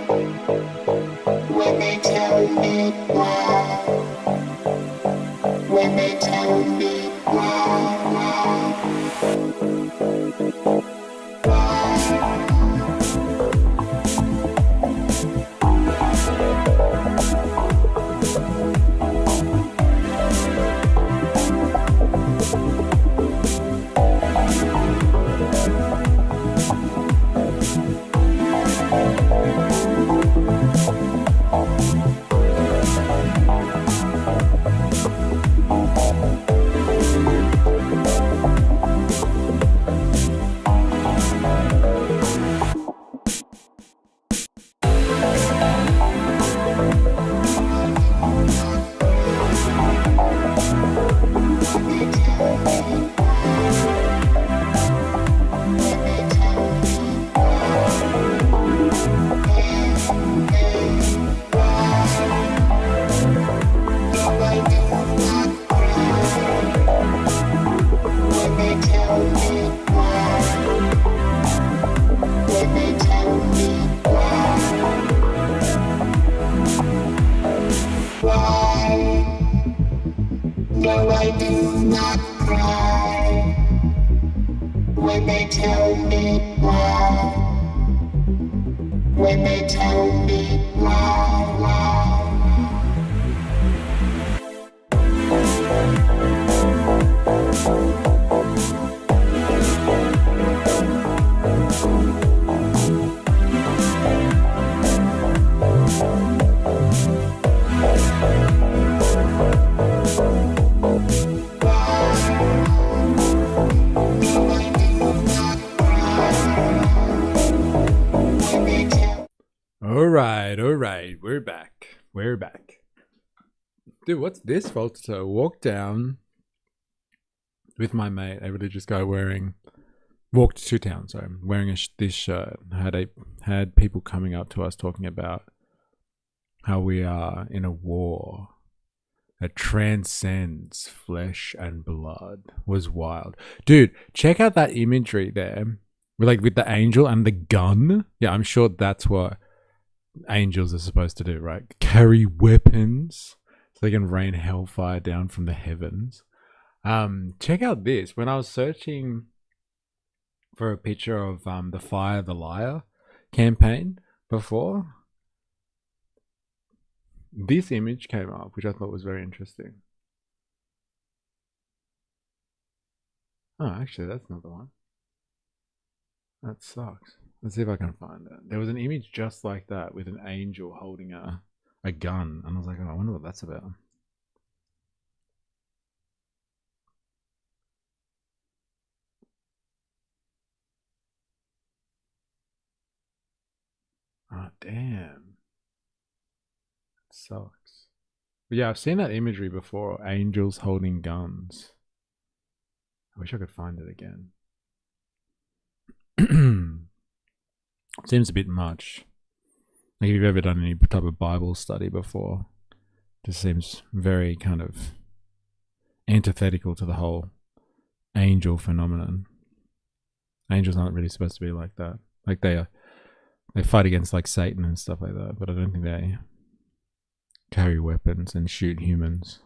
N: when they tell me why. When they tell me No, I do not cry when they tell me why. When they tell me why.
A: Alright, we're back. Dude, what's this photo? Walked down with my mate, a religious guy walked to town, sorry, wearing this shirt. Had people coming up to us talking about how we are in a war that transcends flesh and blood. Was wild. Dude, check out that imagery there. With the angel and the gun. Yeah, I'm sure that's what angels are supposed to do, right? Carry weapons so they can rain hellfire down from the heavens. Check out this. When I was searching for a picture of the Fire the Liar campaign before, this image came up, which I thought was very interesting. Oh, actually, that's not the one. That sucks. Let's see if I can find it. There was an image just like that with an angel holding a gun. And I was like, oh, I wonder what that's about. Oh, damn. It sucks. But yeah, I've seen that imagery before. Angels holding guns. I wish I could find it again. Seems a bit much. Like if you've ever done any type of Bible study before, it just seems very kind of antithetical to the whole angel phenomenon. Angels aren't really supposed to be like that. Like they fight against like Satan and stuff like that, but I don't think they carry weapons and shoot humans.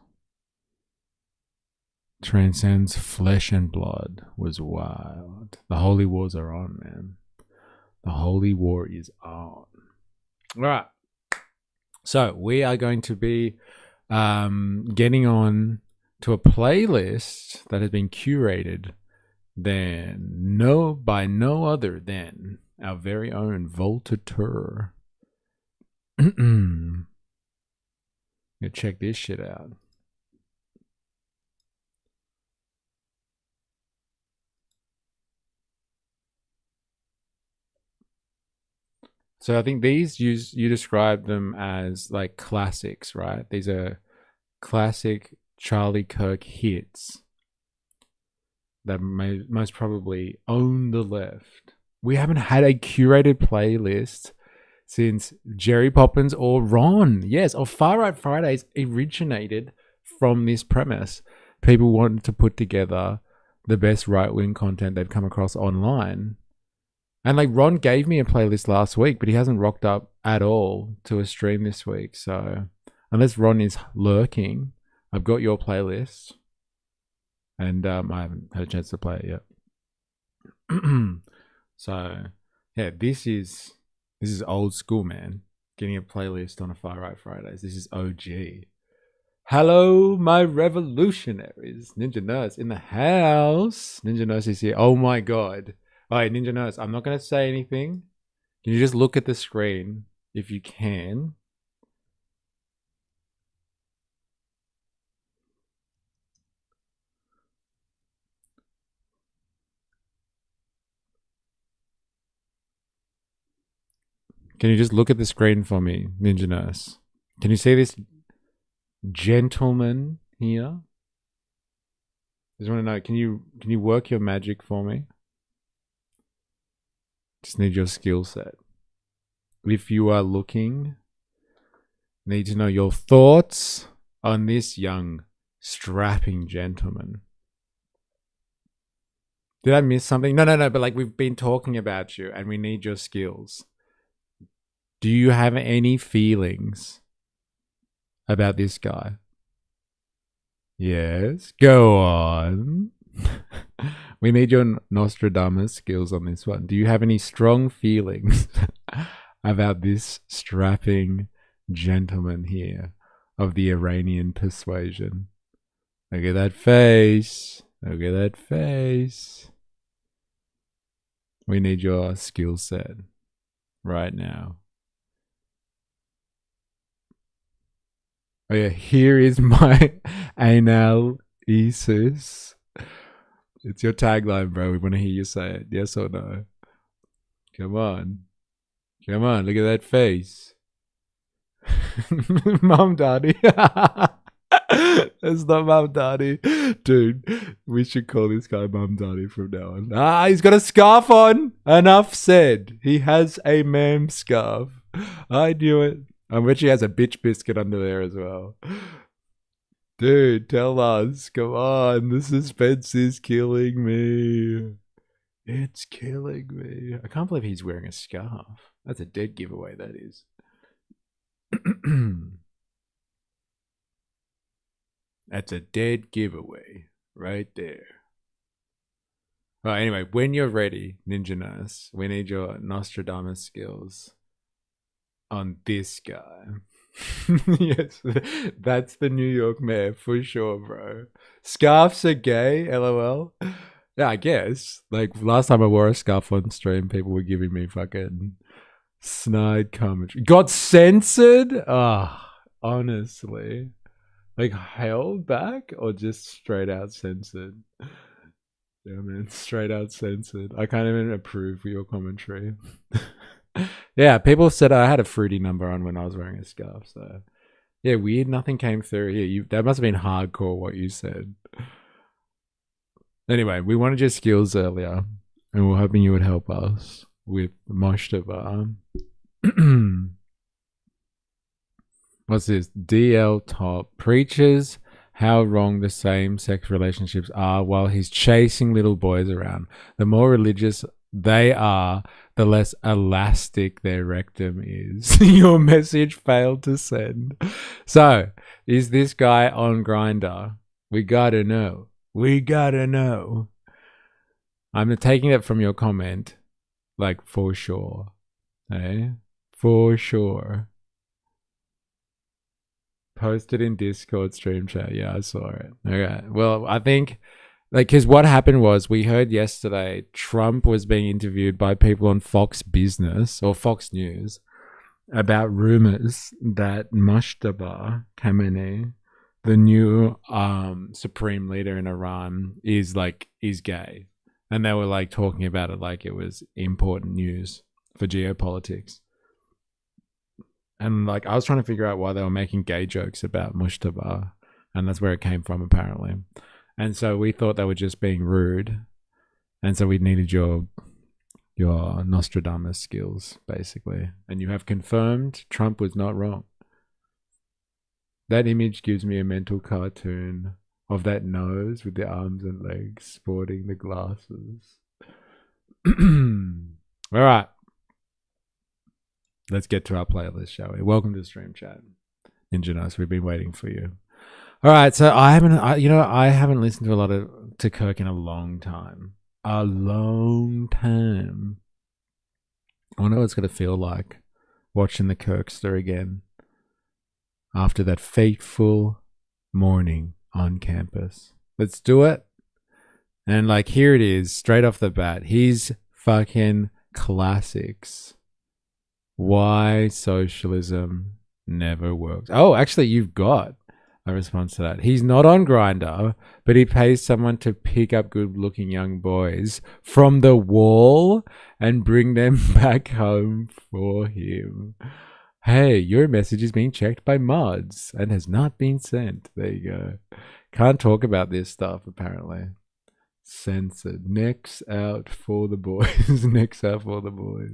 A: Transcends flesh and blood was wild. The holy wars are on, man. The holy war is on. All right. So we are going to be getting on to a playlist that has been curated by no other than our very own Voltateur. Check this shit out. So I think these you describe them as like classics, right? These are classic Charlie Kirk hits that may most probably own the left. We haven't had a curated playlist since Jerry Poppins or Ron. Yes, or Far Right Fridays originated from this premise. People wanted to put together the best right-wing content they've come across online. And like Ron gave me a playlist last week, but he hasn't rocked up at all to a stream this week. So unless Ron is lurking, I've got your playlist. And I haven't had a chance to play it yet. So yeah, this is old school, man. Getting a playlist on a Far Right Fridays. This is OG. Hello, my revolutionaries. Ninja Nurse in the house. Ninja Nurse is here. Oh my god. Alright, Ninja Nurse, I'm not going to say anything. Can you just look at the screen if you can? Can you just look at the screen for me, Ninja Nurse? Can you see this gentleman here? I just want to know, can you work your magic for me? Just need your skill set. If you are looking, need to know your thoughts on this young, strapping gentleman. Did I miss something? No, but like we've been talking about you and we need your skills. Do you have any feelings about this guy? Yes, go on. We need your Nostradamus skills on this one. Do you have any strong feelings about this strapping gentleman here of the Iranian persuasion? Look at that face. Look at that face. We need your skill set right now. Oh yeah, here is my analysis. It's your tagline, bro. We want to hear you say it. Yes or no? Come on. Come on, look at that face. Mum Daddy. That's not Mum Daddy. Dude, we should call this guy Mum Daddy from now on. Ah, he's got a scarf on. Enough said. He has a ma'am scarf. I knew it. I bet she has a bitch biscuit under there as well. Dude, tell us. Come on. The suspense is killing me. It's killing me. I can't believe he's wearing a scarf. That's a dead giveaway, that is. That's a dead giveaway right there. Well, anyway, when you're ready, Ninja Nurse, we need your Nostradamus skills on this guy. Yes, that's the New York mayor for sure, bro. Scarves are gay, lol. Yeah, I guess. Like, last time I wore a scarf on stream, people were giving me fucking snide commentary. Got censored? Ah, honestly. Like, held back or just straight out censored? Yeah, man, straight out censored. I can't even approve your commentary. Yeah, people said I had a fruity number on when I was wearing a scarf, so yeah, weird. Nothing came through here. That must have been hardcore what you said. Anyway, we wanted your skills earlier, and we're hoping you would help us with Moshtaba. What's this? DL top preachers how wrong the same-sex relationships are while he's chasing little boys around. The more religious they are, the less elastic their rectum is. Your message failed to send. So, is this guy on Grindr? We gotta know. We gotta know. I'm taking it from your comment, like, for sure. Eh? For sure. Posted in Discord stream chat. Yeah, I saw it. Okay. Well, I think, like, because what happened was we heard yesterday Trump was being interviewed by people on Fox Business or Fox News about rumors that Mujtaba Khamenei, the new supreme leader in Iran, is gay. And they were like talking about it like it was important news for geopolitics. And like I was trying to figure out why they were making gay jokes about Mujtaba, and that's where it came from apparently. And so we thought they were just being rude, and so we needed your Nostradamus skills basically. And you have confirmed Trump was not wrong. That image gives me a mental cartoon of that nose with the arms and legs sporting the glasses. All right. Let's get to our playlist, shall we? Welcome to Stream Chat. Ninja Nice, we've been waiting for you. All right, so I haven't listened to a lot to Kirk in a long time. A long time. I wonder what it's going to feel like watching the Kirkster again after that fateful morning on campus. Let's do it. And like, here it is, straight off the bat. He's fucking classics. Why socialism never works. Oh, actually, you've got a response to that. He's not on Grindr, but he pays someone to pick up good-looking young boys from the wall and bring them back home for him. Hey, your message is being checked by mods and has not been sent. There you go. Can't talk about this stuff, apparently. Censored. Next out for the boys. Next out for the boys.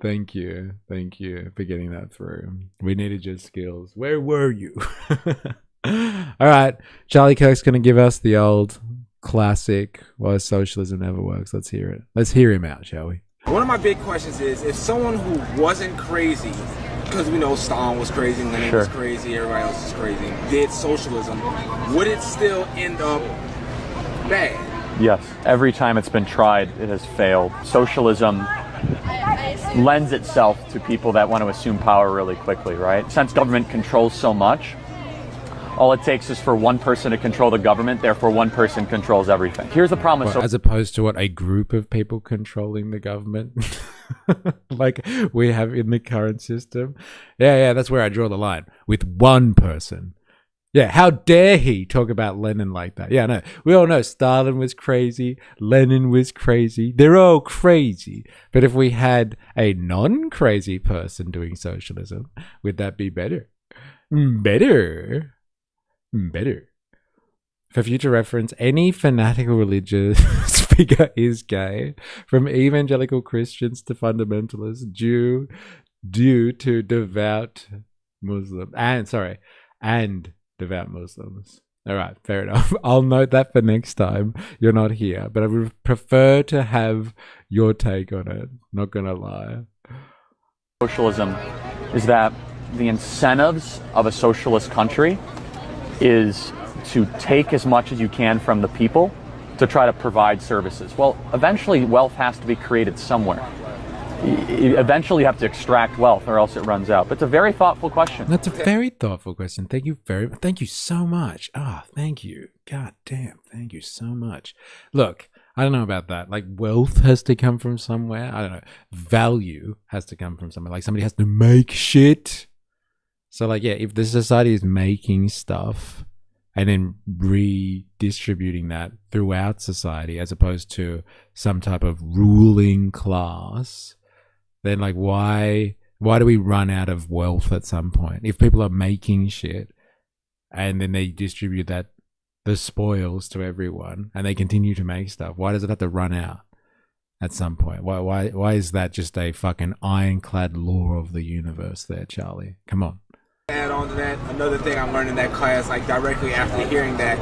A: Thank you for getting that through. We needed your skills. Where were you? All right, Charlie Kirk's gonna give us the old classic why socialism never works. Let's hear it. Let's hear him out, shall we?
S: One of my big questions is, if someone who wasn't crazy, because we know Stalin was crazy, Lenin was crazy, everybody else was crazy, did socialism, would it still end up bad?
T: Yes. Every time it's been tried, it has failed. Socialism lends itself to people that want to assume power really quickly, right? Since government controls so much, all it takes is for one person to control the government, therefore one person controls everything. Here's the problem.
A: As opposed to what, a group of people controlling the government? Like we have in the current system? Yeah, that's where I draw the line. With one person. Yeah, how dare he talk about Lenin like that? Yeah, no, we all know Stalin was crazy, Lenin was crazy, they're all crazy. But if we had a non-crazy person doing socialism, would that be better? Better. For future reference, any fanatical religious figure is gay, from evangelical Christians to fundamentalists, due to devout Muslims. And devout Muslims. All right, fair enough. I'll note that for next time you're not here, but I would prefer to have your take on it. Not gonna lie.
T: Socialism is that the incentives of a socialist country is to take as much as you can from the people to try to provide services. Well, eventually wealth has to be created somewhere. Eventually you have to extract wealth or else it runs out. But it's a very thoughtful question.
A: That's a very thoughtful question. Thank you so much. Thank you. God damn, thank you so much. Look, I don't know about that. Like, wealth has to come from somewhere. I don't know. Value has to come from somewhere. Like, somebody has to make shit. So, like, yeah, if the society is making stuff and then redistributing that throughout society as opposed to some type of ruling class, then like why do we run out of wealth at some point? If people are making shit and then they distribute the spoils to everyone and they continue to make stuff, why does it have to run out at some point? Why is that just a fucking ironclad law of the universe there, Charlie? Come on.
S: Add on to that, another thing I learned in that class, like directly after hearing that,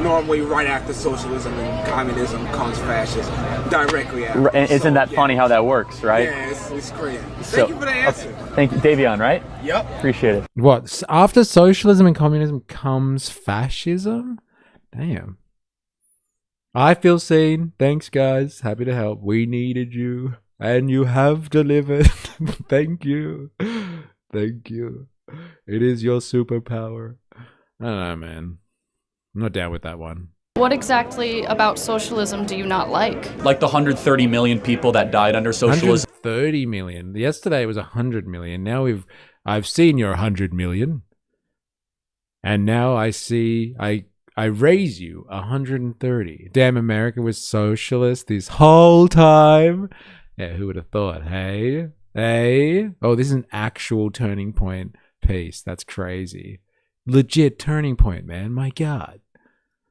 S: normally right after socialism and communism comes fascism. Directly after.
T: And isn't that funny how that works, right?
S: Yeah, it's crazy. Thank you for the answer.
T: Thank you, Davion, right?
S: Yep.
T: Appreciate it.
A: What? After socialism and communism comes fascism? Damn. I feel seen. Thanks, guys. Happy to help. We needed you. And you have delivered. Thank you. Thank you. It is your superpower. I don't know, man. I'm not down with that one.
U: What exactly about socialism do you not like?
T: Like the 130 million people that died under socialism.
A: 130 million. Yesterday it was 100 million. Now I've seen your 100 million. And now I see I raise you 130. Damn, America was socialist this whole time. Yeah, who would have thought? Hey? Hey? Oh, this is an actual turning point piece. That's crazy. Legit turning point, man. My God.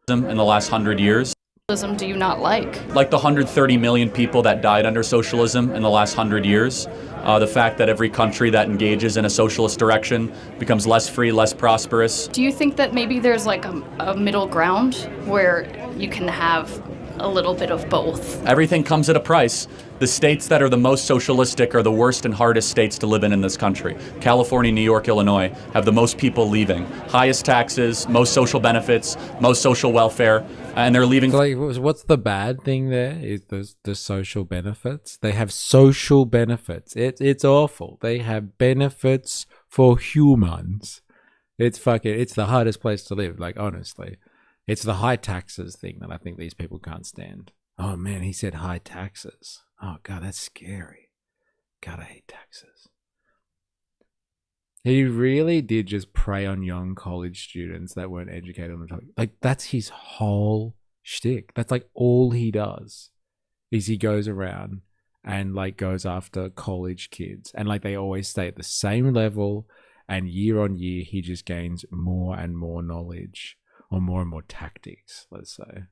T: In the last 100 years.
U: Socialism do you not like?
T: Like the 130 million people that died under socialism in the last 100 years. The fact that every country that engages in a socialist direction becomes less free, less prosperous.
U: Do you think that maybe there's like a middle ground where you can have a little bit of both?
T: Everything comes at a price. The states that are the most socialistic are the worst and hardest states to live in this country. California, New York, Illinois have the most people leaving. Highest taxes, most social benefits, most social welfare, and they're leaving.
A: So like, what's the bad thing there? Is the social benefits? They have social benefits. It's awful. They have benefits for humans. It's the hardest place to live, like honestly. It's the high taxes thing that I think these people can't stand. Oh man, he said high taxes. Oh God, that's scary. God, I hate taxes. He really did just prey on young college students that weren't educated on the topic. Like, that's his whole shtick. That's like all he does is he goes around and like goes after college kids. And like they always stay at the same level, and year on year he just gains more and more knowledge, or more and more tactics, let's say.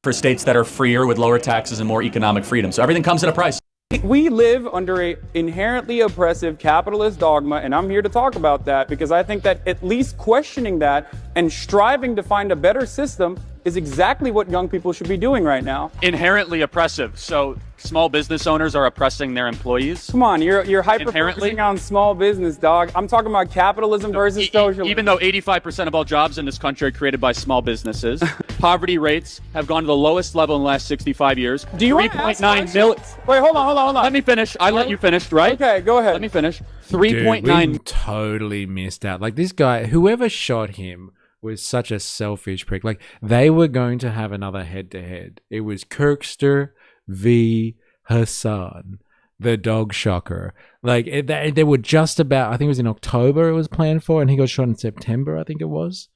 T: For states that are freer with lower taxes and more economic freedom. So everything comes at a price.
V: We live under an inherently oppressive capitalist dogma, and I'm here to talk about that because I think that at least questioning that and striving to find a better system is exactly what young people should be doing right now.
T: Inherently oppressive. So small business owners are oppressing their employees.
V: Come on, you're hyper-focusing on small business, dog. I'm talking about capitalism versus socialism.
T: Even though 85% of all jobs in this country are created by small businesses, poverty rates have gone to the lowest level in the last 65 years.
V: Do you want to ask
T: 3.9 million.
V: Wait, hold on.
T: Let me finish. I let you finish, right?
V: Okay, go ahead.
T: Let me finish.
A: 3.9. We totally missed out. Like this guy, whoever shot him was such a selfish prick. Like they were going to have another head-to-head. It was Kirkster v. Hassan, the dog shocker. Like they were just about, I think it was in October it was planned for, and he got shot in September, I think it was.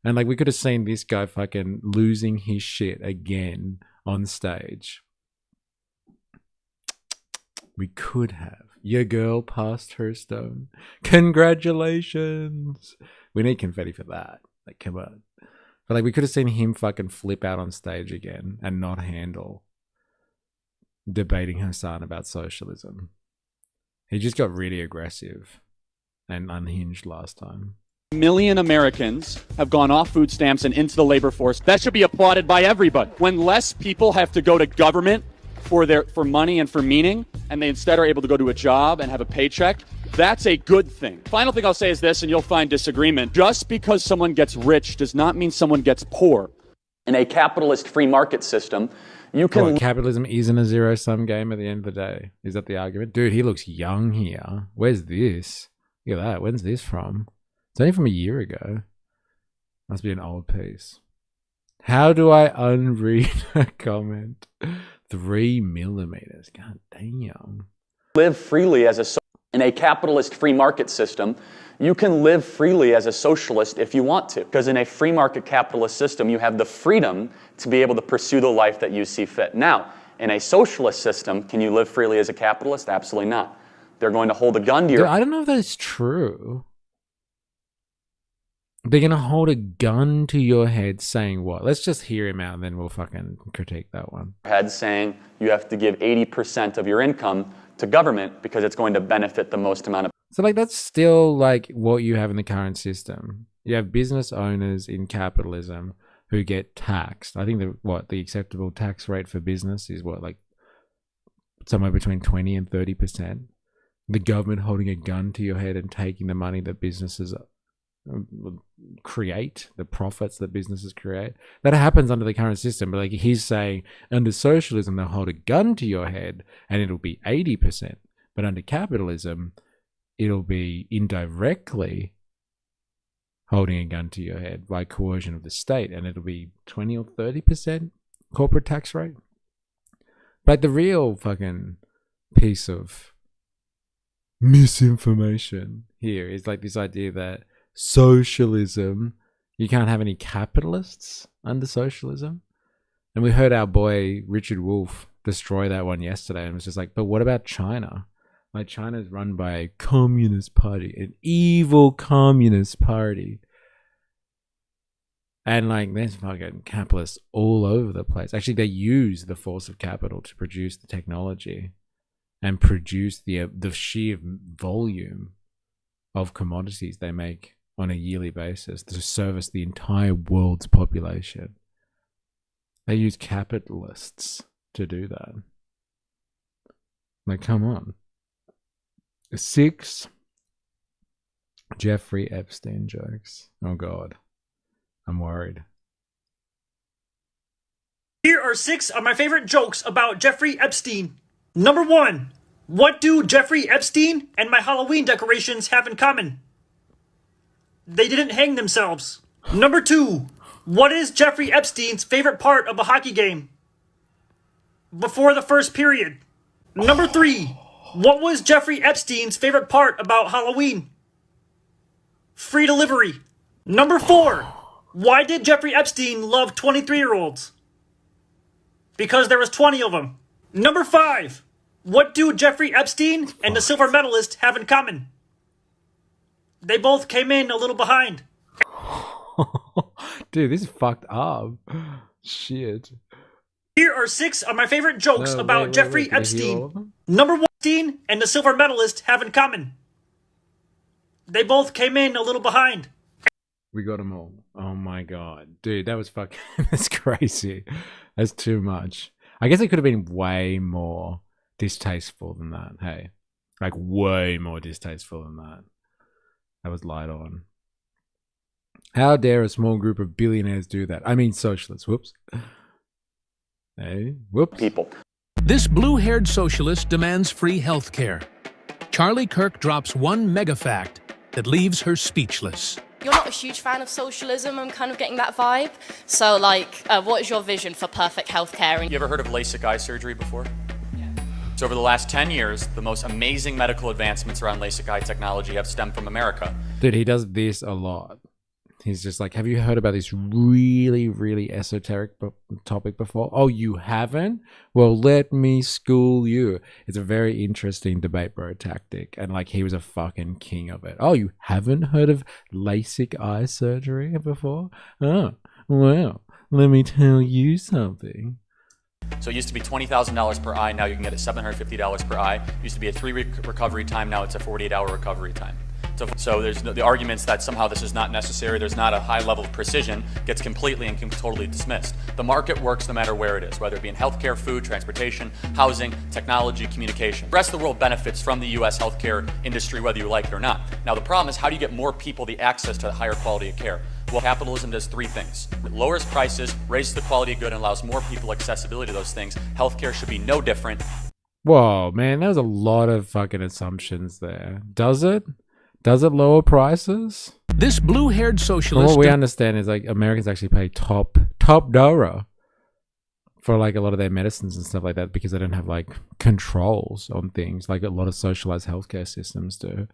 A: And like we could have seen this guy fucking losing his shit again on stage. We could have. Your girl passed her stone. Congratulations. We need confetti for that. Like, come on. But like we could have seen him fucking flip out on stage again and not handle debating Hassan about socialism. He just got really aggressive and unhinged last time.
T: Million Americans have gone off food stamps and into the labor force. That should be applauded by everybody. When less people have to go to government for money and for meaning, and they instead are able to go to a job and have a paycheck, that's a good thing. Final thing I'll say is this, and you'll find disagreement. Just because someone gets rich does not mean someone gets poor. In a capitalist free market system, you can...
A: What, capitalism isn't a zero-sum game at the end of the day? Is that the argument? Dude, he looks young here. Where's this? Look at that. When's this from? It's only from a year ago. Must be an old piece. How do I unread a comment? 3 millimeters. God damn.
T: Live freely as in a capitalist free market system. You can live freely as a socialist if you want to. Because in a free market capitalist system, you have the freedom to be able to pursue the life that you see fit. Now, in a socialist system, can you live freely as a capitalist? Absolutely not. They're going to hold a gun to your...
A: Dude, I don't know if that's true. They're going to hold a gun to your head saying what? Let's just hear him out and then we'll fucking critique that one.
T: Head saying you have to give 80% of your income to government because it's going to benefit the most amount of...
A: So like that's still like what you have in the current system. You have business owners in capitalism who get taxed. I think the acceptable tax rate for business is like somewhere between 20 and 30%. The government holding a gun to your head and taking the money that businesses create, the profits that businesses create. That happens under the current system. But like he's saying, under socialism, they'll hold a gun to your head and it'll be 80%. But under capitalism, it'll be indirectly holding a gun to your head by coercion of the state, and it'll be 20 or 30% corporate tax rate. But the real fucking piece of misinformation here is like this idea that socialism, you can't have any capitalists under socialism. And we heard our boy Richard Wolff destroy that one yesterday, and was just like, but what about China? Like China's run by a communist party, an evil communist party. And like there's fucking capitalists all over the place. Actually, they use the force of capital to produce the technology and produce the sheer volume of commodities they make on a yearly basis to service the entire world's population. They use capitalists to do that. Like, come on. 6 Jeffrey Epstein jokes. Oh God, I'm worried.
C: Here are 6 of my favorite jokes about Jeffrey Epstein. Number 1. What do Jeffrey Epstein and my Halloween decorations have in common? They didn't hang themselves. Number 2. What is Jeffrey Epstein's favorite part of a hockey game? Before the first period. Number 3. What was Jeffrey Epstein's favorite part about Halloween? Free delivery. Number 4. Why did Jeffrey Epstein love 23-year-olds? Because there was 20 of them. Number 5. What do Jeffrey Epstein and the silver medalist have in common? They both came in a little behind.
A: Dude, this is fucked up. Shit.
C: Here are 6 of my favorite jokes about Jeffrey Epstein. Number 1, Epstein and the silver medalist have in common. They both came in a little behind.
A: We got them all. Oh my God. Dude, that was fucking... That's crazy. That's too much. I guess it could have been way more distasteful than that. Hey. Like, way more distasteful than that. That was light on. How dare a small group of billionaires do that? I mean socialists. Whoops. Hey, whoops.
D: People. This blue-haired socialist demands free health care. Charlie Kirk drops one mega fact that leaves her speechless.
W: You're not a huge fan of socialism. I'm kind of getting that vibe. So, like, what is your vision for perfect healthcare?
T: You ever heard of LASIK eye surgery before? Yeah. So over the last 10 years, the most amazing medical advancements around LASIK eye technology have stemmed from America.
A: Dude, he does this a lot. He's just like, have you heard about this really, really esoteric topic before? Oh, you haven't? Well, let me school you. It's a very interesting debate bro tactic. And like, he was a fucking king of it. Oh, you haven't heard of LASIK eye surgery before? Oh, well, let me tell you something.
T: So it used to be $20,000 per eye. Now you can get it $750 per eye. It used to be a 3-week recovery time. Now it's a 48-hour recovery time. So there's the arguments that somehow this is not necessary, there's not a high level of precision, gets completely and totally dismissed. The market works no matter where it is, whether it be in healthcare, food, transportation, housing, technology, communication. The rest of the world benefits from the US healthcare industry, whether you like it or not. Now the problem is, how do you get more people the access to the higher quality of care? Well, capitalism does 3 things. It lowers prices, raises the quality of good, and allows more people accessibility to those things. Healthcare should be no different.
A: Whoa, man, that was a lot of fucking assumptions there. Does it? Does it lower prices?
D: This blue-haired socialist...
A: What we understand is like Americans actually pay top dollar for like a lot of their medicines and stuff like that because they don't have like controls on things like a lot of socialized healthcare systems do.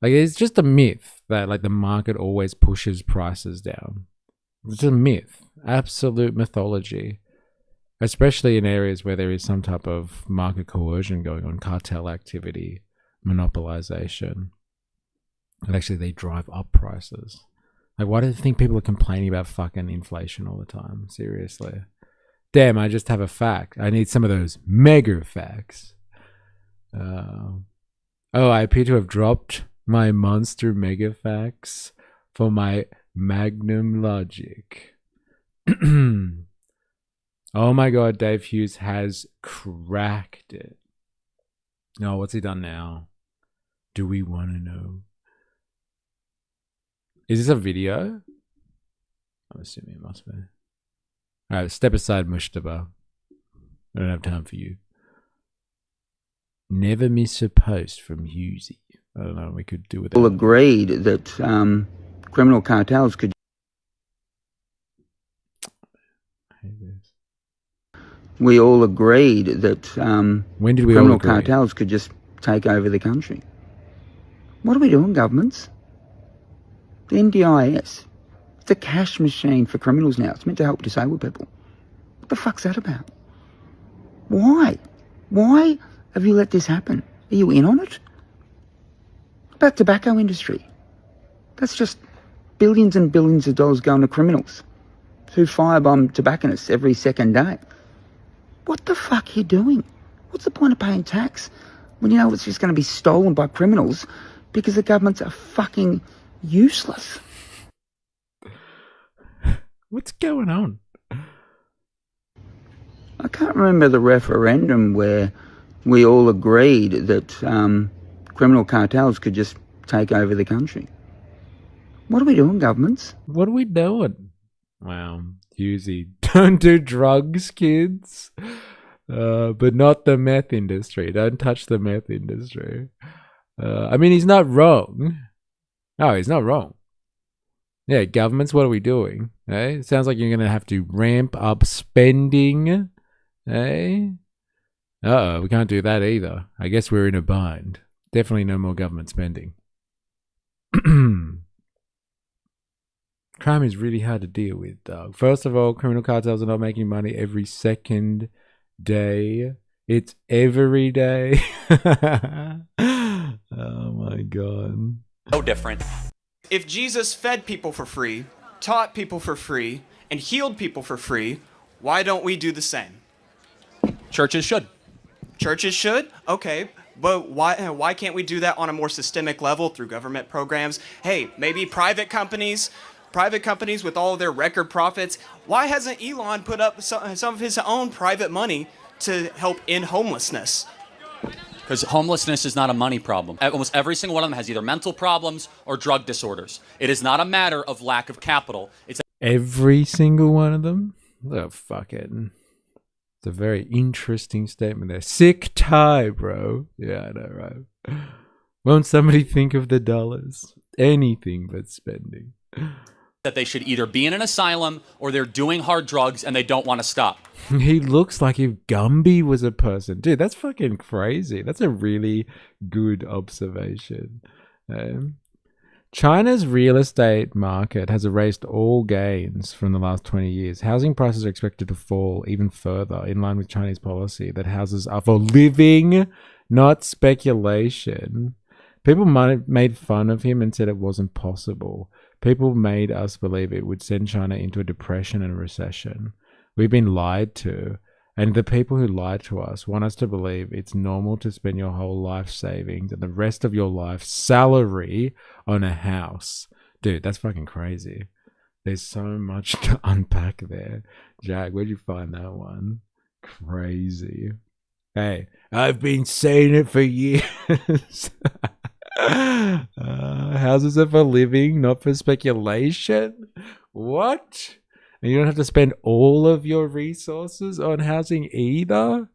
A: Like it's just a myth that like the market always pushes prices down. It's a myth, absolute mythology, especially in areas where there is some type of market coercion going on, cartel activity, monopolization. And actually they drive up prices. Like, why do you think people are complaining about fucking inflation all the time? Seriously. Damn, I just have a fact. I need some of those mega facts. Oh, I appear to have dropped my monster megafacts for my magnum logic. Oh my god, Dave Hughes has cracked it. Oh, what's he done now? Do we want to know? Is this a video? I'm assuming it must be. Alright, step aside, Mushtaba. I don't have time for you. Never miss a post from Hughesy. I don't know, we could do with it.
F: All agreed that criminal cartels could. We all agreed that
A: when did we
F: criminal
A: all agree?
F: cartels could just take over the country. What are we doing, governments? The NDIS. It's a cash machine for criminals now. It's meant to help disabled people. What the fuck's that about? Why? Why have you let this happen? Are you in on it? About tobacco industry. That's just billions and billions of dollars going to criminals who firebomb tobacconists every second day. What the fuck are you doing? What's the point of paying tax when you know it's just going to be stolen by criminals because the governments are fucking useless?
A: What's going on?
F: I can't remember the referendum where we all agreed that criminal cartels could just take over the country. What are we doing, governments?
A: What are we doing? Wow, Hughesy, don't do drugs, kids. But not the meth industry. Don't touch the meth industry. I mean, he's not wrong. No, he's not wrong. Yeah, governments, what are we doing? Eh? It sounds like you're going to have to ramp up spending. Eh? Uh-oh, we can't do that either. I guess we're in a bind. Definitely no more government spending. Crime is really hard to deal with, dog. First of all, criminal cartels are not making money every second day. It's every day. Oh my god.
G: No different. If Jesus fed people for free, taught people for free, and healed people for free, why don't we do the same?
H: Churches should.
G: Churches should? Okay. But why can't we do that on a more systemic level through government programs? Hey, maybe private companies with all of their record profits. Why hasn't Elon put up some of his own private money to help end homelessness?
H: Because homelessness is not a money problem. Almost every single one of them has either mental problems or drug disorders. It is not a matter of lack of capital. It's
A: every single one of them? Oh, fuck it. It's a very interesting statement there. Sick tie, bro. Yeah, I know, right? Won't somebody think of the dollars? Anything but spending.
H: that they should either be in an asylum or they're doing hard drugs and they don't want to stop.
A: He looks like if Gumby was a person. Dude, that's fucking crazy. That's a really good observation. China's real estate market has erased all gains from the last 20 years. Housing prices are expected to fall even further in line with Chinese policy that houses are for living, not speculation. People made fun of him and said it wasn't possible. People made us believe it would send China into a depression and a recession. We've been lied to. And the people who lied to us want us to believe it's normal to spend your whole life savings and the rest of your life salary on a house. Dude, that's fucking crazy. There's so much to unpack there. Jack, where'd you find that one? Crazy. Hey, I've been saying it for years. Houses are for living, not for speculation. What? And you don't have to spend all of your resources on housing either?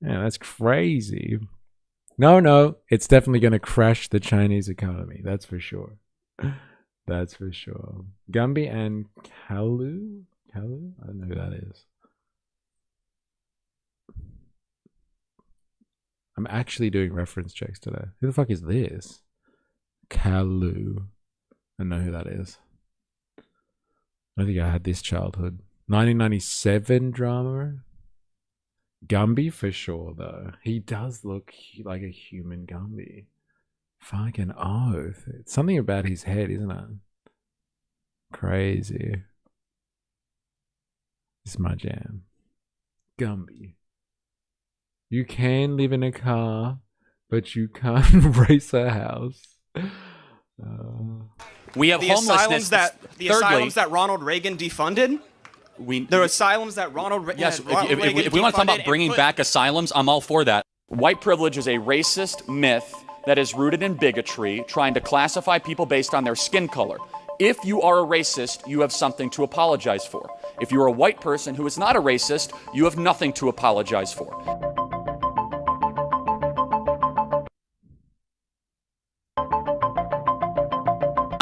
A: Yeah, that's crazy. No, it's definitely going to crash the Chinese economy. That's for sure. That's for sure. Gumby and Kalu? Kalu? I don't know who that is. I'm actually doing reference checks today. Who the fuck is this? Kalu. I don't know who that is. I think I had this childhood. 1997 drama. Gumby for sure, though. He does look like a human Gumby. Fucking oath. It's something about his head, isn't it? Crazy. This is my jam. Gumby. You can live in a car but you can't race a house.
H: We have
G: the
H: homelessness.
G: asylums that Ronald Reagan defunded. The asylums that Ronald Reagan.
H: Yes, if we want to talk about bringing back asylums, I'm all for that. White privilege is a racist myth that is rooted in bigotry, trying to classify people based on their skin color. If you are a racist, you have something to apologize for. If you're a white person who is not a racist, you have nothing to apologize for.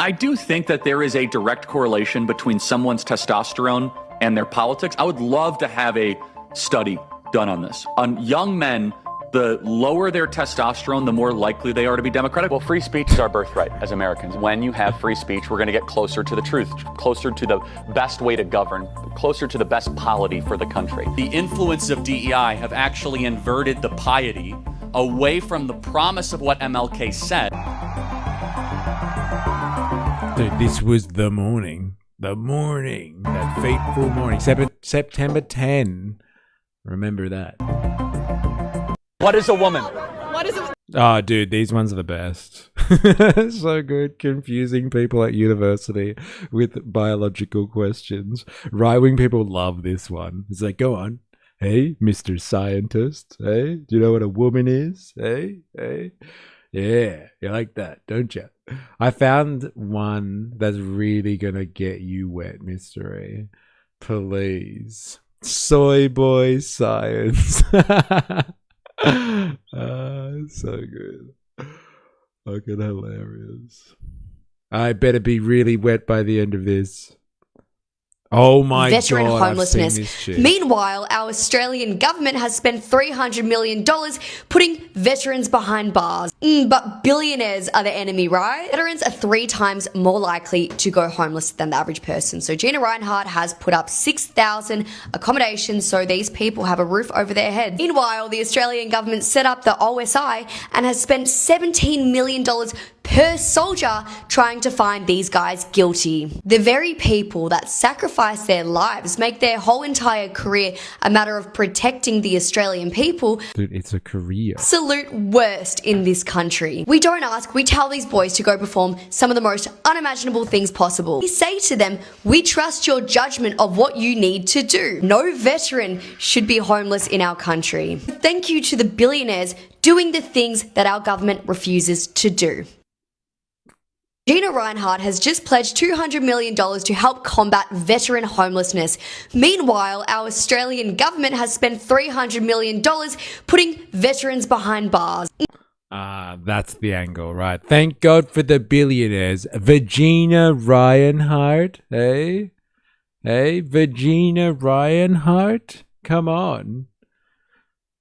H: I do think that there is a direct correlation between someone's testosterone and their politics. I would love to have a study done on this. On young men, the lower their testosterone, the more likely they are to be Democratic. Well, free speech is our birthright as Americans. When you have free speech, we're going to get closer to the truth, closer to the best way to govern, closer to the best polity for the country. The influence of DEI have actually inverted the piety away from the promise of what MLK said.
A: Dude, this was the morning. The morning. That fateful morning. September 10. Remember that.
H: What is a woman?
U: What is it?
A: Oh, dude, these ones are the best. So good. Confusing people at university with biological questions. Right-wing people love this one. It's like, go on. Hey, Mr. Scientist. Hey, do you know what a woman is? Hey. Yeah, you like that, don't you? I found one that's really gonna get you wet, Mystery. Please. Soy boy science. So good. Fucking hilarious. I better be really wet by the end of this. Oh my
E: veteran
A: God,
E: homelessness.
A: I've seen this shit.
E: Meanwhile, our Australian government has spent $300 million putting veterans behind bars. But billionaires are the enemy, right? Veterans are 3 times more likely to go homeless than the average person. So Gina Rinehart has put up 6,000 accommodations so these people have a roof over their heads. Meanwhile, the Australian government set up the OSI and has spent $17 million per soldier trying to find these guys guilty. The very people that sacrifice their lives, make their whole entire career a matter of protecting the Australian people.
A: Dude, it's a career.
E: Absolute worst in this country. We don't ask, we tell these boys to go perform some of the most unimaginable things possible. We say to them, we trust your judgment of what you need to do. No veteran should be homeless in our country. Thank you to the billionaires doing the things that our government refuses to do. Gina Rinehart has just pledged $200 million to help combat veteran homelessness. Meanwhile, our Australian government has spent $300 million putting veterans behind bars.
A: That's the angle, right? Thank God for the billionaires. Virginia Rinehart, hey? Hey, Virginia Rinehart? Come on.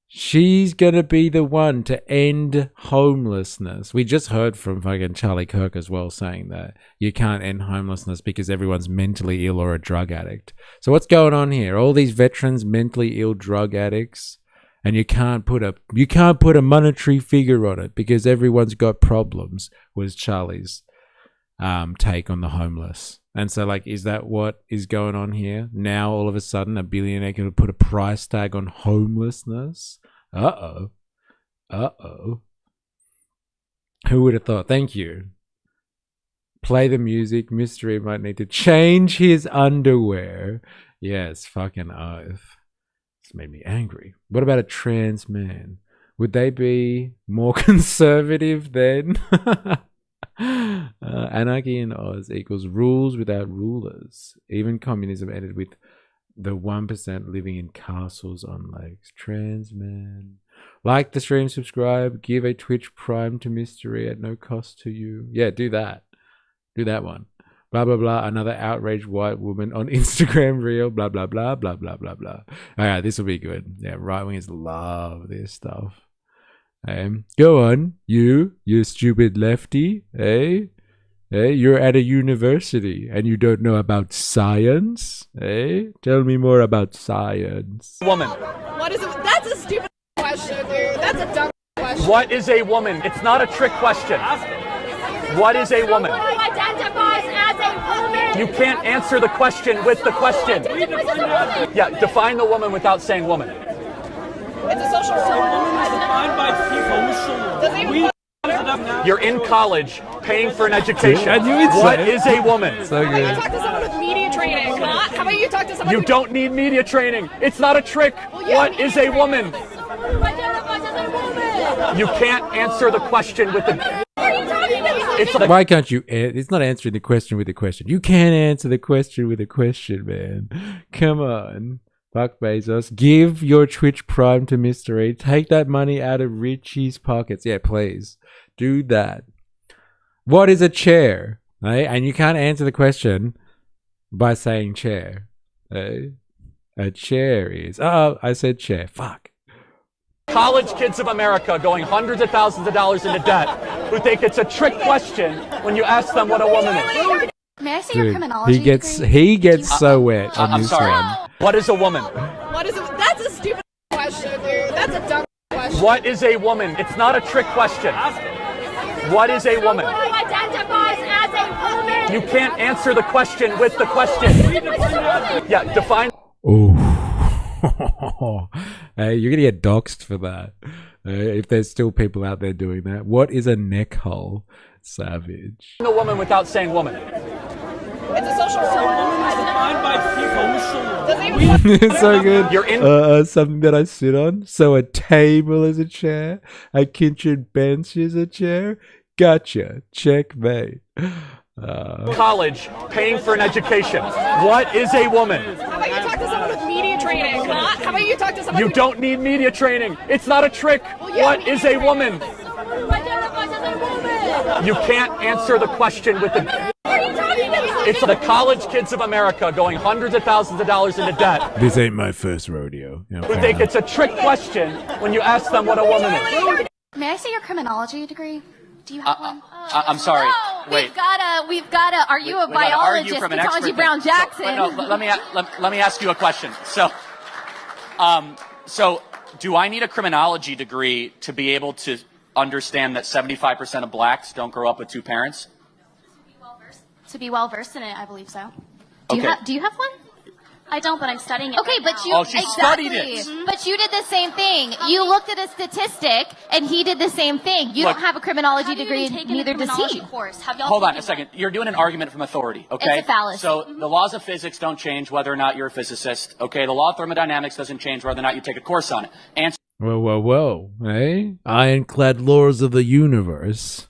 A: She's gonna be the one to end homelessness. We just heard from fucking Charlie Kirk as well saying that you can't end homelessness because everyone's mentally ill or a drug addict. So what's going on here? All these veterans, mentally ill drug addicts, and you can't put a monetary figure on it because everyone's got problems, was Charlie's take on the homeless. And so, like, is that what is going on here? Now, all of a sudden, a billionaire can put a price tag on homelessness? Uh-oh. Who would have thought? Thank you. Play the music. Mystery might need to change his underwear. Yes, fucking oath. This made me angry. What about a trans man? Would they be more conservative then? Anarchy in Oz equals rules without rulers. Even communism ended with the 1% living in castles on lakes. Trans man. Like the stream, subscribe, give a Twitch Prime to Mystery at no cost to you. Yeah, do that. Do that one. Blah, blah, blah. Another outraged white woman on Instagram reel. Blah, blah, blah, blah, blah, blah, blah. Alright, this will be good. Yeah, right-wingers love this stuff. Go on, you stupid lefty, Hey, you're at a university and you don't know about science, Tell me more about science.
H: Woman.
U: What is it? That's a stupid question, dude. That's a dumb question.
H: What is a woman? It's not a trick question. What is a woman?
U: Who identifies as a woman?
H: You can't answer the question with the question. Yeah, define the woman without saying woman.
P: It's a social
T: You're in college, paying for an education.
A: I knew he'd say
T: What
A: it.
T: is a woman?
A: So good.
P: Talk to someone with media training. How about you talk to someone
T: You don't need media training. It's not a trick. What is a woman? You can't answer the question with the... It's the...
A: Why can't you? It's not answering the question with a question. You can't answer the question with a question, man. Come on. Fuck Bezos. Give your Twitch Prime to Mr. E. Take that money out of Richie's pockets. Yeah, please. Do that. What is a chair? Right? And you can't answer the question by saying chair. Right? A chair is... Oh, I said chair. Fuck.
T: College kids of America going hundreds of thousands of dollars into debt who think it's a trick question when you ask them what a woman is.
P: May I see your
A: Dude,
P: criminology
A: he gets so wet on
T: I'm
A: this
T: sorry.
A: one.
T: What is a woman?
P: What is it? That's a stupid question, dude. That's a dumb question.
T: What is a woman? It's not a trick question. What is a woman?
P: Identifies as a woman.
T: You can't answer the question with the question. Yeah, define.
A: Oh, hey, you're gonna get doxxed for that. If there's still people out there doing that. What is a neck hole? Savage.
T: A woman without saying woman.
P: It's a social
A: It's so good.
T: You're in.
A: Something that I sit on. So a table is a chair. A kitchen bench is a chair. Gotcha. Checkmate.
T: College, paying for an education. What is a woman?
P: How about you talk to someone with media training? How about you talk to someone
T: You don't need media training. It's not a trick. What is a woman? You can't answer the question with the... It's the college kids of America going hundreds of thousands of dollars into debt
A: This ain't my first rodeo. You know,
T: who think it's a trick question when you ask them what a woman is.
P: May I see your criminology degree? Do you have one?
H: I'm sorry. Wait.
P: We've gotta. Are you a
H: We gotta argue
P: biologist,
H: from an
P: Ketanji
H: expert
P: Brown
H: thing.
P: Jackson?
H: So, no, let me ask you a question. So do I need a criminology degree to be able to understand that 75% of blacks don't grow up with two parents?
P: To be well versed in it, I believe so.
H: Okay.
P: Do you have one? I don't, but I'm studying it.
J: Okay,
P: right
J: but
P: now.
J: you
H: Oh, she studied it.
J: But you did the same thing. You looked at a statistic, and he did the same thing. You
H: Look,
J: don't have a criminology degree, neither does he.
P: Course. Have y'all
H: Hold on
P: taken
H: a second. You're doing an argument from authority, okay?
J: It's a fallacy.
H: So the laws of physics don't change whether or not you're a physicist, okay? The law of thermodynamics doesn't change whether or not you take a course on it. Answer.
A: Whoa, eh? Ironclad laws of the universe.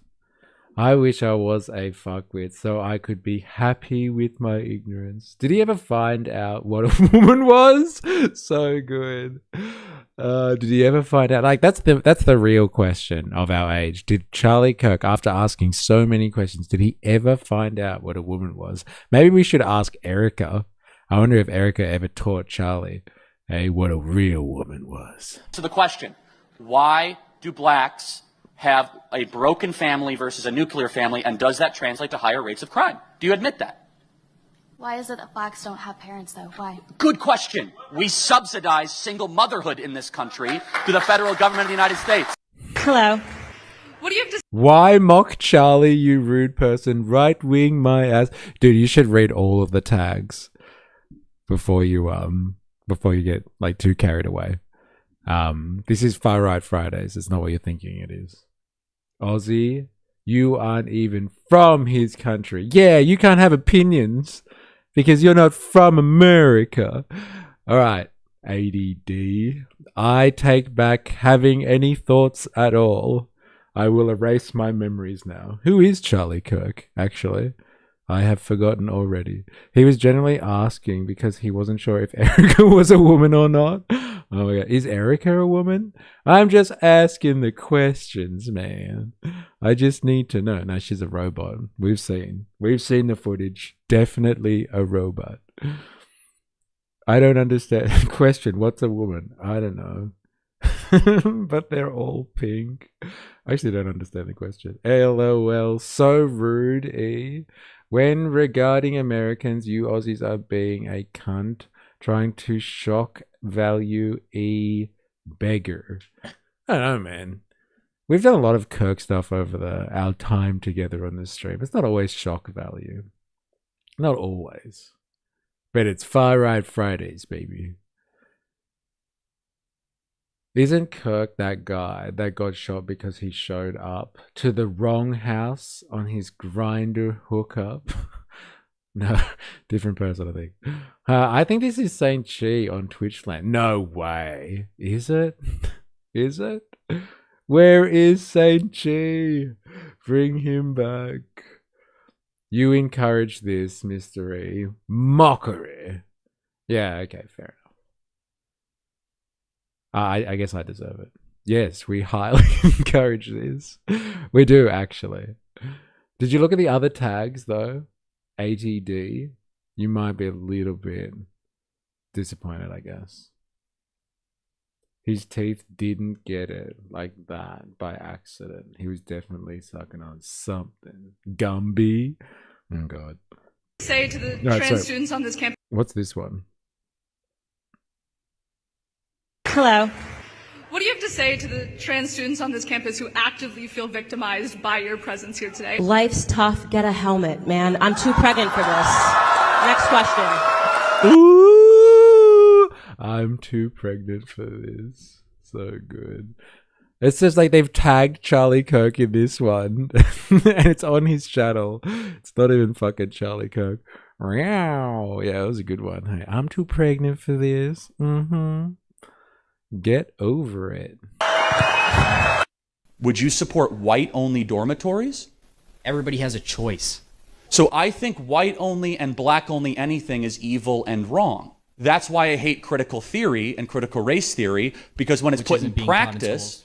A: I wish I was a fuckwit so I could be happy with my ignorance. Did he ever find out what a woman was? So good. Did he ever find out? Like, that's the real question of our age. Did Charlie Kirk, after asking so many questions, did he ever find out what a woman was? Maybe we should ask Erica. I wonder if Erica ever taught Charlie, hey, what a real woman was.
H: To the question, why do blacks have a broken family versus a nuclear family, and does that translate to higher rates of crime? Do you admit that?
P: Why is it that blacks don't have parents, though? Why?
H: Good question. We subsidize single motherhood in this country through the federal government of the United States.
P: Hello. What do you have to
A: Why mock Charlie, you rude person? Right wing my ass. Dude, you should read all of the tags before you get like too carried away. This is Far Right Fridays. It's not what you're thinking it is. Aussie, you aren't even from his country. Yeah, you can't have opinions because you're not from America. All right, ADD. I take back having any thoughts at all. I will erase my memories now. Who is Charlie Kirk, actually? I have forgotten already. He was generally asking because he wasn't sure if Erica was a woman or not. Oh my god, is Erica a woman? I'm just asking the questions, man. I just need to know. No, she's a robot. We've seen the footage. Definitely a robot. I don't understand. Question, what's a woman? I don't know. But they're all pink. I actually don't understand the question. LOL, so rude, E. When regarding Americans, you Aussies are being a cunt, trying to shock value E beggar. I don't know, man. We've done a lot of Kirk stuff over our time together on this stream. It's not always shock value. Not always. But it's Far Right Fridays, baby. Isn't Kirk that guy that got shot because he showed up to the wrong house on his Grindr hookup? No, different person, I think. I think this is Saint Chi on Twitchland. No way. Is it? Is it? Where is Saint Chi? Bring him back. You encourage this, Mr. E. Mockery. Yeah, okay, fair enough. I guess I deserve it. Yes, we highly encourage this. We do, actually. Did you look at the other tags, though? ATD. You might be a little bit disappointed, I guess. His teeth didn't get it like that by accident. He was definitely sucking on something. Gumby. Oh, God.
B: Say to the
A: No,
B: trans
A: sorry.
B: students on this campus.
A: What's this one?
B: Hello. What do you have to say to the trans students on this campus who actively feel victimized by your presence here today?
K: Life's tough. Get a helmet, man. I'm too pregnant for this. Next question.
A: Ooh, I'm too pregnant for this. So good. It's just like they've tagged Charlie Kirk in this one. And it's on his channel. It's not even fucking Charlie Kirk. Meow. Yeah, it was a good one. Hey, I'm too pregnant for this. Get over it.
H: Would you support white-only dormitories?
L: Everybody has a choice.
H: So I think white-only and black-only anything is evil and wrong. That's why I hate critical theory and critical race theory, because when it's put in practice,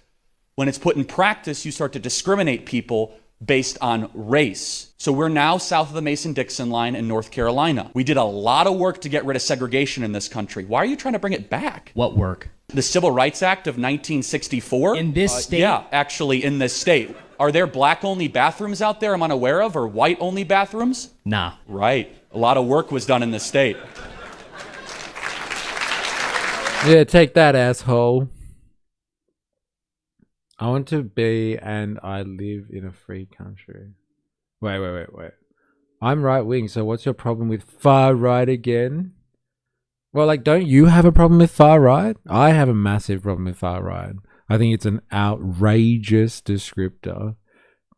H: you start to discriminate people based on race. So we're now south of the Mason-Dixon line in North Carolina. We did a lot of work to get rid of segregation in this country. Why are you trying to bring it back?
L: What work?
H: The Civil Rights Act of 1964.
L: In this state?
H: Yeah, actually in this state. Are there black-only bathrooms out there I'm unaware of, or white-only bathrooms?
L: Nah.
H: Right. A lot of work was done in this state.
A: Yeah, take that, asshole. I want to be and I live in a free country. Wait. I'm right wing, so what's your problem with far right again? Well, like, don't you have a problem with far right? I have a massive problem with far right. I think it's an outrageous descriptor.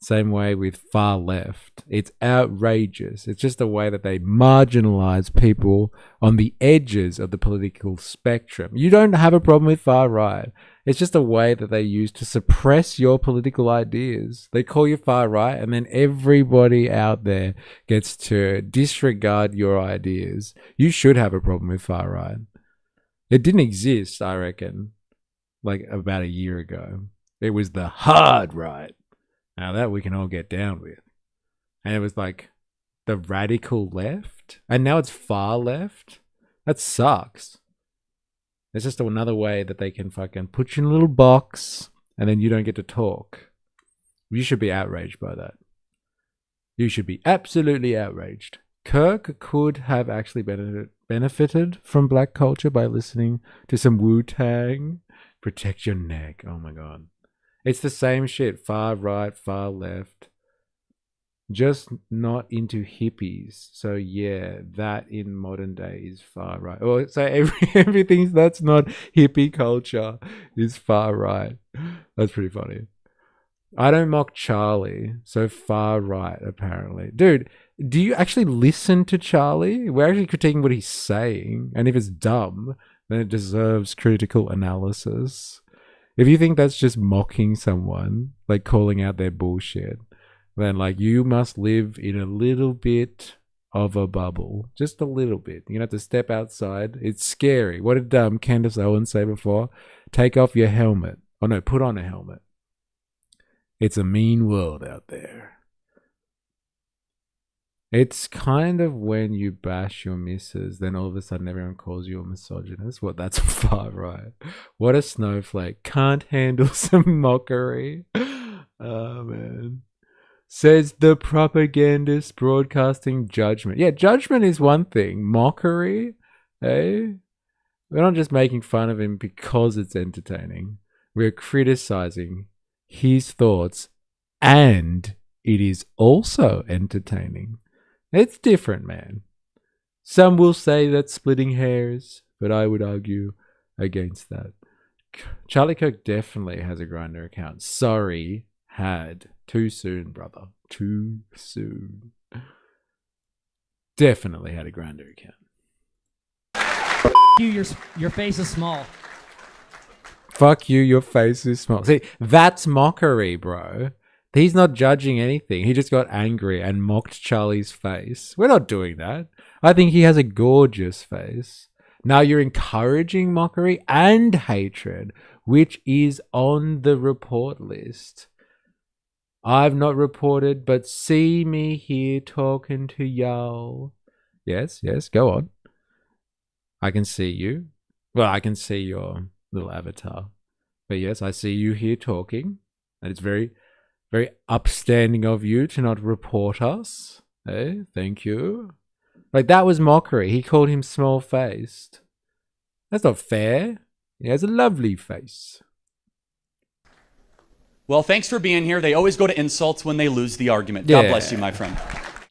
A: Same way with far left. It's outrageous. It's just a way that they marginalize people on the edges of the political spectrum. You don't have a problem with far right. It's just a way that they use to suppress your political ideas. They call you far right, and then everybody out there gets to disregard your ideas. You should have a problem with far right. It didn't exist, I reckon, like about a year ago. It was the hard right. Now that we can all get down with. And it was like the radical left. And now it's far left. That sucks. It's just another way that they can fucking put you in a little box and then you don't get to talk. You should be outraged by that. You should be absolutely outraged. Kirk could have actually benefited from black culture by listening to some Wu-Tang. Protect your neck. Oh my God. It's the same shit. Far right, far left. Just not into hippies. So yeah, that in modern day is far right. Or so everything that's not hippie culture is far right. That's pretty funny. I don't mock Charlie, so far right apparently. Dude, do you actually listen to Charlie? We're actually critiquing what he's saying, and if it's dumb, then it deserves critical analysis. If you think that's just mocking someone, like calling out their bullshit, then like you must live in a little bit of a bubble. Just a little bit. You're gonna have to step outside. It's scary. What did Candace Owens say before? Take off your helmet. Oh no, put on a helmet. It's a mean world out there. It's kind of when you bash your missus, then all of a sudden everyone calls you a misogynist. What? That's far right. What a snowflake. Can't handle some mockery. Oh, man. Says the propagandist broadcasting judgment. Yeah, judgment is one thing. Mockery, eh? We're not just making fun of him because it's entertaining. We're criticizing his thoughts, and it is also entertaining. It's different, man. Some will say that's splitting hairs, but I would argue against that. Charlie Kirk definitely has a Grindr account. Sorry, had. Too soon, brother. Too soon. Definitely had a Grindr account.
L: You, your face is small.
A: Fuck you, your face is small. See, that's mockery, bro. He's not judging anything. He just got angry and mocked Charlie's face. We're not doing that. I think he has a gorgeous face. Now you're encouraging mockery and hatred, which is on the report list. I've not reported, but see me here talking to y'all. Yes, go on. I can see you. Well, I can see your little avatar. But yes, I see you here talking. And it's very, very upstanding of you to not report us. Hey, thank you. Like, that was mockery. He called him small-faced. That's not fair. He has a lovely face.
H: Well, thanks for being here. They always go to insults when they lose the argument. God bless you, my friend.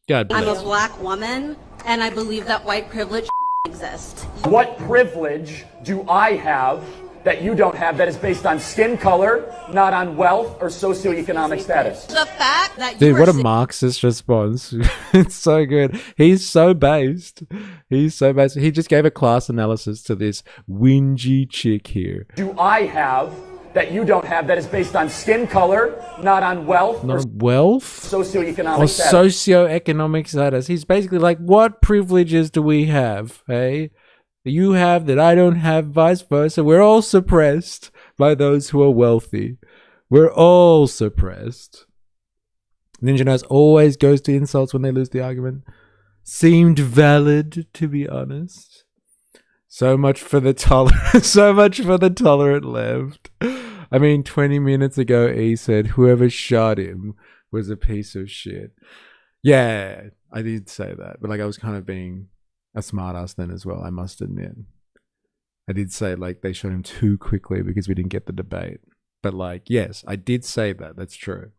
A: God bless.
I: I'm a black woman, and I believe that white privilege exists.
M: What privilege do I have that you don't have that is based on skin color, not on wealth or socioeconomic status?
I: The fact that
A: Dude, what a Marxist response. It's so good. He's so based. He's so based. He just gave a class analysis to this whingy chick here.
M: Do I have that you don't have that is based on skin color, not on wealth or socioeconomic status?
A: Socioeconomic status. He's basically like, what privileges do we have, hey? You have that I don't have, vice versa. We're all suppressed by those who are wealthy. We're all suppressed. Ninja Nose always goes to insults when they lose the argument. Seemed valid, to be honest. So much for the tolerant. So much for the tolerant left. I mean, 20 minutes ago, he said whoever shot him was a piece of shit. Yeah, I did say that, but like I was kind of being a smartass then as well, I must admit. I did say like they shot him too quickly because we didn't get the debate. But like, yes, I did say that. That's true.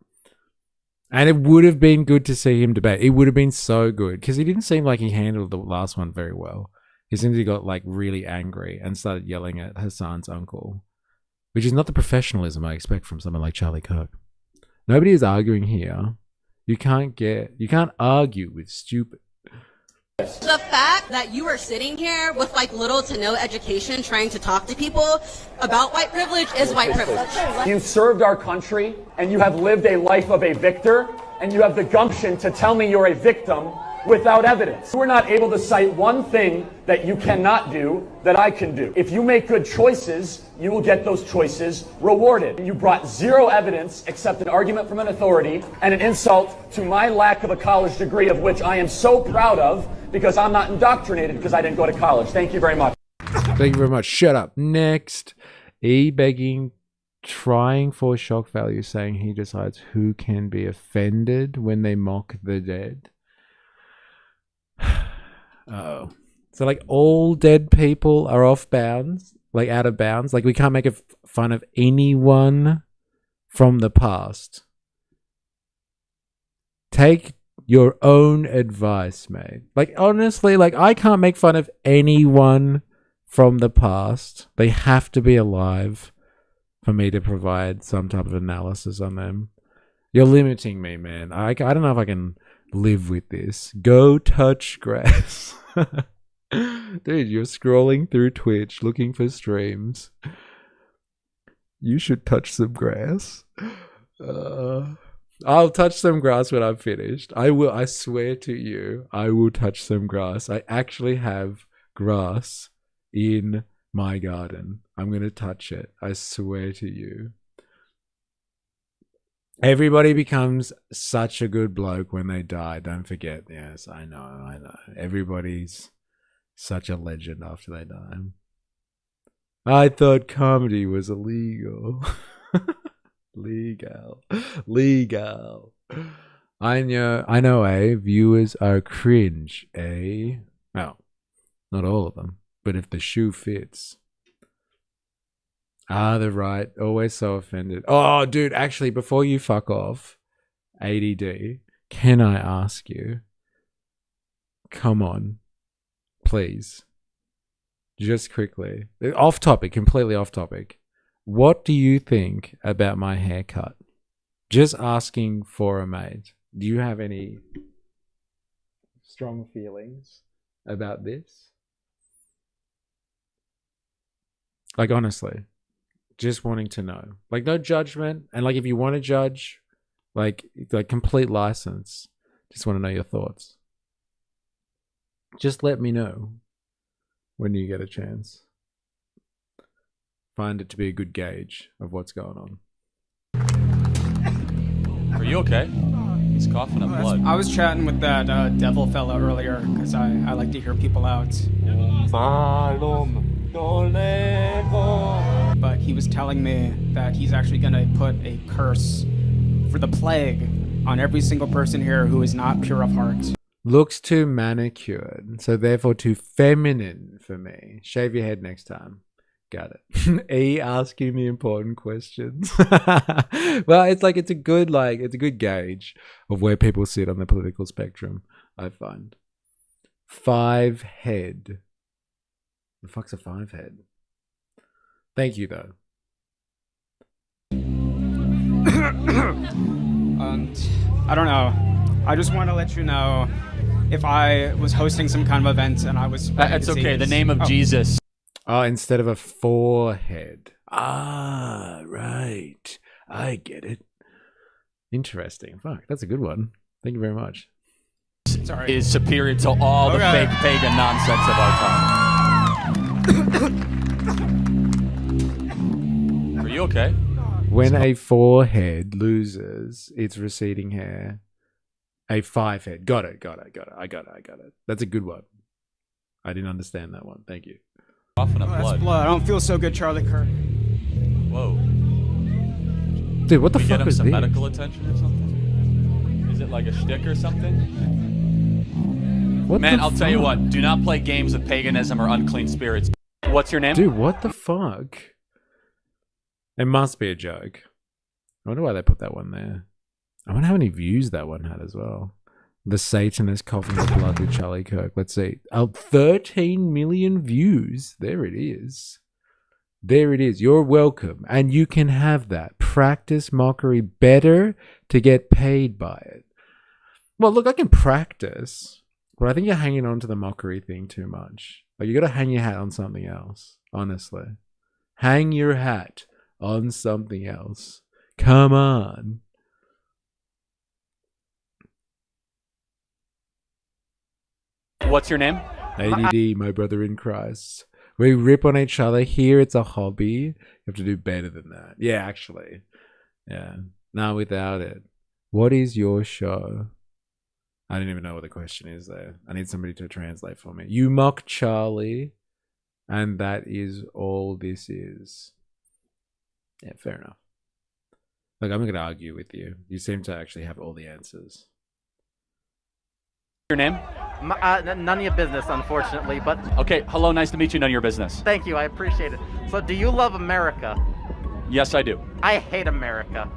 A: And it would have been good to see him debate. It would have been so good because he didn't seem like he handled the last one very well. He seemed to have got like really angry and started yelling at Hassan's uncle, which is not the professionalism I expect from someone like Charlie Kirk. Nobody is arguing here. You can't argue with stupid.
I: The fact that you are sitting here with like little to no education trying to talk to people about white privilege is white privilege.
M: You served our country and you have lived a life of a victor, and you have the gumption to tell me you're a victim without evidence. You were not able to cite one thing that you cannot do that I can do. If you make good choices, you will get those choices rewarded. You brought zero evidence except an argument from an authority and an insult to my lack of a college degree, of which I am so proud of because I'm not indoctrinated because I didn't go to college. Thank you very much.
A: Thank you very much. Shut up. Next. E-begging, trying for shock value, saying he decides who can be offended when they mock the dead. Oh, so like all dead people are off bounds, like out of bounds. Like we can't make fun of anyone from the past. Take your own advice, mate. Like honestly, like I can't make fun of anyone from the past. They have to be alive for me to provide some type of analysis on them. You're limiting me, man. I don't know if I can live with this. Go touch grass. Dude, you're scrolling through Twitch looking for streams. You should touch some grass. I'll touch some grass when I'm finished. I will. I swear to you, I will touch some grass. I actually have grass in my garden. I'm going to touch it. I swear to you. Everybody becomes such a good bloke when they die. Don't forget. Yes, I know. Everybody's such a legend after they die. I thought comedy was illegal. Legal. I know, eh? Viewers are cringe, eh? Well, not all of them, but if the shoe fits. Ah, they're right. Always so offended. Oh, dude, actually, before you fuck off, ADD, can I ask you? Come on. Please. Just quickly. Off topic, completely off topic. what do you think about my haircut? Just asking for a mate. Do you have any strong feelings about this? Like, honestly, just wanting to know. Like, no judgment. And like, if you want to judge, like complete license. Just want to know your thoughts. Just let me know when you get a chance. Find it to be a good gauge of what's going on.
T: Are you okay? He's coughing up blood.
O: I was chatting with that devil fella earlier because I like to hear people out. But he was telling me that he's actually going to put a curse for the plague on every single person here who is not pure of heart.
A: Looks too manicured, so therefore too feminine for me. Shave your head next time. Got it. E asking the important questions. Well, it's a good gauge of where people sit on the political spectrum, I find. 5 head. The fuck's a 5 head? Thank you though.
O: I don't know. I just want to let you know if I was hosting some kind of event and I was spreading
T: It's okay.
O: disease.
T: The name of Jesus.
A: Oh, instead of a 4-head. Ah, right. I get it. Interesting. Fuck, that's a good one. Thank you very much.
O: Sorry.
T: Is superior to all the fake pagan nonsense of our time. Are you okay?
A: When a 4-head loses its receding hair, a 5-head. Got it. I got it. That's a good one. I didn't understand that one. Thank you.
T: Coughing up
O: That's
T: blood.
O: blood. I don't feel so good, Charlie Kirk.
T: Whoa.
A: Dude, what the
T: Can we
A: fuck
T: get him
A: was
T: some
A: this?
T: medical attention or something? Is it like a shtick or something?
A: What
T: Man,
A: the
T: I'll tell you
A: fuck?
T: what. Do not play games with paganism or unclean spirits. What's your name?
A: Dude, what the fuck? It must be a joke. I wonder why they put that one there. I wonder how many views that one had as well. The Satanist coughing the blood with Charlie Kirk. Let's see. 13 million views. There it is. There it is. You're welcome. And you can have that. Practice mockery better to get paid by it. Well, look, I can practice, but I think you're hanging on to the mockery thing too much. Like, you got to hang your hat on something else, honestly. Hang your hat on something else. Come on.
T: What's your name?
A: ADD, my brother in Christ. We rip on each other. Here it's a hobby. You have to do better than that. Yeah, actually. Yeah. No, without it. What is your show? I didn't even know what the question is there. I need somebody to translate for me. You mock Charlie, and that is all this is. Yeah, fair enough. Look, I'm not going to argue with you. You seem to actually have all the answers.
T: Your name?
Q: None of your business, unfortunately, but...
T: Okay, hello, nice to meet you, none of your business.
Q: Thank you, I appreciate it. So, do you love America?
T: Yes, I do.
Q: I hate America.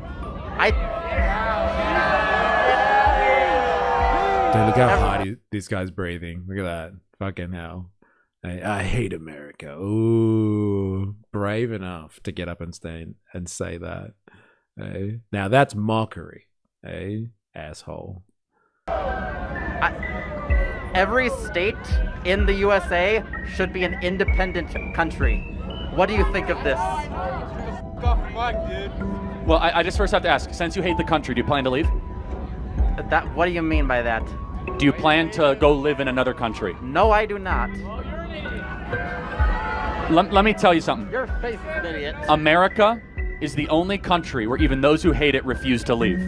A: Dude, look how hard this guy's breathing. Look at that. Fucking hell. I hate America. Ooh, brave enough to get up and stand and say that. Hey? Now that's mockery. Hey, asshole.
Q: Every state in the USA should be an independent country. What do you think of this?
T: Well, I just first have to ask, since you hate the country, do you plan to leave?
Q: What do you mean by that?
T: Do you plan to go live in another country?
Q: No, I do not.
T: Let me tell you something.
Q: Your face is an idiot.
T: America is the only country where even those who hate it refuse to leave.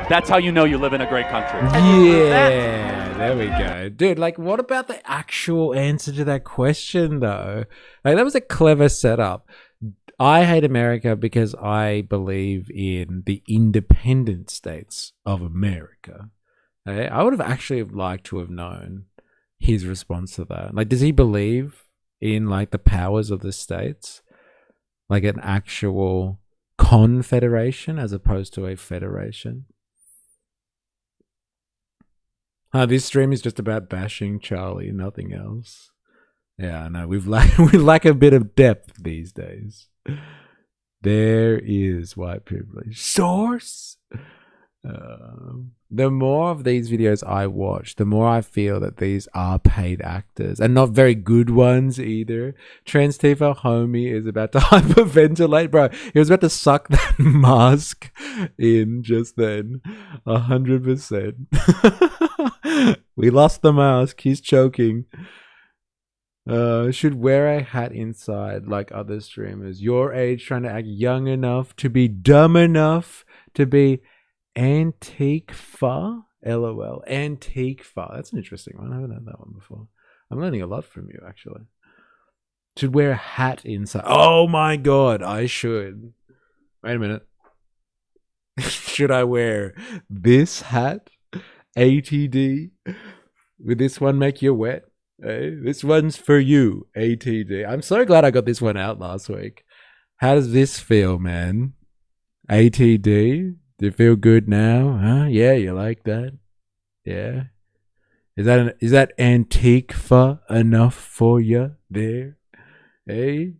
T: That's how you know you live in a great country.
A: Yeah, there we go. Dude, like, what about the actual answer to that question, though? Like, that was a clever setup. I hate America because I believe in the independent states of America. Okay? I would have actually liked to have known his response to that. Like, does he believe in, like, the powers of the states? Like an actual confederation as opposed to a federation? This stream is just about bashing Charlie, nothing else. Yeah, I know. We lack a bit of depth these days. There is white privilege. Source. The more of these videos I watch, the more I feel that these are paid actors and not very good ones either. Trans Tifa homie is about to hyperventilate, bro. He was about to suck that mask in just then. 100%. We lost the mask. He's choking. Should wear a hat inside like other streamers. Your age, trying to act young enough to be dumb enough to be Antifa? LOL. Antifa. That's an interesting one. I haven't heard that one before. I'm learning a lot from you, actually. Should wear a hat inside. Oh my god, I should. Wait a minute. Should I wear this hat? ATD? Would this one make you wet? Hey, this one's for you, ATD. I'm so glad I got this one out last week. How does this feel, man? ATD? Do you feel good now? Huh? Yeah, you like that? Yeah. Is that Antifa enough for you there? Hey?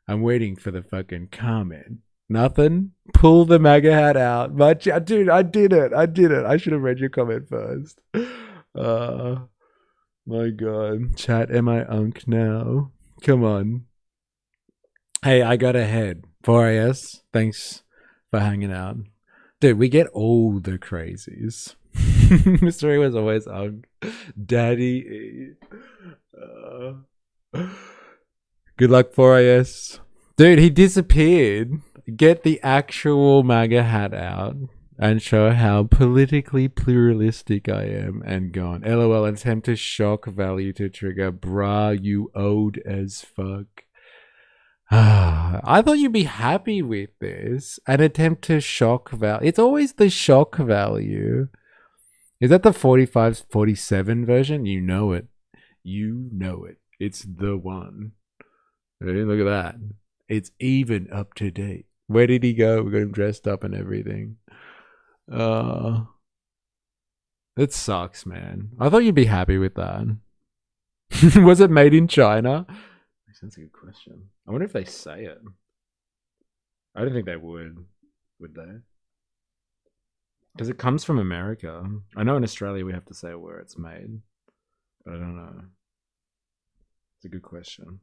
A: I'm waiting for the fucking comment. Nothing? Pull the MAGA hat out. Dude, I did it. I should have read your comment first. My god. Chat, am I unk now? Come on. Hey, I got ahead. 4AS, thanks for hanging out. Dude, we get all the crazies. Mystery was always unk. Daddy. Good luck, 4AS. Dude, he disappeared. Get the actual MAGA hat out and show how politically pluralistic I am and gone. LOL, attempt to shock value to trigger. Brah, you old as fuck. I thought you'd be happy with this. An attempt to shock value. It's always the shock value. Is that the 45-47 version? You know it. You know it. It's the one. Hey, look at that. It's even up to date. Where did he go? We got him dressed up and everything. That sucks, man. I thought you'd be happy with that. Was it made in China? That's a good question. I wonder if they say it. I don't think they would they? Because it comes from America. I know in Australia we have to say where it's made, but I don't know. It's a good question.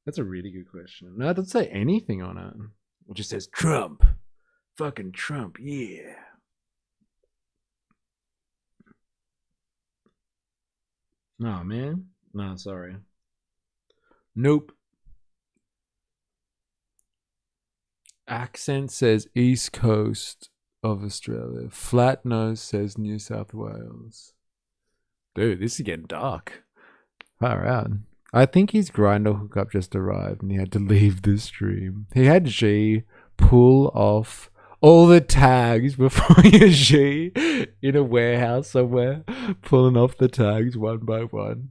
A: That's a really good question. No, it doesn't say anything on it. It just says Trump. Fucking Trump, yeah. No, man. No, sorry. Nope. Accent says East Coast of Australia. Flat nose says New South Wales. Dude, this is getting dark. Far out. I think his Grindr hookup just arrived and he had to leave the stream. He had G pull off all the tags before G in a warehouse somewhere, pulling off the tags one by one.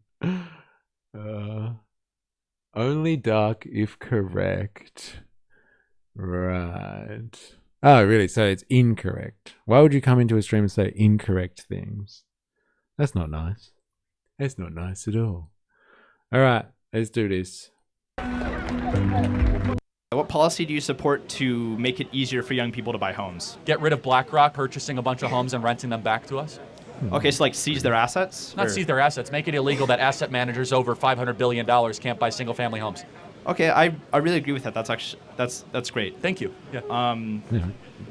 A: Only dark if correct. Right. Oh, really? So it's incorrect. Why would you come into a stream and say incorrect things? That's not nice. That's not nice at all. All right, let's do this.
N: What policy do you support to make it easier for young people to buy homes?
H: Get rid of BlackRock purchasing a bunch of homes and renting them back to us.
N: Okay, so like seize their assets?
H: Not seize their assets. Make it illegal that asset managers over $500 billion can't buy single-family homes.
N: Okay, I really agree with that. That's actually that's great.
H: Thank you. Yeah.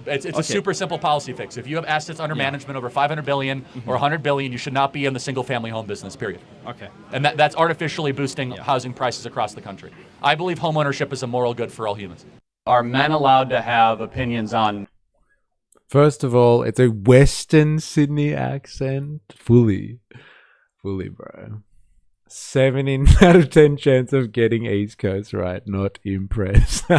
H: It's a super simple policy fix. If you have assets under management over $500 billion or $100 billion, you should not be in the single-family home business. Period.
N: Okay.
H: And that's artificially boosting housing prices across the country. I believe homeownership is a moral good for all humans. Are men allowed to have opinions on?
A: First of all, it's a Western Sydney accent. Fully, bro. 7 out of 10 chance of getting East Coast right. Not impressed.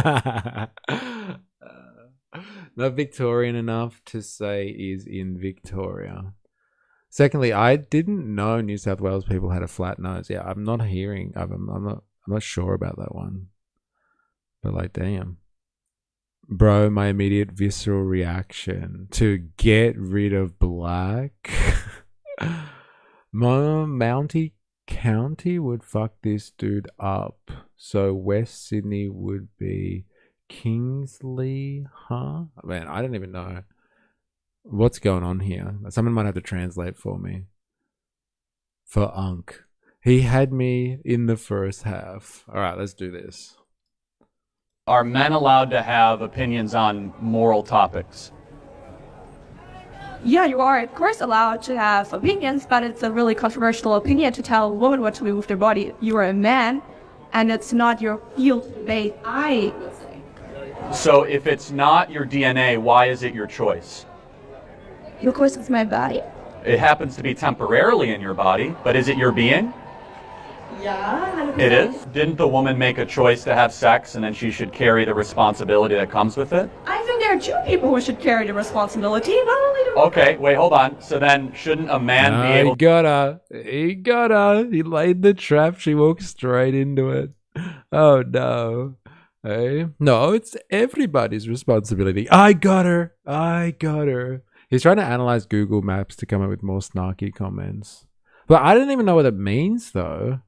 A: Not Victorian enough to say is in Victoria. Secondly, I didn't know New South Wales people had a flat nose. Yeah, I'm not hearing. I'm not sure about that one. But like, damn. Bro, my immediate visceral reaction to get rid of black. Mountie County would fuck this dude up. So West Sydney would be Kingsley, huh? Man, I don't even know what's going on here. Someone might have to translate for me. For Unk. He had me in the first half. All right, let's do this.
T: Are men allowed to have opinions on moral topics?
R: Yeah, you are, of course, allowed to have opinions, but it's a really controversial opinion to tell a woman what to do with their body. You are a man, and it's not your field-based, I would say.
T: So if it's not your DNA, why is it your choice?
R: Of course, it's my body.
T: It happens to be temporarily in your body, but is it your being?
R: Yeah, 100%.
T: It is? Didn't the woman make a choice to have sex and then she should carry the responsibility that comes with it?
R: I think there are two people who should carry the responsibility, not only the woman.
T: Okay, wait, hold on. So then shouldn't a man be able
A: He got her. He got her. He laid the trap. She walked straight into it. Oh, no. Hey? No, it's everybody's responsibility. I got her. I got her. He's trying to analyze Google Maps to come up with more snarky comments. But I don't even know what it means, though.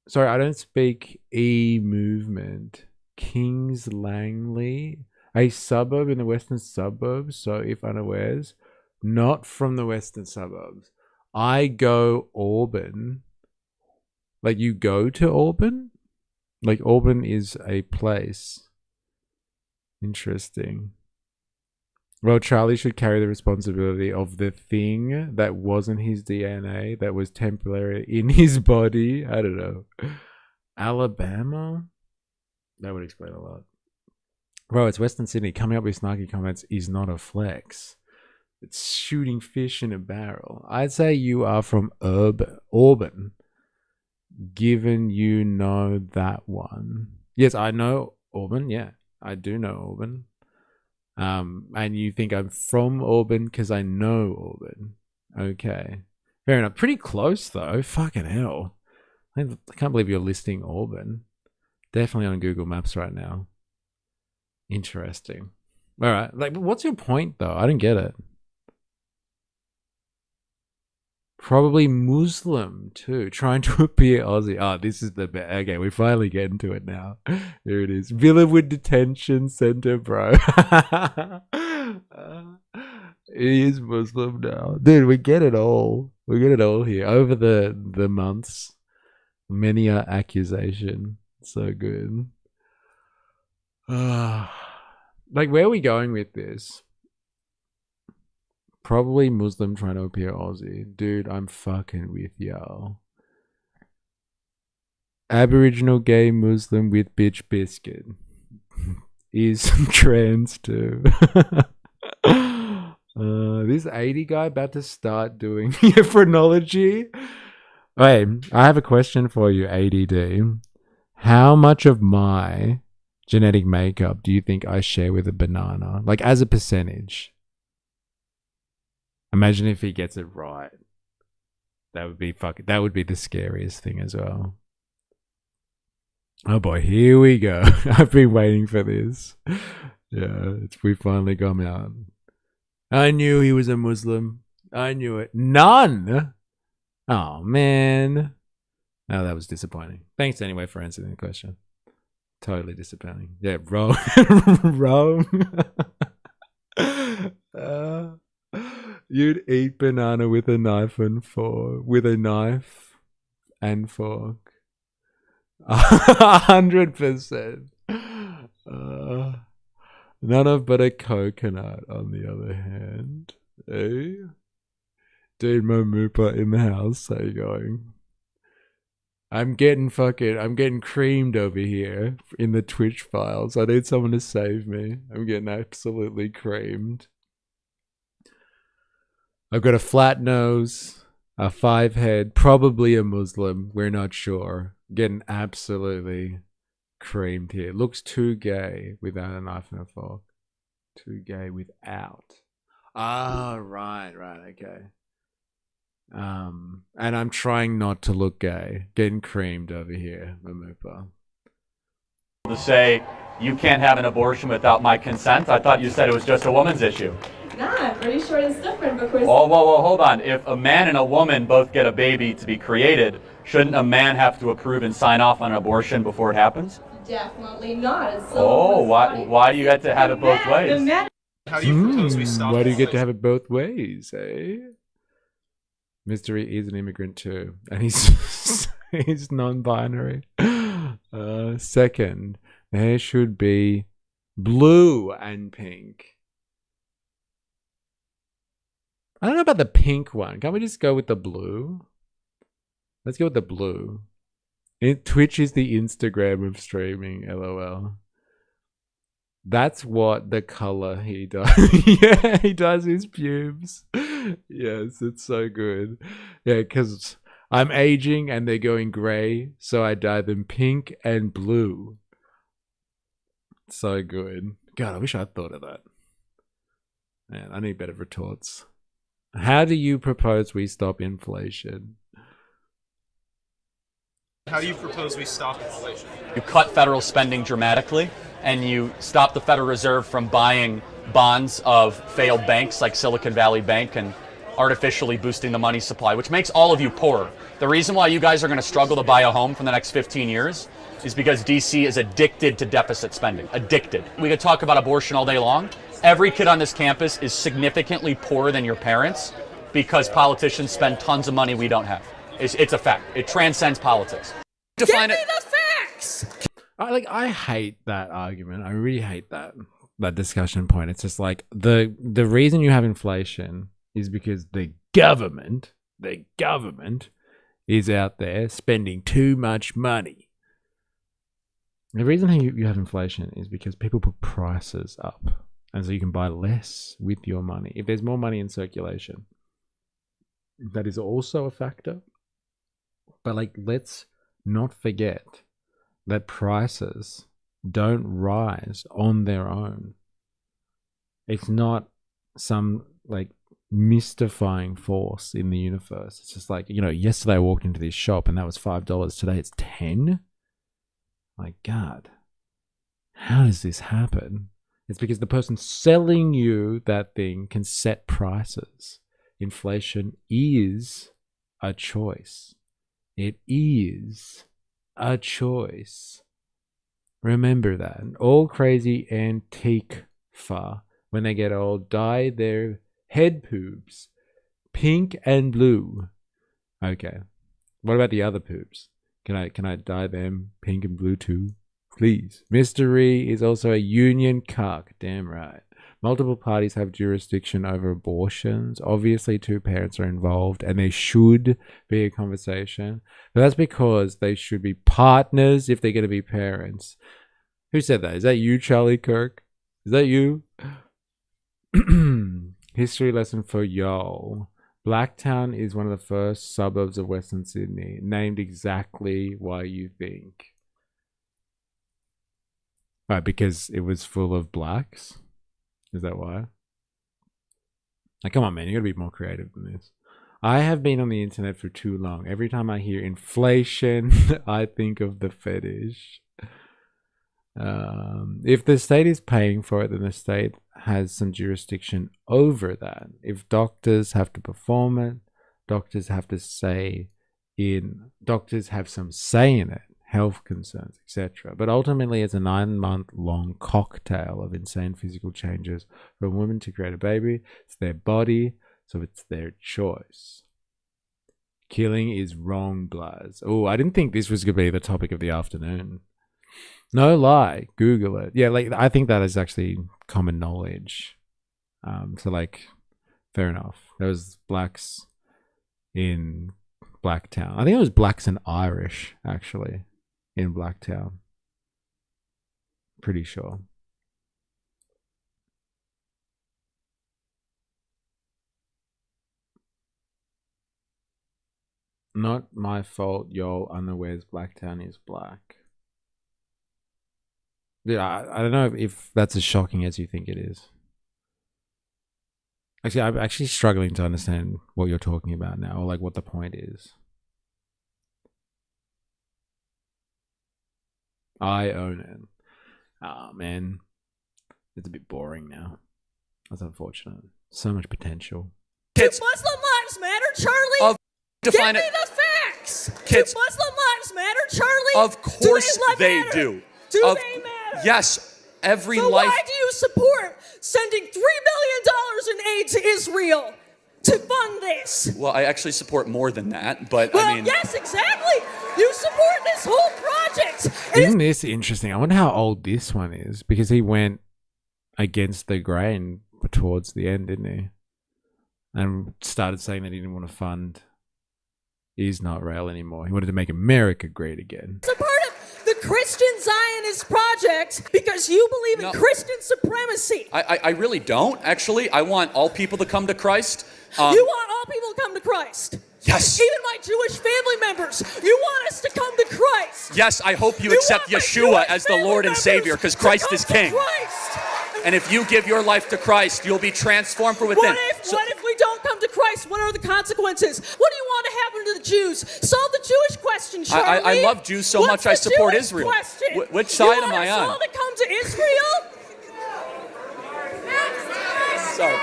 A: Sorry, I don't speak E-movement. Kings Langley, a suburb in the western suburbs. So if unawares, not from the western suburbs. I go Auburn. Like you go to Auburn? Like Auburn is a place. Interesting. Well, Charlie should carry the responsibility of the thing that wasn't his DNA, that was temporary in his body. I don't know. Alabama? That would explain a lot. Bro, it's Western Sydney. Coming up with snarky comments is not a flex. It's shooting fish in a barrel. I'd say you are from Auburn, given you know that one. Yes, I know Auburn. Yeah, I do know Auburn. And you think I'm from Auburn because I know Auburn. Okay. Fair enough. Pretty close, though. Fucking hell. I can't believe you're listing Auburn. Definitely on Google Maps right now. Interesting. All right. Like, what's your point, though? I don't get it. Probably Muslim, too. Trying to appear Aussie. Oh, this is the best. Okay, we finally get into it now. Here it is. Villawood Detention Center, bro. He is Muslim now. Dude, we get it all. We get it all here. Over the months. Many a accusation. So good. Like, where are we going with this? Probably Muslim trying to appear Aussie. Dude, I'm fucking with y'all. Aboriginal gay Muslim with bitch biscuit. Is trans too. This 80 guy about to start doing phrenology. Wait, I have a question for you, ADD. How much of my genetic makeup do you think I share with a banana? Like, as a percentage. Imagine if he gets it right. That would be the scariest thing as well. Oh boy, here we go. I've been waiting for this. Yeah, we finally come out. I knew he was a Muslim. I knew it. None! Oh, man. Oh, that was disappointing. Thanks anyway for answering the question. Totally disappointing. Yeah, wrong. Wrong. You'd eat banana with a knife and fork. With a knife and fork. 100%. None of but a coconut, on the other hand. Eh? Dude, Momupa in the house. How you going? I'm getting creamed over here in the Twitch files. I need someone to save me. I'm getting absolutely creamed. I've got a flat nose, a 5 head, probably a Muslim. We're not sure. Getting absolutely creamed here. Looks too gay without a knife and a fork. Too gay without. Ah, right, okay. And I'm trying not to look gay. Getting creamed over here, Mamupa.
T: to say you can't have an abortion without my consent? I thought you said it was just a woman's issue.
R: Nah, I'm pretty sure it's different because...
T: Oh, whoa, hold on. If a man and a woman both get a baby to be created, shouldn't a man have to approve and sign off on an abortion before it happens?
R: Definitely not. It's
T: Oh, why do you get to have it both ways?
A: How do you propose we stop? Why do you get to have it both ways, eh? Mystery is an immigrant too, and he's he's non-binary. Second, there should be blue and pink. I don't know about the pink one. Can't we just go with the blue? Let's go with the blue. Twitch is the Instagram of streaming, lol. That's what the color he does. Yeah, he does his pubes. Yes, it's so good. Yeah, because I'm aging and they're going grey, so I dye them pink and blue. So good. God, I wish I'd thought of that. Man, I need better retorts. How do you propose we stop inflation?
N: How do you propose we stop inflation?
H: You cut federal spending dramatically, and you stop the Federal Reserve from buying bonds of failed banks like Silicon Valley Bank and artificially boosting the money supply, which makes all of you poorer. The reason why you guys are going to struggle to buy a home for the next 15 years is because DC is addicted to deficit spending. Addicted. We could talk about abortion all day long. Every kid on this campus is significantly poorer than your parents because politicians spend tons of money we don't have. It's a fact. It transcends politics.
P: Define it. Give me the facts!
A: I hate that argument. I really hate that discussion point. It's just like the reason you have inflation is because the government is out there spending too much money. The reason you have inflation is because people put prices up, and so you can buy less with your money. If there's more money in circulation, that is also a factor. But let's not forget that prices don't rise on their own. It's not some mystifying force in the universe. It's just yesterday I walked into this shop and that was $5. Today it's 10. My God, how does this happen? It's because the person selling you that thing can set prices. Inflation is a choice. It is a choice. Remember that. All crazy Antifa, when they get old, dye their head poops pink and blue. Okay. What about the other poops? Can I dye them pink and blue too? Please. Mystery is also a union cuck. Damn right. Multiple parties have jurisdiction over abortions. Obviously, two parents are involved, and there should be a conversation. But that's because they should be partners if they're going to be parents. Who said that? Is that you, Charlie Kirk? Is that you? History lesson for y'all. Blacktown is one of the first suburbs of Western Sydney, named exactly why you think. Right, because it was full of blacks? Is that why? Come on, man. You gotta be more creative than this. I have been on the internet for too long. Every time I hear inflation, I think of the fetish. If the state is paying for it, then the state has some jurisdiction over that. If doctors have to perform it, doctors have some say in it. Health concerns, etc. But ultimately, it's a 9-month-long cocktail of insane physical changes for a woman to create a baby. It's their body, so it's their choice. Killing is wrong, Blaz. Oh, I didn't think this was going to be the topic of the afternoon. No lie, Google it. Yeah, I think that is actually common knowledge. So fair enough. There was blacks in Blacktown. I think it was blacks and Irish, actually. In Blacktown. Pretty sure. Not my fault, y'all unawares Blacktown is black. Yeah, I don't know if that's as shocking as you think it is. Actually, I'm actually struggling to understand what you're talking about now, or what the point is. I own it. Oh, man. It's a bit boring now. That's unfortunate. So much potential.
P: Kids. Do Muslim lives matter, Charlie? Give me the facts.
C: Kids.
P: Do Muslim lives matter, Charlie?
C: Of course they do. Do they matter?
H: Yes, every
C: So
H: life.
C: why do you support sending $3 billion in aid to Israel to fund this?
H: Well, I actually support more than that, but
C: Well,
H: I mean,
C: yes, exactly. You support this whole project.
A: Isn't this interesting? I wonder how old this one is, because he went against the grain towards the end, didn't he? And started saying that he didn't want to fund Israel anymore. He wanted to make America great again.
C: It's a part of the Christian Zionist project because you believe in Christian supremacy.
H: I really don't, actually. I want all people to come to Christ.
C: You want all people to come to Christ.
H: Yes.
C: Even my Jewish family members. You want us to come to Christ.
H: Yes, I hope you accept Yeshua as the Lord and Savior, because Christ is King. And if you give your life to Christ, you'll be transformed from within.
C: What if we don't come to Christ? What are the consequences? What do you want to happen to the Jews? Solve the Jewish question, Charlie.
H: I love Jews so much I support Israel. Which side am I on?
C: You want us all to come to Israel?
H: Sorry.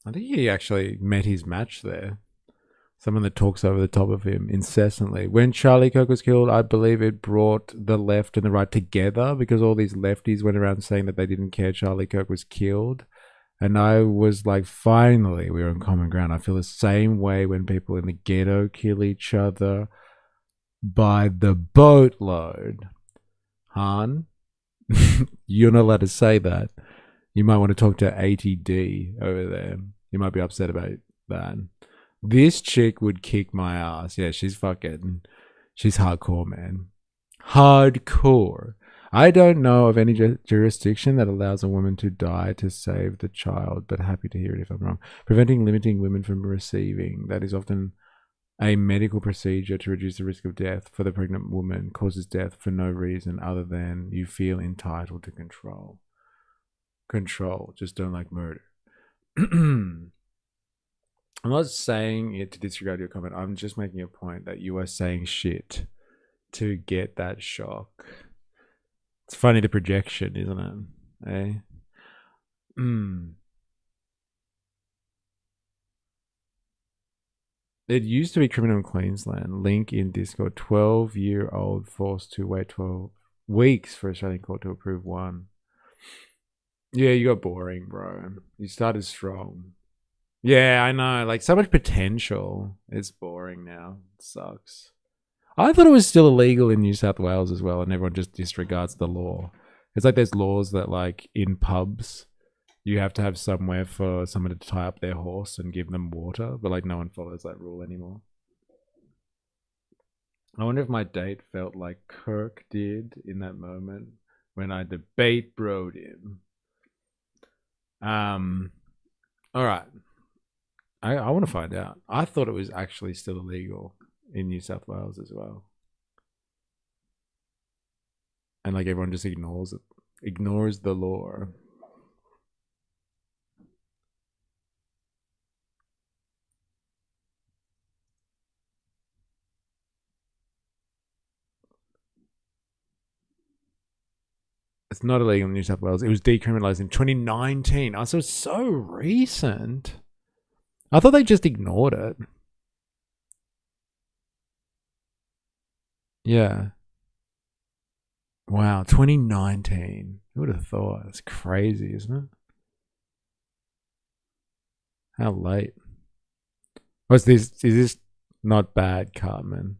A: I think he actually met his match there. Someone that talks over the top of him incessantly. When Charlie Kirk was killed, I believe it brought the left and the right together, because all these lefties went around saying that they didn't care Charlie Kirk was killed. And I was like, finally, we're on common ground. I feel the same way when people in the ghetto kill each other by the boatload. Han, you're not allowed to say that. You might want to talk to ATD over there. You might be upset about that. This chick would kick my ass. Yeah, she's hardcore, man. Hardcore. I don't know of any jurisdiction that allows a woman to die to save the child, but happy to hear it if I'm wrong. Limiting women from receiving. That is often a medical procedure to reduce the risk of death for the pregnant woman. Causes death for no reason other than you feel entitled to control. Control. Just don't like murder. I'm not saying it to disregard your comment. I'm just making a point that you are saying shit to get that shock. It's funny, the projection, isn't it? Eh? It used to be criminal in Queensland. Link in Discord. 12-year-old forced to wait 12 weeks for Australian court to approve one. Yeah, you got boring, bro. You started strong. Yeah, I know. Like, so much potential. It's boring now. It sucks. I thought it was still illegal in New South Wales as well, and everyone just disregards the law. It's like there's laws that, like, in pubs, you have to have somewhere for someone to tie up their horse and give them water, but, like, no one follows that rule anymore. I wonder if my date felt like Kirk did in that moment when I debate broed him. All right. I want to find out. I thought it was actually still illegal in New South Wales as well. And like everyone just ignores it. Ignores the law. It's not illegal in New South Wales. It was decriminalised in 2019. Oh, so it's so recent. I thought they just ignored it. Yeah. Wow, 2019. Who would have thought? It's crazy, isn't it? How late? What's this? Is this not bad, Cartman?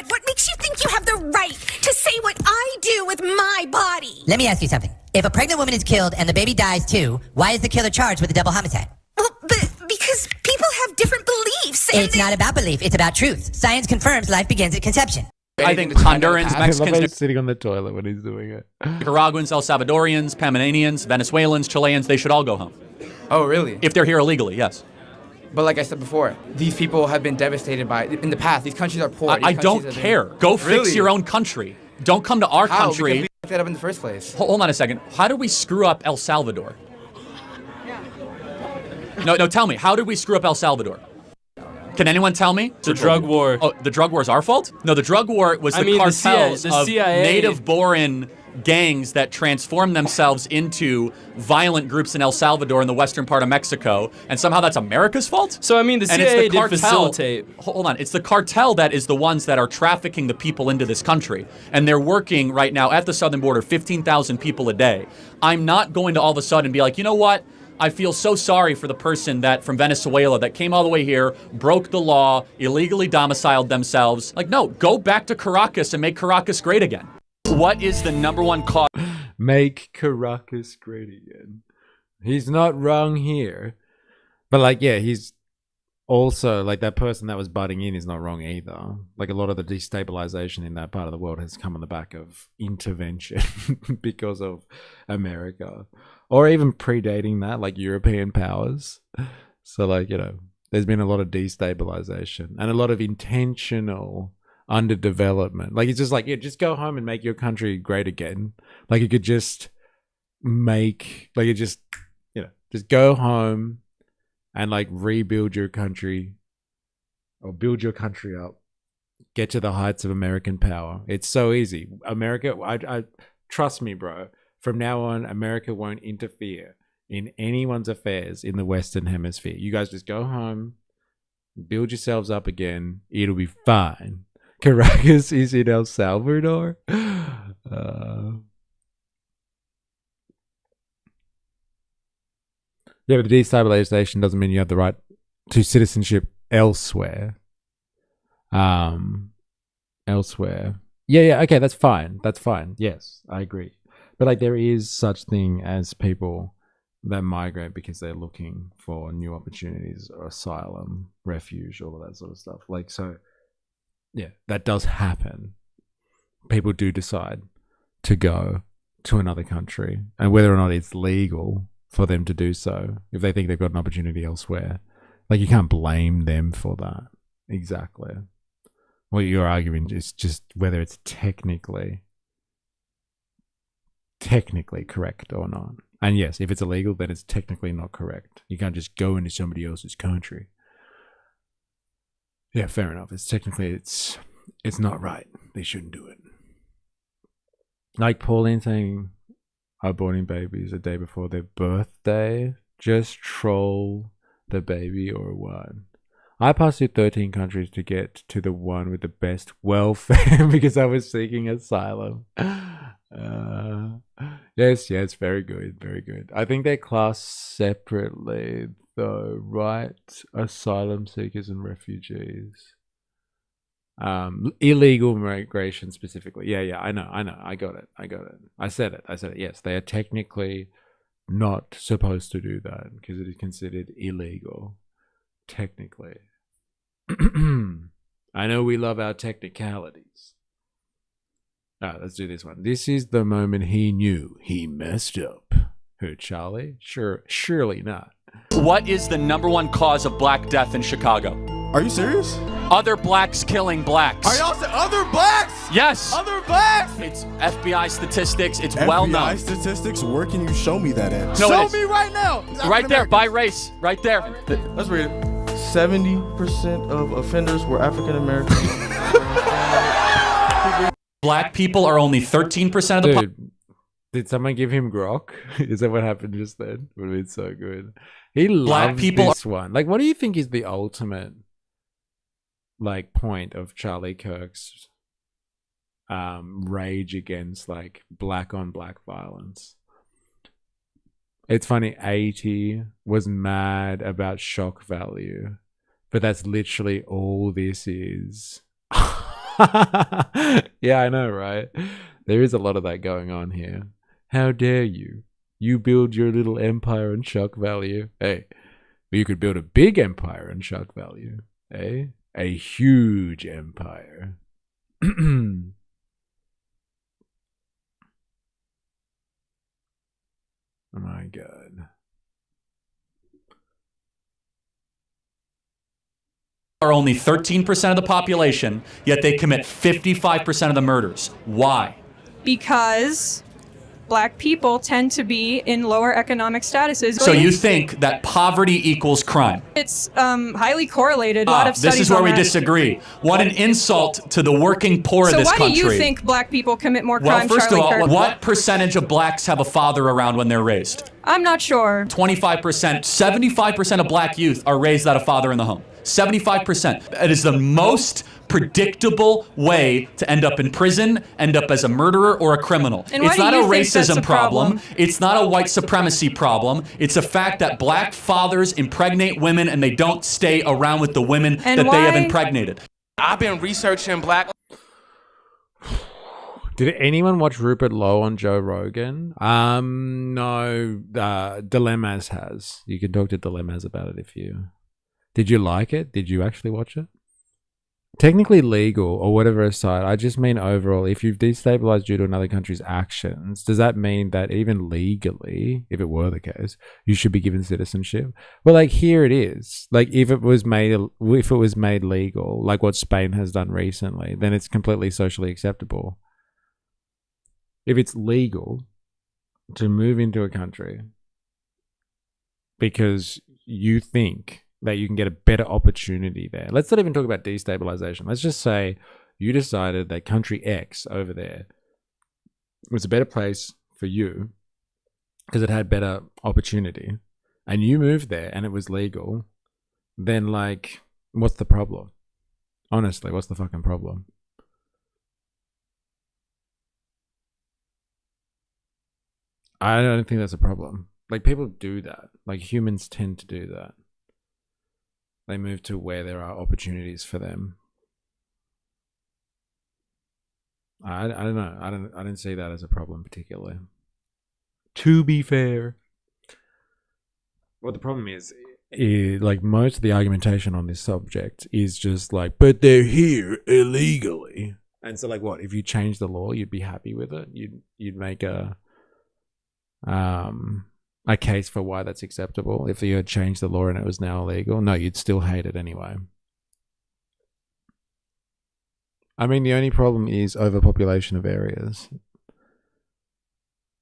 S: What makes you think you have the right to say what I do with my body?
V: Let me ask you something. If a pregnant woman is killed and the baby dies too, why is the killer charged with a double homicide?
S: Well, because people have different beliefs.
V: It's not about belief. It's about truth. Science confirms life begins at conception.
H: I think Hondurans, Mexicans,
A: He's sitting on the toilet when he's doing it.
H: Nicaraguans, El Salvadorians, Panamanians, Venezuelans, Chileans, they should all go home.
X: Oh, really?
H: If they're here illegally, yes.
X: But like I said before, these people have been devastated by in the past. These countries are poor.
H: I don't care. Go fix your own country. Don't come to our country.
X: Because we fucked that up in the first place.
H: Hold on a second. How did we screw up El Salvador? No, tell me. How did we screw up El Salvador? Can anyone tell me?
Y: The drug war.
H: Oh, the drug war is our fault? No, the drug war was the cartels
Y: the
H: of
Y: CIA.
H: native-born gangs that transform themselves into violent groups in El Salvador in the western part of Mexico, and somehow that's America's fault?
N: So, I mean, the CIA did facilitate.
H: Hold on. It's the cartel that is the ones that are trafficking the people into this country. And they're working right now at the southern border, 15,000 people a day. I'm not going to all of a sudden be like, you know what? I feel so sorry for the person that from Venezuela that came all the way here, broke the law, illegally domiciled themselves. Like, no, go back to Caracas and make Caracas great again. What is the #1 cause?
A: Make Caracas great again. He's not wrong here. But like, yeah, he's also like that person that was butting in is not wrong either. Like a lot of the destabilization in that part of the world has come on the back of intervention because of America. Or even predating that, like European powers. So like, you know, there's been a lot of destabilization and a lot of intentional underdevelopment. Like it's just like, yeah, just go home and make your country great again. Like you could just make, like you just, you know, just go home and like rebuild your country or build your country up. Get to the heights of American power. It's so easy. America, I trust me, bro. From now on, America won't interfere in anyone's affairs in the Western Hemisphere. You guys just go home, build yourselves up again. It'll be fine. Caracas is in El Salvador. Yeah, but the destabilization doesn't mean you have the right to citizenship elsewhere. Elsewhere. Yeah, okay, that's fine. That's fine. Yes, I agree. But like there is such thing as people that migrate because they're looking for new opportunities or asylum, refuge, all of that sort of stuff. Like, so yeah, that does happen. People do decide to go to another country, and whether or not it's legal for them to do so, if they think they've got an opportunity elsewhere, like you can't blame them for that. Exactly. What you're arguing is just whether it's technically correct or not. And yes, if it's illegal, then it's technically not correct. You can't just go into somebody else's country. Yeah, fair enough. It's technically it's not right. They shouldn't do it. Like Pauline saying aborting babies a day before their birthday. Just troll the baby or what? I passed through 13 countries to get to the one with the best welfare because I was seeking asylum. Yes, very good, very good. I think they're classed separately though, right? Asylum seekers and refugees. Illegal migration specifically. Yeah, I know. I got it. I said it. Yes, they are technically not supposed to do that because it is considered illegal. Technically. I know we love our technicalities. Alright, let's do this one. This is the moment he knew he messed up. Who, Charlie? Surely not.
H: What is the #1 cause of black death in Chicago?
D: Are you serious?
H: Other blacks killing blacks.
D: Are y'all saying other blacks?
H: Yes.
D: Other blacks?
H: It's FBI statistics. It's
D: FBI
H: well known.
D: Statistics? Where can you show me that at?
H: No,
D: show me right now.
H: Right there, by race. Right there.
D: Let's read it. 70% of offenders were African American.
H: Black people are only 13% of the
A: Dude, did someone give him grok? Is that what happened just then? Would have been so good. He loves this one. Like, what do you think is the ultimate, like, point of Charlie Kirk's rage against, like, black on black violence? It's funny, 80 was mad about shock value, but that's literally all this is. Yeah, I know, right? There is a lot of that going on here. How dare you? You build your little empire on shock value. Hey, you could build a big empire on shock value. Eh? A huge empire. Oh my God.
H: Are only 13% of the population, yet they commit 55% of the murders. Why?
F: Because
E: black people tend to be in lower economic statuses.
H: So you think that poverty equals crime?
E: It's highly correlated. A lot of studies
H: This is where
E: on
H: we
E: that.
H: disagree. What an insult to the working poor of this
E: So why
H: country.
E: do you think black people commit more
H: Well,
E: crime,
H: first
E: Charlie
H: of all,
E: Kirk?
H: what percentage of blacks have a father around when they're raised?
E: I'm not sure.
H: 25%. 75% of black youth are raised without a father in the home. 75%. It is the most predictable way to end up in prison, end up as a murderer or a criminal.
E: And why
H: It's
E: do
H: not
E: you
H: a
E: think that's
H: racism
E: a problem?
H: It's not a white supremacy problem. It's a fact that black fathers impregnate women and they don't stay around with the women
E: And
H: that they have
E: why-
H: impregnated.
F: I've been researching black.
A: Did anyone watch Rupert Lowe on Joe Rogan? No. Dilemmas has. You can talk to Dilemmas about it if you... Did you like it? Did you actually watch it? Technically legal or whatever aside, I just mean overall, if you've destabilized due to another country's actions, does that mean that even legally, if it were the case, you should be given citizenship? Well, like here it is. Like if it was made legal, like what Spain has done recently, then it's completely socially acceptable. If it's legal to move into a country because you think that you can get a better opportunity there. Let's not even talk about destabilization. Let's just say you decided that country X over there was a better place for you because it had better opportunity and you moved there and it was legal. Then like, what's the problem? Honestly, what's the fucking problem? I don't think that's a problem. Like people do that. Like humans tend to do that. They move to where there are opportunities for them. I don't know. I don't see that as a problem particularly. To be fair. What the problem is like most of the argumentation on this subject is just like, but they're here illegally. And so like what, if you change the law, you'd be happy with it? You'd make a case for why that's acceptable. If you had changed the law and it was now illegal, no, you'd still hate it anyway. I mean, the only problem is overpopulation of areas.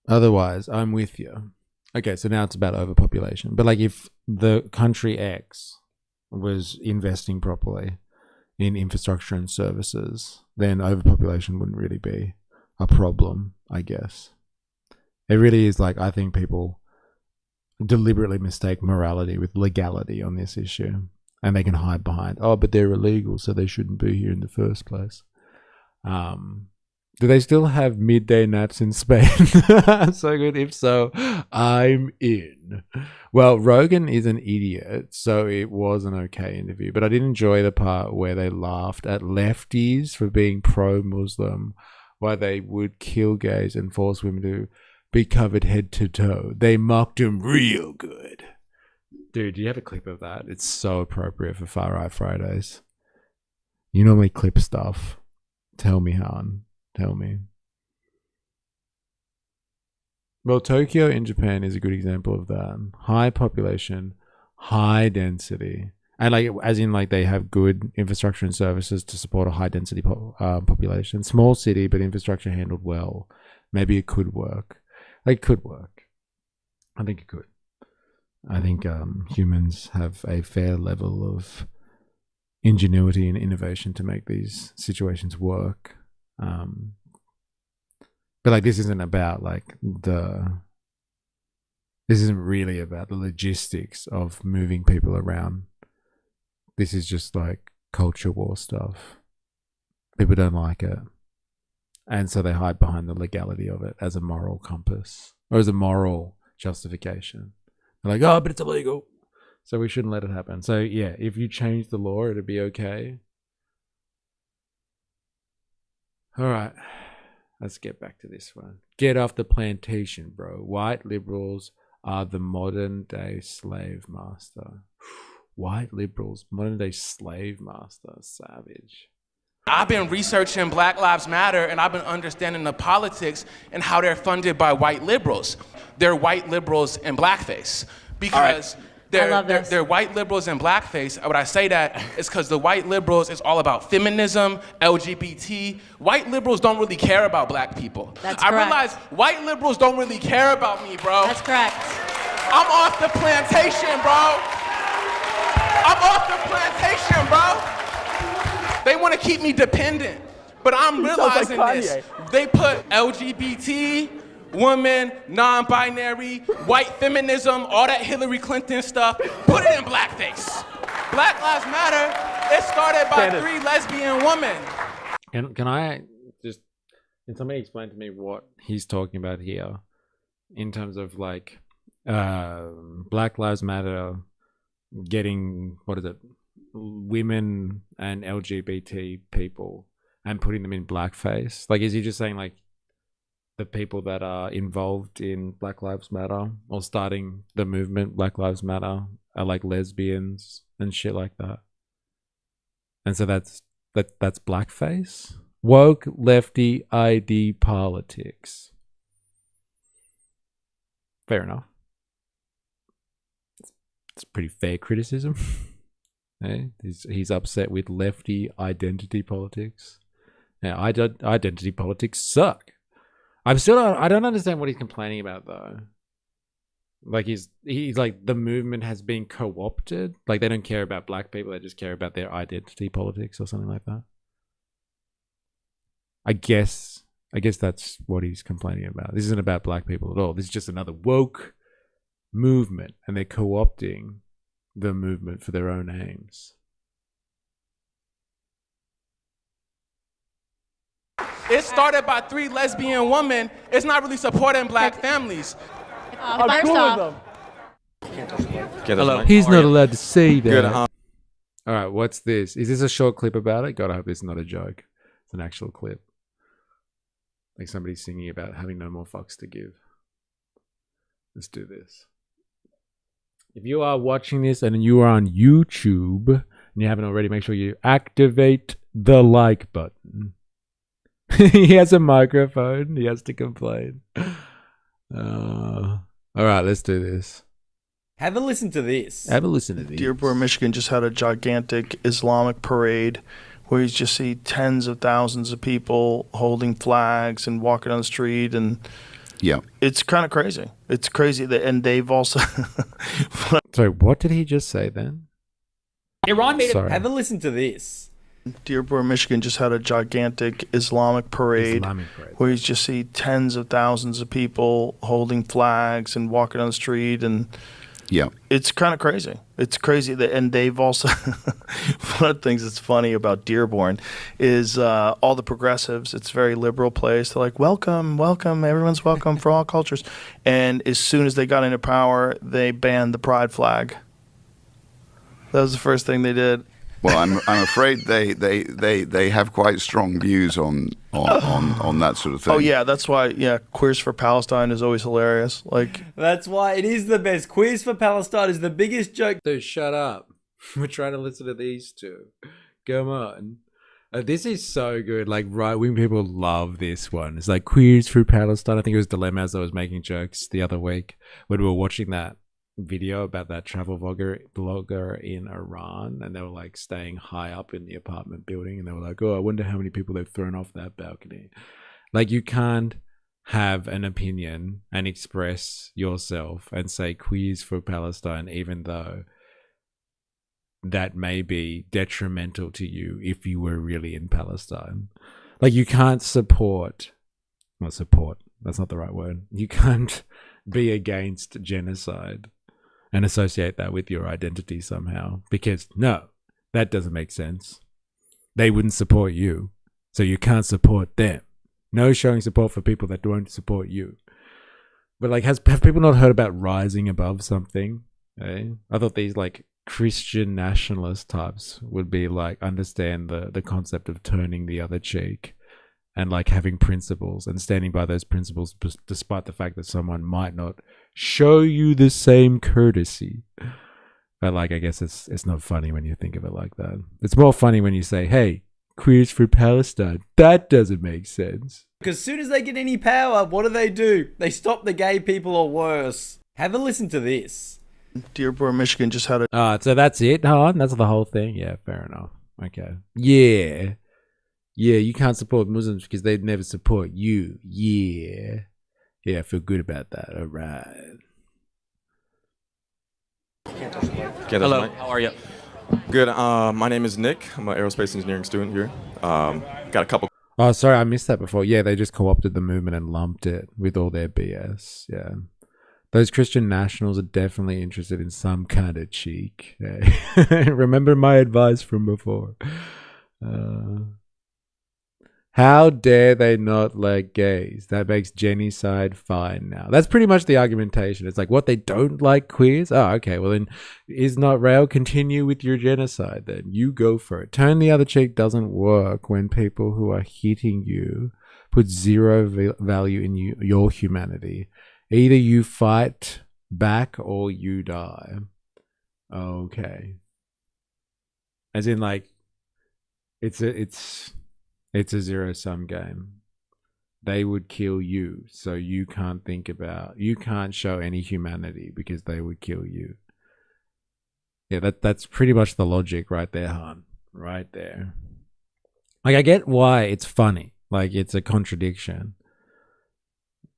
A: Otherwise, I'm with you. Okay, so now it's about overpopulation. But like if the country X was investing properly in infrastructure and services, then overpopulation wouldn't really be a problem, I guess. It really is like, I think people deliberately mistake morality with legality on this issue, and they can hide behind, oh, but they're illegal, so they shouldn't be here in the first place. Do they still have midday naps in Spain? So good. If so, I'm in. Well, Rogan is an idiot, so it was an okay interview, but I did enjoy the part where they laughed at lefties for being pro-Muslim, why they would kill gays and force women to be covered head to toe. They mocked him real good. Dude, do you have a clip of that? It's so appropriate for Far Right Fridays. You normally clip stuff. Tell me, Han. Tell me. Well, Tokyo in Japan is a good example of that. High population, high density. And like, as in like they have good infrastructure and services to support a high density population. Small city, but infrastructure handled well. Maybe it could work. Like, it could work. I think it could. I think humans have a fair level of ingenuity and innovation to make these situations work. But like, this isn't about like this isn't really about the logistics of moving people around. This is just like culture war stuff. People don't like it. And so they hide behind the legality of it as a moral compass or as a moral justification. They're like, oh, but it's illegal, so we shouldn't let it happen. So yeah, if you change the law, it'd be okay. All right, let's get back to this one. Get off the plantation, bro. White liberals are the modern day slave master. White liberals, modern day slave master. Savage.
F: I've been researching Black Lives Matter, and I've been understanding the politics and how they're funded by white liberals. They're white liberals in blackface. Because they're white liberals in blackface. When I say that, it's because the white liberals is all about feminism, LGBT. White liberals don't really care about black people.
K: That's
F: I
K: correct.
F: realize white liberals don't really care about me, bro.
K: That's correct.
F: I'm off the plantation, bro. I'm off the plantation, bro. They want to keep me dependent. But I'm realizing this. They put LGBT, women, non-binary, white feminism, all that Hillary Clinton stuff, put it in blackface. Black Lives Matter, it started by 3 lesbian women.
A: Can I just, can somebody explain to me what he's talking about here in terms of like Black Lives Matter getting, what is it, women and LGBT people and putting them in blackface? Like, is he just saying like the people that are involved in Black Lives Matter or starting the movement Black Lives Matter are like lesbians and shit like that? And so that's blackface? Woke lefty ID politics. Fair enough. It's pretty fair criticism. Eh? He's upset with lefty identity politics. Yeah, identity politics suck. I don't understand what he's complaining about though. Like he's like the movement has been co-opted. Like they don't care about black people, they just care about their identity politics or something like that. I guess that's what he's complaining about. This isn't about black people at all. This is just another woke movement and they're co-opting the movement for their own aims.
F: It started by 3 lesbian women. It's not really supporting black families.
R: First off,
A: Hello. He's not allowed to say that. Alright, what's this? Is this a short clip about it? God, I hope this is not a joke. It's an actual clip. Like somebody singing about having no more fucks to give. Let's do this. If you are watching this and you are on YouTube and you haven't already, make sure you activate the like button. He has a microphone. He has to complain. All right, let's do this.
G: Have a listen to this.
A: Have a listen to this.
D: Dearborn, Michigan just had a gigantic Islamic parade where you just see tens of thousands of people holding flags and walking on the street, and it's kind of crazy. It's crazy that, and they've also.
A: Sorry, what did he just say then?
G: Iran made it. Have a listen to this.
D: Dearborn, Michigan just had a gigantic Islamic parade where you just see tens of thousands of people holding flags and walking on the street, and it's kind of crazy. It's crazy that, and they've also one of the things that's funny about Dearborn is all the progressives. It's a very liberal place. They're like, welcome, everyone's welcome for all cultures. And as soon as they got into power, they banned the pride flag. That was the first thing they did.
J: Well, I'm afraid they have quite strong views on that sort of thing.
D: Oh yeah, that's why Queers for Palestine is always hilarious. Like
G: that's why it is the best. Queers for Palestine is the biggest joke.
A: Dude, shut up. We're trying to listen to these two. Come on. This is so good. Like right-wing people love this one. It's like Queers for Palestine. I think it was Dilemmas that was making jokes the other week when we were watching that video about that travel blogger in Iran, and they were like staying high up in the apartment building, and they were like, oh, I wonder how many people they've thrown off that balcony. Like, you can't have an opinion and express yourself and say Queers for Palestine, even though that may be detrimental to you if you were really in Palestine. Like, you can't support, that's not the right word. You can't be against genocide and associate that with your identity somehow, because no, that doesn't make sense. They wouldn't support you, so you can't support them. No showing support for people that won't support you. But like, have people not heard about rising above something? Eh? I thought these like Christian nationalist types would be like, understand the concept of turning the other cheek and like having principles and standing by those principles despite the fact that someone might not show you the same courtesy. But like, I guess it's not funny when you think of it like that. It's more funny when you say, hey, Queers for Palestine. That doesn't make sense.
G: Because as soon as they get any power, what do? They stop the gay people or worse. Have a listen to this.
D: Dearborn, Michigan just had a...
A: So that's it, hon? That's the whole thing? Yeah, fair enough. Okay. Yeah. Yeah, you can't support Muslims because they'd never support you. Yeah. Yeah, I feel good about that. All right.
B: Hello, how are you? Good. My name is Nick. I'm an aerospace engineering student here. Got a couple...
A: Oh, sorry, I missed that before. Yeah, they just co-opted the movement and lumped it with all their BS. Yeah. Those Christian nationals are definitely interested in some kind of cheek. Remember my advice from before. How dare they not like gays? That makes genocide fine now. That's pretty much the argumentation. It's like, what, they don't like queers? Oh, okay, well then, is not real? Continue with your genocide then. You go for it. Turn the other cheek doesn't work when people who are hitting you put zero value in your humanity. Either you fight back or you die. Okay. As in, like, it's a zero-sum game. They would kill you, so you can't show any humanity because they would kill you. Yeah, that's pretty much the logic right there, hon. Right there. Like, I get why it's funny. Like, it's a contradiction.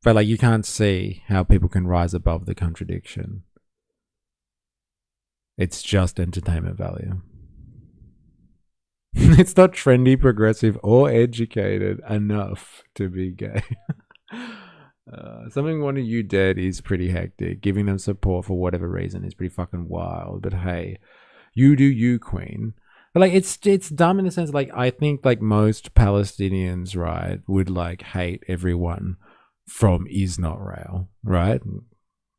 A: But, like, you can't see how people can rise above the contradiction. It's just entertainment value. It's not trendy, progressive, or educated enough to be gay. Something wanting you dead is pretty hectic. Giving them support for whatever reason is pretty fucking wild. But hey, you do you, queen. But like, it's dumb in the sense, like, I think like most Palestinians, right, would like hate everyone from Is Not Real, right?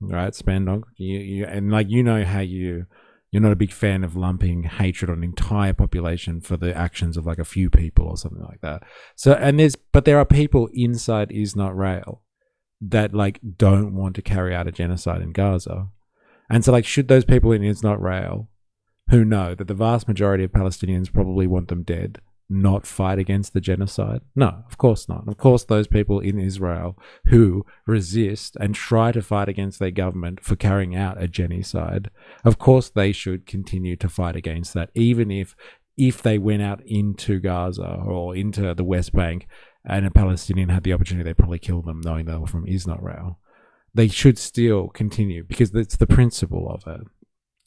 A: Right, Spandog? And like, you know how you're not a big fan of lumping hatred on an entire population for the actions of like a few people or something like that. So, but there are people inside Is Not Real that like don't want to carry out a genocide in Gaza. And so like, should those people in Is Not Real, who know that the vast majority of Palestinians probably want them dead, not fight against the genocide? No, of course not. Of course, those people in Israel who resist and try to fight against their government for carrying out a genocide, of course they should continue to fight against that, even if they went out into Gaza or into the West Bank and a Palestinian had the opportunity, they'd probably kill them knowing they were from Is Not Real. They should still continue because it's the principle of it.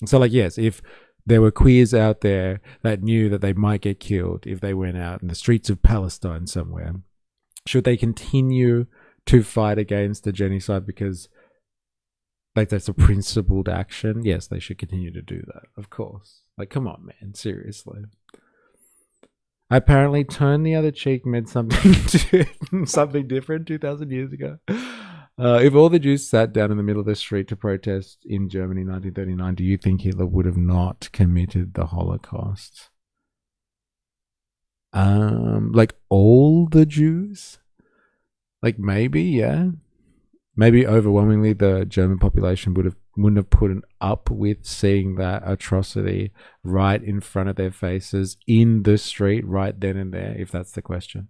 A: So like, yes, if there were queers out there that knew that they might get killed if they went out in the streets of Palestine somewhere, should they continue to fight against the genocide because like that's a principled action? Yes, they should continue to do that, of course. Like, come on, man, seriously. Apparently, turn the other cheek meant something different 2,000 years ago. If all the Jews sat down in the middle of the street to protest in Germany in 1939, do you think Hitler would have not committed the Holocaust? Like all the Jews? Like maybe, yeah. Maybe overwhelmingly the German population wouldn't have put up with seeing that atrocity right in front of their faces in the street right then and there, if that's the question.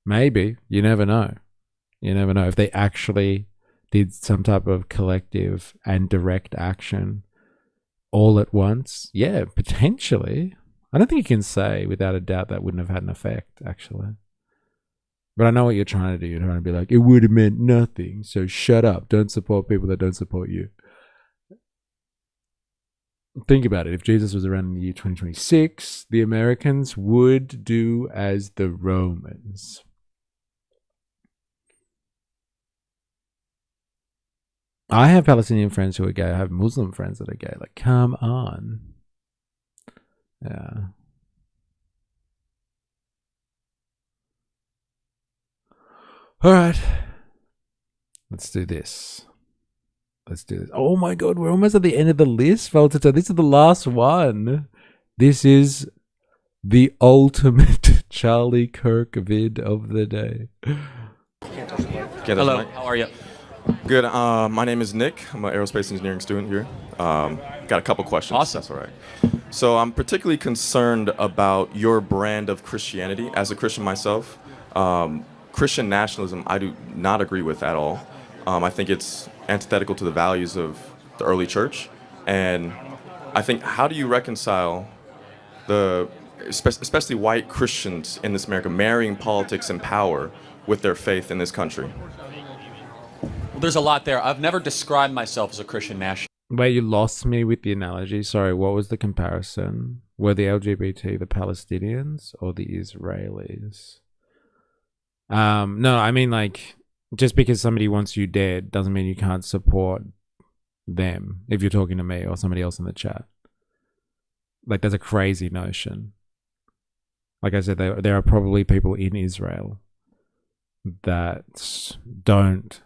A: Maybe. You never know. You never know. If they actually did some type of collective and direct action all at once, yeah, potentially. I don't think you can say without a doubt that wouldn't have had an effect, actually. But I know what you're trying to do. You're trying to be like, it would have meant nothing, so shut up. Don't support people that don't support you. Think about it. If Jesus was around in the year 2026, the Americans would do as the Romans. I have Palestinian friends who are gay. I have Muslim friends that are gay. Like, come on. Yeah. All right. Let's do this. Let's do this. Oh my God, we're almost at the end of the list, Valtito. This is the last one. This is the ultimate Charlie Kirk vid of the day.
B: Hello, how are you? Good. My name is Nick. I'm an aerospace engineering student here. Got a couple questions.
H: Awesome.
B: That's all right. So I'm particularly concerned about your brand of Christianity. As a Christian myself, Christian nationalism I do not agree with at all. I think it's antithetical to the values of the early church. And I think, how do you reconcile especially white Christians in this America, marrying politics and power with their faith in this country?
H: Well, there's a lot there. I've never described myself as a Christian nationalist.
A: Wait, you lost me with the analogy. Sorry, what was the comparison? Were the LGBT the Palestinians or the Israelis? No, I mean, like, just because somebody wants you dead doesn't mean you can't support them if you're talking to me or somebody else in the chat. Like, that's a crazy notion. Like I said, there are probably people in Israel that don't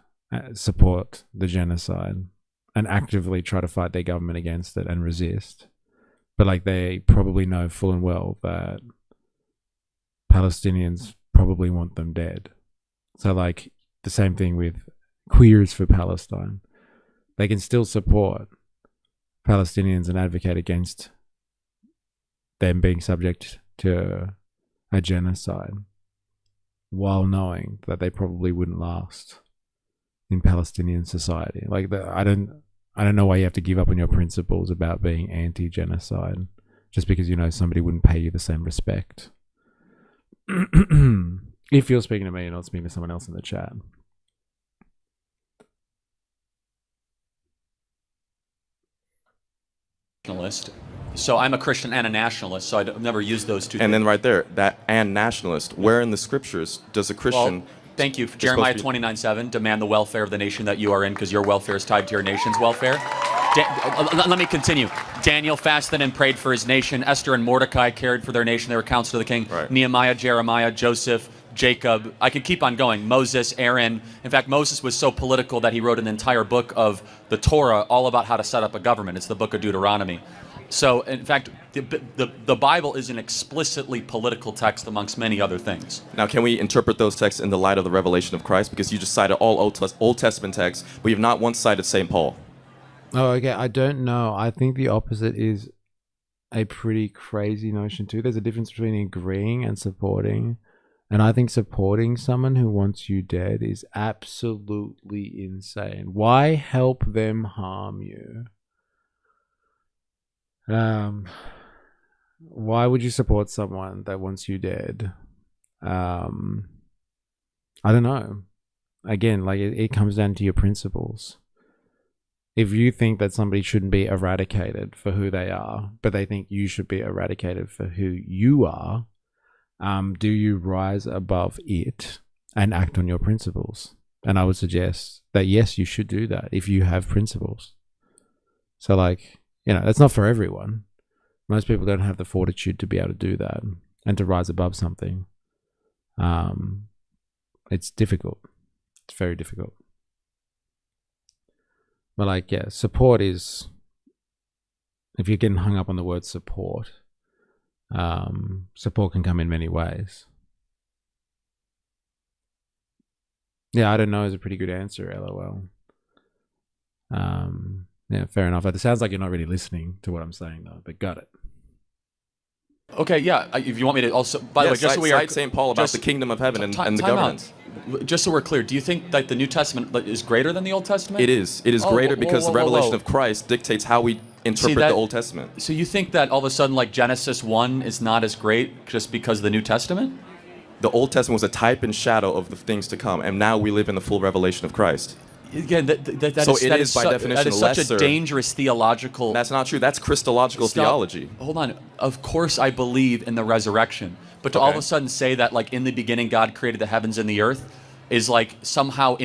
A: support the genocide and actively try to fight their government against it and resist. But like, they probably know full and well that Palestinians probably want them dead. So like, the same thing with Queers for Palestine. They can still support Palestinians and advocate against them being subject to a genocide while knowing that they probably wouldn't last in Palestinian society. Like, I don't know why you have to give up on your principles about being anti-genocide just because you know somebody wouldn't pay you the same respect. If you're speaking to me and not speaking to someone else in the chat.
H: So I'm a Christian and a nationalist, so I've never used those two.
B: And then right there, that and nationalist, where in the scriptures does a Christian...
H: Well, thank you. Jeremiah 29:7, demand the welfare of the nation that you are in because your welfare is tied to your nation's welfare. Let me continue. Daniel fasted and prayed for his nation. Esther and Mordecai cared for their nation. They were counsel to the king. Right. Nehemiah, Jeremiah, Joseph, Jacob. I could keep on going. Moses, Aaron. In fact, Moses was so political that he wrote an entire book of the Torah all about how to set up a government. It's the book of Deuteronomy. So, in fact, the Bible is an explicitly political text amongst many other things.
B: Now, can we interpret those texts in the light of the revelation of Christ? Because you just cited all Old Testament texts, but you've not once cited St. Paul.
A: Oh, okay. I don't know. I think the opposite is a pretty crazy notion too. There's a difference between agreeing and supporting. And I think supporting someone who wants you dead is absolutely insane. Why help them harm you? Why would you support someone that wants you dead? I don't know. Again, like it comes down to your principles. If you think that somebody shouldn't be eradicated for who they are, but they think you should be eradicated for who you are, do you rise above it and act on your principles? And I would suggest that yes, you should do that if you have principles. So like, you know, that's not for everyone. Most people don't have the fortitude to be able to do that and to rise above something. It's difficult. It's very difficult. But like, yeah, support is, if you're getting hung up on the word support, support can come in many ways. Yeah, I don't know is a pretty good answer, LOL. Yeah, fair enough. It sounds like you're not really listening to what I'm saying though, but got it.
H: Okay, yeah. If you want me to also, by the way, just so we are
B: St. Paul about the kingdom of heaven and the governance.
H: Just so we're clear, do you think that the New Testament is greater than the Old Testament?
B: It is. It is greater because the revelation of Christ dictates how we interpret the Old Testament.
H: So you think that all of a sudden, like Genesis 1 is not as great just because of the New Testament?
B: The Old Testament was a type and shadow of the things to come, and now we live in the full revelation of Christ.
H: Again, that is by definition such a dangerous theological...
B: That's not true. That's Christological theology.
H: Hold on. Of course I believe in the resurrection. But to all of a sudden say that, like, in the beginning God created the heavens and the earth is, like, somehow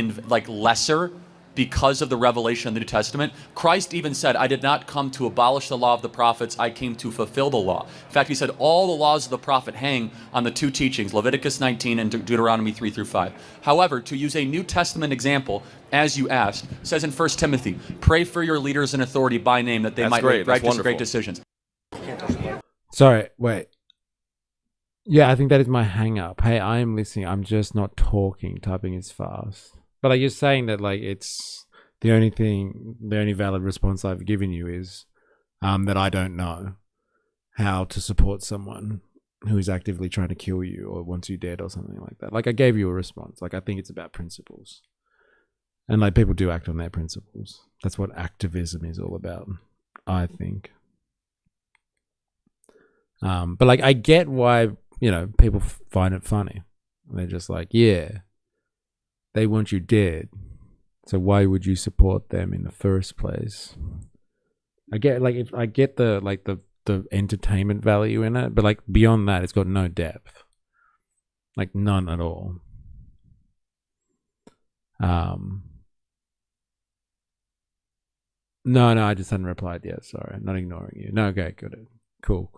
H: lesser because of the revelation of the New Testament. Christ even said, I did not come to abolish the law of the prophets, I came to fulfill the law. In fact, he said all the laws of the prophet hang on the two teachings, Leviticus 19 and Deuteronomy 3-5. However, to use a New Testament example, as you asked, says in 1 Timothy, pray for your leaders in authority by name that they might make great decisions.
A: Sorry, wait. Yeah, I think that is my hang up. Hey, I am listening. I'm just not talking. Typing is fast. But like, you're saying that like it's the only valid response I've given you is that I don't know how to support someone who is actively trying to kill you or wants you dead or something like that. Like I gave you a response. Like I think it's about principles. And like people do act on their principles. That's what activism is all about. I think. But like, I get why, you know, people find it funny. They're just like, yeah, they want you dead. So why would you support them in the first place? I get like, if I get the entertainment value in it, but like beyond that, it's got no depth. Like none at all. No, I just hadn't replied yet. Sorry, not ignoring you. No, okay, good. Cool.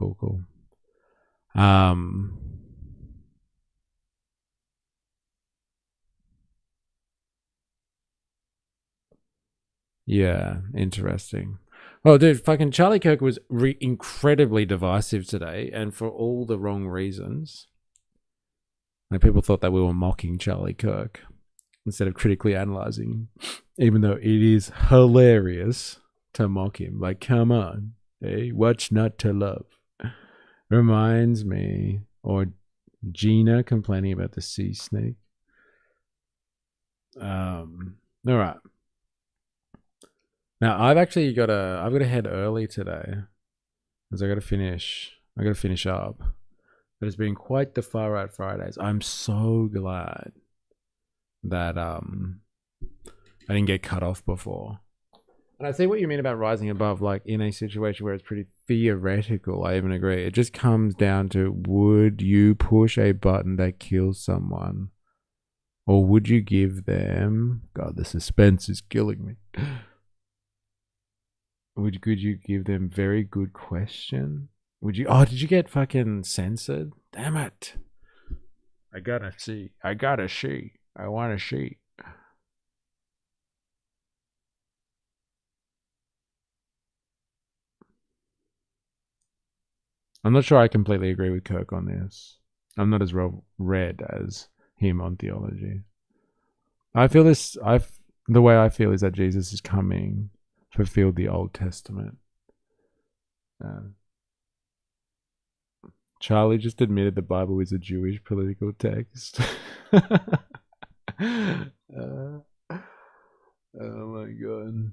A: Yeah, interesting. Oh, dude, fucking Charlie Kirk was incredibly divisive today, and for all the wrong reasons. Like, people thought that we were mocking Charlie Kirk instead of critically analyzing him, even though it is hilarious to mock him. Like, come on, hey, what's not to love? Reminds me, or Gina complaining about the sea snake. All right. Now I've got to head early today, because I got to finish up. But it's been quite the far right Fridays. I'm so glad that I didn't get cut off before. And I see what you mean about rising above, like in a situation where it's pretty theoretical. I even agree. It just comes down to, would you push a button that kills someone? Or would you give them... God, the suspense is killing me. Could you give them very good question? Would you... Oh, did you get fucking censored? Damn it. I gotta see. I want to see. I'm not sure I completely agree with Kirk on this. I'm not as well read as him on theology. I feel this... The way I feel is that Jesus is coming, fulfilled the Old Testament. Charlie just admitted the Bible is a Jewish political text. Oh my god.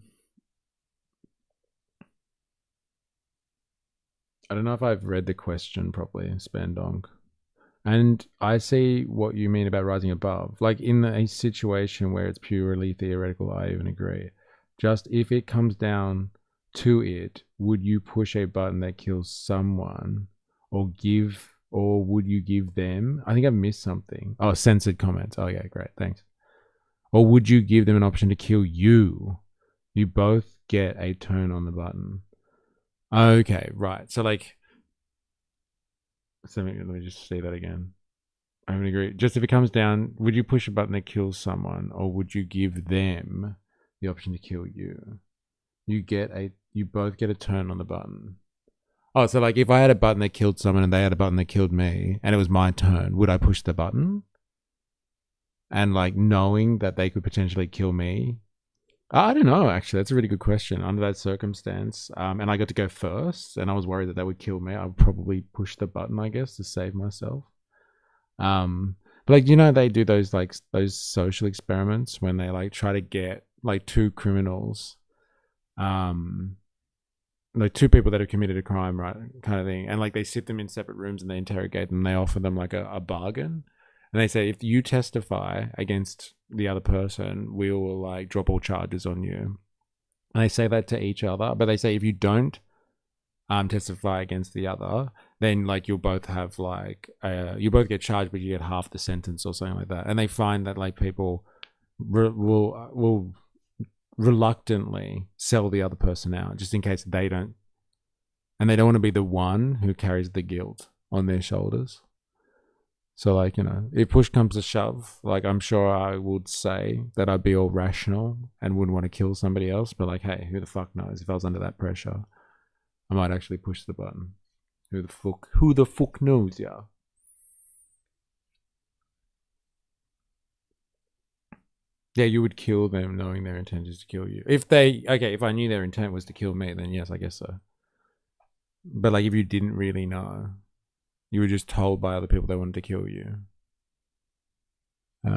A: I don't know if I've read the question properly, Spandonk. And I see what you mean about rising above. Like in a situation where it's purely theoretical, I even agree. Just if it comes down to it, would you push a button that kills someone, or would you give them? I think I've missed something. Oh, censored comments. Oh yeah, great, thanks. Or would you give them an option to kill you? You both get a turn on the button. Okay, right. So like, let me just say that again. I would agree. Just if it comes down, would you push a button that kills someone, or would you give them the option to kill you? You both get a turn on the button. Oh, so like if I had a button that killed someone and they had a button that killed me, and it was my turn, would I push the button? And like knowing that they could potentially kill me? I don't know, actually. That's a really good question. Under that circumstance, and I got to go first, and I was worried that they would kill me, I would probably push the button, I guess, to save myself. But like, you know, they do those social experiments when they like try to get like two criminals, like two people that have committed a crime, right, kind of thing, and like they sit them in separate rooms and they interrogate them. And they offer them like a bargain, and they say, if you testify against the other person, we will like drop all charges on you. And they say that to each other, but they say if you don't testify against the other, then like you'll both have like you both get charged, but you get half the sentence or something like that. And they find that like people will reluctantly sell the other person out just in case they don't, and they don't want to be the one who carries the guilt on their shoulders. So like, you know, if push comes to shove, like I'm sure I would say that I'd be all rational and wouldn't want to kill somebody else, but like, hey, who the fuck knows? If I was under that pressure, I might actually push the button. Who the fuck knows, yeah? Yeah, you would kill them knowing their intent is to kill you. If I knew their intent was to kill me, then yes, I guess so. But like if you didn't really know, you were just told by other people they wanted to kill you. Like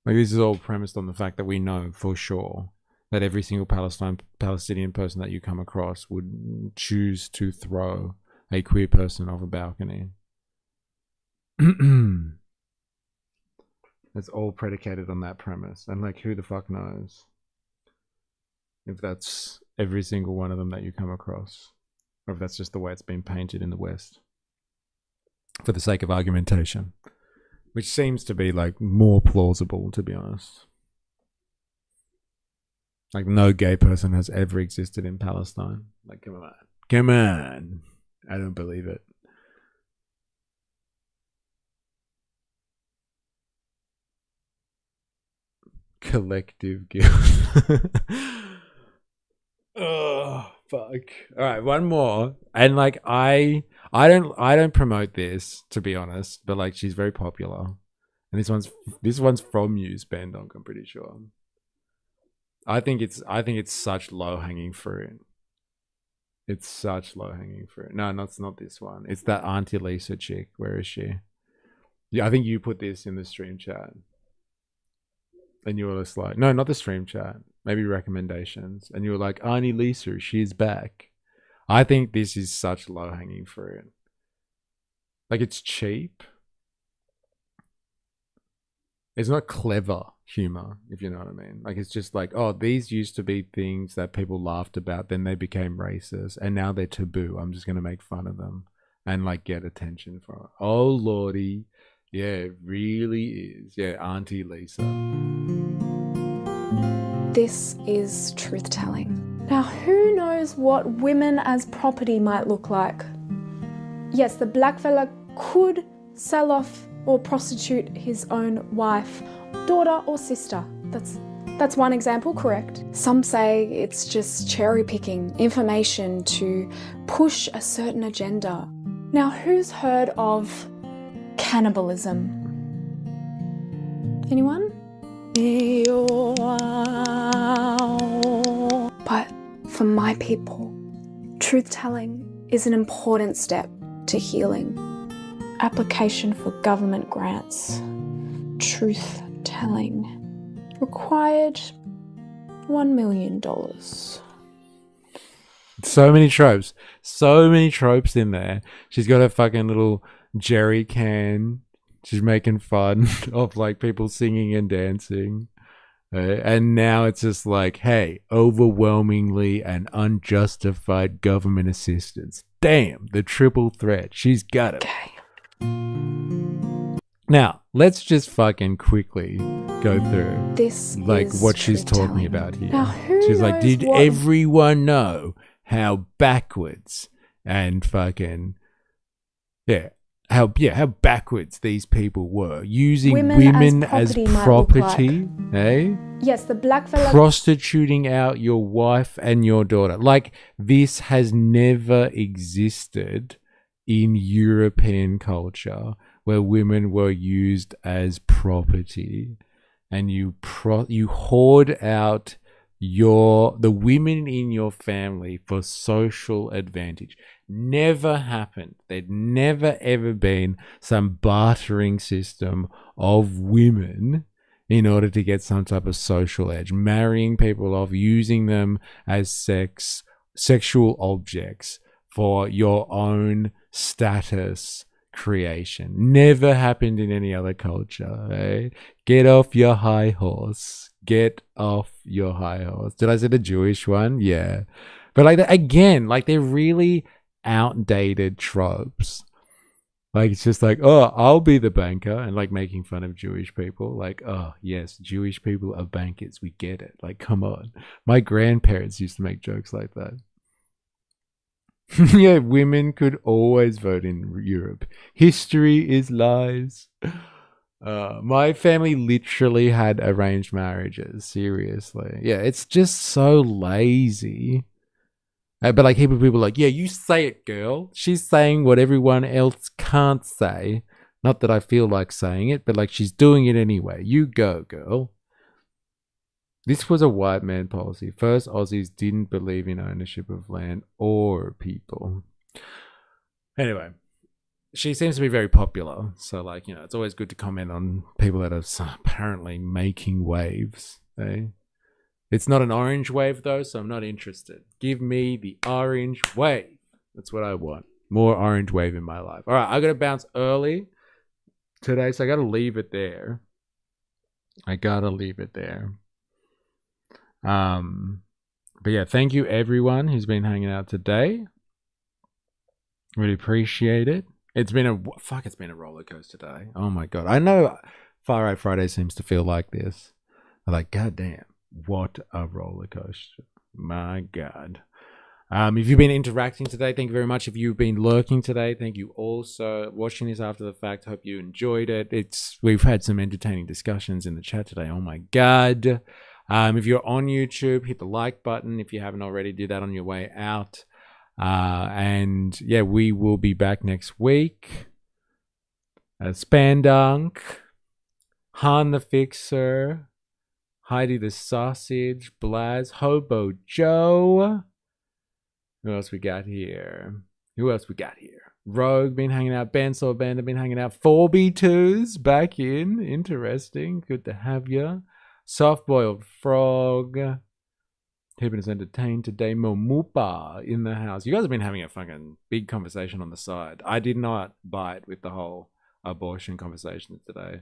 A: this is all premised on the fact that we know for sure that every single Palestinian person that you come across would choose to throw a queer person off a balcony. It's all predicated on that premise. And like, who the fuck knows if that's every single one of them that you come across, or if that's just the way it's been painted in the West for the sake of argumentation, which seems to be like more plausible, to be honest. Like, no gay person has ever existed in Palestine. Like, come on. I don't believe it. Collective guilt. Oh, fuck. All right, one more. And like, I don't promote this, to be honest, but like, she's very popular, and this one's from Spendonk, I'm pretty sure. I think it's such low-hanging fruit. It's such low-hanging fruit. No, it's not this one. It's that Auntie Lisa chick. Where is she? Yeah, I think you put this in the stream chat. And you were just like, no, not the stream chat. Maybe recommendations. And you were like, Auntie Lisa, she's back. I think this is such low-hanging fruit. Like, it's cheap. It's not clever humor, if you know what I mean. Like, it's just like, oh, these used to be things that people laughed about, then they became racist, and now they're taboo. I'm just going to make fun of them and like get attention from it. Oh, lordy. Yeah, it really is. Yeah, Auntie Lisa.
I: This is truth-telling. Now, who knows what women as property might look like? Yes, the black fella could sell off or prostitute his own wife, daughter or sister. That's one example, correct? Some say it's just cherry-picking information to push a certain agenda. Now, who's heard of cannibalism? Anyone? But for my people, truth-telling is an important step to healing. Application for government grants. Truth-telling. Required $1 million.
A: So many tropes. So many tropes in there. She's got a fucking little jerry can. She's making fun of like people singing and dancing. And now it's just like, hey, overwhelmingly and unjustified government assistance. Damn, the triple threat. She's got it.
I: Okay.
A: Now, let's just fucking quickly go through
I: This
A: like
I: is
A: what she's talking
I: truth-telling.
A: about here.
I: Now, who
A: She's like,
I: knows
A: did
I: what-
A: everyone know how backwards and fucking how backwards these people were using women as
I: property might look
A: property, eh?
I: Yes, the black fella.
A: Prostituting out your wife and your daughter. Like, this has never existed in European culture, where women were used as property, and you hoard out the women in your family for social advantage. Never happened. There'd never ever been some bartering system of women in order to get some type of social edge, marrying people off, using them as sexual objects for your own status creation. Never happened in any other culture. Eh? Get off your high horse. Get off your high horse. Did I say the Jewish one? Yeah. But like, again, like, they're really outdated tropes. Like, it's just like, oh, I'll be the banker, and like making fun of Jewish people. Like, oh yes, Jewish people are bankers. We get it. Like, come on. My grandparents used to make jokes like that. Yeah, women could always vote in Europe. History is lies. My family literally had arranged marriages. Seriously. Yeah, it's just so lazy. But like, people are like, yeah, you say it, girl. She's saying what everyone else can't say. Not that I feel like saying it, but like, she's doing it anyway. You go, girl. This was a white man policy. First, Aussies didn't believe in ownership of land or people. Anyway, she seems to be very popular. So like, you know, it's always good to comment on people that are apparently making waves. Eh? It's not an orange wave though, so I'm not interested. Give me the orange wave. That's what I want. More orange wave in my life. All right, I got to bounce early today, so I got to leave it there. But yeah, thank you everyone who's been hanging out today. Really appreciate it. It's been a roller coaster today. Oh my god. I know Far Right Friday seems to feel like this. I'm like, god damn, what a roller coaster. My god. If you've been interacting today, thank you very much. If you've been lurking today, thank you also. Watching this after the fact, hope you enjoyed it. We've had some entertaining discussions in the chat today. Oh my god. If you're on YouTube, hit the like button. If you haven't already, do that on your way out. And yeah, we will be back next week. Spandunk, Han the Fixer, Heidi the Sausage, Blaz, Hobo Joe. Who else we got here? Rogue been hanging out. Bandsaw Band have been hanging out. 4B2's back in. Interesting. Good to have you. Soft Boiled Frog. Keeping us entertained today. Momupa in the house. You guys have been having a fucking big conversation on the side. I did not bite with the whole abortion conversation today.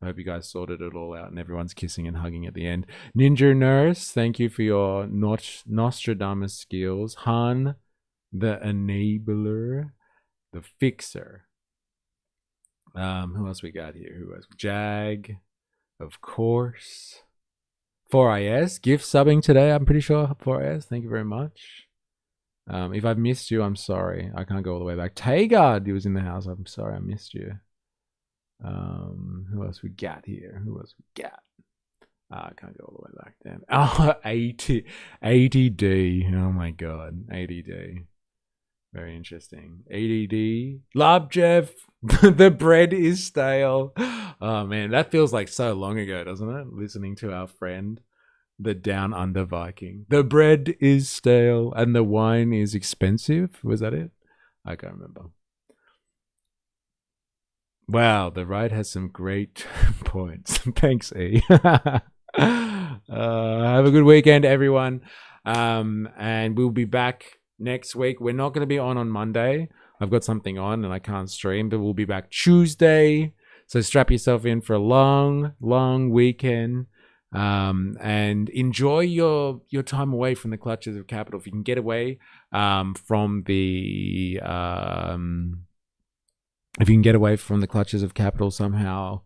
A: I hope you guys sorted it all out and everyone's kissing and hugging at the end. Ninja Nurse, thank you for your Nostradamus skills. Han, the Enabler, the Fixer. Who else we got here? Jag, of course. 4IS, gift subbing today, I'm pretty sure. 4IS, thank you very much. If I've missed you, I'm sorry. I can't go all the way back. Tagard, you was in the house. I'm sorry I missed you. Who else we got here? I can't go all the way back. Damn. Oh, ADD. Oh my god. ADD. Very interesting. ADD. Love Jeff. The bread is stale. Oh man, that feels like so long ago, doesn't it? Listening to our friend, the Down Under Viking. The bread is stale and the wine is expensive. Was that it? I can't remember. Wow, the ride has some great points. Thanks, E. Have a good weekend, everyone. And we'll be back next week. We're not going to be on Monday. I've got something on and I can't stream, but we'll be back Tuesday. So strap yourself in for a long, long weekend. And enjoy your time away from the clutches of capital. If you can get away from the clutches of capital somehow,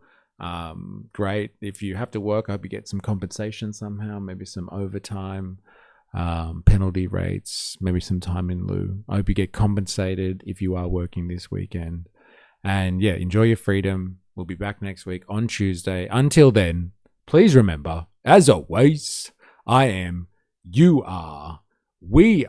A: great. If you have to work, I hope you get some compensation somehow, maybe some overtime, penalty rates, maybe some time in lieu. I hope you get compensated if you are working this weekend. And yeah, enjoy your freedom. We'll be back next week on Tuesday. Until then, please remember, as always, I am, you are, we